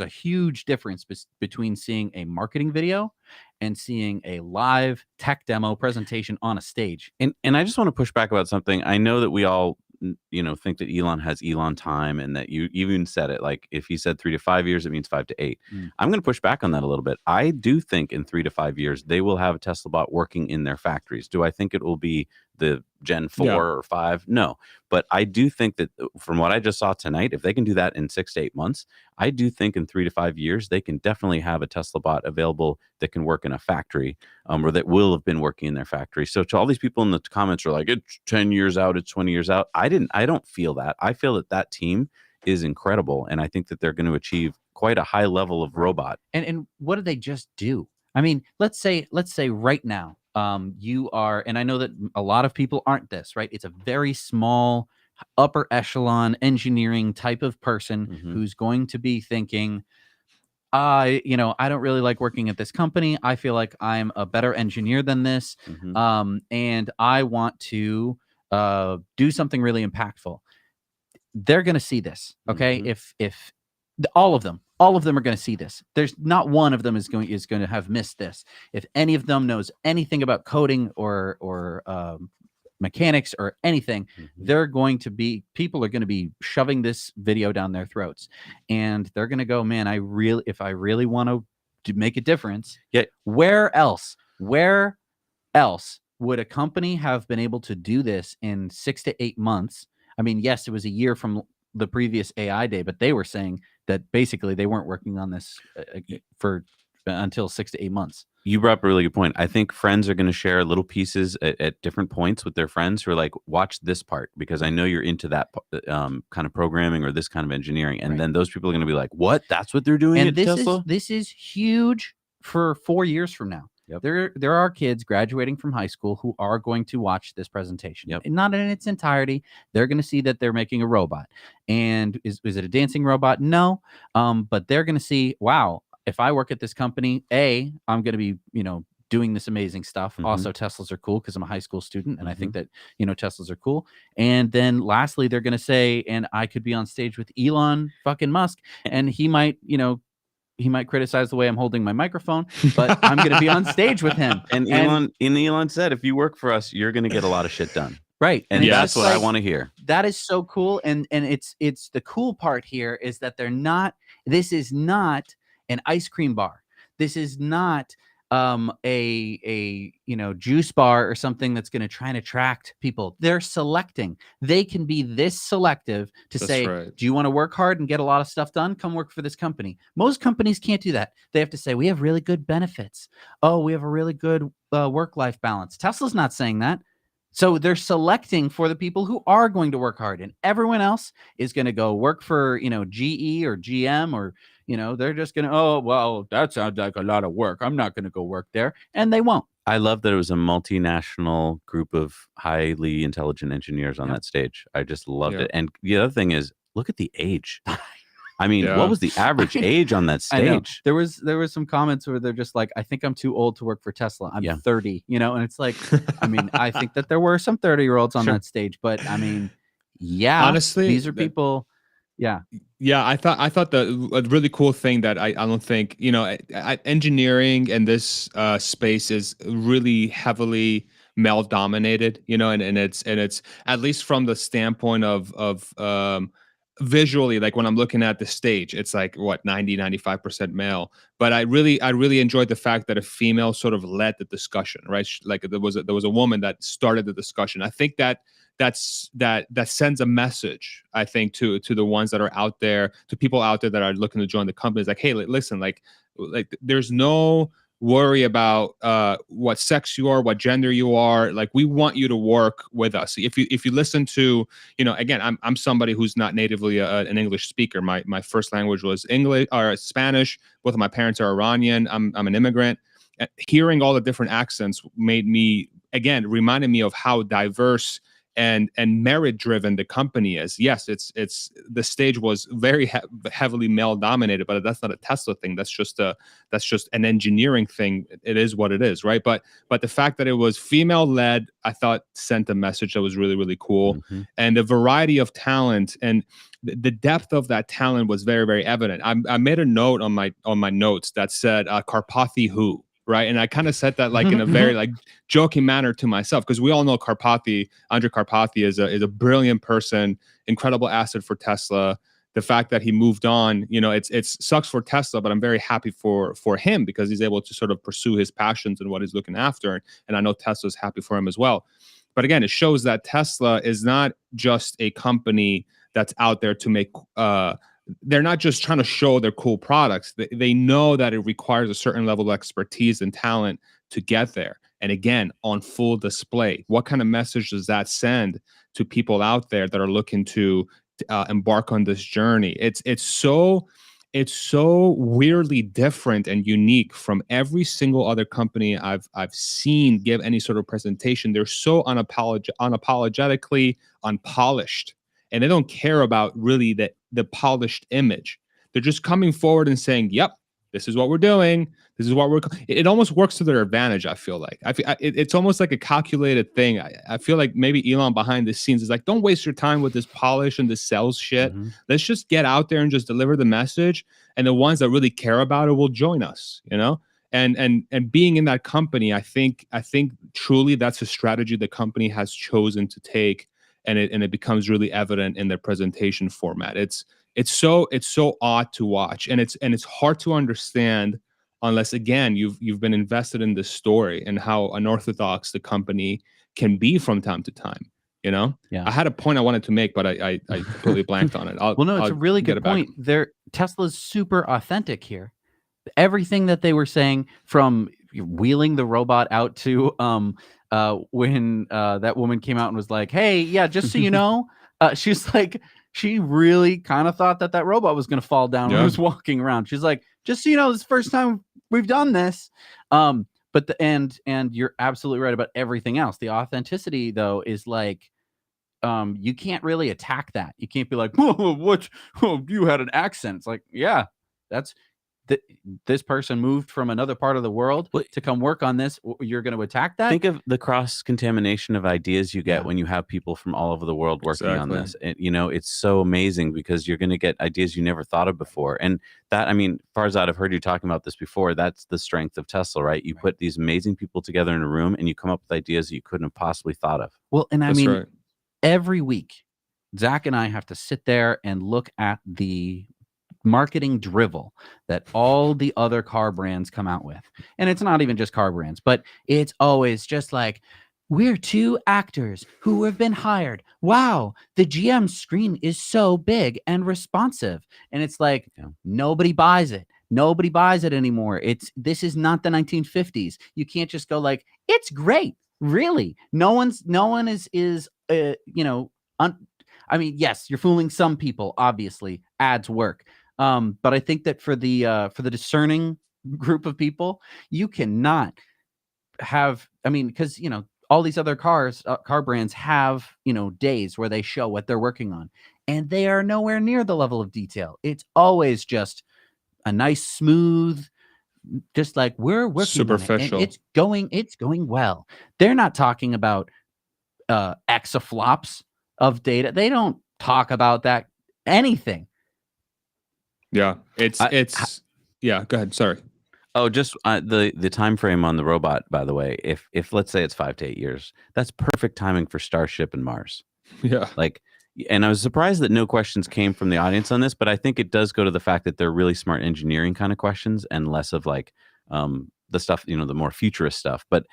huge difference between seeing a marketing video and seeing a live tech demo presentation on a stage. And I just want to push back about something. I know that we all think that Elon has Elon time, and that you even said it, like if he said 3 to 5 years, it means 5 to 8. I'm going to push back on that a little bit. I do think in 3 to 5 years they will have a Tesla bot working in their factories. Do I think it will be the Gen 4 or 5? No. But I do think that from what I just saw tonight, if they can do that in 6 to 8 months, I do think in 3 to 5 years, they can definitely have a Tesla bot available that can work in a factory, or that will have been working in their factory. So to all these people in the comments are like, it's 10 years out, it's 20 years out. I don't feel that. I feel that team is incredible. And I think that they're going to achieve quite a high level of robot. And what did they just do? I mean, let's say right now, you are, and I know that a lot of people aren't this, right? It's a very small, upper echelon engineering type of person who's going to be thinking, I don't really like working at this company. I feel like I'm a better engineer than this. And I want to do something really impactful. They're going to see this. Okay. If all of them are going to see this. There's not one of them is going to have missed this. If any of them knows anything about coding or mechanics or anything, people are going to be shoving this video down their throats, and they're going to go, man, if I really want to make a difference, where else would a company have been able to do this in 6 to 8 months? I mean, yes, it was a year from the previous AI day, but they were saying that basically they weren't working on this until 6 to 8 months. You brought up a really good point. I think friends are going to share little pieces at different points with their friends who are like, watch this part because I know you're into that kind of programming or this kind of engineering. And then those people are going to be like, what? That's what they're doing at Tesla? This is huge for 4 years from now. Yep. There are kids graduating from high school who are going to watch this presentation. Yep. Not in its entirety. They're going to see that they're making a robot. And is it a dancing robot? No. But they're going to see, wow, if I work at this company, I'm going to be, doing this amazing stuff. Mm-hmm. Also, Teslas are cool because I'm a high school student, and I think that, Teslas are cool. And then lastly, they're going to say, and I could be on stage with Elon fucking Musk, and he might, he might criticize the way I'm holding my microphone, but I'm going to be on stage with him. And Elon said, if you work for us, you're going to get a lot of shit done. Right. And that's what I want to hear. That is so cool. And it's the cool part here is that this is not an ice cream bar. This is not a juice bar or something that's going to try and attract people. They're selecting. They can be this selective to say, do you want to work hard and get a lot of stuff done? Come work for this company. Most companies can't do that. They have to say, we have really good benefits. Oh, we have a really good work-life balance. Tesla's not saying that. So they're selecting for the people who are going to work hard, and everyone else is going to go work for, GE or GM or, they're just going to, oh, well, that sounds like a lot of work. I'm not going to go work there. And they won't. I love that it was a multinational group of highly intelligent engineers on that stage. I just loved it. And the other thing is, look at the age. I mean, what was the average age on that stage? There was some comments where they're just like, I think I'm too old to work for Tesla. I'm 30, and it's like, I mean, I think that there were some 30-year-olds on that stage, but I mean, honestly, these are people. Yeah. I thought a really cool thing that I don't think, engineering in this space is really heavily male dominated, and it's at least from the standpoint of visually, like when I'm looking at the stage, it's like 95% male. But I really enjoyed the fact that a female sort of led the discussion, right? Like there was a woman that started the discussion. I think that sends a message, I think, to the ones that are out there, to people out there that are looking to join the company. It's like, hey, listen, like there's no worry about what sex you are, what gender you are. Like, we want you to work with us. If you listen to, again, I'm somebody who's not natively an English speaker. My first language was English or Spanish. Both of my parents are Iranian. I'm an immigrant. Hearing all the different accents reminded me of how diverse and merit driven the company is. Yes, it's the stage was very heavily male dominated, but that's not a Tesla thing. That's just an engineering thing. It is what it is, right? But the fact that it was female led, I thought sent a message that was really, really cool. Mm-hmm. And the variety of talent and the depth of that talent was very, very evident. I made a note on my notes that said Karpathy who. Right. And I kind of said that like in a very like joking manner to myself, because we all know Andrej Karpathy is a brilliant person, incredible asset for Tesla. The fact that he moved on, it's sucks for Tesla, but I'm very happy for him because he's able to sort of pursue his passions and what he's looking after. And I know Tesla's happy for him as well. But again, it shows that Tesla is not just a company that's out there to make they're not just trying to show their cool products. They know that it requires a certain level of expertise and talent to get there. And again, on full display, what kind of message does that send to people out there that are looking to embark on this journey? It's so weirdly different and unique from every single other company I've seen give any sort of presentation. They're so unapologetically unpolished. And they don't care about really the polished image. They're just coming forward and saying, yep, this is what we're doing. This is what it almost works to their advantage, I feel like. It's almost like a calculated thing. I feel like maybe Elon behind the scenes is like, don't waste your time with this polish and this sales shit. Mm-hmm. Let's just get out there and just deliver the message. And the ones that really care about it will join us, and being in that company, I think truly that's a strategy the company has chosen to take, and it becomes really evident in their presentation format. It's so odd to watch, and it's hard to understand unless, again, you've been invested in this story and how unorthodox the company can be from time to time. Yeah. I had a point I wanted to make, but I completely blanked on it. It's a really good point. Tesla's super authentic here. Everything that they were saying, from wheeling the robot out to when that woman came out and was like, "Hey, yeah, just so you know," she's like, she really kind of thought that robot was going to fall down when it was walking around. She's like, "Just so you know, this is the first time we've done this." But and you're absolutely right about everything else. The authenticity, though, is like, you can't really attack that. You can't be like, "Whoa, what? Oh, you had an accent." It's like, yeah, that's. This person moved from another part of the world to come work on this. You're going to attack that? Think of the cross-contamination of ideas you get when you have people from all over the world working on this. And, it's so amazing because you're going to get ideas you never thought of before. And that, I mean, Farzad, I've heard you talking about this before. That's the strength of Tesla, right? You put these amazing people together in a room and you come up with ideas that you couldn't have possibly thought of. Well, and I mean, every week, Zac and I have to sit there and look at the marketing drivel that all the other car brands come out with. And it's not even just car brands, but it's always just like, we're two actors who have been hired. Wow, the GM screen is so big and responsive. And it's like, nobody buys it. Nobody buys it anymore. This is not the 1950s. You can't just go like, it's great. Really? No one is I mean, yes, you're fooling some people, obviously. Ads work. But I think that for the discerning group of people, you cannot have, I mean, because, all these other car brands have, days where they show what they're working on, and they are nowhere near the level of detail. It's always just a nice, smooth, just like, we're working superficial. On it, and it's going well. They're not talking about exaflops of data. They don't talk about that anything. Yeah, yeah. Go ahead. Sorry. Oh, just the time frame on the robot. By the way, if let's say it's 5 to 8 years, that's perfect timing for Starship and Mars. Yeah. And I was surprised that no questions came from the audience on this, but I think it does go to the fact that they're really smart engineering kind of questions and less of like the stuff, the more futurist stuff. But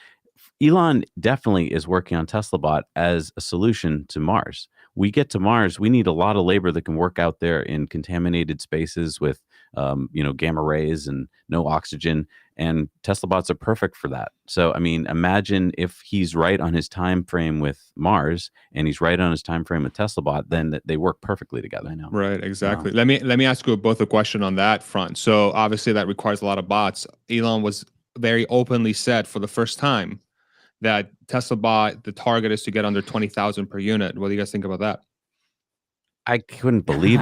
Elon definitely is working on TeslaBot as a solution to Mars. We get to Mars, we need a lot of labor that can work out there in contaminated spaces with, gamma rays and no oxygen. And TeslaBots are perfect for that. So, I mean, imagine if he's right on his time frame with Mars and he's right on his time frame with TeslaBot, then they work perfectly together. I know. Right, exactly. Let me ask you both a question on that front. So, obviously, that requires a lot of bots. Elon was very openly said for the first time that TeslaBot, the target is to get under 20,000 per unit. What do you guys think about that? I couldn't believe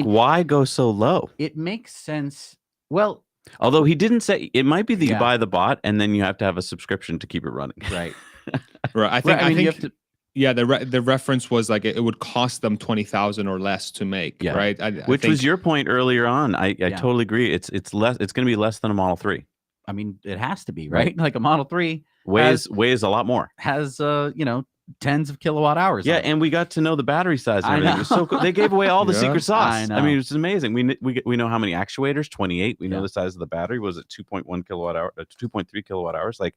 why go so low? It makes sense. Well, although he didn't say, it might be that you buy the bot and then you have to have a subscription to keep it running. Right. Right. I think you have to. Yeah, the reference was like it would cost them 20,000 or less to make. Yeah. Right. Which was your point earlier on. I totally agree. It's less. It's going to be less than a Model 3. I mean, it has to be, right? Like a Model 3 weighs a lot more. Has tens of kilowatt hours. Yeah, and we got to know the battery size and everything. It was so cool. They gave away all the secret sauce. I mean, it's amazing. We know how many actuators, 28. We know the size of the battery. Was it 2.1 kilowatt hour, 2.3 kilowatt hours, like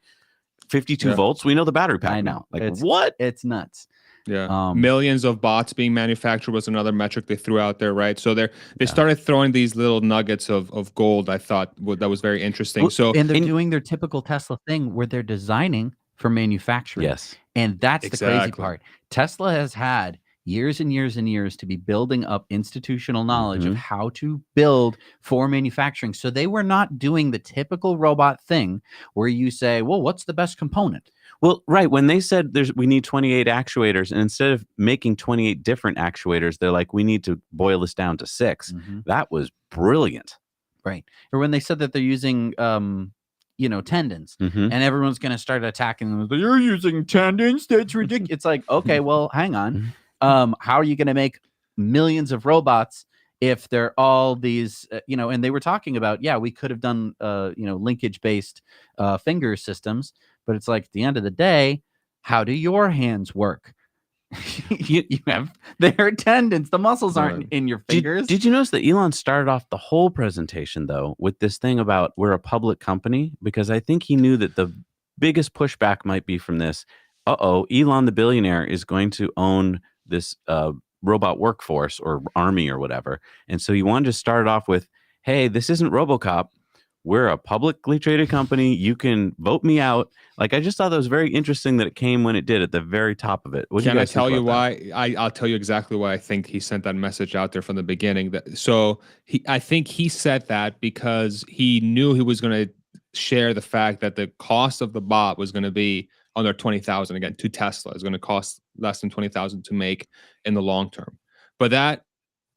52 volts? We know the battery pack. I know. Like what? It's nuts. Yeah, millions of bots being manufactured was another metric they threw out there, right? So they started throwing these little nuggets of gold. I thought that was very interesting. And they're doing their typical Tesla thing where they're designing for manufacturing. Yes, and that's the crazy part. Tesla has had years and years and years to be building up institutional knowledge of how to build for manufacturing. So they were not doing the typical robot thing where you say, well, what's the best component? Well, right. When they said we need 28 actuators, and instead of making 28 different actuators, they're like, we need to boil this down to 6. That was brilliant. Right. Or when they said that they're using, tendons, and everyone's going to start attacking them. You're using tendons? That's ridiculous. It's like, okay, well, hang on. How are you going to make millions of robots if they're all these, and they were talking about, yeah, we could have done, linkage-based finger systems, but it's like at the end of the day, how do your hands work? you have their tendons. The muscles aren't in your fingers. Did you notice that Elon started off the whole presentation, though, with this thing about we're a public company? Because I think he knew that the biggest pushback might be from this. Elon the billionaire is going to own this robot workforce or army or whatever. And so he wanted to start off with, hey, this isn't RoboCop. We're a publicly traded company. You can vote me out. Like, I just thought that was very interesting that it came when it did at the very top of it. What do you Can I guys tell think you about why? I'll tell you exactly why I think he sent that message out there from the beginning. I think he said that because he knew he was going to share the fact that the cost of the bot was going to be under 20,000. Again, to Tesla is going to cost less than 20,000 to make in the long term. But that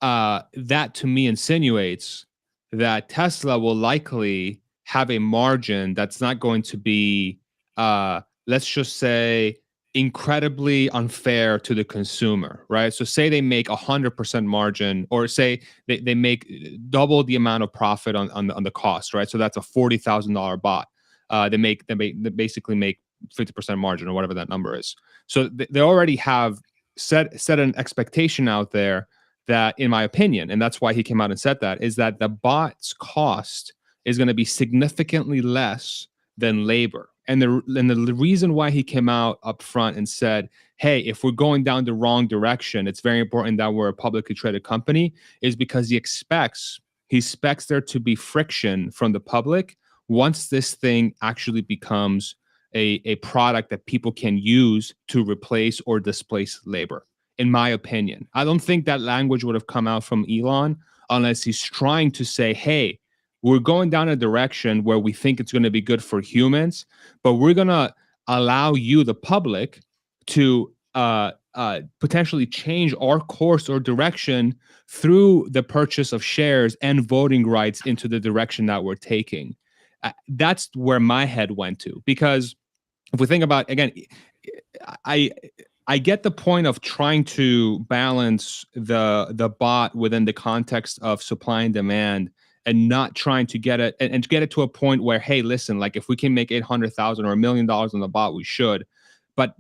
to me insinuates that Tesla will likely have a margin that's not going to be, let's just say, incredibly unfair to the consumer, right? So say they make 100% margin, or say they make double the amount of profit on the cost, right? So that's a $40,000 bot. They basically make 50% margin, or whatever that number is. So they already have set an expectation out there that, in my opinion, and that's why he came out and said that, is that the bot's cost is going to be significantly less than labor. And the reason why he came out up front and said, hey, if we're going down the wrong direction, it's very important that we're a publicly traded company, is because he expects there to be friction from the public once this thing actually becomes a product that people can use to replace or displace labor. In my opinion, I don't think that language would have come out from Elon unless he's trying to say, hey, we're going down a direction where we think it's going to be good for humans, but we're going to allow you, the public, to potentially change our course or direction through the purchase of shares and voting rights into the direction that we're taking. That's where my head went to, because if we think about, again, I get the point of trying to balance the bot within the context of supply and demand, and not trying to get it and get it to a point where, hey, listen, like if we can make $800,000 or $1 million on the bot, we should. But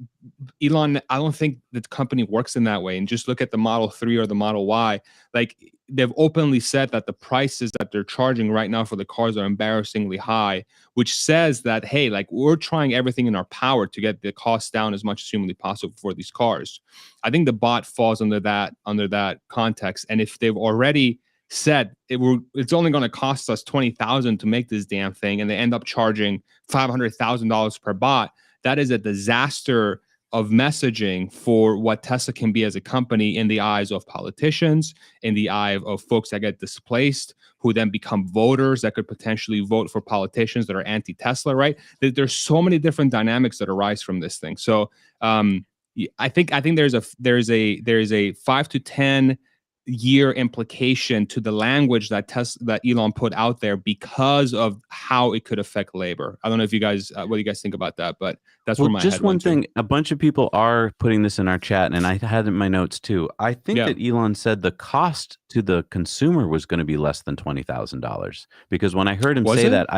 Elon, I don't think the company works in that way. And just look at the Model 3 or the Model Y. Like, they've openly said that the prices that they're charging right now for the cars are embarrassingly high, which says that, hey, like, we're trying everything in our power to get the cost down as much as humanly possible for these cars. I think the bot falls under that context. And if they've already said it's only going to cost us $20,000 to make this damn thing, and they end up charging $500,000 per bot, that is a disaster of messaging for what Tesla can be as a company in the eyes of politicians, in the eye of folks that get displaced, who then become voters that could potentially vote for politicians that are anti-Tesla, right? There's so many different dynamics that arise from this thing. So I think there's a 5 to 10 year implication to the language that Elon put out there because of how it could affect labor. I don't know if you guys, what do you guys think about that? But that's where my just head one went to. thing. A bunch of people are putting this in our chat, and I had it in my notes too. I think that Elon said the cost to the consumer was going to be less than $20,000, because when I heard him say that,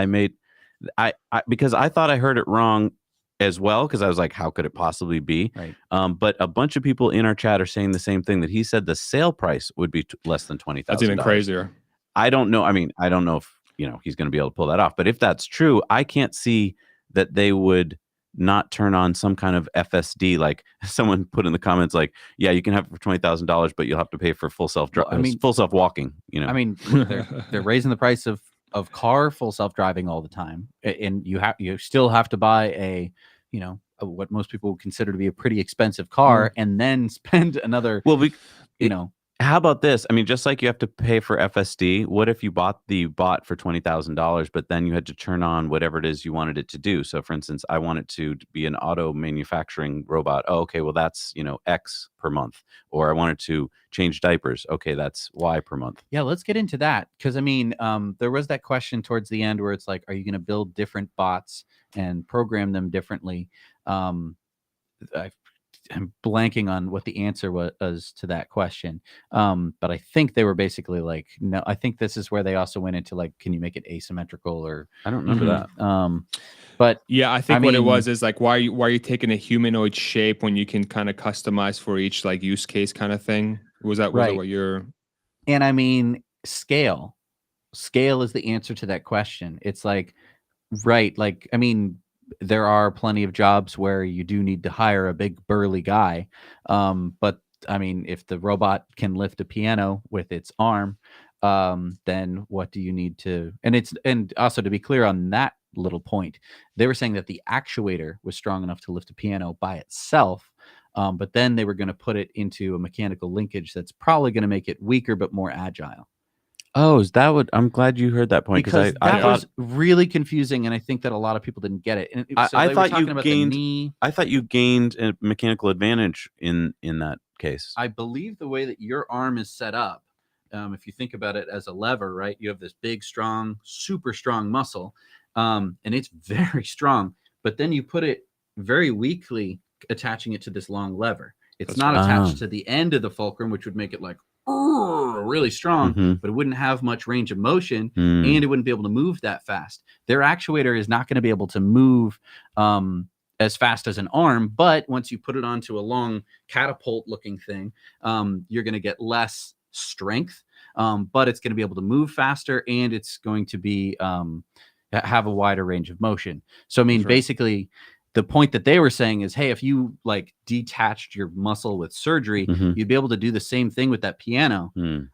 because I thought I heard it wrong as well, because I was like, how could it possibly be? Right. But a bunch of people in our chat are saying the same thing, that he said the sale price would be less than $20,000. That's even crazier. I don't know. I mean, I don't know if he's going to be able to pull that off. But if that's true, I can't see that they would not turn on some kind of FSD. Like someone put in the comments, like, yeah, you can have it for $20,000, but you'll have to pay for full self walking. I mean, they're raising the price of car full self-driving all the time, and you still have to buy a what most people would consider to be a pretty expensive car, and then spend another how about this? I mean, just like you have to pay for FSD, what if you bought the bot for $20,000, but then you had to turn on whatever it is you wanted it to do? So for instance, I want it to be an auto manufacturing robot. Oh, okay, well that's X per month. Or I wanted to change diapers. Okay, that's Y per month. Yeah, let's get into that, because I mean, there was that question towards the end where it's like, are you going to build different bots and program them differently? I'm blanking on what the answer was to that question. But I think they were basically like, no, I think this is where they also went into like, can you make it asymmetrical or I don't remember that. But yeah, I think what it was is like, why are you taking a humanoid shape when you can kind of customize for each like use case kind of thing? Was that what you're? And I mean, scale is the answer to that question. It's like, right. Like, I mean, there are plenty of jobs where you do need to hire a big burly guy. But I mean, if the robot can lift a piano with its arm, then what do you need to, and also to be clear on that little point, they were saying that the actuator was strong enough to lift a piano by itself. But then they were going to put it into a mechanical linkage that's probably going to make it weaker, but more agile. Oh, is that what? I'm glad you heard that point because I that thought, was really confusing, and I think that a lot of people didn't get it. And I thought you gained a mechanical advantage in that case. I believe the way that your arm is set up, if you think about it as a lever, right? You have this big, strong, super strong muscle, and it's very strong. But then you put it very weakly, attaching it to this long lever. It's not attached to the end of the fulcrum, which would make it like really strong, but it wouldn't have much range of motion, and it wouldn't be able to move that fast. Their actuator is not going to be able to move as fast as an arm, but once you put it onto a long catapult looking thing, you're going to get less strength, but it's going to be able to move faster, and it's going to be have a wider range of motion. So I mean, basically the point that they were saying is, hey, if you like detached your muscle with surgery, you'd be able to do the same thing with that piano.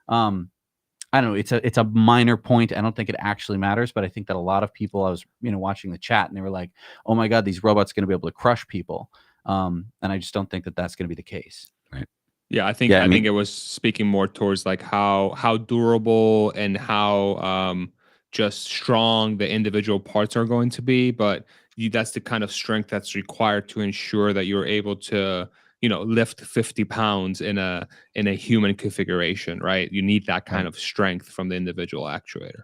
I don't know. It's a minor point. I don't think it actually matters, but I think that a lot of people, I was, watching the chat and they were like, oh my God, these robots are going to be able to crush people. And I just don't think that that's going to be the case. Right. Yeah, I think it was speaking more towards like how durable and how just strong the individual parts are going to be, but that's the kind of strength that's required to ensure that you're able to, lift 50 pounds in a human configuration, right? You need that kind of strength from the individual actuator.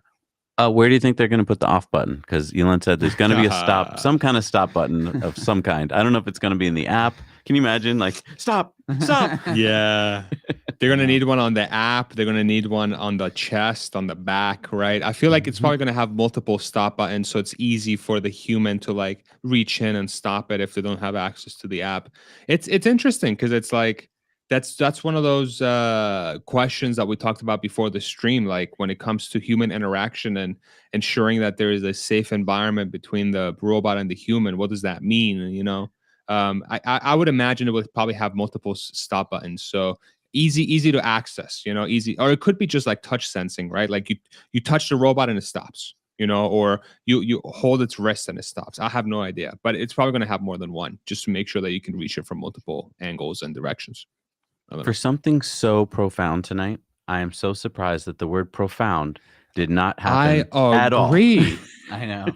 Where do you think they're going to put the off button? Because Elon said there's going to be a stop, some kind of stop button of some kind. I don't know if it's going to be in the app. Can you imagine, like, stop? Yeah. They're going to need one on the app. They're going to need one on the chest, on the back, right? I feel like it's probably going to have multiple stop buttons, so it's easy for the human to like reach in and stop it if they don't have access to the app. It's interesting because it's like, that's one of those questions that we talked about before the stream. Like when it comes to human interaction and ensuring that there is a safe environment between the robot and the human, what does that mean? I would imagine it would probably have multiple stop buttons. So easy to access, easy, or it could be just like touch sensing, right? Like you touch the robot and it stops, or you hold its wrist and it stops. I have no idea, but it's probably going to have more than one just to make sure that you can reach it from multiple angles and directions. For something so profound tonight, I am so surprised that the word profound did not happen at all. I know.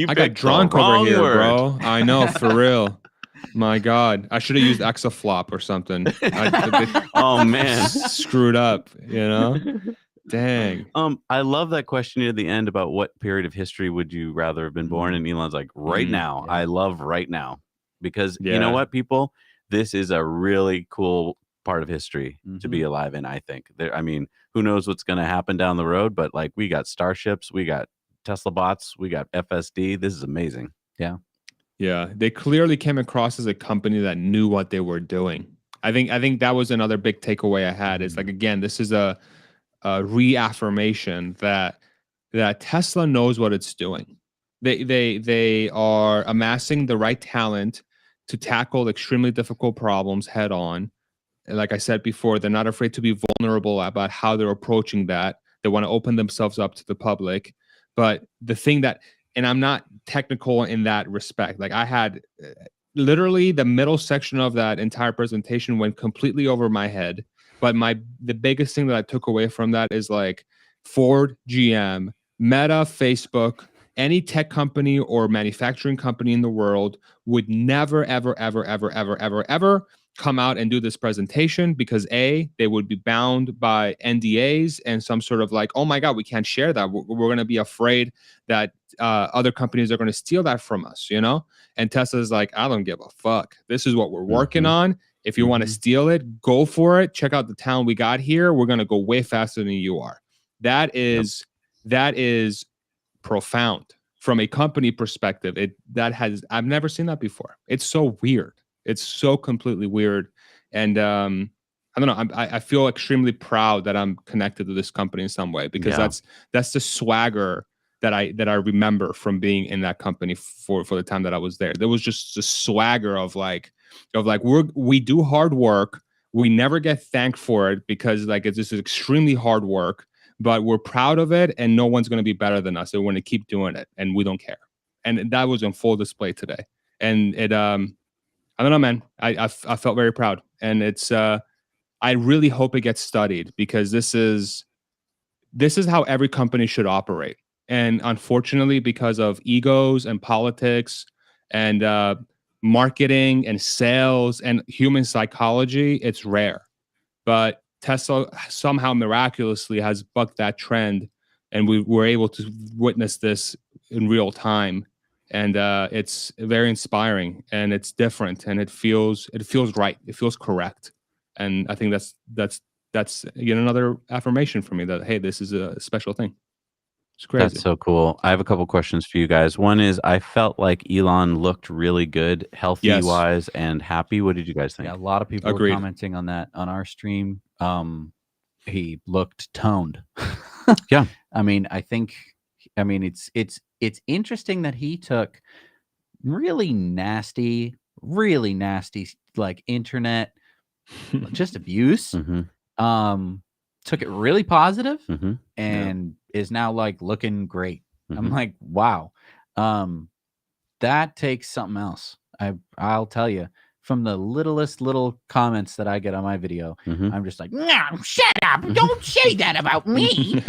I got drunk over here, bro. I know, for real. My God, I should have used exaflop or something. Oh man, screwed up. Dang. I love that question near the end about what period of history would you rather have been born, and Elon's like, right now. I love right now because you know what, people, this is a really cool part of history to be alive in. I think I mean, who knows what's going to happen down the road, but like we got starships, we got Tesla bots, we got FSD. This is amazing. Yeah, they clearly came across as a company that knew what they were doing. I think that was another big takeaway I had. Is like, again, this is a reaffirmation that Tesla knows what it's doing. They are amassing the right talent to tackle extremely difficult problems head on. And like I said before, they're not afraid to be vulnerable about how they're approaching that. They want to open themselves up to the public. But the thing that, and I'm not technical in that respect. Like I had literally the middle section of that entire presentation went completely over my head. But the biggest thing that I took away from that is like Ford, GM, Meta, Facebook, any tech company or manufacturing company in the world would never, ever, ever, ever, ever, ever, ever come out and do this presentation because they would be bound by NDAs and some sort of like, oh my God, we can't share that. We're going to be afraid that other companies are going to steal that from us, And Tesla's like, I don't give a fuck. This is what we're working on. If you want to steal it, go for it. Check out the talent we got here. We're going to go way faster than you are. That is profound from a company perspective. I've never seen that before. It's so weird. It's so completely weird. And I don't know. I feel extremely proud that I'm connected to this company in some way, because that's the swagger that I remember from being in that company for the time that I was there. There was just the swagger of like we do hard work. We never get thanked for it because this is extremely hard work, but we're proud of it, and no one's going to be better than us. So we're going to keep doing it, and we don't care. And that was on full display today. And it, I don't know, man. I felt very proud, and it's. I really hope it gets studied, because this is how every company should operate. And unfortunately, because of egos and politics and marketing and sales and human psychology, it's rare. But Tesla somehow miraculously has bucked that trend, and we were able to witness this in real time. And it's very inspiring, and it's different, and it feels right. It feels correct. And I think that's yet another affirmation for me that, hey, this is a special thing. It's crazy. That's so cool. I have a couple questions for you guys. One is, I felt like Elon looked really good, healthy-wise and happy. What did you guys think? Yeah, a lot of people were commenting on that on our stream. He looked toned. Yeah. I mean, it's interesting that he took really nasty like internet just abuse. Took it really positive and is now like looking great. I'm like, wow. That takes something else. I'll tell you, from the littlest little comments that I get on my video, I'm just like, no, shut up. Don't say that about me.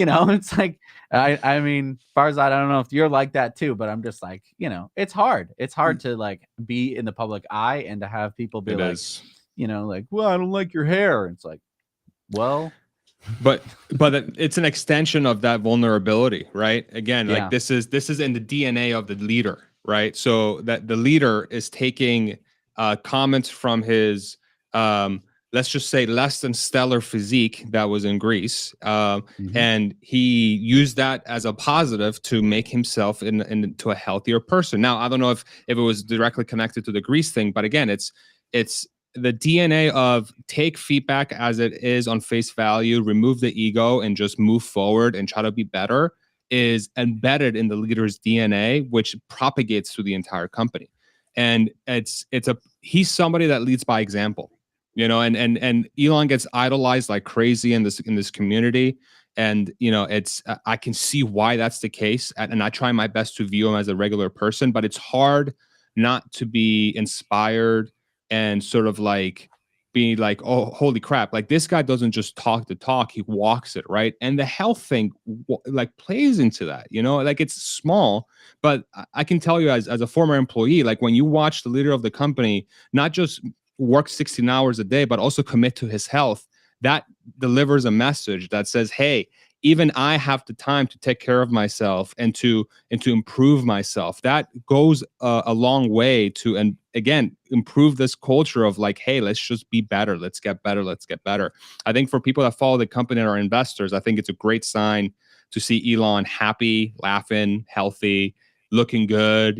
It's like, I mean, Farzad, I don't know if you're like that too, but I'm just like, it's hard. It's hard to like be in the public eye and to have people be like, well, I don't like your hair. It's like, well, but it's an extension of that vulnerability, right? Again, like this is in the DNA of the leader, right? So that the leader is taking comments from his let's just say less than stellar physique that was in Greece, and he used that as a positive to make himself into a healthier person. Now, I don't know if it was directly connected to the Greece thing, but again, it's the DNA of take feedback as it is on face value, remove the ego, and just move forward and try to be better is embedded in the leader's DNA, which propagates through the entire company. And he's somebody that leads by example, and Elon gets idolized like crazy in this community. And, I can see why that's the case. And I try my best to view him as a regular person, but it's hard not to be inspired and sort of like being like, oh, holy crap. Like, this guy doesn't just talk the talk, he walks it, right? And the health thing like plays into that, like it's small, but I can tell you as a former employee, like when you watch the leader of the company, not just work 16 hours a day, but also commit to his health, that delivers a message that says, hey, even I have the time to take care of myself and to improve myself. That goes a long way to, and again, improve this culture of like, hey, let's just be better. Let's get better. Let's get better. I think for people that follow the company and are investors, I think it's a great sign to see Elon happy, laughing, healthy, looking good,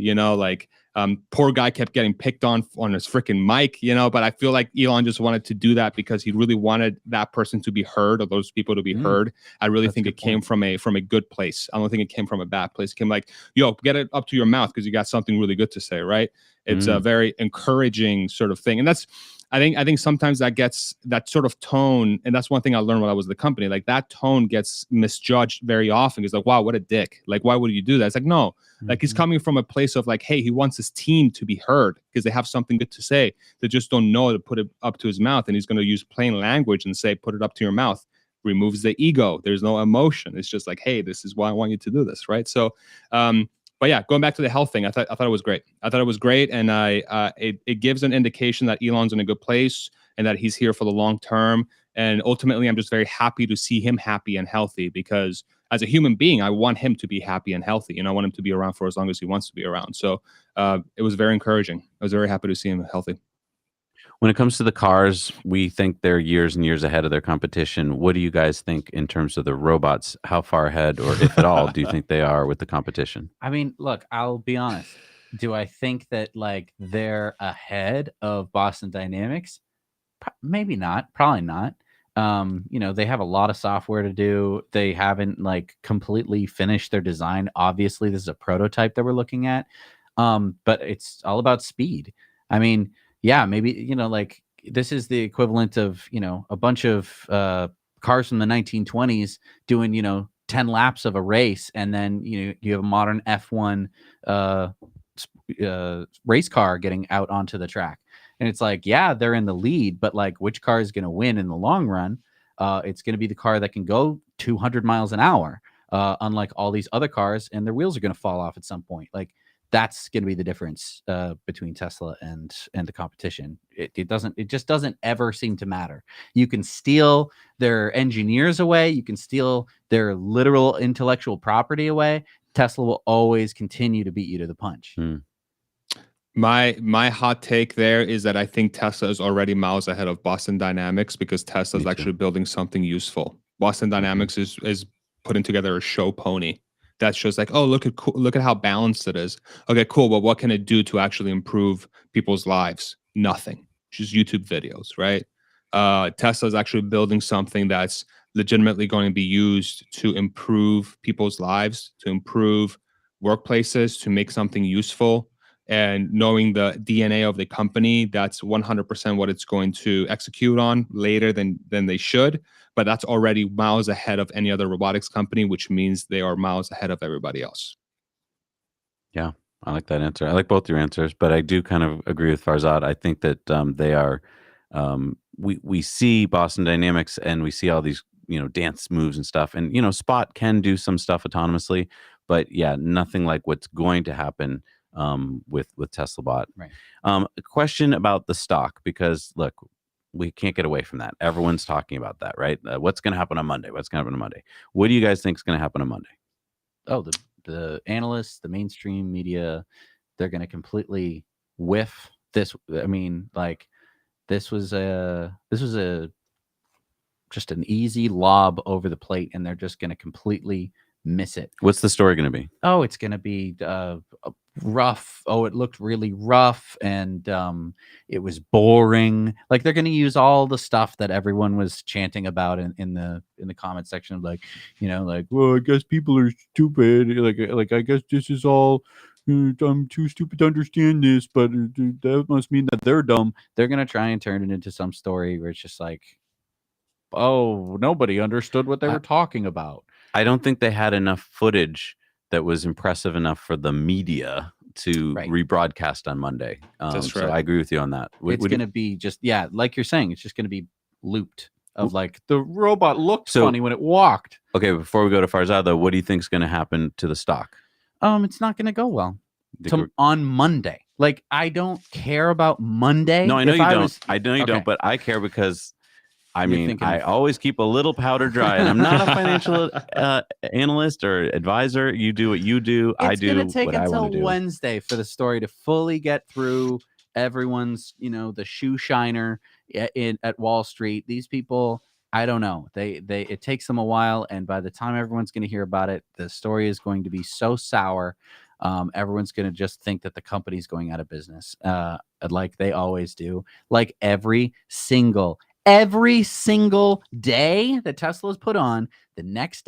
poor guy kept getting picked on his freaking mic, but I feel like Elon just wanted to do that because he really wanted that person to be heard, or those people to be heard. I really think it came from a good place. I don't think it came from a bad place. It came like, yo, get it up to your mouth because you got something really good to say, right? It's a very encouraging sort of thing. And that's, I think sometimes that gets that sort of tone, and that's one thing I learned when I was at the company. Like that tone gets misjudged very often. It's like, wow, what a dick! Like, why would you do that? It's like, no, like he's coming from a place of like, hey, he wants his team to be heard because they have something good to say. They just don't know to put it up to his mouth, and he's going to use plain language and say, put it up to your mouth. Removes the ego. There's no emotion. It's just like, hey, this is why I want you to do this, right? So, but yeah, going back to the health thing, I thought it was great. I thought it was great, and it gives an indication that Elon's in a good place and that he's here for the long term. And ultimately, I'm just very happy to see him happy and healthy, because as a human being, I want him to be happy and healthy, and I want him to be around for as long as he wants to be around. So it was very encouraging. I was very happy to see him healthy. When it comes to the cars, we think they're years and years ahead of their competition. What do you guys think in terms of the robots? How far ahead, or if at all, do you think they are with the competition? I mean, look, I'll be honest. Do I think that like they're ahead of Boston Dynamics? Maybe not. Probably not. They have a lot of software to do. They haven't like completely finished their design. Obviously, this is a prototype that we're looking at. But it's all about speed. I mean, yeah, maybe, like this is the equivalent of, a bunch of cars from the 1920s doing, 10 laps of a race. And then, you have a modern F1 race car getting out onto the track. And it's like, yeah, they're in the lead, but like which car is going to win in the long run? It's going to be the car that can go 200 miles an hour, unlike all these other cars, and their wheels are going to fall off at some point. Like that's going to be the difference between Tesla and the competition. It just doesn't ever seem to matter. You can steal their engineers away. You can steal their literal intellectual property away. Tesla will always continue to beat you to the punch. My hot take there is that I think Tesla is already miles ahead of Boston Dynamics because Tesla is actually building something useful. Boston Dynamics is putting together a show pony that's just like, oh, look at how balanced it is. Okay, cool. But what can it do to actually improve people's lives? Nothing. Just YouTube videos, right? Tesla is actually building something that's legitimately going to be used to improve people's lives, to improve workplaces, to make something useful. And knowing the DNA of the company, that's 100% what it's going to execute on later than they should. But that's already miles ahead of any other robotics company, which means they are miles ahead of everybody else. Yeah, I like that answer. I like both your answers, but I do kind of agree with Farzad. I think that they are. We see Boston Dynamics and we see all these dance moves and stuff, and Spot can do some stuff autonomously, but yeah, nothing like what's going to happen with Tesla Bot. Right. A question about the stock, because look, we can't get away from that. Everyone's talking about that, right? What's going to happen on Monday? What's going to happen on Monday? What do you guys think is going to happen on Monday? Oh, the analysts, the mainstream media, they're going to completely whiff this. I mean, like this was just an easy lob over the plate, and they're just going to completely miss it. What's the story going to be? Oh, it's going to be rough. Oh, it looked really rough, and it was boring. Like they're going to use all the stuff that everyone was chanting about in the comment section of like, well, I guess people are stupid. Like I guess this is all. I'm too stupid to understand this, but that must mean that they're dumb. They're going to try and turn it into some story where it's just like, oh, nobody understood what they were talking about. I don't think they had enough footage that was impressive enough for the media to rebroadcast on Monday. That's right. So I agree with you on that. It's going to be just, like you're saying, it's just going to be looped of like the robot looked funny when it walked. Okay, before we go to Farzad, though, what do you think is going to happen to the stock? It's not going to go well on Monday. Like, I don't care about Monday. No, I know you don't. I know you don't, but I care because I mean, I always keep a little powder dry, and I'm not a financial analyst or advisor. You do what you do. I do what I want to do. It's going to take until Wednesday for the story to fully get through everyone's, the shoe shiner at Wall Street. These people, I don't know. It takes them a while, and by the time everyone's going to hear about it, the story is going to be so sour. Everyone's going to just think that the company's going out of business, like they always do. Like every single day that Tesla's put on, the next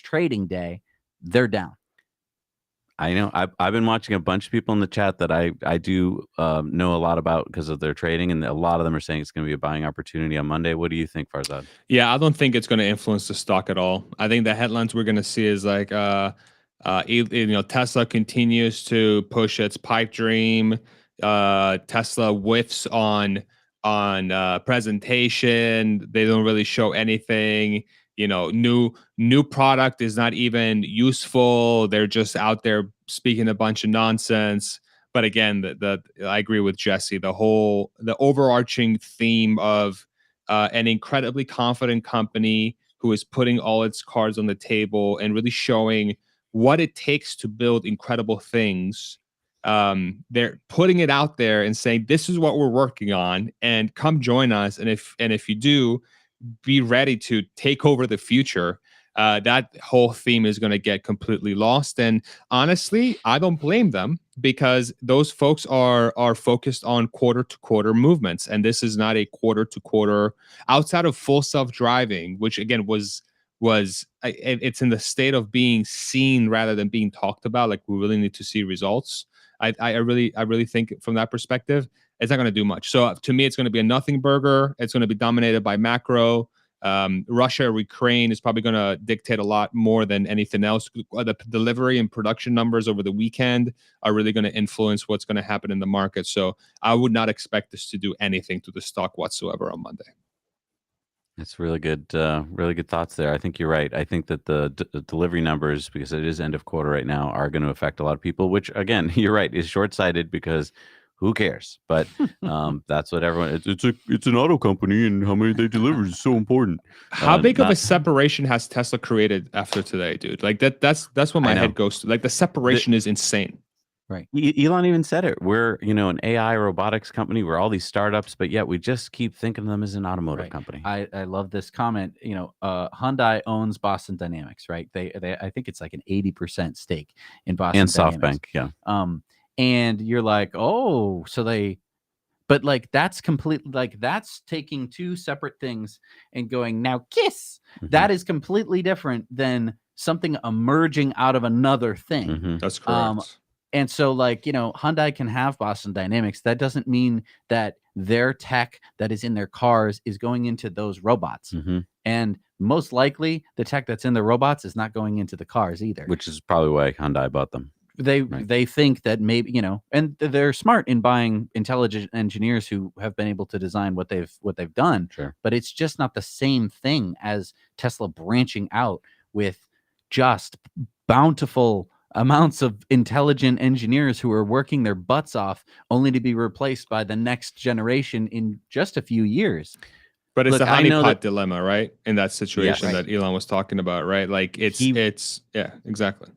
trading day, they're down. I know. I've been watching a bunch of people in the chat that I do know a lot about because of their trading, and a lot of them are saying it's going to be a buying opportunity on Monday. What do you think, Farzad? Yeah, I don't think it's going to influence the stock at all. I think the headlines we're going to see is like, Tesla continues to push its pipe dream. Tesla whiffs on presentation. They don't really show anything. New product is not even useful. They're just out there speaking a bunch of nonsense. But again, I agree with Jesse. The overarching theme of an incredibly confident company who is putting all its cards on the table and really showing what it takes to build incredible things they're putting it out there and saying, this is what we're working on, and come join us. And if you do, be ready to take over the future. That whole theme is going to get completely lost. And honestly, I don't blame them, because those folks are focused on quarter-to-quarter movements. And this is not a quarter-to-quarter outside of full self-driving, which again it's in the state of being seen rather than being talked about. Like, we really need to see results. I really think from that perspective, it's not going to do much. So to me, it's going to be a nothing burger. It's going to be dominated by macro. Russia or Ukraine is probably going to dictate a lot more than anything else. The delivery and production numbers over the weekend are really going to influence what's going to happen in the market. So I would not expect this to do anything to the stock whatsoever on Monday. It's really good thoughts there. I think you're right. I think that the delivery numbers, because it is end of quarter right now, are going to affect a lot of people, which again, you're right, is short-sighted, because who cares? But that's what everyone. It's an auto company, and how many they deliver is so important. How big of a separation has Tesla created after today, dude? Like that's what my head goes to. Like, the separation is insane. Right. Elon even said it. We're an AI robotics company. We're all these startups, but yet we just keep thinking of them as an automotive company. I love this comment. Hyundai owns Boston Dynamics, right? They I think it's like an 80% stake in Boston and Dynamics. SoftBank, yeah. And you're like, oh, so but like, that's completely, like, that's taking two separate things and going, now kiss. That is completely different than something emerging out of another thing. That's correct. And so, like, Hyundai can have Boston Dynamics. That doesn't mean that their tech that is in their cars is going into those robots. And most likely, the tech that's in the robots is not going into the cars either. Which is probably why Hyundai bought them. They think that maybe, and they're smart in buying intelligent engineers who have been able to design what they've done. Sure. But it's just not the same thing as Tesla branching out with just bountiful amounts of intelligent engineers who are working their butts off, only to be replaced by the next generation in just a few years. But it's the honeypot dilemma, right? In that situation that Elon was talking about, right? Like, it's yeah, exactly.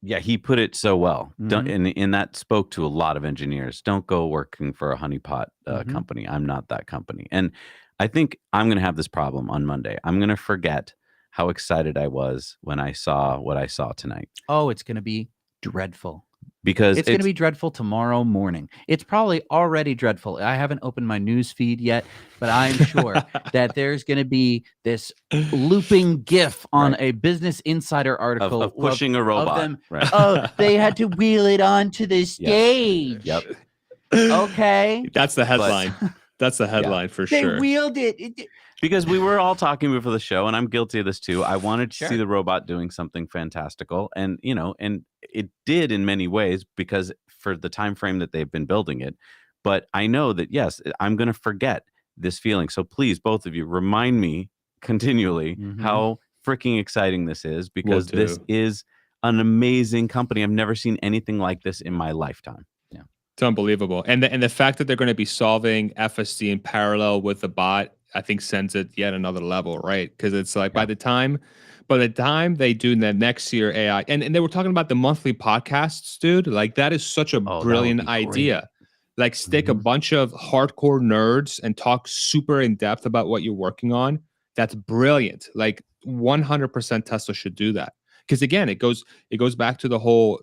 Yeah, he put it so well. And that spoke to a lot of engineers. Don't go working for a honeypot company. I'm not that company. And I think I'm going to have this problem on Monday. I'm going to forget how excited I was when I saw what I saw tonight. Oh, it's going to be dreadful. Because it's going to be dreadful tomorrow morning. It's probably already dreadful. I haven't opened my news feed yet, but I'm sure that there's going to be this looping GIF on a Business Insider article of pushing a robot. Of them, oh, they had to wheel it onto the stage. Yep. Okay. That's the headline. That's the headline for sure. They wheeled it. Because we were all talking before the show, and I'm guilty of this too. I wanted to see the robot doing something fantastical, and and it did in many ways, because for the time frame that they've been building it. But I know that, yes, I'm going to forget this feeling. So please, both of you, remind me continually how freaking exciting this is, because this is an amazing company. I've never seen anything like this in my lifetime. Yeah, it's unbelievable. And the fact that they're going to be solving FSD in parallel with the bot, I think, sends it yet another level, right? Because it's like by the time they do the next year AI, and they were talking about the monthly podcasts, dude. Like, that is such a brilliant idea. Like, stick a bunch of hardcore nerds and talk super in depth about what you're working on. That's brilliant. Like, 100% Tesla should do that. Because again, it goes back to the whole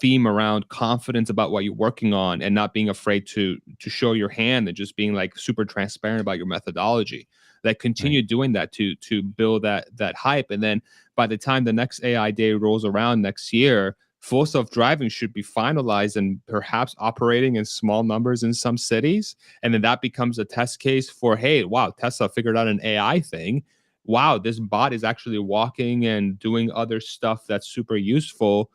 theme around confidence about what you're working on, and not being afraid to show your hand, and just being like super transparent about your methodology. Like, continue doing that to build that hype. And then by the time the next AI day rolls around next year, full self-driving should be finalized and perhaps operating in small numbers in some cities. And then that becomes a test case for, hey, wow, Tesla figured out an AI thing. Wow, this bot is actually walking and doing other stuff that's super useful.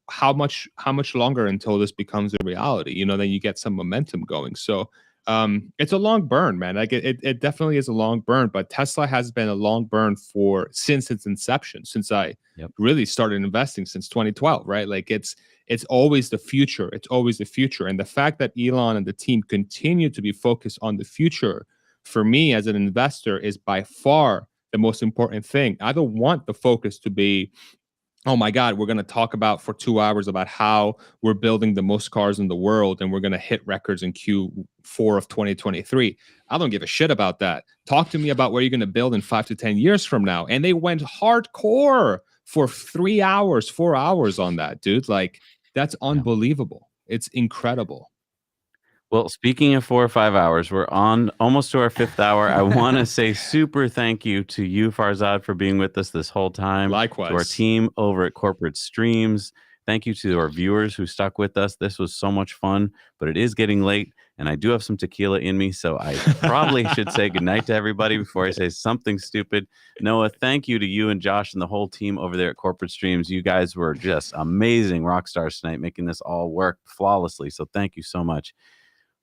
How much longer until this becomes a reality? Then you get some momentum going. So it's a long burn, man. Like, it definitely is a long burn, but Tesla has been a long burn since its inception, since I really started investing since 2012, right? Like, it's always the future. It's always the future. And the fact that Elon and the team continue to be focused on the future, for me as an investor, is by far the most important thing. I don't want the focus to be oh my God, we're going to talk about for 2 hours about how we're building the most cars in the world and we're going to hit records in Q4 of 2023. I don't give a shit about that. Talk to me about what you're going to build in 5 to 10 years from now. And they went hardcore for 3 hours, 4 hours on that, dude. Like, that's unbelievable. It's incredible. Well, speaking of 4 or 5 hours, we're on almost to our 5th hour. I want to say super thank you to you, Farzad, for being with us this whole time. Likewise. To our team over at Corporate Streams. Thank you to our viewers who stuck with us. This was so much fun, but it is getting late, and I do have some tequila in me, so I probably should say goodnight to everybody before I say something stupid. Noah, thank you to you and Josh and the whole team over there at Corporate Streams. You guys were just amazing rock stars tonight, making this all work flawlessly, so thank you so much.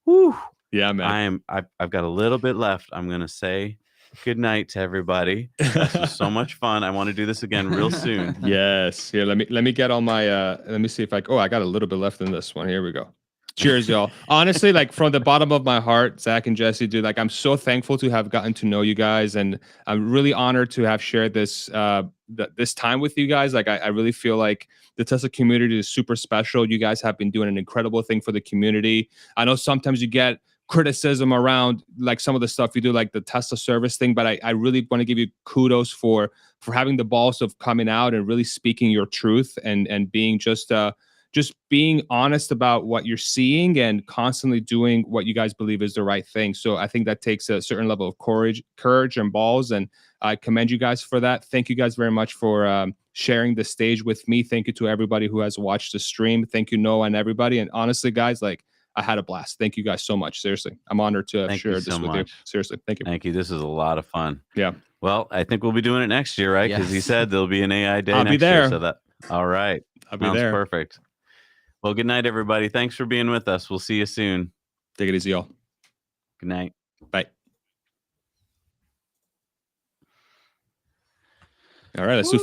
Whew. Yeah, man. I've got a little bit left. I'm gonna say good night to everybody. This was so much fun. I want to do this again real soon. Yes. Here, let me get on my let me see if I got a little bit left in this one. Here we go. Cheers, y'all. Honestly, like from the bottom of my heart, Zac and Jesse, dude, like I'm so thankful to have gotten to know you guys, and I'm really honored to have shared this this time with you guys. Like I really feel like the Tesla community is super special. You guys have been doing an incredible thing for the community. I know sometimes you get criticism around like some of the stuff you do, like the Tesla service thing, but I really want to give you kudos for having the balls of coming out and really speaking your truth and being just being honest about what you're seeing and constantly doing what you guys believe is the right thing. So I think that takes a certain level of courage and balls, and I commend you guys for that. Thank you guys very much for sharing the stage with me. Thank you to everybody who has watched the stream. Thank you, Noah, and everybody. And honestly, guys, like I had a blast. Thank you guys so much. Seriously, I'm honored to have shared this with you. Seriously, thank you. Thank you. This is a lot of fun. Yeah. Well, I think we'll be doing it next year, right? Because he said there'll be an AI day I'll next be there. year. So that all right. I'll be Sounds there. perfect. Well, good night, everybody. Thanks for being with us. We'll see you soon. Take it easy, y'all. Good night. Bye. All right, let's do